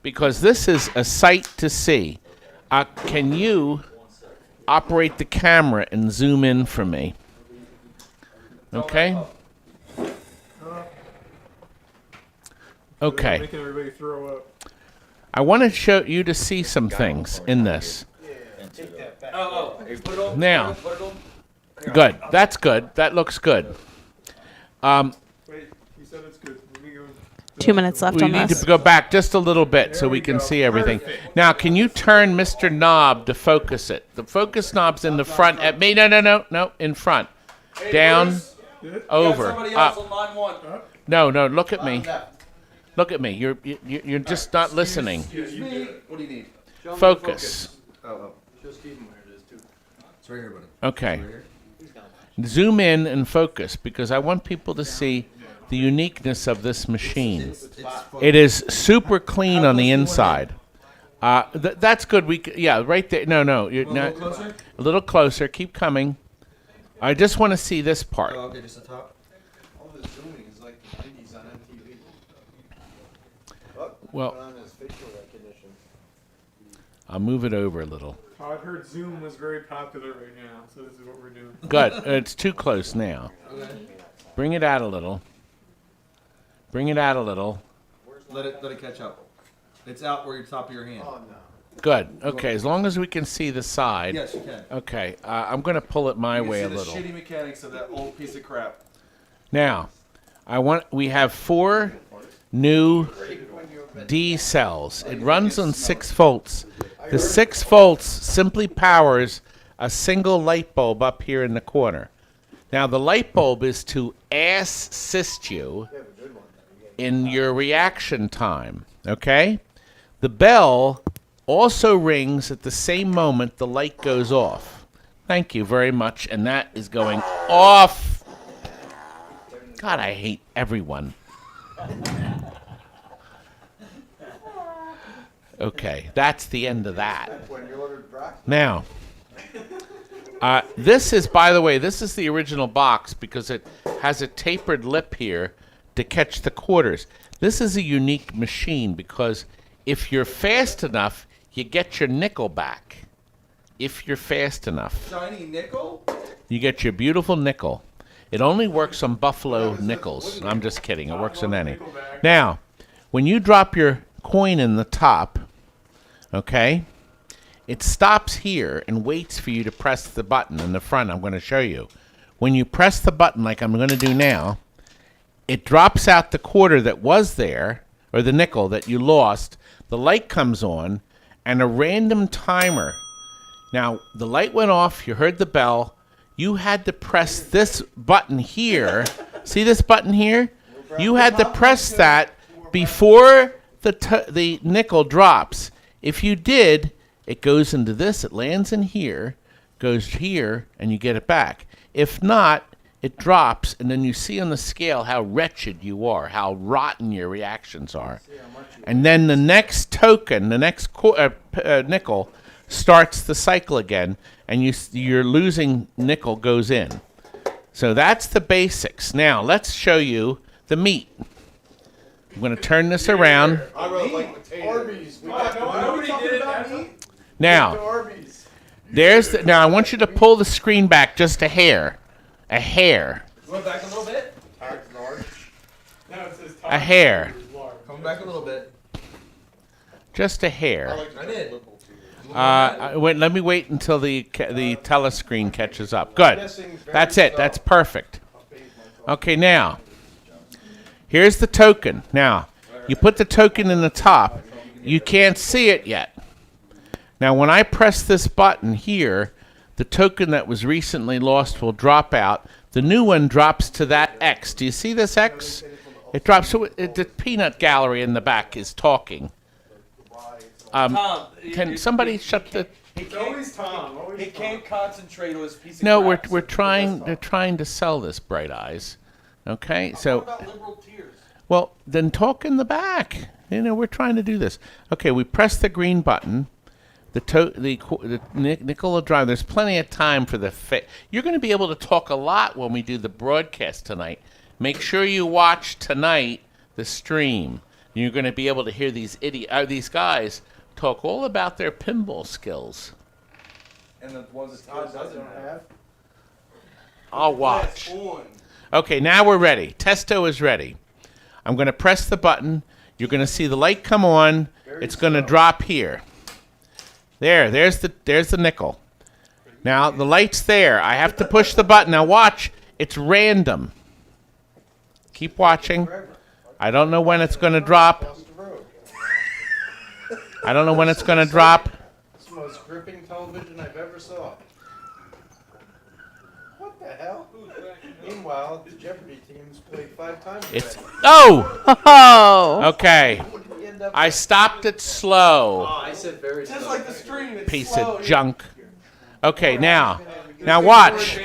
Because this is a sight to see. Can you operate the camera and zoom in for me? Okay? Okay. Making everybody throw up. I want to show you to see some things in this. Now. Good. That's good. That looks good. Wait, you said it's good. Let me go. 2 minutes left We on need this. to go back just a little bit so we can see everything. Now, can you turn Mr. Knob to focus it? The focus knob's in the front. At me, no, in front. Down, over, Somebody else up. on line 1. No, look at me. Look at me. You're just not listening. Excuse me. What do you need? Focus. Just keep them where it is, too. It's right here, buddy. Okay. Zoom in and focus because I want people to see the uniqueness of this machine. It is super clean on the inside. That's good. Yeah, right there. No. You're not, Closer? a little closer. Keep coming. I just want to see this part. Oh, okay, just the top. All the zooming is like the 90s on MTV. Well, On his facial recognition. I'll move it over a little. Todd heard Zoom was very popular right now, so this is what we're doing. Good. It's too close now. Okay. Bring it out a little. Bring it out a little. Let it catch up. It's out where your top of your hand. Oh, no. Good. Okay, as long as we can see the side. Yes, you can. Okay, I'm going to pull it my way a little. The shitty mechanics of that old piece of crap. Now, we have 4 new D cells. It runs on 6 volts. The 6 volts simply powers a single light bulb up here in the corner. Now, the light bulb is to assist you in your reaction time, okay? The bell also rings at the same moment the light goes off. Thank you very much, and that is going off. God, I hate everyone. Okay, that's the end of that. Now, this is, by the way, this is the original box because it has a tapered lip here to catch the quarters. This is a unique machine because if you're fast enough, you get your nickel back. If you're fast enough. Shiny nickel? You get your beautiful nickel. It only works on Buffalo nickels. I'm just kidding. It works on any. Now, when you drop your coin in the top, okay, it stops here and waits for you to press the button in the front. I'm going to show you. When you press the button like I'm going to do now, it drops out the quarter that was there, or the nickel that you lost. The light comes on, and a random timer. Now, the light went off. You heard the bell. You had to press this button here. See this button here? You had to press that before the nickel drops. If you did, it goes into this. It lands in here, goes here, and you get it back. If not, it drops, and then you see on the scale how wretched you are, how rotten your reactions are. And then the next token, the next nickel, starts the cycle again, and your losing nickel goes in. So that's the basics. Now, let's show you the meat. I'm going to turn this around. I really like potatoes. Nobody did it. Now, now I want you to pull the screen back just a hair. A hair. You went back a little bit? Targ's large. No, it says A hair. Coming back a little bit. Just a hair. I did. Wait, let me wait until the telescreen catches up. Good. That's it. That's perfect. Okay, now, here's the token. Now, you put the token in the top. You can't see it yet. Now, when I press this button here, the token that was recently lost will drop out. The new one drops to that X. Do you see this X? It drops. So the peanut gallery in the back is talking. Tom, Can somebody shut the? It's always Tom. Always He Tom. can't concentrate on his piece of No, crap. we're trying. They're trying to sell this, Bright Eyes. Okay, What so about liberal tears? well then talk in the back. You know we're trying to do this. Okay, we press the green button. The nickel will drive. There's plenty of time for the You're going to be able to talk a lot when we do the broadcast tonight. Make sure you watch tonight the stream. You're going to be able to hear these guys talk all about their pinball skills. And the ones that Todd doesn't have. I'll watch. Okay, now we're ready. Testo is ready. I'm going to press the button. You're going to see the light come on. It's going to drop here. There's the nickel. Now the light's there. I have to push the button. Now watch. It's random. Keep watching. I don't know when it's going to drop. I don't know when it's going to drop. It's the most gripping television I've ever saw. What the hell? Meanwhile, the Jeopardy team's played 5 times. It's already. Oh. okay. What did he end up I stopped it slow. I said very Just like the stream. It's Piece slow. of junk. Okay, now watch.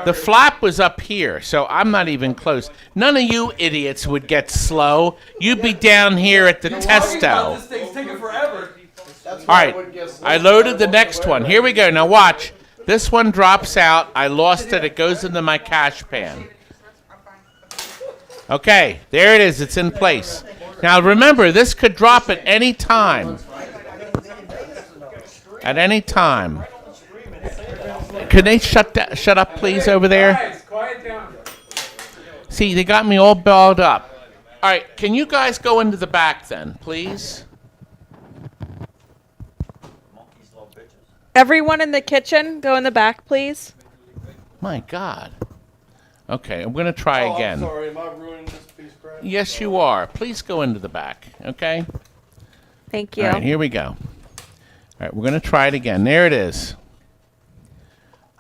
The flap was up here, so I'm not even close. None of you idiots would get slow. You'd be down here at the You're talking about Testo. This thing's taking forever. That's All why I right, wouldn't guess I this. loaded the next one. Here we go. Now watch. This one drops out. I lost it. It goes into my cash pan. Okay, there it is. It's in place. Now remember, this could drop at any time. At any time. Can they shut up, please, over there? Guys, quiet down. See, they got me all balled up. All right, can you guys go into the back then, please? Everyone in the kitchen, go in the back, please. My God. Okay, I'm going to try Oh, again. I'm sorry, am I ruining this piece of crap? Yes, you are. Please go into the back, okay? Thank you. All right, here we go. All right, we're going to try it again. There it is.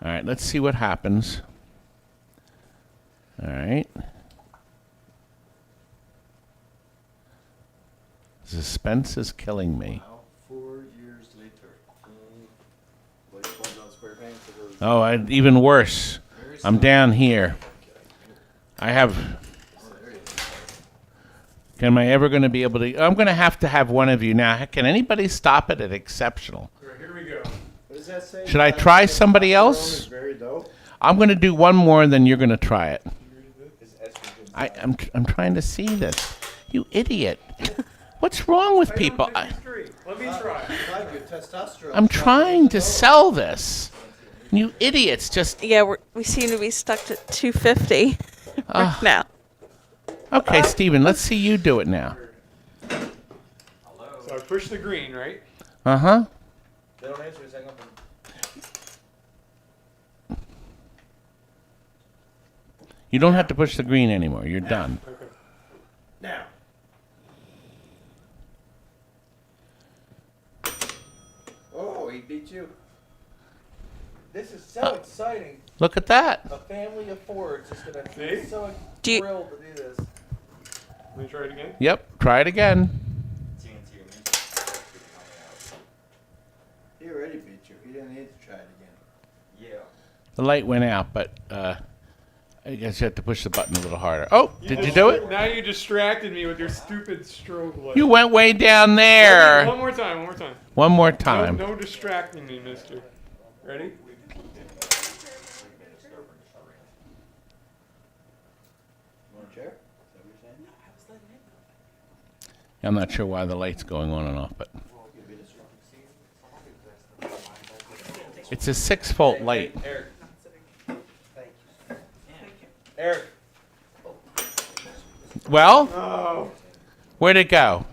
All right, let's see what happens. All right. Suspense is killing me. 4 years later. Like ones on spray paint for those. Oh, even worse. I'm down here. I have... Am I ever going to be able to... I'm going to have one of you now. Can anybody stop it at exceptional? Here we go. What does that say? Should I try somebody else? Is very dope. I'm going to do one more, and then you're going to try it. I'm trying to see this. You idiot. What's wrong with people? Let me try. I'm trying to sell this. You idiots just... Yeah, we seem to be stuck at 250 right now. Okay, Steven, let's see you do it now. So I push the green, right? Uh-huh. They don't answer his hang up. You don't have to push the green anymore. You're done. Okay. Now. Oh, he beat you. This is so exciting. Look at that. A family of 4 is just gonna See? be so Do you- thrilled to do this. Let me try it again. Yep, try it again. TNT Amusements. He already beat you. He didn't need to try it again. Yeah. The light went out, but I guess you have to push the button a little harder. Oh, did you do it? Now you distracted me with your stupid strobe light. You went way down there. One more time, one more time. One more time. No distracting me, mister. Ready? You want a chair? Is that what you're saying? I'm not sure why the light's going on and off, but it's a 6-volt light. Eric. Eric. Well, Oh. where'd it go?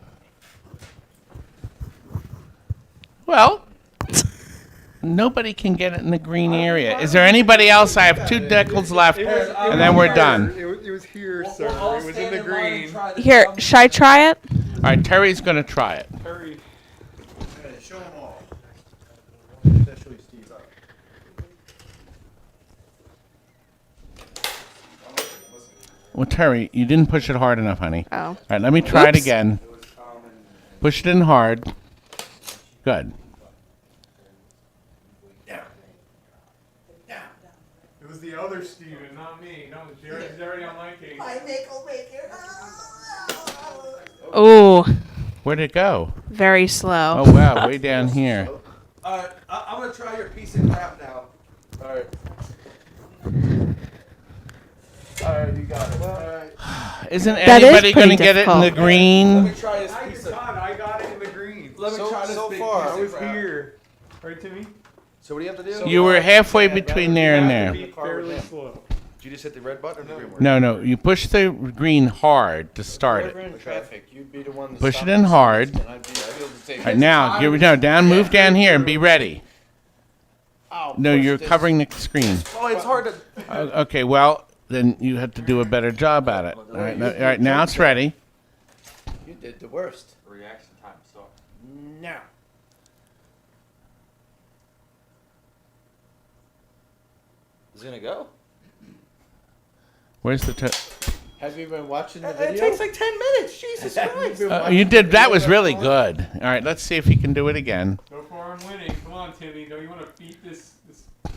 Well, nobody can get it in the green area. Is there anybody else? I have 2 decals left, and then we're done. It was here, sir. We'll all It was stand in the line and green. try this Here, dumb should I try it? All right, Terry's going to try it. Hurry. Show them all. Especially Steve. Well, Terry, you didn't push it hard enough, honey. Oh. All right, let me try it Oops. again. Push it in hard. Good. It was the other Steven, not me. No, Jared's already on my case. Oh, Where'd it go? very slow. Oh, wow, way down here. Alright, I'm gonna try your piece of crap now. Alright. Alright, you got it. Alright. Isn't That is anybody going to pretty get it in the difficult. Let green? me try this I piece did of. not. I got it in the green. Let me try this so big far, piece I of was crap. here. Right, Timmy? So what do you have to do? You were halfway between there and You there. have to be fairly slow. Did you just hit the red button or the green one? No, no, you push the green hard to start Whoever it. in traffic, you'd be the one to Push stop it in the hard. service, and I'd be able to say, All right, now, move down here and be ready. "I'll No, push you're this." covering the screen. Oh, it's hard to. Okay, well, then you have to do a better job at it. All right, now it's ready. You did the worst. Reaction time sucks. Now. Is it gonna go? Where's the Have you been watching the It video? takes like 10 minutes. Jesus Christ. you did, that was really good. All right, let's see if he can do it again. So far I'm winning. Come on, Timmy. Don't you want to beat this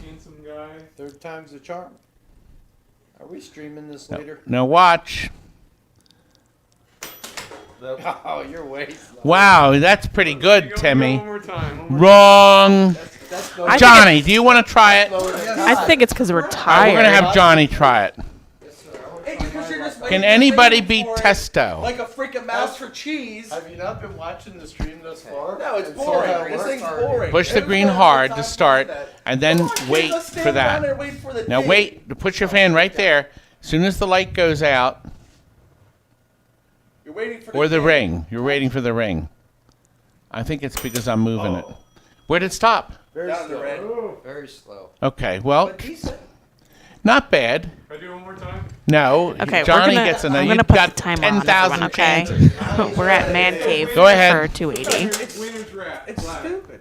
handsome guy? Third time's the charm. Are we streaming this No, later? now watch. Oh, you're way slow. Wow, that's pretty good, Go Timmy. one more time. One more Wrong. That's I think Johnny, do you want to try it? I think it's because we're All right, tired. we're going to have Johnny try it. Can anybody beat Testo? Like a freaking mouse for cheese. Have you not been watching the stream thus far? No, it's And saw how boring. it This works? thing's boring. Push the green hard to start, and then wait for that. Now wait, put your fan right there. As soon as the light goes out, You're waiting for or the ding. ring. You're waiting for the ring. I think it's because I'm moving it. Where'd it stop? Very Down the slow. red. Oh, Very slow. Okay, well, But decent. not bad. can I do it one more time? No, Okay, Johnny we're gonna, gets a I'm no. gonna You've put got the timer on 10,000 everyone, okay? chances. We're at Man Cave Go ahead. for 280. It's winner's wrap. It's Flat. stupid.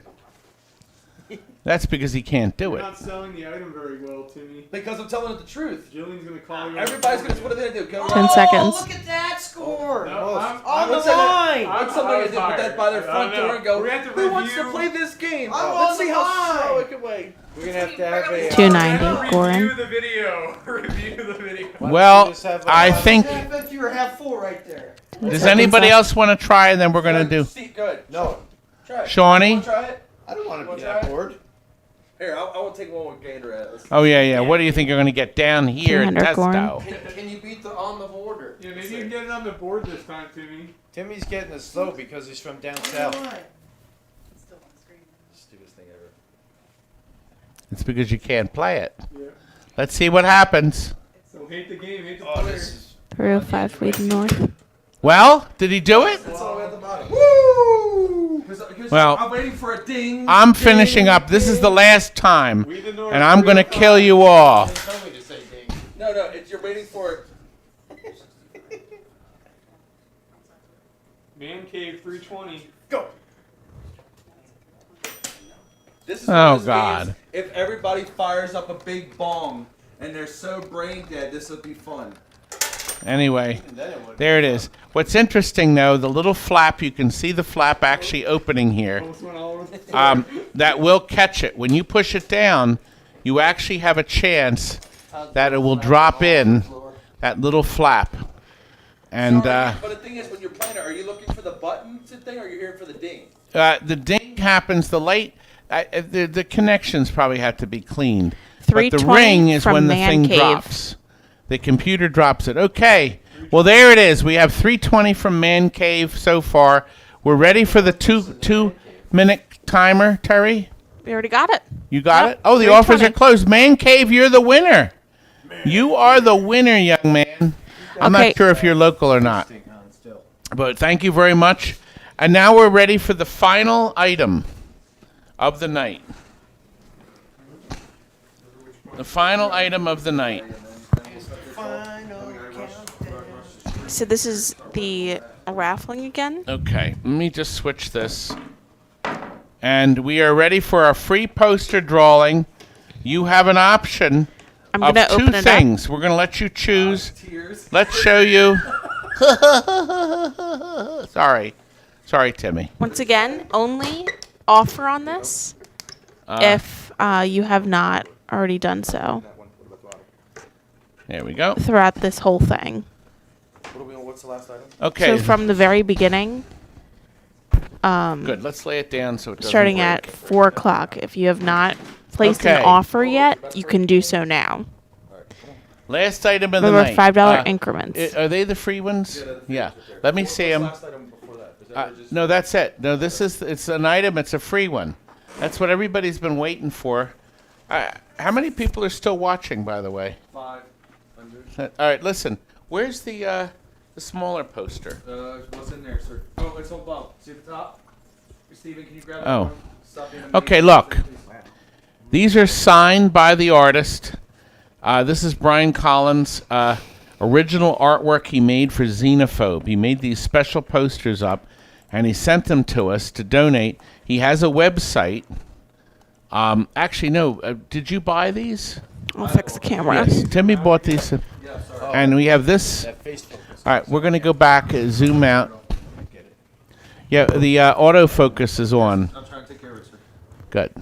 That's because he can't do You're it. not selling the item very well, Timmy. Because I'm telling it the truth. Jillian's gonna call you. Everybody's gonna. What are they gonna do? Go 10 seconds. Look at that score! No, I'm, On the What's that? line! What's somebody gonna put that by their front door and go? We have to Who wants to review- play this game? I'm Let's on see the how line. slow it can wait. We're going to have to have a... 290, Review Goran. the video. Review the video. Well, I think. Half empty or half full right there. Does anybody else want to try? And then we're gonna do. See, good. No, Try it. Shawnee? Wanna try it? I don't want to be Wanna that try it? bored. Here, I want to take one with Gator at. Let's- Oh yeah. What do you think you're gonna get down here at 200 corn. Testo? Can you beat the on the border? Yeah, maybe you can get it on the board this time, Timmy. Timmy's getting it slow because he's from down south. Stupidest thing ever. It's because you can't play it. Yeah. Let's see what happens. So hate the game, hate the Oh, player. this is... 305 leading north. Well, did he do it? That's all we at the bottom. Woo! Well, I'm waiting for a ding. I'm finishing up. This is the last time, We the North, and I'm we gonna the kill South. you all. Tell me to say ding. No, you're waiting for it. Man Cave 320. Go! This is Oh, one of those God. games, if everybody fires up a big bong and they're so brain dead, this would be fun. Anyway, And then it would there it is. What's interesting though, the little flap, you can see the flap actually opening here. Almost went all over the floor. That will catch it. When you push it down, you actually have a chance that it will drop in that little flap. And but the thing is, when you're playing it, are you looking for the button to thing, or are you here for the ding? the ding happens, the light, the connections probably have to be cleaned. But the 320 ring is from when the Man thing Cave. drops. The computer drops it. Okay. Well, there it is. We have 320 from Man Cave so far. We're ready for the two-minute timer, Terry? We already got it. You got Yep, it? Oh, the offers are 320. closed. Man Cave, you're the winner. You are the winner, young man. I'm Okay. not sure if you're local or not. But thank you very much. And now we're ready for the final item of the night. The final item of the night. So this is the raffling again. Okay, let me just switch this. And we are ready for our free poster drawing. You have an option I'm of gonna two open it things. We're going to let you choose. Tears. Let's show you. Sorry, Timmy. Once again, only offer on this if you have not already done so There we go. throughout this whole thing. What's the last item? Okay, So from the very beginning, good. Let's lay it down so it doesn't starting break. at 4 o'clock. If you have not placed Okay. an offer yet, you can do so now. Last item of the Remember, night. $5 increments. Are they the free ones? Yeah. Let me see them. Last item before that. Is that just No, that's it. No, it's an item. It's a free one. That's what everybody's been waiting for. How many people are still watching, by the way? 500? All right, listen. Where's the smaller poster? What's in there, sir? Oh, it's above. See the top? Steven, can you grab Oh. that one? Stop being a Okay, mean- look. These are signed by the artist. This is Brian Collins' original artwork he made for Xenophobe. He made these special posters up, and he sent them to us to donate. He has a website. Actually, no. Did you buy these? I'll fix the camera. Yes. Timmy bought these. And we have this. All right, we're going to go back, zoom out. Yeah, the autofocus is on. I'm trying to take care of it, sir. Good.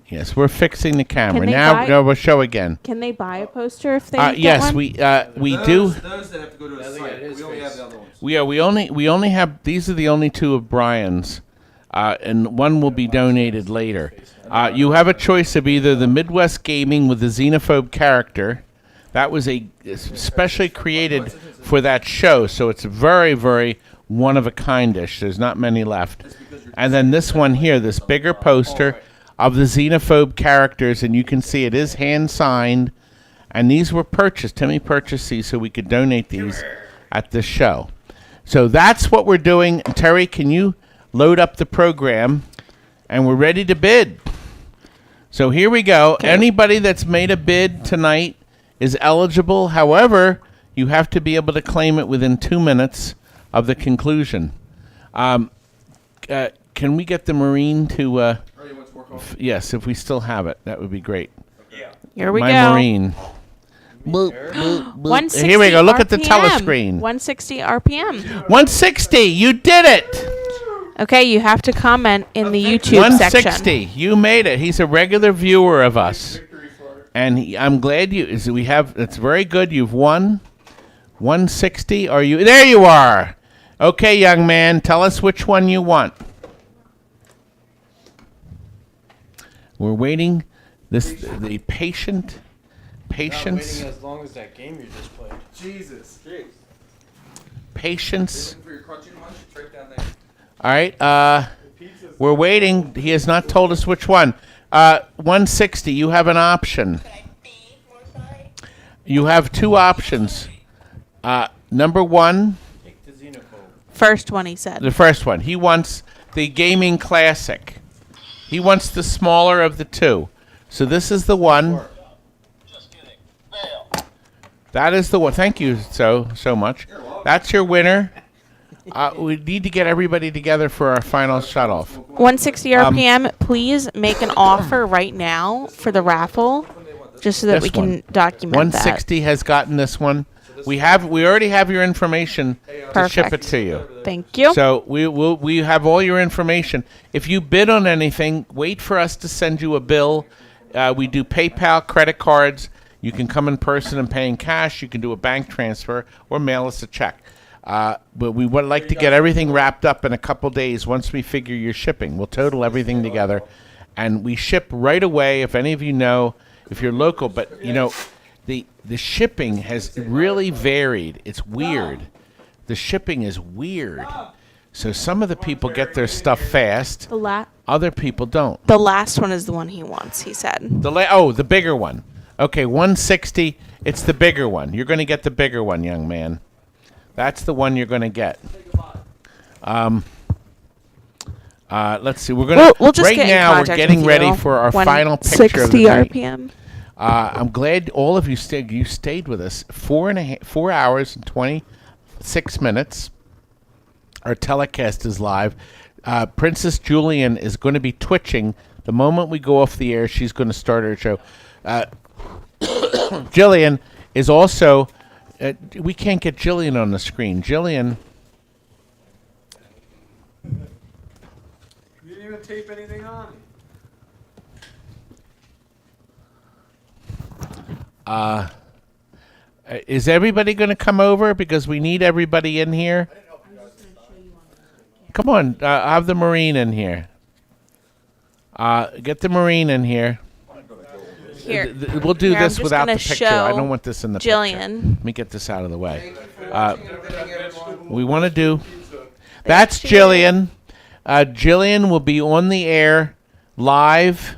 Yes, we're fixing the camera. Can they Now buy- no, we'll show again. Can they buy a poster if they get Yes, one? we do. Those that have to go to a site. We only have the other ones. We only have these are the only two of Brian's, and one will be donated later. You have a choice of either the Midwest Gaming with the Xenophobe character, that was especially created for that show, so it's very, very one of a kind-ish. There's not many left, and then this one here, this bigger poster of the Xenophobe characters, and you can see it is hand signed, and these were purchased. Timmy purchased these so we could donate these at this show. So that's what we're doing. Terry, can you load up the program? And we're ready to bid. So here we go. Anybody that's made a bid tonight is eligible. However, you have to be able to claim it within 2 minutes of the conclusion. Can we get the Marine to... yes, if we still have it, that would be great. Here we My go. Marine. Boop, boop, boop. 160 Here we go. Look at the RPM. telescreen. 160 RPM. 160. You did it. Okay, you have to comment in the YouTube 160. section. You made it. He's a regular viewer of us. And I'm glad it's very good. You've won. 160. Are you? There you are. Okay, young man. Tell us which one you want. We're waiting. The patience. Waiting as long as that game you just played. Jesus. Jeez. Patience. Looking for your crunchy munch? It's right down there. All right. We're waiting. He has not told us which one. 160. You have an option. You have two options. Number one, Take the Xenophobe. First one he said. the first one. He wants the Gaming Classic. He wants the smaller of the two. So this is the one. That is the one. Thank you so much. That's your winner. We need to get everybody together for our final shut-off. 160 RPM. Please make an offer right now for the raffle, just so that This we can one. document 160 has gotten this one. We already have your information to ship it Perfect. to you. that. Thank you. So we have all your information. If you bid on anything, wait for us to send you a bill. We do PayPal, credit cards. You can come in person and pay in cash. You can do a bank transfer or mail us a check. But we would like to get everything wrapped up in a couple days once we figure your shipping. We'll total everything together, and we ship right away. If any of you know, if you're local, but you know, the shipping has really varied. It's weird. The shipping is weird. So some of the people get their stuff fast. Other people don't. The last one is the one he wants, he said. The bigger one. Okay, 160. It's the bigger one. You're going to get the bigger one, young man. That's the one you're going to get. Let's see. We're going to We'll just right get in now. We're contact getting with ready you for our when final picture of the 60 night. RPM. I'm glad all of you stayed. You stayed with us 4 hours and 26 minutes. Our telecast is live. Princess Julian is going to be twitching the moment we go off the air. She's going to start her show. Jillian is also. We can't get Jillian on the screen. Jillian. You didn't even tape anything on. Is everybody going to come over? Because we need everybody in here. Come on, have the Marine in here. Get the Marine in here. Here. We'll do Here, I'm this just without the gonna picture. I show don't want this in the Jillian. picture. Let me get this out of the way. We want to do... That's Jillian. Jillian will be on the air live.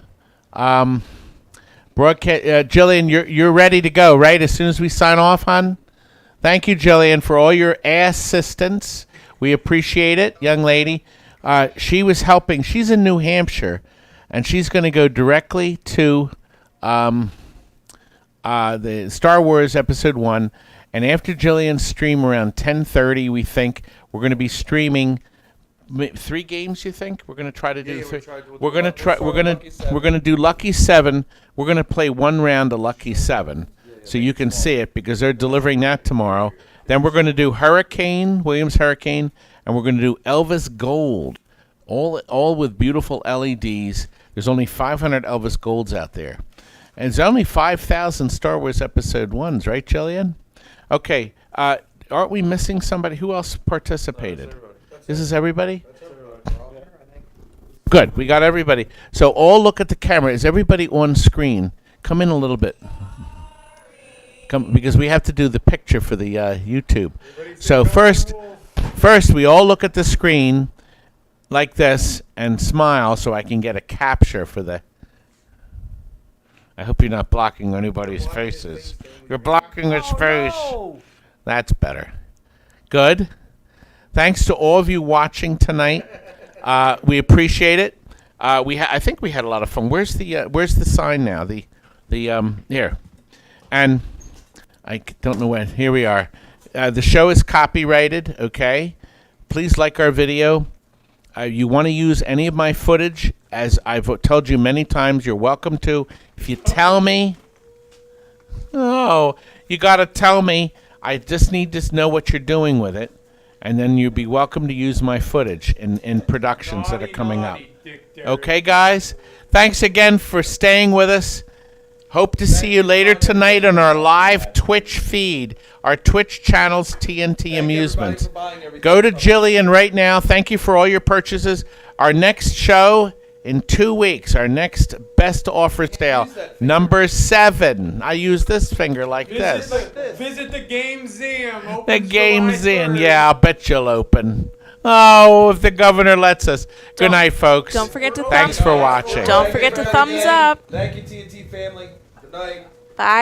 Jillian, you're ready to go, right? As soon as we sign off, hon? Thank you, Jillian, for all your assistance. We appreciate it, young lady. She was helping. She's in New Hampshire, and she's going to go directly to the Star Wars Episode 1. And after Jillian's stream around 10:30, we think we're going to be streaming 3 games. You think we're going to try to do? We're going to try. We're going to do Lucky 7. We're going to play 1 round of Lucky 7, so you can see it because they're delivering that tomorrow. Then we're going to do Williams Hurricane, and we're going to do Elvis Gold, all with beautiful LEDs. There's only 500 Elvis Golds out there, and there's only 5,000 Star Wars Episode 1s, right, Jillian? Okay, aren't we missing somebody? Who else participated? This is everybody? Good, we got everybody. So all look at the camera. Is everybody on screen? Come in a little bit. Come, because we have to do the picture for the YouTube. So first we all look at the screen like this and smile so I can get a capture for the... I hope you're not blocking anybody's faces. You're blocking his face. That's better. Good. Thanks to all of you watching tonight. We appreciate it. I think we had a lot of fun. Where's the sign now? The here. And I don't know when. Here we are. The show is copyrighted, okay? Please like our video. You want to use any of my footage, as I've told you many times, you're welcome to. If you tell me, you got to tell me. I just need to know what you're doing with it, and then you'll be welcome to use my footage in productions that are coming up. Okay, guys? Thanks again for staying with us. Hope to see you later tonight on our live Twitch feed, our Twitch channel's TNT Amusements. Go to Jillian right now. Thank you for all your purchases. Our next show in 2 weeks, our next best offer sale, number 7. I use this finger like this. Visit the Game Museum. The Game Museum. Yeah, I'll bet you'll open. Oh, if the governor lets us. Good night, folks. Don't forget to Thanks for watching. Don't forget to thumbs up. Thank you, TNT family. Good night. Bye.